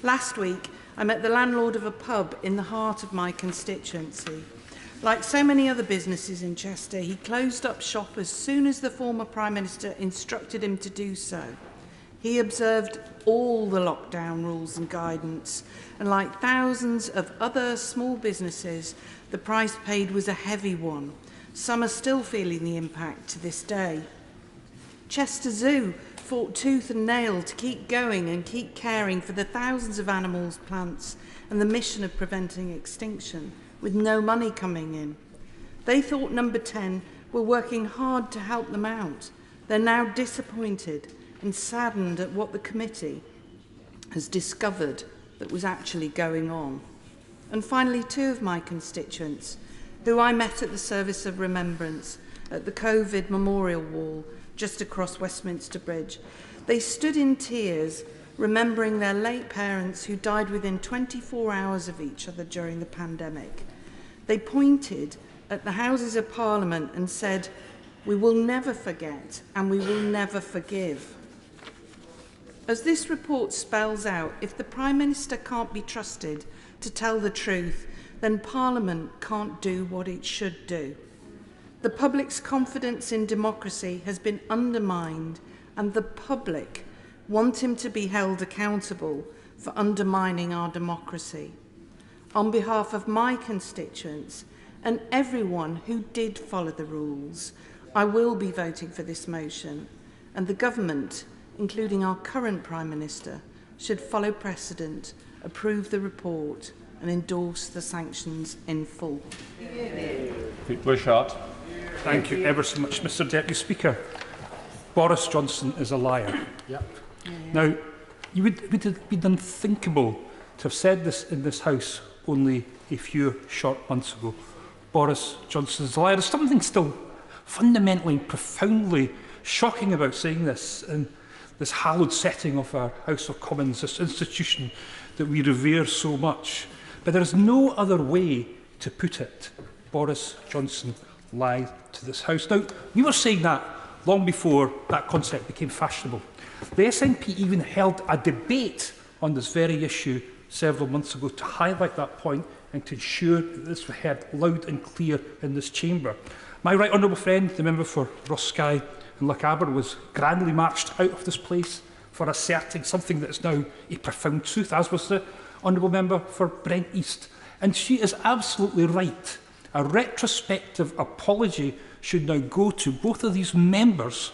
Last week, I met the landlord of a pub in the heart of my constituency. Like so many other businesses in Chester, he closed up shop as soon as the former Prime Minister instructed him to do so. He observed all the lockdown rules and guidance, and like thousands of other small businesses, the price paid was a heavy one. Some are still feeling the impact to this day. Chester Zoo fought tooth and nail to keep going and keep caring for the thousands of animals, plants, and the mission of preventing extinction, with no money coming in. They thought Number 10 were working hard to help them out. They're now disappointed and saddened at what the committee has discovered that was actually going on. And finally, two of my constituents, who I met at the Service of Remembrance at the COVID Memorial Wall just across Westminster Bridge, they stood in tears remembering their late parents who died within 24 hours of each other during the pandemic. They pointed at the Houses of Parliament and said, "We will never forget and we will never forgive." As this report spells out, if the Prime Minister can't be trusted to tell the truth, then Parliament can't do what it should do. The public's confidence in democracy has been undermined, and the public want him to be held accountable for undermining our democracy. On behalf of my constituents and everyone who did follow the rules, I will be voting for this motion, and the government, including our current Prime Minister, should follow precedent, approve the report and endorse the sanctions in full. Wishart. Thank you ever so much, Mr Deputy Speaker. Boris Johnson is a liar. Yep. Now, it would have been unthinkable to have said this in this House only a few short months ago. Boris Johnson is a liar. There's something still fundamentally, profoundly shocking about saying this in this hallowed setting of our House of Commons, this institution that we revere so much. But there is no other way to put it. Boris Johnson lied to this House. Now, we were saying that long before that concept became fashionable. The SNP even held a debate on this very issue several months ago to highlight that point and to ensure that this was heard loud and clear in this chamber. My right honourable friend, the member for Ross Skye and Lochaber, was grandly marched out of this place for asserting something that is now a profound truth, as was the honourable member for Brent East. And she is absolutely right. A retrospective apology should now go to both of these members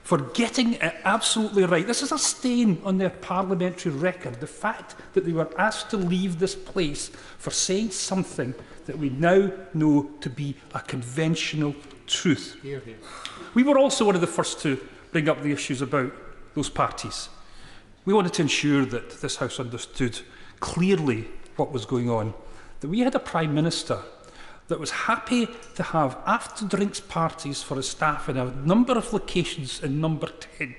for getting it absolutely right. This is a stain on their parliamentary record, the fact that they were asked to leave this place for saying something that we now know to be a conventional truth. Hear, hear. We were also one of the first to bring up the issues about those parties. We wanted to ensure that this House understood clearly what was going on, that we had a Prime Minister that was happy to have after-drinks parties for his staff in a number of locations in number 10,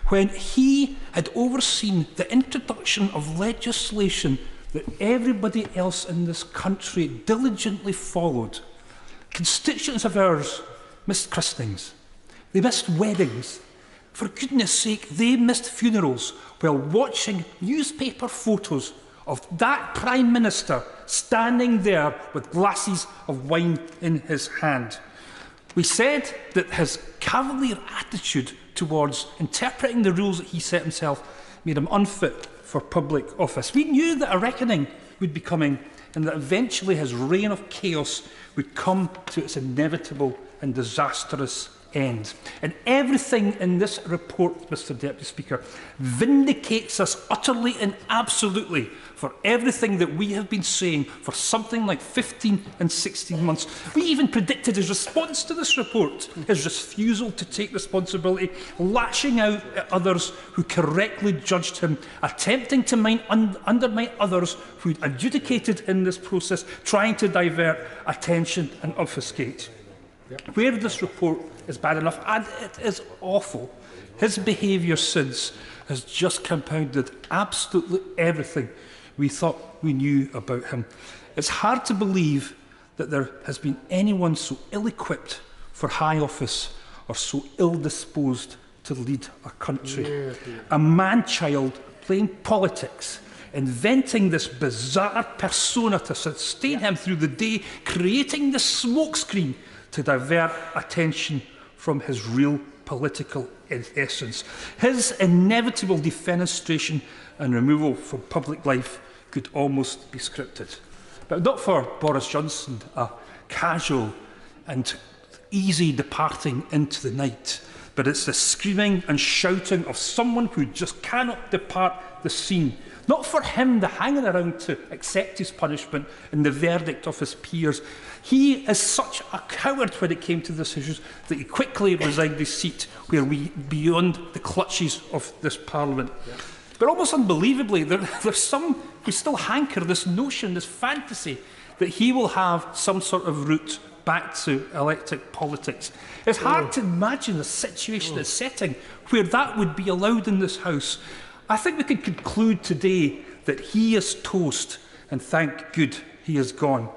when he had overseen the introduction of legislation that everybody else in this country diligently followed. Constituents of ours missed christenings, they missed weddings. For goodness sake, they missed funerals while watching newspaper photos of that Prime Minister standing there with glasses of wine in his hand. We said that his cavalier attitude towards interpreting the rules that he set himself made him unfit for public office. We knew that a reckoning would be coming and that eventually his reign of chaos would come to its inevitable and disastrous end. And everything in this report, Mr Deputy Speaker, vindicates us utterly and absolutely for everything that we have been saying for something like 15 and 16 months. We even predicted his response to this report, his refusal to take responsibility, lashing out at others who correctly judged him, attempting to undermine others who adjudicated in this process, trying to divert attention and obfuscate. Where this report is bad enough, and it is awful, his behaviour since has just compounded absolutely everything we thought we knew about him. It's hard to believe that there has been anyone so ill-equipped for high office or so ill-disposed to lead a country. A man-child playing politics, inventing this bizarre persona to sustain him through the day, creating the smokescreen to divert attention from his real political essence. His inevitable defenestration and removal from public life could almost be scripted. But not for Boris Johnson, a casual and easy departing into the night, but it's the screaming and shouting of someone who just cannot depart the scene. Not for him the hanging around to accept his punishment and the verdict of his peers. He is such a coward when it came to this issue that he quickly resigned his seat where we beyond the clutches of this Parliament. Yeah. But almost unbelievably, there's some who still hanker this notion, this fantasy, that he will have some sort of route back to elected politics. It's hard to imagine a situation, a setting, where that would be allowed in this House. I think we can conclude today that he is toast, and thank good he is gone.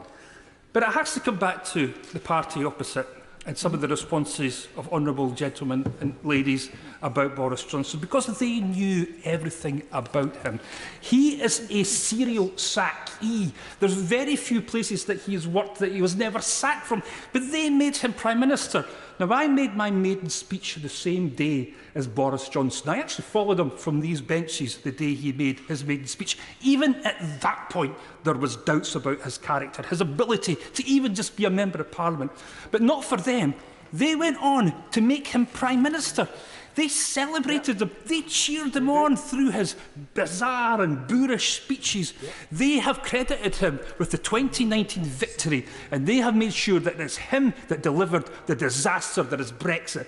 But it has to come back to the party opposite and some of the responses of honourable gentlemen and ladies about Boris Johnson, because they knew everything about him. He is a serial sackee. There's very few places that he has worked that he was never sacked from, but they made him Prime Minister. Now, I made my maiden speech the same day as Boris Johnson. I actually followed him from these benches the day he made his maiden speech. Even at that point, there was doubts about his character, his ability to even just be a Member of Parliament. But not for them. They went on to make him Prime Minister. They celebrated him. They cheered him on through his bizarre and boorish speeches. They have credited him with the 2019 victory, and they have made sure that it's him that delivered the disaster that is Brexit.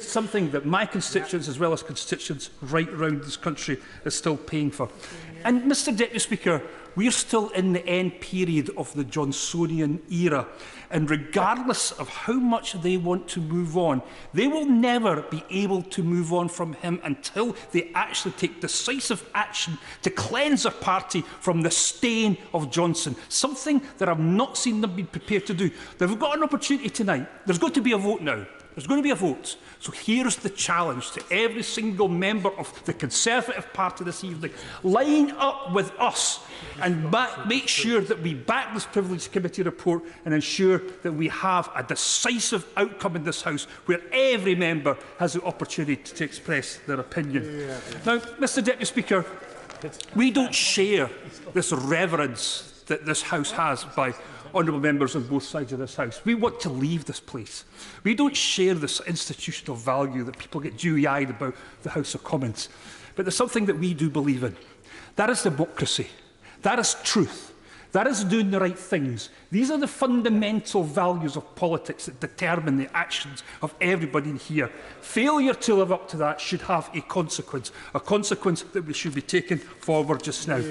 Something that my constituents, as well as constituents right around this country, is still paying for. And, Mr Deputy Speaker, we're still in the end period of the Johnsonian era, and regardless of how much they want to move on, they will never be able to move on from him until they actually take decisive action to cleanse their party from the stain of Johnson, something that I've not seen them be prepared to do. They've got an opportunity tonight. There's going to be a vote now. There's going to be a vote. So here's the challenge to every single member of the Conservative Party this evening. Line up with us and make sure that we back this Privileged Committee report and ensure that we have a decisive outcome in this House where every member has the opportunity to express their opinion. Now, Mr Deputy Speaker, we don't share this reverence that this House has by honourable members on both sides of this House. We want to leave this place. We don't share this institutional value that people get dewy-eyed about the House of Commons. But there's something that we do believe in. That is democracy. That is truth. That is doing the right things. These are the fundamental values of politics that determine the actions of everybody in here. Failure to live up to that should have a consequence that we should be taking forward just now.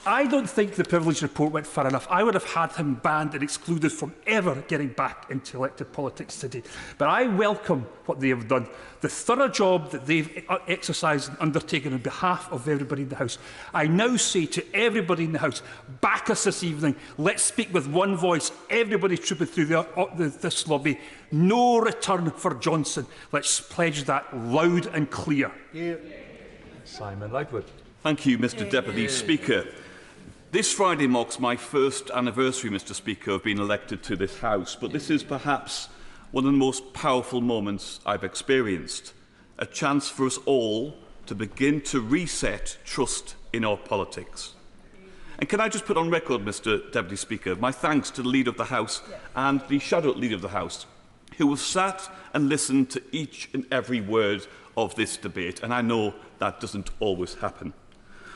I don't think the Privilege Report went far enough. I would have had him banned and excluded from ever getting back into elected politics today. But I welcome what they have done, the thorough job that they've exercised and undertaken on behalf of everybody in the House. I now say to everybody in the House, back us this evening. Let's speak with one voice. Everybody trooping through this lobby. No return for Johnson. Let's pledge that loud and clear. Simon Lightwood. Thank you, Mr Deputy Speaker. This Friday marks my first anniversary, Mr Speaker, of being elected to this House, but this is perhaps one of the most powerful moments I've experienced. A chance for us all to begin to reset trust in our politics. And can I just put on record, Mr Deputy Speaker, my thanks to the Leader of the House and the Shadow Leader of the House, who have sat and listened to each and every word of this debate, and I know that doesn't always happen.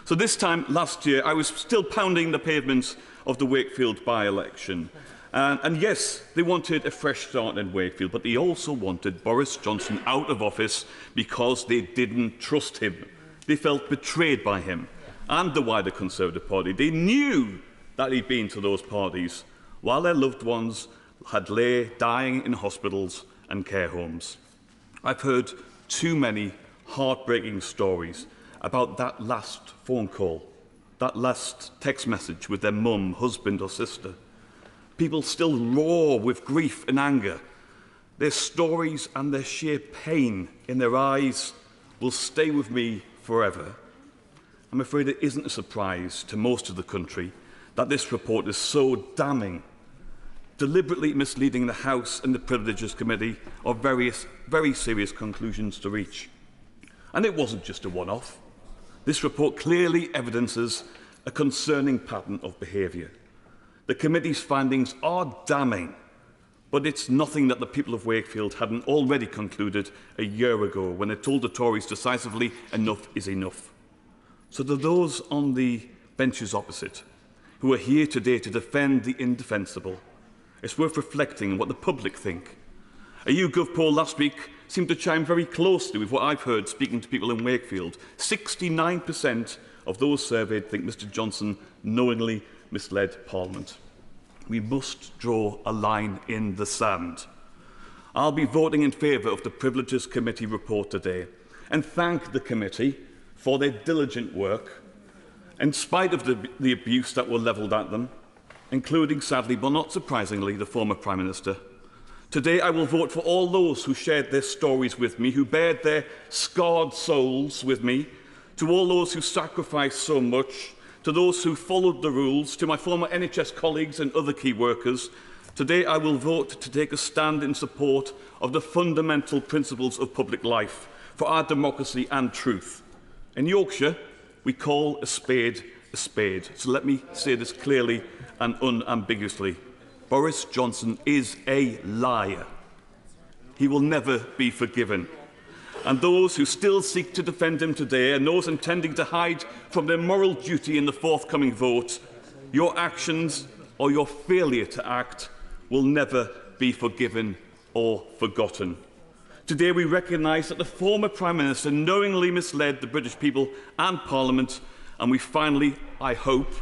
So this time last year, I was still pounding the pavements of the Wakefield by-election. And yes, they wanted a fresh start in Wakefield, but they also wanted Boris Johnson out of office because they didn't trust him. They felt betrayed by him and the wider Conservative Party. They knew that he'd been to those parties while their loved ones had lay dying in hospitals and care homes. I've heard too many heartbreaking stories about that last phone call, that last text message with their mum, husband or sister. People still roar with grief and anger. Their stories and their sheer pain in their eyes will stay with me forever. I'm afraid it isn't a surprise to most of the country that this report is so damning, deliberately misleading the House and the Privileges Committee of various very serious conclusions to reach. And it wasn't just a one-off. This report clearly evidences a concerning pattern of behaviour. The committee's findings are damning, but it's nothing that the people of Wakefield hadn't already concluded a year ago when they told the Tories decisively enough is enough. So to those on the benches opposite who are here today to defend the indefensible, it's worth reflecting on what the public think. A YouGov poll last week seemed to chime very closely with what I've heard speaking to people in Wakefield. 69% of those surveyed think Mr Johnson knowingly misled Parliament. We must draw a line in the sand. I'll be voting in favour of the Privileges Committee report today and thank the committee for their diligent work. In spite of the abuse that was levelled at them, including, sadly but not surprisingly, the former Prime Minister. Today I will vote for all those who shared their stories with me, who bared their scarred souls with me, to all those who sacrificed so much, to those who followed the rules, to my former NHS colleagues and other key workers. Today I will vote to take a stand in support of the fundamental principles of public life, for our democracy and truth. In Yorkshire, we call a spade a spade. So let me say this clearly and unambiguously. Boris Johnson is a liar. He will never be forgiven. And those who still seek to defend him today, and those intending to hide from their moral duty in the forthcoming vote, your actions or your failure to act will never be forgiven or forgotten. Today we recognise that the former Prime Minister knowingly misled the British people and Parliament, and we finally, I hope,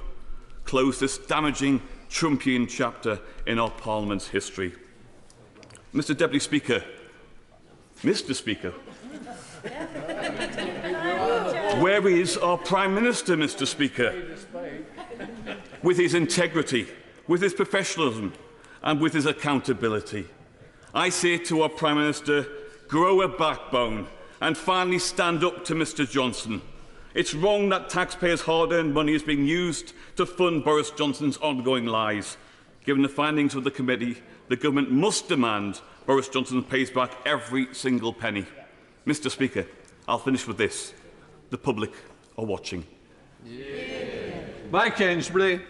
close this damaging Trumpian chapter in our Parliament's history. Mr. Deputy Speaker, Mr. Speaker, where is our Prime Minister, Mr. Speaker? With his integrity, with his professionalism, and with his accountability. I say to our Prime Minister, grow a backbone and finally stand up to Mr. Johnson. It's wrong that taxpayers' hard-earned money is being used to fund Boris Johnson's ongoing lies. Given the findings of the committee, the government must demand Boris Johnson pays back every single penny. Mr. Speaker, I'll finish with this. The public are watching. Mike Ainsbury.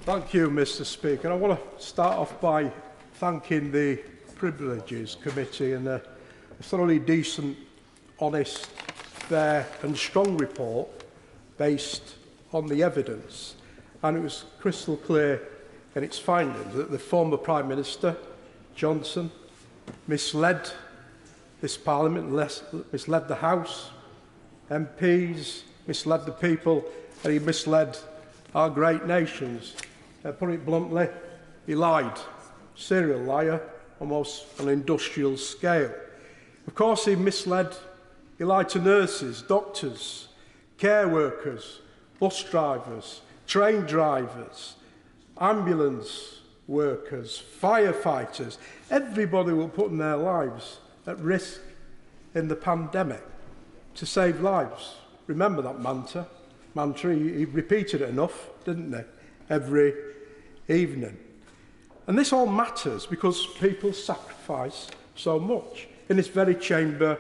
Thank you, Mr. Speaker. I want to start off by thanking the Privileges Committee and a thoroughly decent, honest, fair and strong report based on the evidence. And it was crystal clear in its findings that the former Prime Minister, Johnson, misled this Parliament, misled the House, MPs, misled the people, and he misled our great nations. Put it bluntly, he lied. Serial liar, almost on an industrial scale. Of course, he misled, he lied to nurses, doctors, care workers, bus drivers, train drivers, ambulance workers, firefighters. Everybody were putting their lives at risk in the pandemic to save lives. Remember that mantra? He repeated it enough, didn't he? Every evening. And this all matters because people sacrifice so much in this very chamber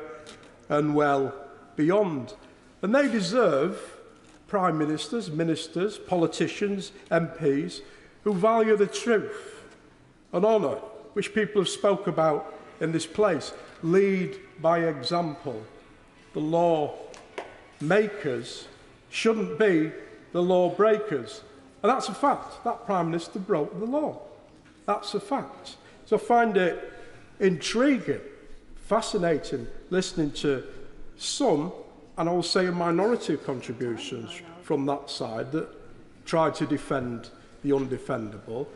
and well beyond. And they deserve prime ministers, ministers, politicians, MPs who value the truth and honour, which people have spoke about in this place. Lead by example. The law makers shouldn't be the law breakers. And that's a fact. That Prime Minister broke the law. That's a fact. So I find it intriguing, fascinating, listening to some, and I will say a minority of contributions from that side that try to defend the undefendable.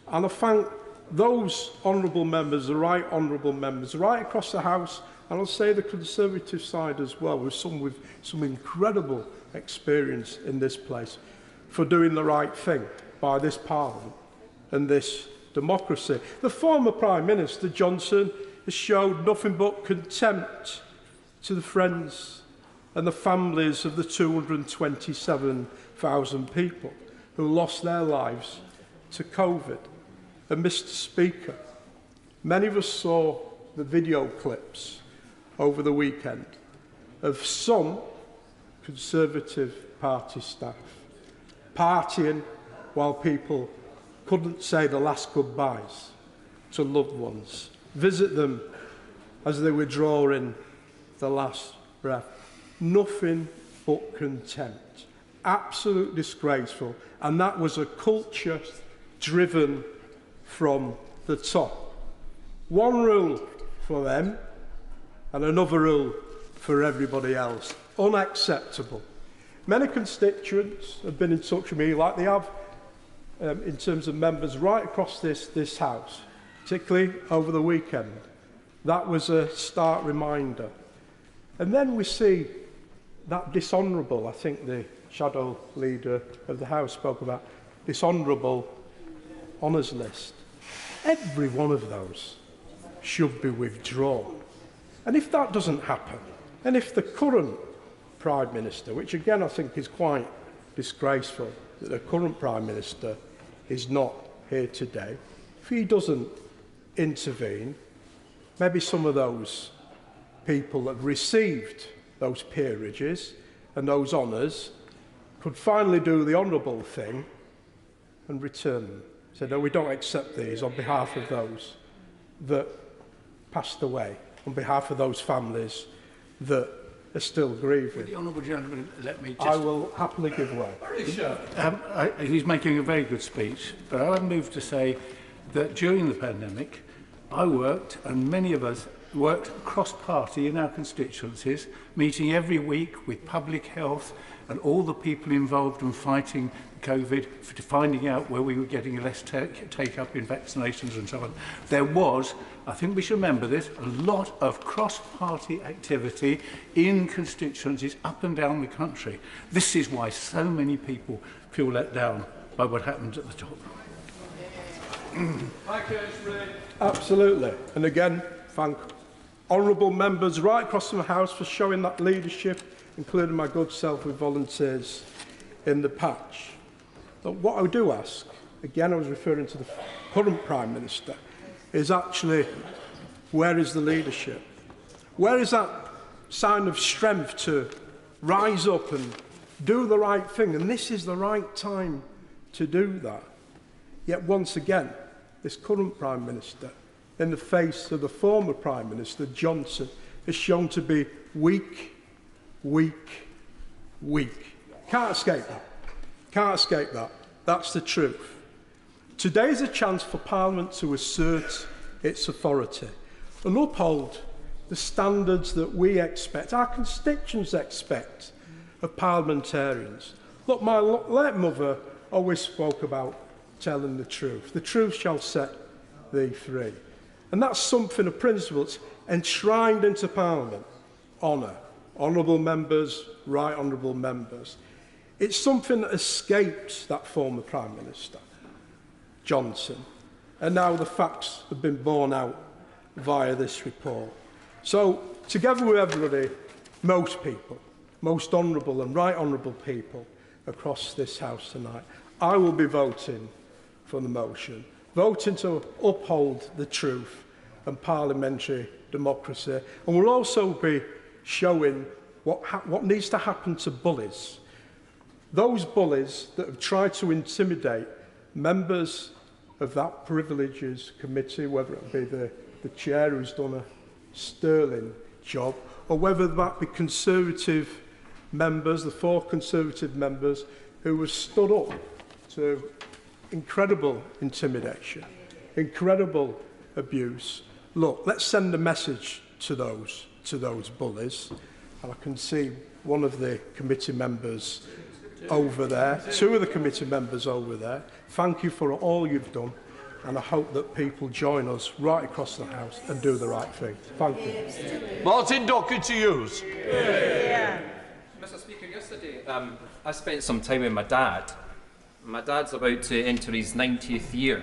And I thank those honourable members, the right honourable members, right across the House, and I'll say the Conservative side as well, with some incredible experience in this place, for doing the right thing by this Parliament and this democracy. The former Prime Minister, Johnson, has showed nothing but contempt to the friends and the families of the 227,000 people who lost their lives to COVID. And Mr. Speaker, many of us saw the video clips over the weekend of some Conservative Party staff partying while people couldn't say the last goodbyes to loved ones, visit them as they were drawing the last breath. Nothing but contempt. Absolute disgraceful. And that was a culture driven from the top. One rule for them and another rule for everybody else. Unacceptable. Many constituents have been in touch with me, like they have in terms of members right across this House, particularly over the weekend. That was a stark reminder. And then we see that dishonourable, I think the shadow leader of the House spoke about, this honourable honours list, every one of those should be withdrawn. And if that doesn't happen, and if the current Prime Minister, which again I think is quite disgraceful that the current Prime Minister is not here today, if he doesn't intervene, maybe some of those people that received those peerages and those honours could finally do the honourable thing and return them. Say, no, we don't accept these on behalf of those that passed away, on behalf of those families that are still grieving. Would the honourable gentleman let me just... I will happily give way. He's making a very good speech, but I would move to say that during the pandemic, I worked, and many of us worked cross-party in our constituencies, meeting every week with public health and all the people involved in fighting COVID, finding out where we were getting less take-up in vaccinations and so on. There was, I think we should remember this, a lot of cross-party activity in constituencies up and down the country. This is why so many people feel let down by what happened at the top. Absolutely. And again, thank honourable members right across the House for showing that leadership, including my good self with volunteers in the patch. But what I do ask, again I was referring to the current Prime Minister, is actually where is the leadership? Where is that sign of strength to rise up and do the right thing? And this is the right time to do that. Yet once again, this current Prime Minister, in the face of the former Prime Minister, Johnson, is shown to be weak, weak, weak. Can't escape that. Can't escape that. That's the truth. Today is a chance for Parliament to assert its authority and uphold the standards that we expect, our constituents expect of parliamentarians. Look, my late mother always spoke about telling the truth. The truth shall set thee free. And that's something, a principle that's enshrined into Parliament. Honour. Honourable members, right honourable members. It's something that escaped that former Prime Minister, Johnson. And now the facts have been borne out via this report. So, together with everybody, most people, most honourable and right honourable people across this House tonight, I will be voting for the motion, voting to uphold the truth and parliamentary democracy. And we'll also be showing what needs to happen to bullies. Those bullies that have tried to intimidate members of that Privileges Committee, whether it be the chair who's done a sterling job, or whether that be Conservative members, the 4 Conservative members who have stood up to incredible intimidation, incredible abuse. Look, let's send a message to those bullies. And I can see one of the committee members over there, 2 of the committee members over there. Thank you for all you've done, and I hope that people join us right across the House and do the right thing. Thank you. Martin Dockett to use. Mr. Speaker, yesterday I spent some time with my dad. My dad's about to enter his 90th year.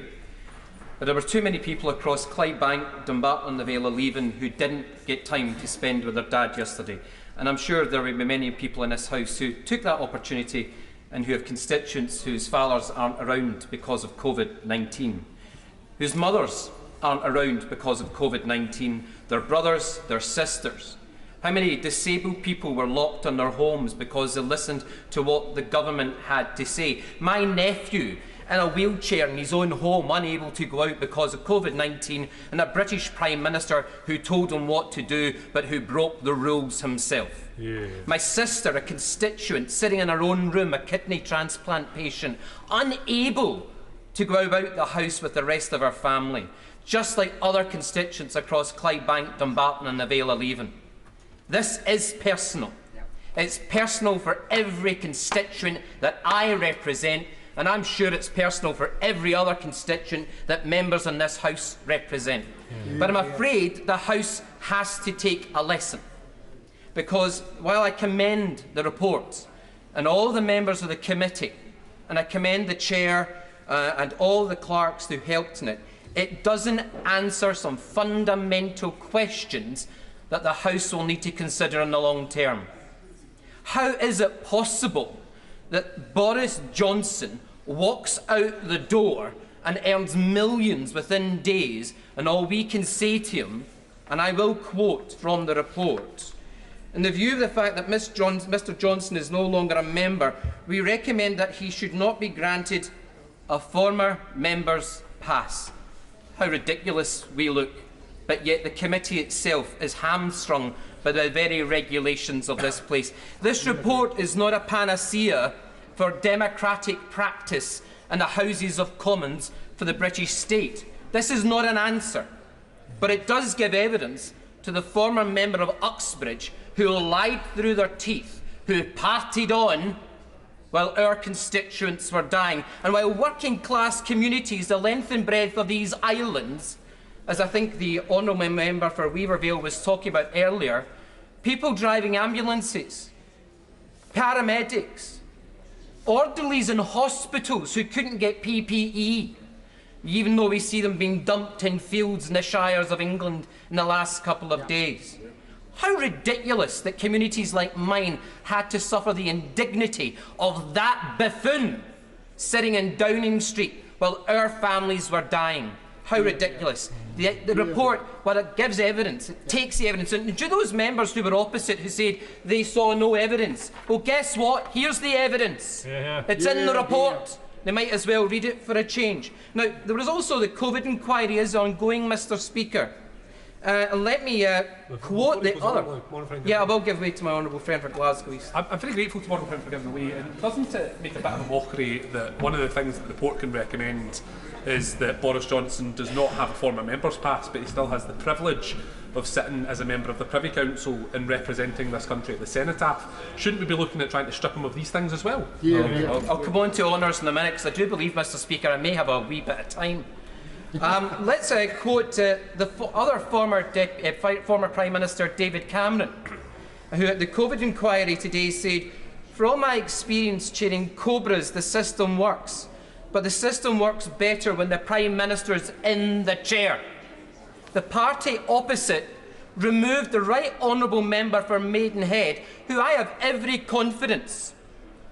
But there were too many people across Clydebank, Dumbarton and Vale leaving who didn't get time to spend with their dad yesterday. And I'm sure there will be many people in this House who took that opportunity and who have constituents whose fathers aren't around because of COVID-19, whose mothers aren't around because of COVID-19, their brothers, their sisters. How many disabled people were locked in their homes because they listened to what the government had to say? My nephew, in a wheelchair in his own home, unable to go out because of COVID-19, and a British Prime Minister who told him what to do but who broke the rules himself. Yeah. My sister, a constituent, sitting in her own room, a kidney transplant patient, unable to go about the house with the rest of her family, just like other constituents across Clydebank, Dumbarton and the Vale of Leven. This is personal. It's personal for every constituent that I represent, and I'm sure it's personal for every other constituent that members in this House represent. But I'm afraid the House has to take a lesson. Because while I commend the report and all the members of the committee and I commend the Chair and all the clerks who helped in it, it doesn't answer some fundamental questions that the House will need to consider in the long term. How is it possible that Boris Johnson walks out the door and earns millions within days, and all we can say to him, and I will quote from the report, in the view of the fact that Mr Johnson is no longer a member, we recommend that he should not be granted a former member's pass. How ridiculous we look, but yet the committee itself is hamstrung by the very regulations of this place. This report is not a panacea for democratic practice in the Houses of Commons for the British state. This is not an answer, but it does give evidence to the former member of Uxbridge who lied through their teeth, who partied on while our constituents were dying, and while working class communities the length and breadth of these islands, as I think the honourable member for Weavervale was talking about earlier, people driving ambulances, paramedics, orderlies in hospitals who couldn't get PPE, even though we see them being dumped in fields in the shires of England in the last couple of days. How ridiculous that communities like mine had to suffer the indignity of that buffoon sitting in Downing Street while our families were dying. How ridiculous. The report, while it gives evidence, it takes the evidence. And do those members who were opposite who said they saw no evidence? Well, guess what? Here's the evidence. It's in the report. They might as well read it for a change. Now, there was also the COVID inquiry is ongoing, Mr Speaker. And let me quote the other. Yeah, I will give way to my honourable friend for Glasgow East. I'm very grateful to my honourable friend for giving way. And doesn't it make a bit of a mockery that one of the things that the report can recommend is that Boris Johnson does not have a former member's pass, but he still has the privilege of sitting as a member of the Privy Council and representing this country at the Cenotaph? Shouldn't we be looking at trying to strip him of these things as well? I'll come on to honours in a minute, because I do believe, Mr Speaker, I may have a wee bit of time. Let's quote the other former Prime Minister, David Cameron, who at the COVID inquiry today said, "From my experience chairing Cobras, the system works, but the system works better when the Prime Minister is in the chair." The party opposite removed the Right Honourable Member for Maidenhead, who I have every confidence,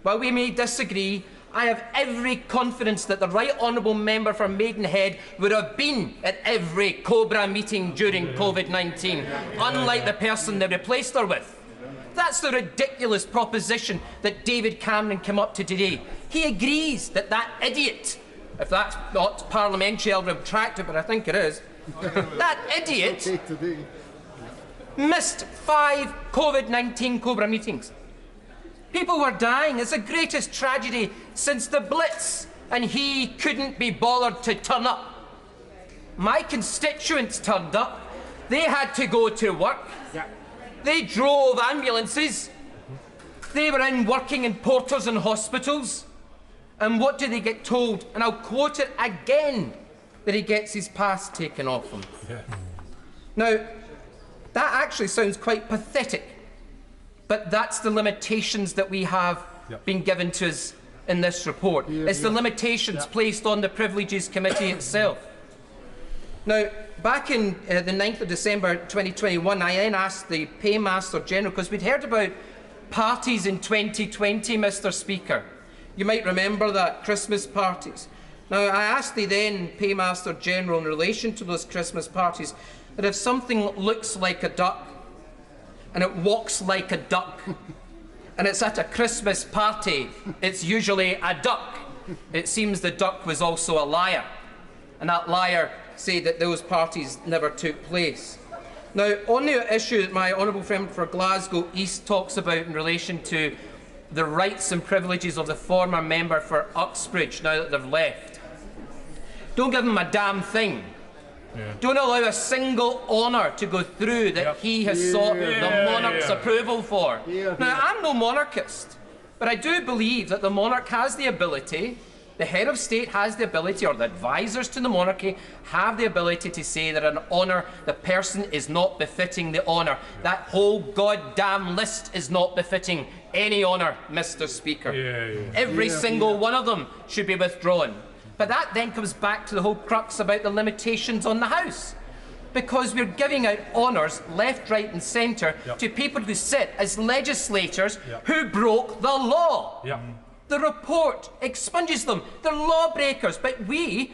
while we may disagree, I have every confidence that the Right Honourable Member for Maidenhead would have been at every Cobra meeting during COVID-19, unlike the person they replaced her with. That's the ridiculous proposition that David Cameron came up to today. He agrees that that idiot, if that's not parliamentary, I'll retract it, but I think it is, that idiot missed 5 COVID-19 Cobra meetings. People were dying. It's the greatest tragedy since the Blitz, and he couldn't be bothered to turn up. My constituents turned up. They had to go to work. They drove ambulances. They were in working in porters and hospitals. And what do they get told? And I'll quote it again, that he gets his pass taken off him. Now, that actually sounds quite pathetic, but that's the limitations that we have been given to us in this report. It's the limitations placed on the Privileges Committee itself. Now, back in the 9th of December 2021, I then asked the Paymaster General, because we'd heard about parties in 2020, Mr Speaker. You might remember that, Christmas parties. Now, I asked the then Paymaster General in relation to those Christmas parties that if something looks like a duck and it walks like a duck and it's at a Christmas party, it's usually a duck. It seems the duck was also a liar, and that liar said that those parties never took place. Now, on the issue that my honourable friend for Glasgow East talks about in relation to the rights and privileges of the former member for Uxbridge now that they've left, don't give him a damn thing. Don't allow a single honour to go through that he has sought the monarch's approval for. Now, I'm no monarchist, but I do believe that the monarch has the ability, the head of state has the ability, or the advisors to the monarchy have the ability to say that an honour, the person is not befitting the honour. That whole goddamn list is not befitting any honour, Mr. Speaker. Every single one of them should be withdrawn. But that then comes back to the whole crux about the limitations on the House. Because we're giving out honours left, right and centre to people who sit as legislators who broke the law. The report expunges them. They're lawbreakers, but we,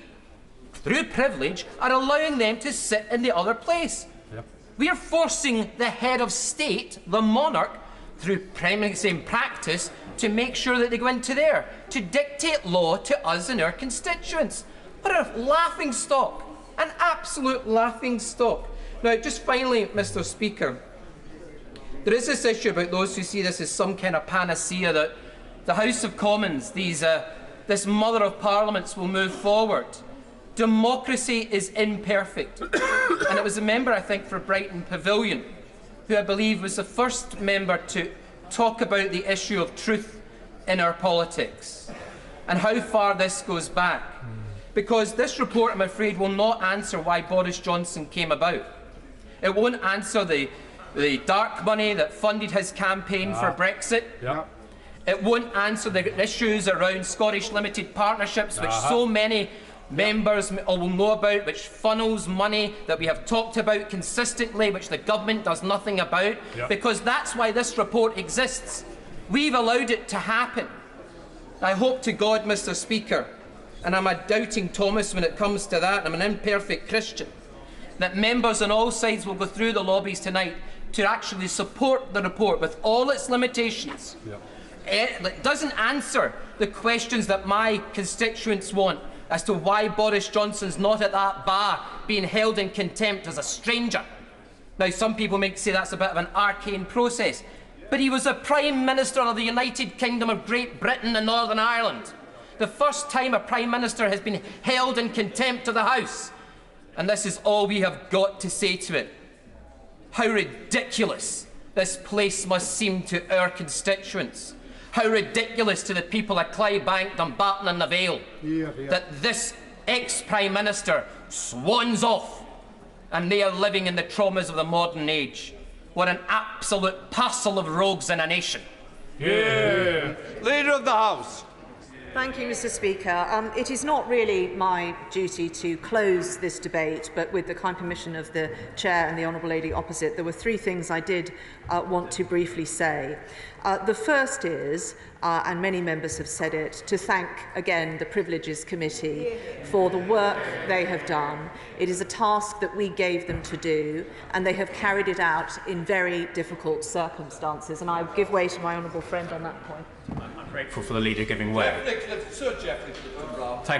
through privilege, are allowing them to sit in the other place. We are forcing the head of state, the monarch, through Presidency in practice, to make sure that they go into there, to dictate law to us and our constituents. What a laughing stock. An absolute laughing stock. Now, just finally, Mr. Speaker, there is this issue about those who see this as some kind of panacea that the House of Commons, this mother of parliaments, will move forward. Democracy is imperfect. And it was a member, I think, for Brighton Pavilion, who I believe was the first member to talk about the issue of truth in our politics and how far this goes back. Because this report, I'm afraid, will not answer why Boris Johnson came about. It won't answer the dark money that funded his campaign for Brexit. It won't answer the issues around Scottish limited partnerships, which so many members will know about, which funnels money that we have talked about consistently, which the government does nothing about, because that's why this report exists. We've allowed it to happen. I hope to God, Mr. Speaker, and I'm a doubting Thomas when it comes to that, I'm an imperfect Christian, that members on all sides will go through the lobbies tonight to actually support the report with all its limitations. It doesn't answer the questions that my constituents want as to why Boris Johnson's not at that bar being held in contempt as a stranger. Now, some people may say that's a bit of an arcane process, but he was a Prime Minister of the United Kingdom of Great Britain and Northern Ireland. The first time a Prime Minister has been held in contempt of the House. And this is all we have got to say to it. How ridiculous this place must seem to our constituents. How ridiculous to the people of Clydebank, Dumbarton and the Vale that this ex-Prime Minister swans off and they are living in the traumas of the modern age. What an absolute parcel of rogues in a nation. Leader of the House. Thank you, Mr. Speaker. It is not really my duty to close this debate, but with the kind permission of the Chair and the Honourable Lady opposite, there were three things I did want to briefly say. The first is, and many members have said it, to thank again the Privileges Committee for the work they have done. It is a task that we gave them to do, and they have carried it out in very difficult circumstances. And I give way to my honourable friend on that point. I'm grateful for the leader giving way. Thank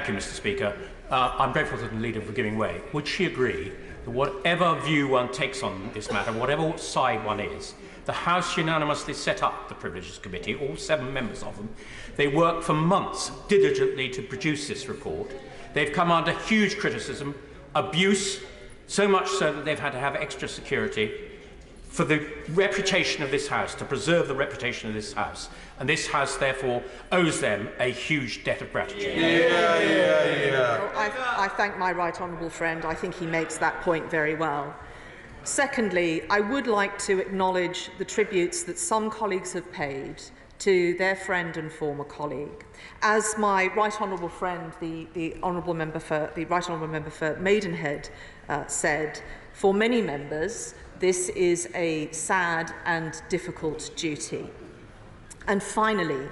you, Mr. Speaker. I'm grateful to the leader for giving way. Would she agree that whatever view one takes on this matter, whatever side one is, the House unanimously set up the Privileges Committee, all 7 members of them. They worked for months diligently to produce this report. They've come under huge criticism, abuse, so much so that they've had to have extra security for the reputation of this House, to preserve the reputation of this House. And this House, therefore, owes them a huge debt of gratitude. Well, I thank my right honourable friend. I think he makes that point very well. Secondly, I would like to acknowledge the tributes that some colleagues have paid to their friend and former colleague. As my right honourable friend, the right honourable member for Maidenhead, said, for many members, this is a sad and difficult duty. And finally,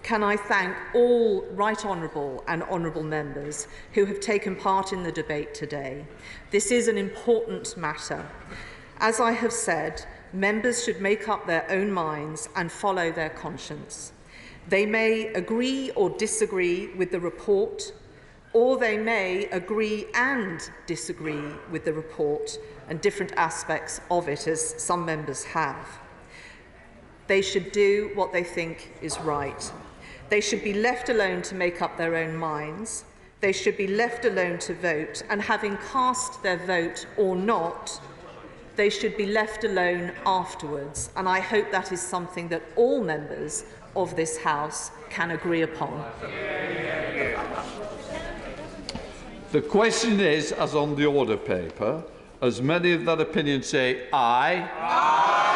can I thank all right honourable and honourable members who have taken part in the debate today. This is an important matter. As I have said, members should make up their own minds and follow their conscience. They may agree or disagree with the report, or they may agree and disagree with the report and different aspects of it, as some members have. They should do what they think is right. They should be left alone to make up their own minds. They should be left alone to vote, and having cast their vote or not, they should be left alone afterwards. And I hope that is something that all members of this House can agree upon. The question is, as on the order paper, as many of that opinion say aye. Aye.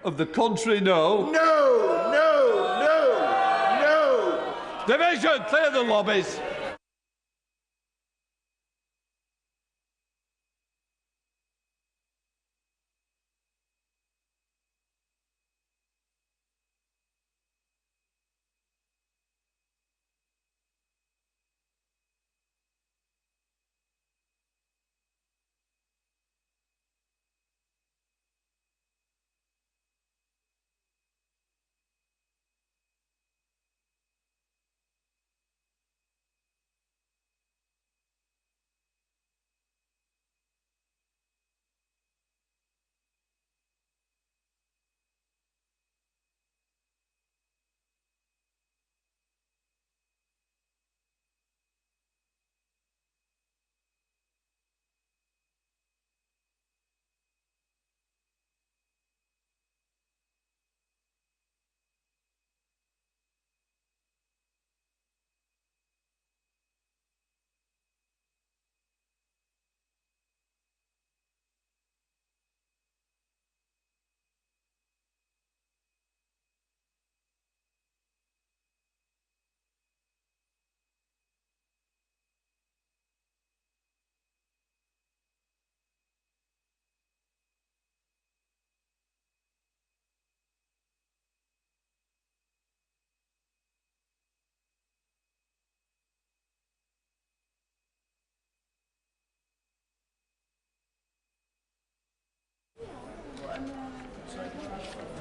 Of the country, no. No, no, no, no. Division, clear the lobbies.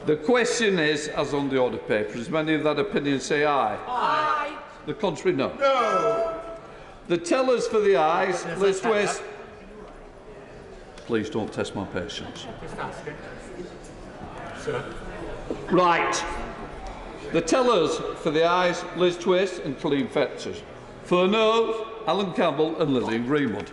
The question is, as on the order paper, is many of that opinion say aye? Aye. The contrary, no. No. The tellers for the ayes, Liz Twist. Please don't test my patience. Right. The tellers for the ayes, Liz Twist and Colleen Fetchers. For the noes, Alan Campbell and Lillian Greenwood.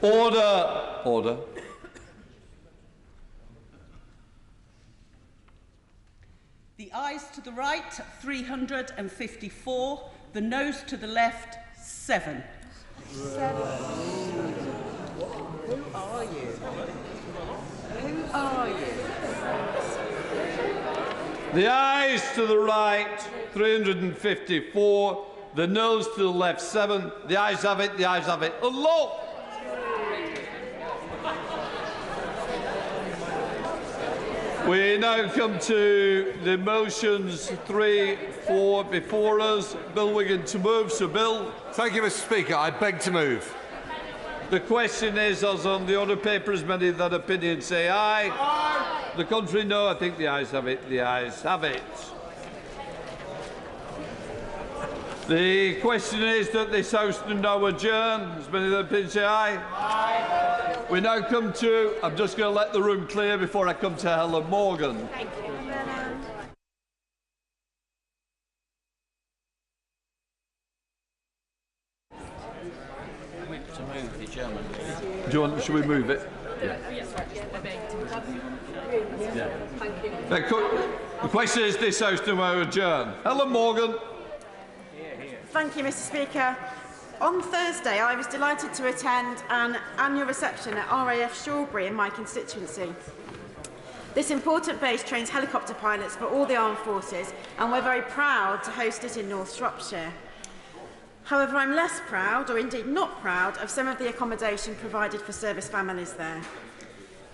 Order. Order. The ayes to the right, 354. The noes to the left, 7. Who are you? Who are you? The ayes to the right, 354. The noes to the left, 7. The ayes have it. The ayes have it. Allah! We now come to the motions 3, 4 before us. Bill Wigan to move. So, Bill. Thank you, Mr. Speaker. I beg to move. The question is, as on the order papers, many of that opinion say aye. Aye. The contrary, no. I think the ayes have it. The ayes have it. The question is that this House do now adjourn. As many of that opinion say aye. Aye. We now come to, I'm just going to let the room clear before I come to Helen Morgan. Thank you. To move the German. Do you want? Should we move it? Yeah. The question is, this House do now adjourn. Helen Morgan. Thank you, Mr. Speaker. On Thursday, I was delighted to attend an annual reception at RAF Shawbury in my constituency. This important base trains helicopter pilots for all the armed forces, and we're very proud to host it in North Shropshire. However, I'm less proud, or indeed not proud, of some of the accommodation provided for service families there.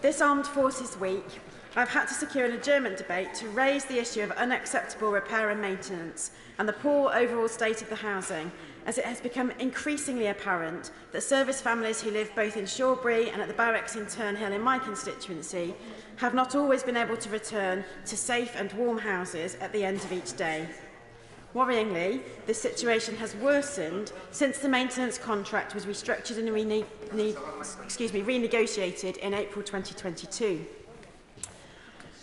This Armed Forces Week, I've had to secure an adjournment debate to raise the issue of unacceptable repair and maintenance and the poor overall state of the housing, as it has become increasingly apparent that service families who live both in Shawbury and at the barracks in Turnhill in my constituency have not always been able to return to safe and warm houses at the end of each day. Worryingly, this situation has worsened since the maintenance contract was restructured and renegotiated in April 2022.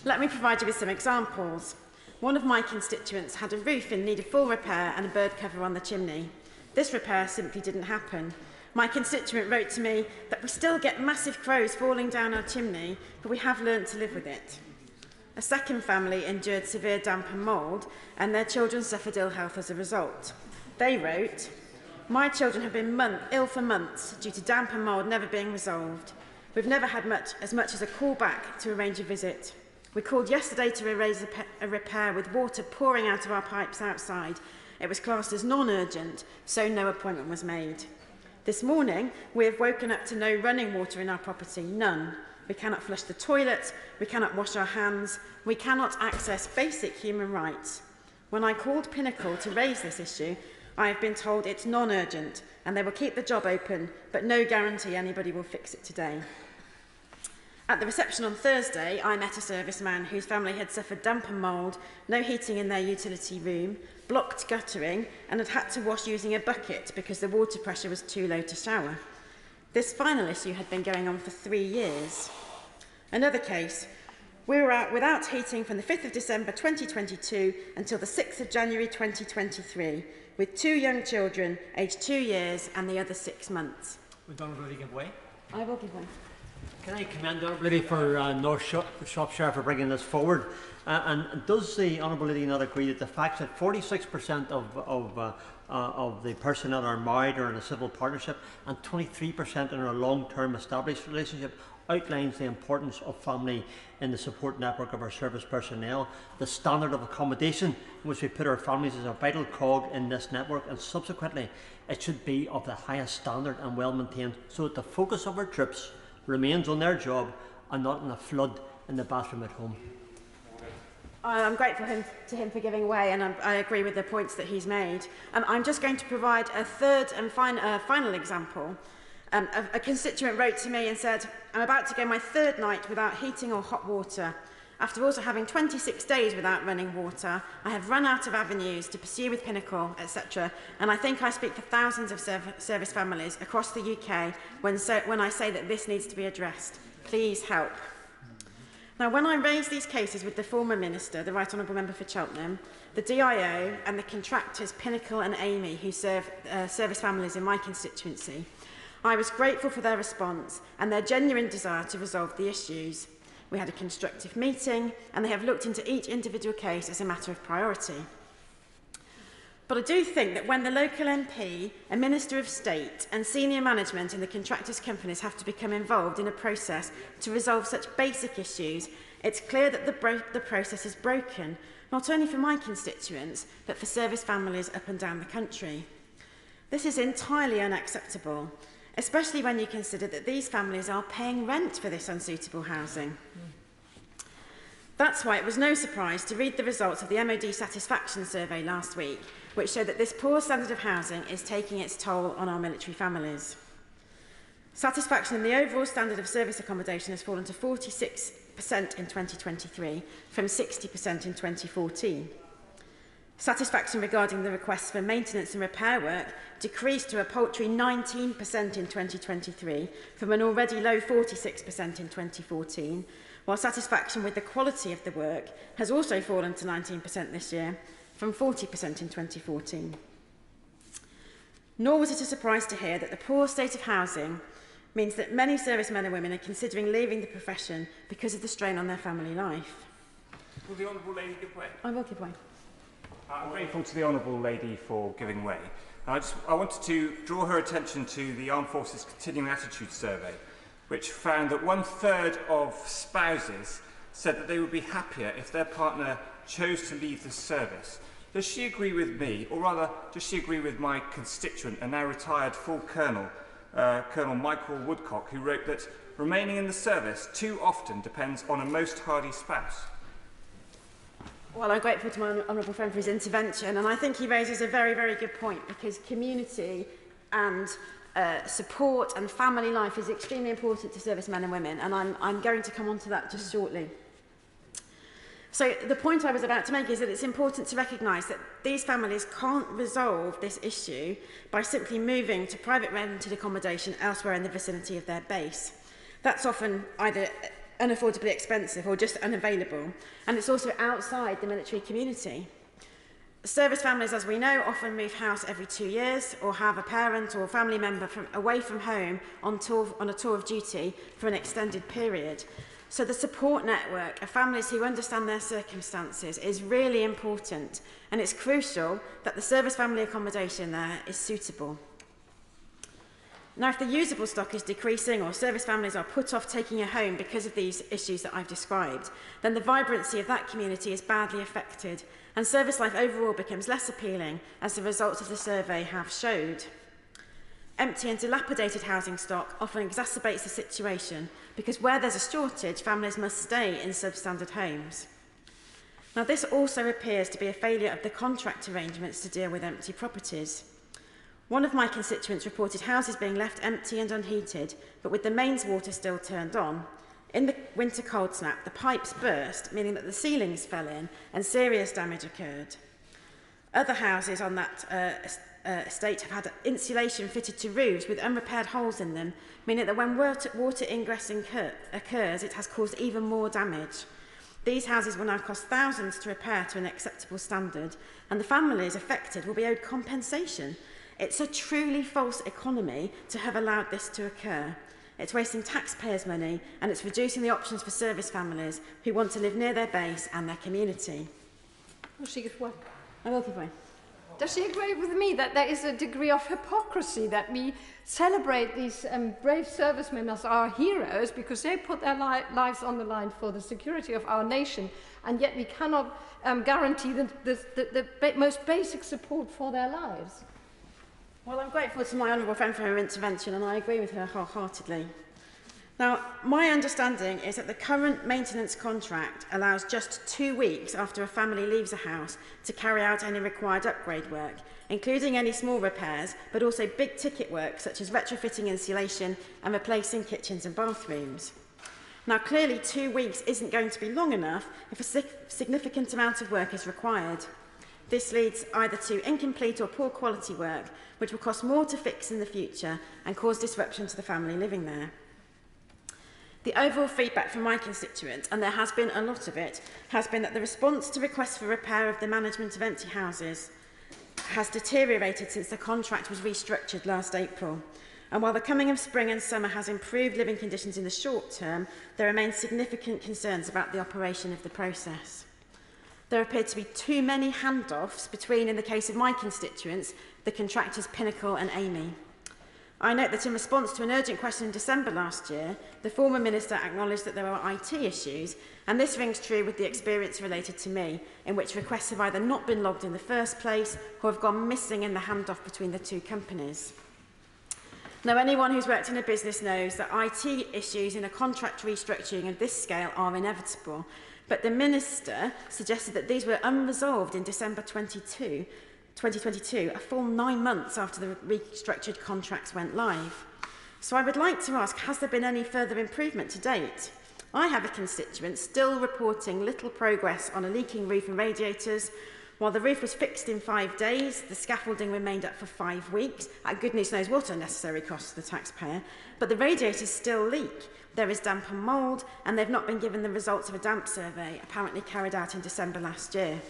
Let me provide you with some examples. One of my constituents had a roof in need of full repair and a bird cover on the chimney. This repair simply didn't happen. My constituent wrote to me that we still get massive crows falling down our chimney, but we have learned to live with it. A second family endured severe damp and mould, and their children suffered ill health as a result. They wrote, "My children have been ill for months due to damp and mould never being resolved. We've never had as much as a call back to arrange a visit. We called yesterday to arrange a repair with water pouring out of our pipes outside. It was classed as non-urgent, so no appointment was made. This morning, we have woken up to no running water in our property, none. We cannot flush the toilet, we cannot wash our hands, we cannot access basic human rights. When I called Pinnacle to raise this issue, I have been told it's non-urgent and they will keep the job open, but no guarantee anybody will fix it today." At the reception on Thursday, I met a serviceman whose family had suffered damp and mould, no heating in their utility room, blocked guttering, and had to wash using a bucket because the water pressure was too low to shower. This final issue had been going on for 3 years. Another case, we were out without heating from the 5th of December 2022 until the 6th of January 2023, with 2 young children, aged 2 years and the other 6 months. Would the Honourable Lady give way? I will give way. Can I commend the Honourable Lady for North Shropshire for bringing this forward? And does the Honourable Lady not agree that the fact that 46% of the personnel are married or in a civil partnership and 23% in a long-term established relationship outlines the importance of family in the support network of our service personnel, the standard of accommodation in which we put our families as a vital cog in this network, and subsequently it should be of the highest standard and well maintained so that the focus of our troops remains on their job and not in a flood in the bathroom at home. I'm grateful to him for giving way, and I agree with the points that he's made. I'm just going to provide a third and final example. A constituent wrote to me and said, "I'm about to go my 3rd night without heating or hot water. After also having 26 days without running water, I have run out of avenues to pursue with Pinnacle, etc. And I think I speak for thousands of service families across the UK when I say that this needs to be addressed. Please help." Now, when I raised these cases with the former Minister, the Right Honourable Member for Cheltenham, the DIO and the contractors Pinnacle and Amy, who serve service families in my constituency, I was grateful for their response and their genuine desire to resolve the issues. We had a constructive meeting and they have looked into each individual case as a matter of priority. But I do think that when the local MP, a Minister of State and senior management in the contractors' companies have to become involved in a process to resolve such basic issues, it's clear that the process is broken, not only for my constituents, but for service families up and down the country. This is entirely unacceptable, especially when you consider that these families are paying rent for this unsuitable housing. That's why it was no surprise to read the results of the MOD satisfaction survey last week, which showed that this poor standard of housing is taking its toll on our military families. Satisfaction in the overall standard of service accommodation has fallen to 46% in 2023 from 60% in 2014. Satisfaction regarding the requests for maintenance and repair work decreased to a paltry 19% in 2023 from an already low 46% in 2014, while satisfaction with the quality of the work has also fallen to 19% this year from 40% in 2014. Nor was it a surprise to hear that the poor state of housing means that many servicemen and women are considering leaving the profession because of the strain on their family life. Will the Honourable Lady give way? I will give way. I'm grateful to the Honourable Lady for giving way. I wanted to draw her attention to the Armed Forces Continuing Attitude Survey, which found that 1/3 of spouses said that they would be happier if their partner chose to leave the service. Does she agree with me, or rather, does she agree with my constituent, a now retired full colonel, Colonel Michael Woodcock, who wrote that remaining in the service too often depends on a most hardy spouse? Well, I'm grateful to my honourable friend for his intervention, and I think he raises a very, very good point, because community and support and family life is extremely important to servicemen and women, and I'm going to come on to that just shortly. So the point I was about to make is that it's important to recognise that these families can't resolve this issue by simply moving to private rented accommodation elsewhere in the vicinity of their base. That's often either unaffordably expensive or just unavailable, and it's also outside the military community. Service families, as we know, often move house every 2 years or have a parent or family member away from home on a tour of duty for an extended period. So the support network of families who understand their circumstances is really important, and it's crucial that the service family accommodation there is suitable. Now, if the usable stock is decreasing or service families are put off taking a home because of these issues that I've described, then the vibrancy of that community is badly affected, and service life overall becomes less appealing, as the results of the survey have showed. Empty and dilapidated housing stock often exacerbates the situation, because where there's a shortage, families must stay in substandard homes. Now, this also appears to be a failure of the contract arrangements to deal with empty properties. One of my constituents reported houses being left empty and unheated, but with the mains water still turned on. In the winter cold snap, the pipes burst, meaning that the ceilings fell in and serious damage occurred. Other houses on that estate have had insulation fitted to roofs with unrepaired holes in them, meaning that when water ingress occurs, it has caused even more damage. These houses will now cost thousands to repair to an acceptable standard, and the families affected will be owed compensation. It's a truly false economy to have allowed this to occur. It's wasting taxpayers' money, and it's reducing the options for service families who want to live near their base and their community. Will she give way? I will give way. Does she agree with me that there is a degree of hypocrisy, that we celebrate these brave servicemen as our heroes because they put their lives on the line for the security of our nation, and yet we cannot guarantee the most basic support for their lives? Well, I'm grateful to my honourable friend for her intervention, and I agree with her wholeheartedly. Now, my understanding is that the current maintenance contract allows just 2 weeks after a family leaves a house to carry out any required upgrade work, including any small repairs, but also big ticket work such as retrofitting insulation and replacing kitchens and bathrooms. Now, clearly 2 weeks isn't going to be long enough if a significant amount of work is required. This leads either to incomplete or poor quality work, which will cost more to fix in the future and cause disruption to the family living there. The overall feedback from my constituents, and there has been a lot of it, has been that the response to requests for repair of the management of empty houses has deteriorated since the contract was restructured last April. And while the coming of spring and summer has improved living conditions in the short term, there remain significant concerns about the operation of the process. There appear to be too many handoffs between, in the case of my constituents, the contractors Pinnacle and Amy. I note that in response to an urgent question in December last year, the former minister acknowledged that there were IT issues, and this rings true with the experience related to me, in which requests have either not been logged in the first place or have gone missing in the handoff between the two companies. Now, anyone who's worked in a business knows that IT issues in a contract restructuring of this scale are inevitable, but the minister suggested that these were unresolved in December 2022, a full 9 months after the restructured contracts went live. So I would like to ask, has there been any further improvement to date? I have a constituent still reporting little progress on a leaking roof and radiators. While the roof was fixed in 5 days, the scaffolding remained up for 5 weeks, at goodness knows what unnecessary cost to the taxpayer, but the radiators still leak. There is damp and mould, and they've not been given the results of a damp survey, apparently carried out in December last year.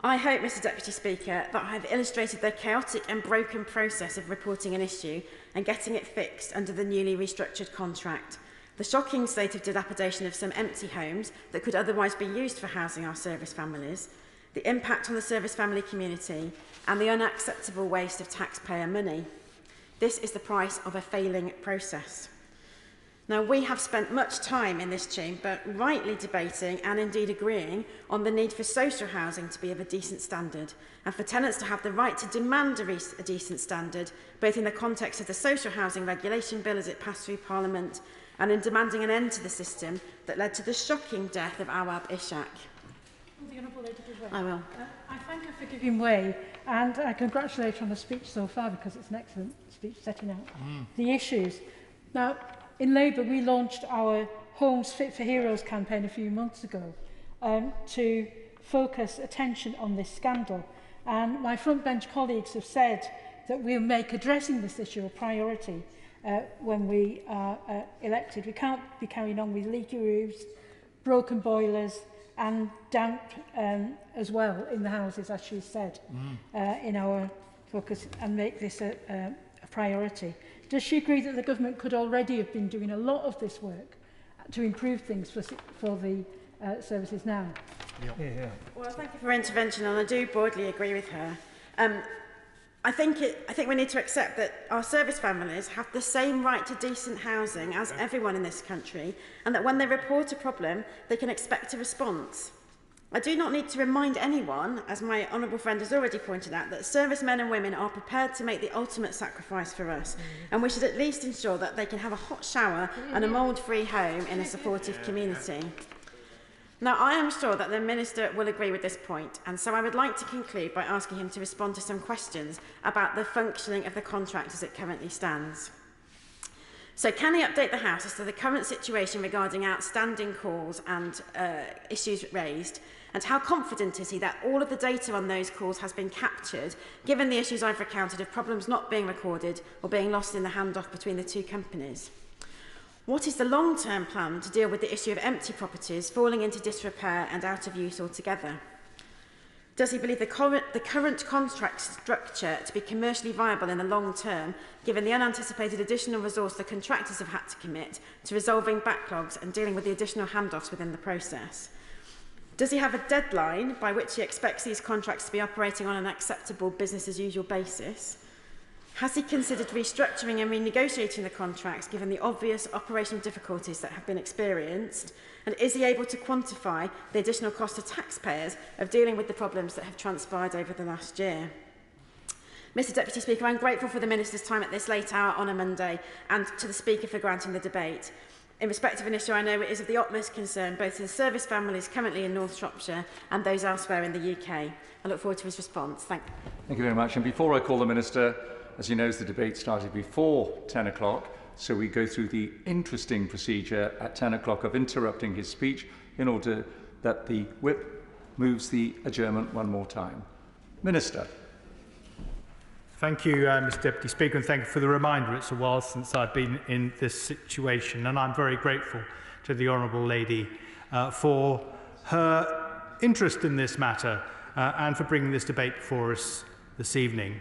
I hope, Mr Deputy Speaker, that I have illustrated the chaotic and broken process of reporting an issue and getting it fixed under the newly restructured contract. The shocking state of dilapidation of some empty homes that could otherwise be used for housing our service families, the impact on the service family community, and the unacceptable waste of taxpayer money. This is the price of a failing process. Now, we have spent much time in this chamber rightly debating and indeed agreeing on the need for social housing to be of a decent standard and for tenants to have the right to demand a decent standard, both in the context of the Social Housing Regulation Bill as it passed through Parliament and in demanding an end to the system that led to the shocking death of Awab Ishak. The Honourable Lady Bridget. I will. I thank her for giving way, and I congratulate her on the speech so far because it's an excellent speech setting out the issues. Now, in Labour, we launched our Homes Fit for Heroes campaign a few months ago to focus attention on this scandal. And my front bench colleagues have said that we'll make addressing this issue a priority when we are elected. We can't be carrying on with leaky roofs, broken boilers, and damp as well in the houses, as she said, in our focus, and make this a priority. Does she agree that the government could already have been doing a lot of this work to improve things for the services now? Yeah. Well, thank you for her intervention, and I do broadly agree with her. I think we need to accept that our service families have the same right to decent housing as everyone in this country, and that when they report a problem, they can expect a response. I do not need to remind anyone, as my honourable friend has already pointed out, that servicemen and women are prepared to make the ultimate sacrifice for us, and we should at least ensure that they can have a hot shower and a mould-free home in a supportive community. Now, I am sure that the Minister will agree with this point, and so I would like to conclude by asking him to respond to some questions about the functioning of the contract as it currently stands. So can he update the House as to the current situation regarding outstanding calls and issues raised, and how confident is he that all of the data on those calls has been captured, given the issues I've recounted of problems not being recorded or being lost in the handoff between the two companies? What is the long-term plan to deal with the issue of empty properties falling into disrepair and out of use altogether? Does he believe the current contract structure to be commercially viable in the long term, given the unanticipated additional resource the contractors have had to commit to resolving backlogs and dealing with the additional handoffs within the process? Does he have a deadline by which he expects these contracts to be operating on an acceptable business-as-usual basis? Has he considered restructuring and renegotiating the contracts given the obvious operational difficulties that have been experienced? And is he able to quantify the additional cost to taxpayers of dealing with the problems that have transpired over the last year? Mr Deputy Speaker, I'm grateful for the Minister's time at this late hour on a Monday and to the Speaker for granting the debate. In respect of an issue I know it is of the utmost concern both to the service families currently in North Shropshire and those elsewhere in the UK. I look forward to his response. Thank you very much. And before I call the Minister, as he knows, the debate started before 10 o'clock, so we go through the interesting procedure at 10 o'clock of interrupting his speech in order that the whip moves the adjournment one more time. Minister. Thank you, Mr Deputy Speaker, and thank you for the reminder. It's a while since I've been in this situation, and I'm very grateful to the Honourable Lady for her interest in this matter and for bringing this debate before us this evening.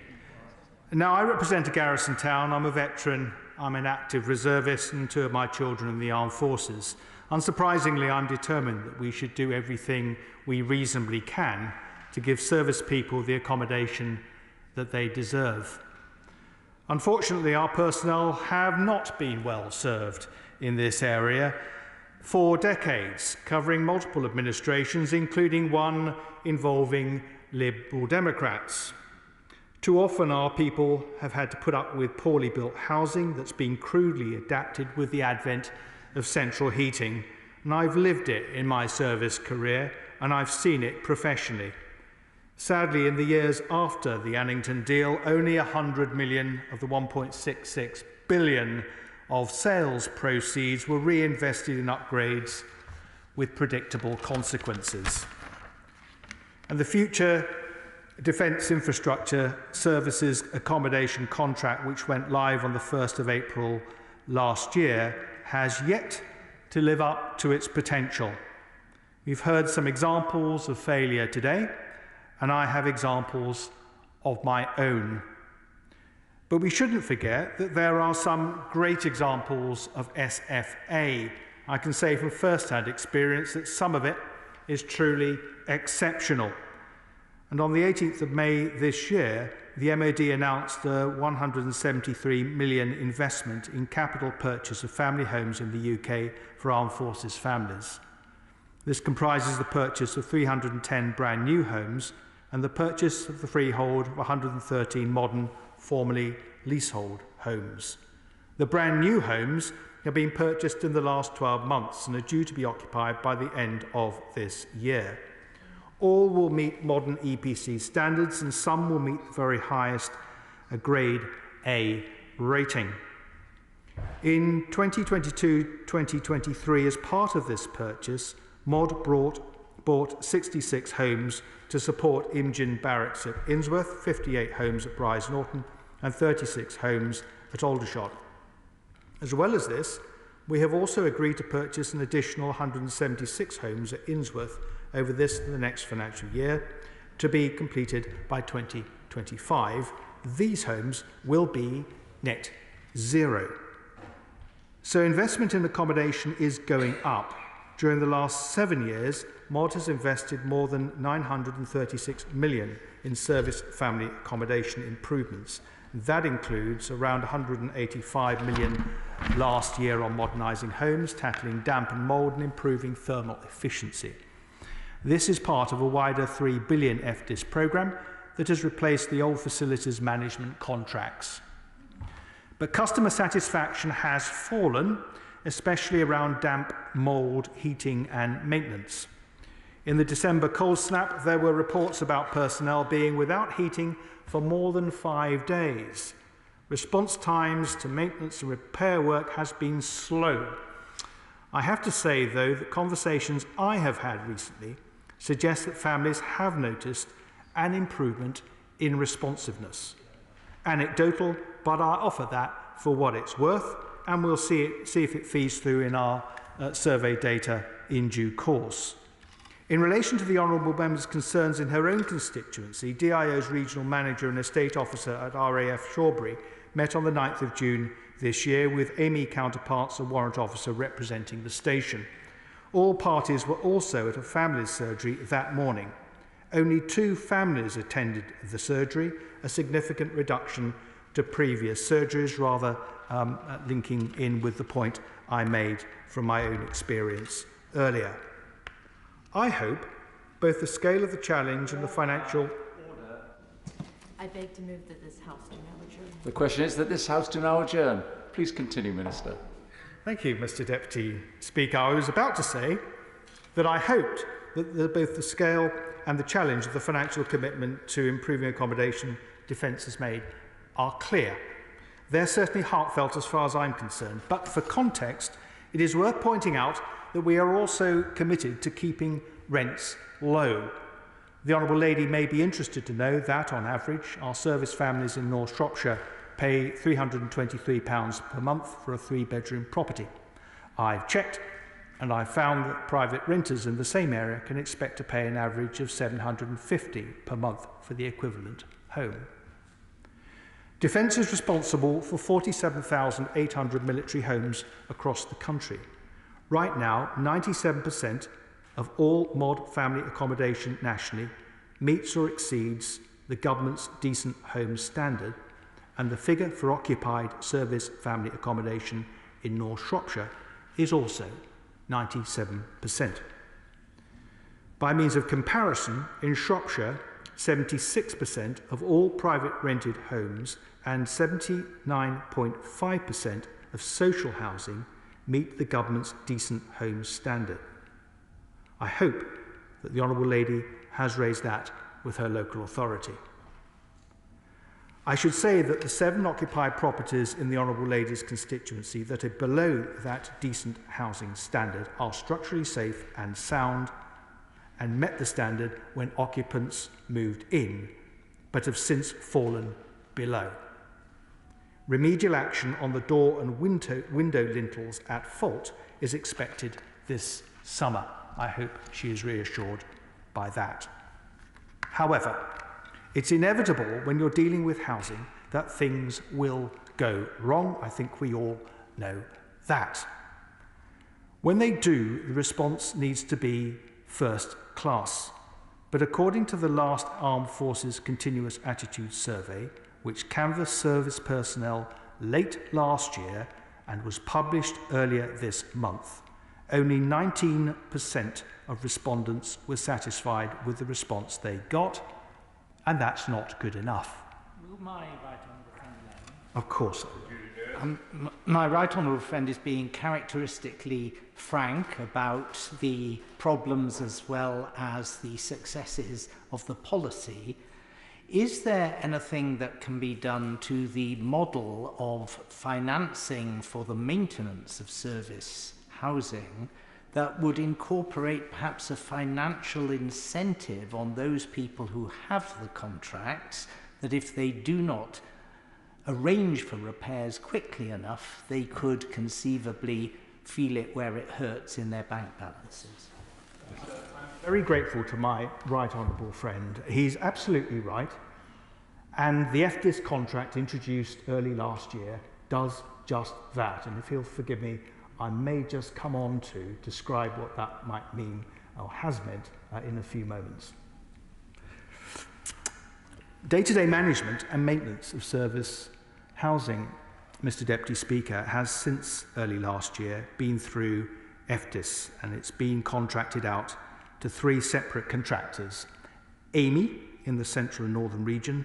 Now, I represent a garrison town. I'm a veteran, I'm an active reservist, and 2 of my children in the armed forces. Unsurprisingly, I'm determined that we should do everything we reasonably can to give service people the accommodation that they deserve. Unfortunately, our personnel have not been well served in this area for decades, covering multiple administrations, including one involving Liberal Democrats. Too often our people have had to put up with poorly built housing that's been crudely adapted with the advent of central heating, and I've lived it in my service career, and I've seen it professionally. Sadly, in the years after the Annington deal, only 100 million of the 1.66 billion of sales proceeds were reinvested in upgrades with predictable consequences. And the future Defence Infrastructure Services Accommodation contract, which went live on the 1st of April last year, has yet to live up to its potential. We've heard some examples of failure today, and I have examples of my own. But we shouldn't forget that there are some great examples of SFA. I can say from first-hand experience that some of it is truly exceptional. And on the 18th of May this year, the MOD announced a 173 million investment in capital purchase of family homes in the UK for armed forces families. This comprises the purchase of 310 brand new homes and the purchase of the freehold of 113 modern, formerly leasehold homes. The brand new homes have been purchased in the last 12 months and are due to be occupied by the end of this year. All will meet modern EPC standards, and some will meet the very highest, a grade A rating. In 2022-2023, as part of this purchase, MOD bought 66 homes to support Imgin Barracks at Innsworth, 58 homes at Brize Norton, and 36 homes at Aldershot. As well as this, we have also agreed to purchase an additional 176 homes at Innsworth over this and the next financial year, to be completed by 2025. These homes will be net zero. So investment in accommodation is going up. During the last 7 years, MOD has invested more than 936 million in service family accommodation improvements. That includes around 185 million last year on modernising homes, tackling damp and mould and improving thermal efficiency. This is part of a wider 3 billion FDIS programme that has replaced the old facilities management contracts. But customer satisfaction has fallen, especially around damp, mould, heating and maintenance. In the December cold snap, there were reports about personnel being without heating for more than 5 days. Response times to maintenance and repair work has been slow. I have to say, though, that conversations I have had recently suggest that families have noticed an improvement in responsiveness. Anecdotal, but I offer that for what it's worth, and we'll see if it feeds through in our survey data in due course. In relation to the Honourable Member's concerns in her own constituency, DIO's regional manager and estate officer at RAF Shawbury met on the 9th of June this year with AME counterparts and warrant officer representing the station. All parties were also at a family's surgery that morning. Only 2 families attended the surgery, a significant reduction to previous surgeries, rather linking in with the point I made from my own experience earlier. I hope both the scale of the challenge and the financial... I beg to move that this House do now adjourn. The question is that this House do now adjourn. Please continue, Minister. Thank you, Mr. Deputy Speaker. I was about to say that I hoped that both the scale and the challenge of the financial commitment to improving accommodation Defence has made are clear. They're certainly heartfelt as far as I'm concerned, but for context, it is worth pointing out that we are also committed to keeping rents low. The Honourable Lady may be interested to know that, on average, our service families in North Shropshire pay £323 per month for a 3-bedroom property. I've checked, and I've found that private renters in the same area can expect to pay an average of £750 per month for the equivalent home. Defence is responsible for 47,800 military homes across the country. Right now, 97% of all mod family accommodation nationally meets or exceeds the government's decent homes standard, and the figure for occupied service family accommodation in North Shropshire is also 97%. By means of comparison, in Shropshire, 76% of all private rented homes and 79.5% of social housing meet the government's decent homes standard. I hope that the Honourable Lady has raised that with her local authority. I should say that the 7 occupied properties in the Honourable Lady's constituency that are below that decent housing standard are structurally safe and sound and met the standard when occupants moved in, but have since fallen below. Remedial action on the door and window lintels at fault is expected this summer. I hope she is reassured by that. However, it's inevitable when you're dealing with housing that things will go wrong. I think we all know that. When they do, the response needs to be first class. But according to the last Armed Forces Continuous Attitude Survey, which canvassed service personnel late last year and was published earlier this month, only 19% of respondents were satisfied with the response they got, and that's not good enough. Of course. My right honourable friend is being characteristically frank about the problems as well as the successes of the policy. Is there anything that can be done to the model of financing for the maintenance of service housing that would incorporate perhaps a financial incentive on those people who have the contracts, that if they do not arrange for repairs quickly enough, they could conceivably feel it where it hurts in their bank balances? I'm very grateful to my right honourable friend. He's absolutely right. And the FDIS contract introduced early last year does just that. And if he'll forgive me, I may just come on to describe what that might mean or has meant in a few moments. Day-to-day management and maintenance of service housing, Mr. Deputy Speaker, has since early last year been through FDIS, and it's been contracted out to 3 separate contractors: Amy in the central and northern region,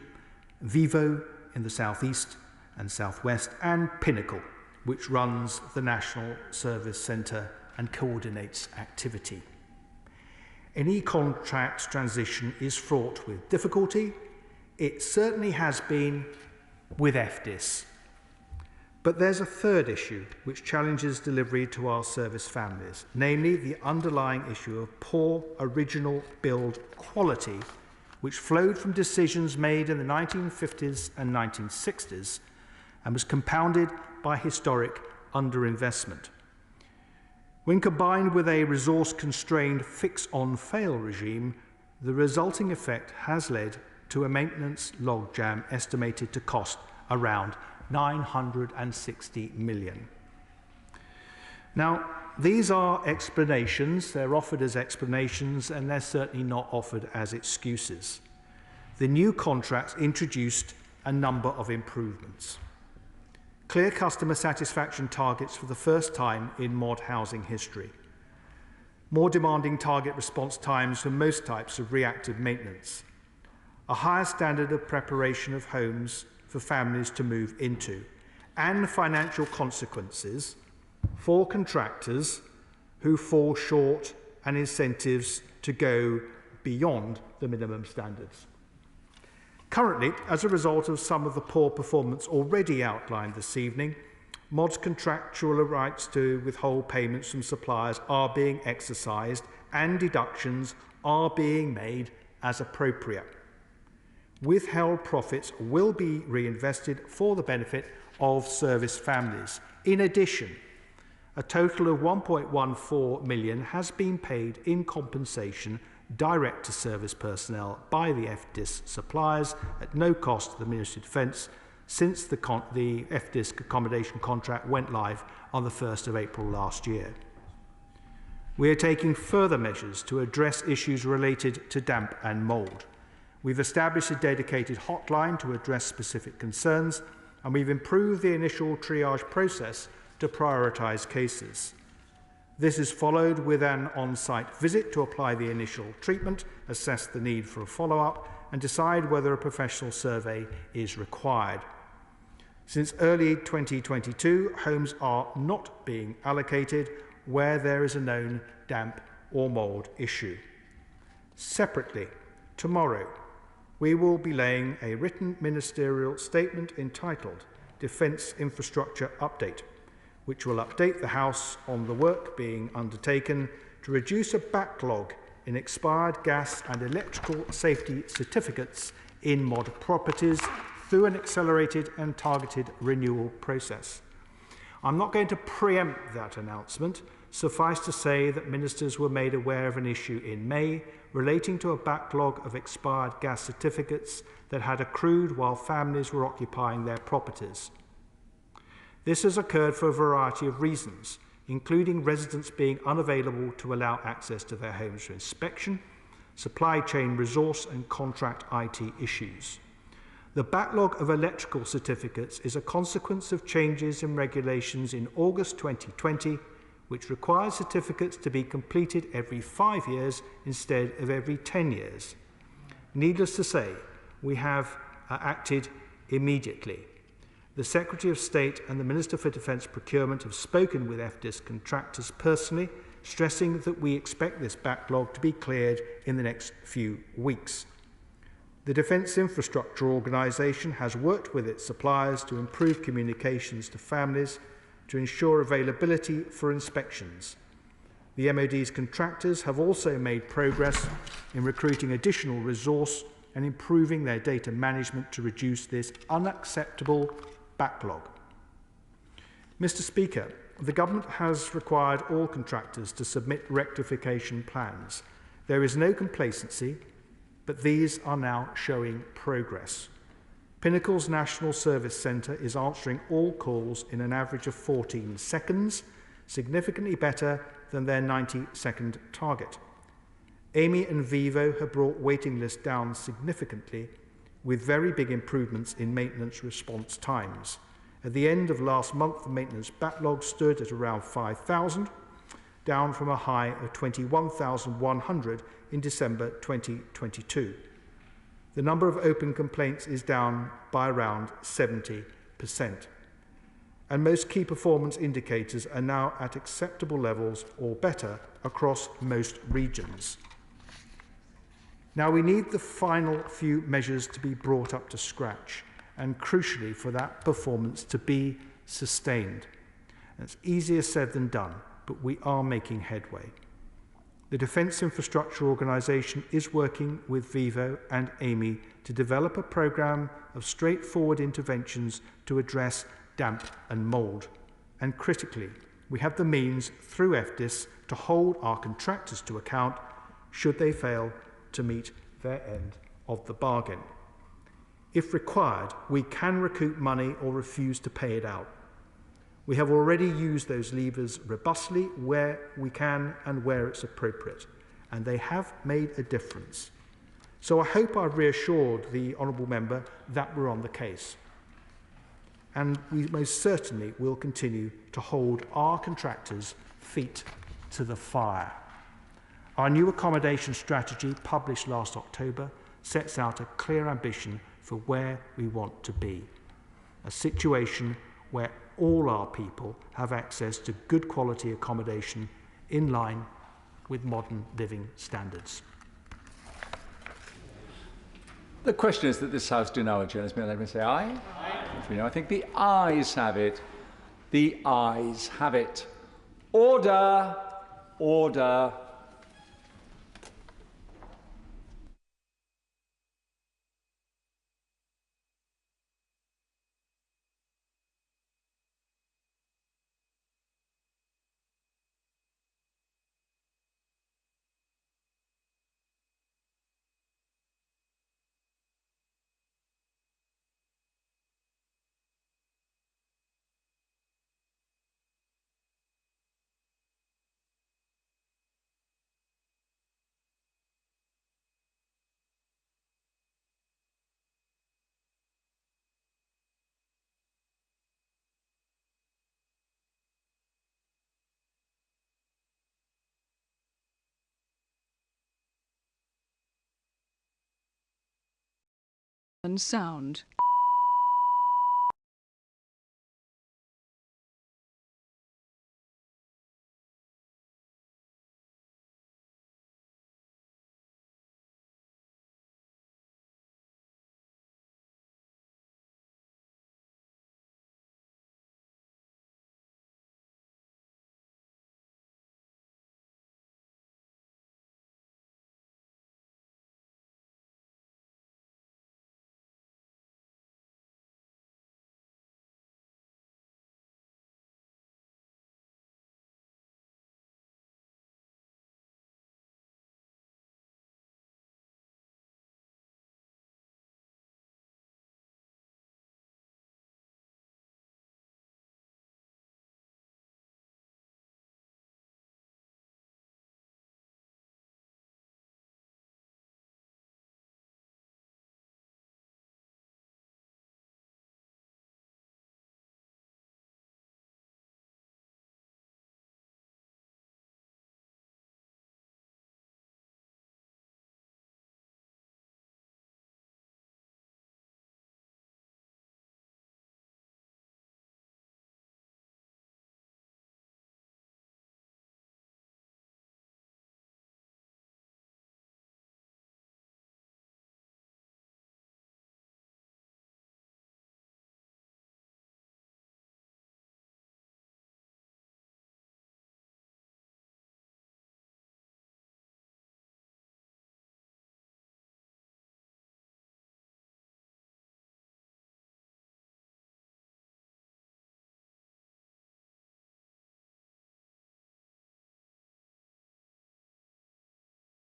Vivo in the southeast and southwest, and Pinnacle, which runs the National Service Centre and coordinates activity. Any contract transition is fraught with difficulty. It certainly has been with FDIS. But there's a third issue which challenges delivery to our service families, namely the underlying issue of poor original build quality, which flowed from decisions made in the 1950s and 1960s and was compounded by historic underinvestment. When combined with a resource-constrained fix-on-fail regime, the resulting effect has led to a maintenance logjam estimated to cost around 960 million. Now, these are explanations. They're offered as explanations, and they're certainly not offered as excuses. The new contracts introduced a number of improvements. Clear customer satisfaction targets for the first time in mod housing history. More demanding target response times for most types of reactive maintenance. A higher standard of preparation of homes for families to move into, and financial consequences for contractors who fall short and incentives to go beyond the minimum standards. Currently, as a result of some of the poor performance already outlined this evening, MOD's contractual rights to withhold payments from suppliers are being exercised and deductions are being made as appropriate. Withheld profits will be reinvested for the benefit of service families. In addition, a total of 1.14 million has been paid in compensation direct to service personnel by the FDIS suppliers at no cost to the Ministry of Defence since the FDISC accommodation contract went live on the 1st of April last year. We are taking further measures to address issues related to damp and mould. We've established a dedicated hotline to address specific concerns, and we've improved the initial triage process to prioritise cases. This is followed with an on-site visit to apply the initial treatment, assess the need for a follow-up, and decide whether a professional survey is required. Since early 2022, homes are not being allocated where there is a known damp or mould issue. Separately, tomorrow, we will be laying a written ministerial statement entitled Defence Infrastructure Update, which will update the House on the work being undertaken to reduce a backlog in expired gas and electrical safety certificates in mod properties through an accelerated and targeted renewal process. I'm not going to preempt that announcement. Suffice to say that ministers were made aware of an issue in May relating to a backlog of expired gas certificates that had accrued while families were occupying their properties. This has occurred for a variety of reasons, including residents being unavailable to allow access to their homes for inspection, supply chain resource and contract IT issues. The backlog of electrical certificates is a consequence of changes in regulations in August 2020, which require certificates to be completed every 5 years instead of every 10 years. Needless to say, we have acted immediately. The Secretary of State and the Minister for Defence Procurement have spoken with FDISC contractors personally, stressing that we expect this backlog to be cleared in the next few weeks. The Defence Infrastructure Organisation has worked with its suppliers to improve communications to families to ensure availability for inspections. The MOD's contractors have also made progress in recruiting additional resource and improving their data management to reduce this unacceptable backlog. Mr. Speaker, the Government has required all contractors to submit rectification plans. There is no complacency, but these are now showing progress. Pinnacle's National Service Centre is answering all calls in an average of 14 seconds, significantly better than their 90-second target. Amy and Vivo have brought waiting lists down significantly, with very big improvements in maintenance response times. At the end of last month, the maintenance backlog stood at around 5,000, down from a high of 21,100 in December 2022. The number of open complaints is down by around 70%. And most key performance indicators are now at acceptable levels or better across most regions. Now we need the final few measures to be brought up to scratch, and crucially for that performance to be sustained. It's easier said than done, but we are making headway. The Defence Infrastructure Organisation is working with Vivo and Amy to develop a programme of straightforward interventions to address damp and mould. And critically, we have the means through FDIS to hold our contractors to account should they fail to meet their end of the bargain. If required, we can recoup money or refuse to pay it out. We have already used those levers robustly where we can and where it's appropriate, and they have made a difference. So I hope I've reassured the Honourable Member that we're on the case. And we most certainly will continue to hold our contractors' feet to the fire. Our new accommodation strategy, published last October, sets out a clear ambition for where we want to be. A situation where all our people have access to good quality accommodation in line with modern living standards. The question is that this House do now adjourn. Let me say aye. Aye. I think the ayes have it. The ayes have it. Order. Order. and sound.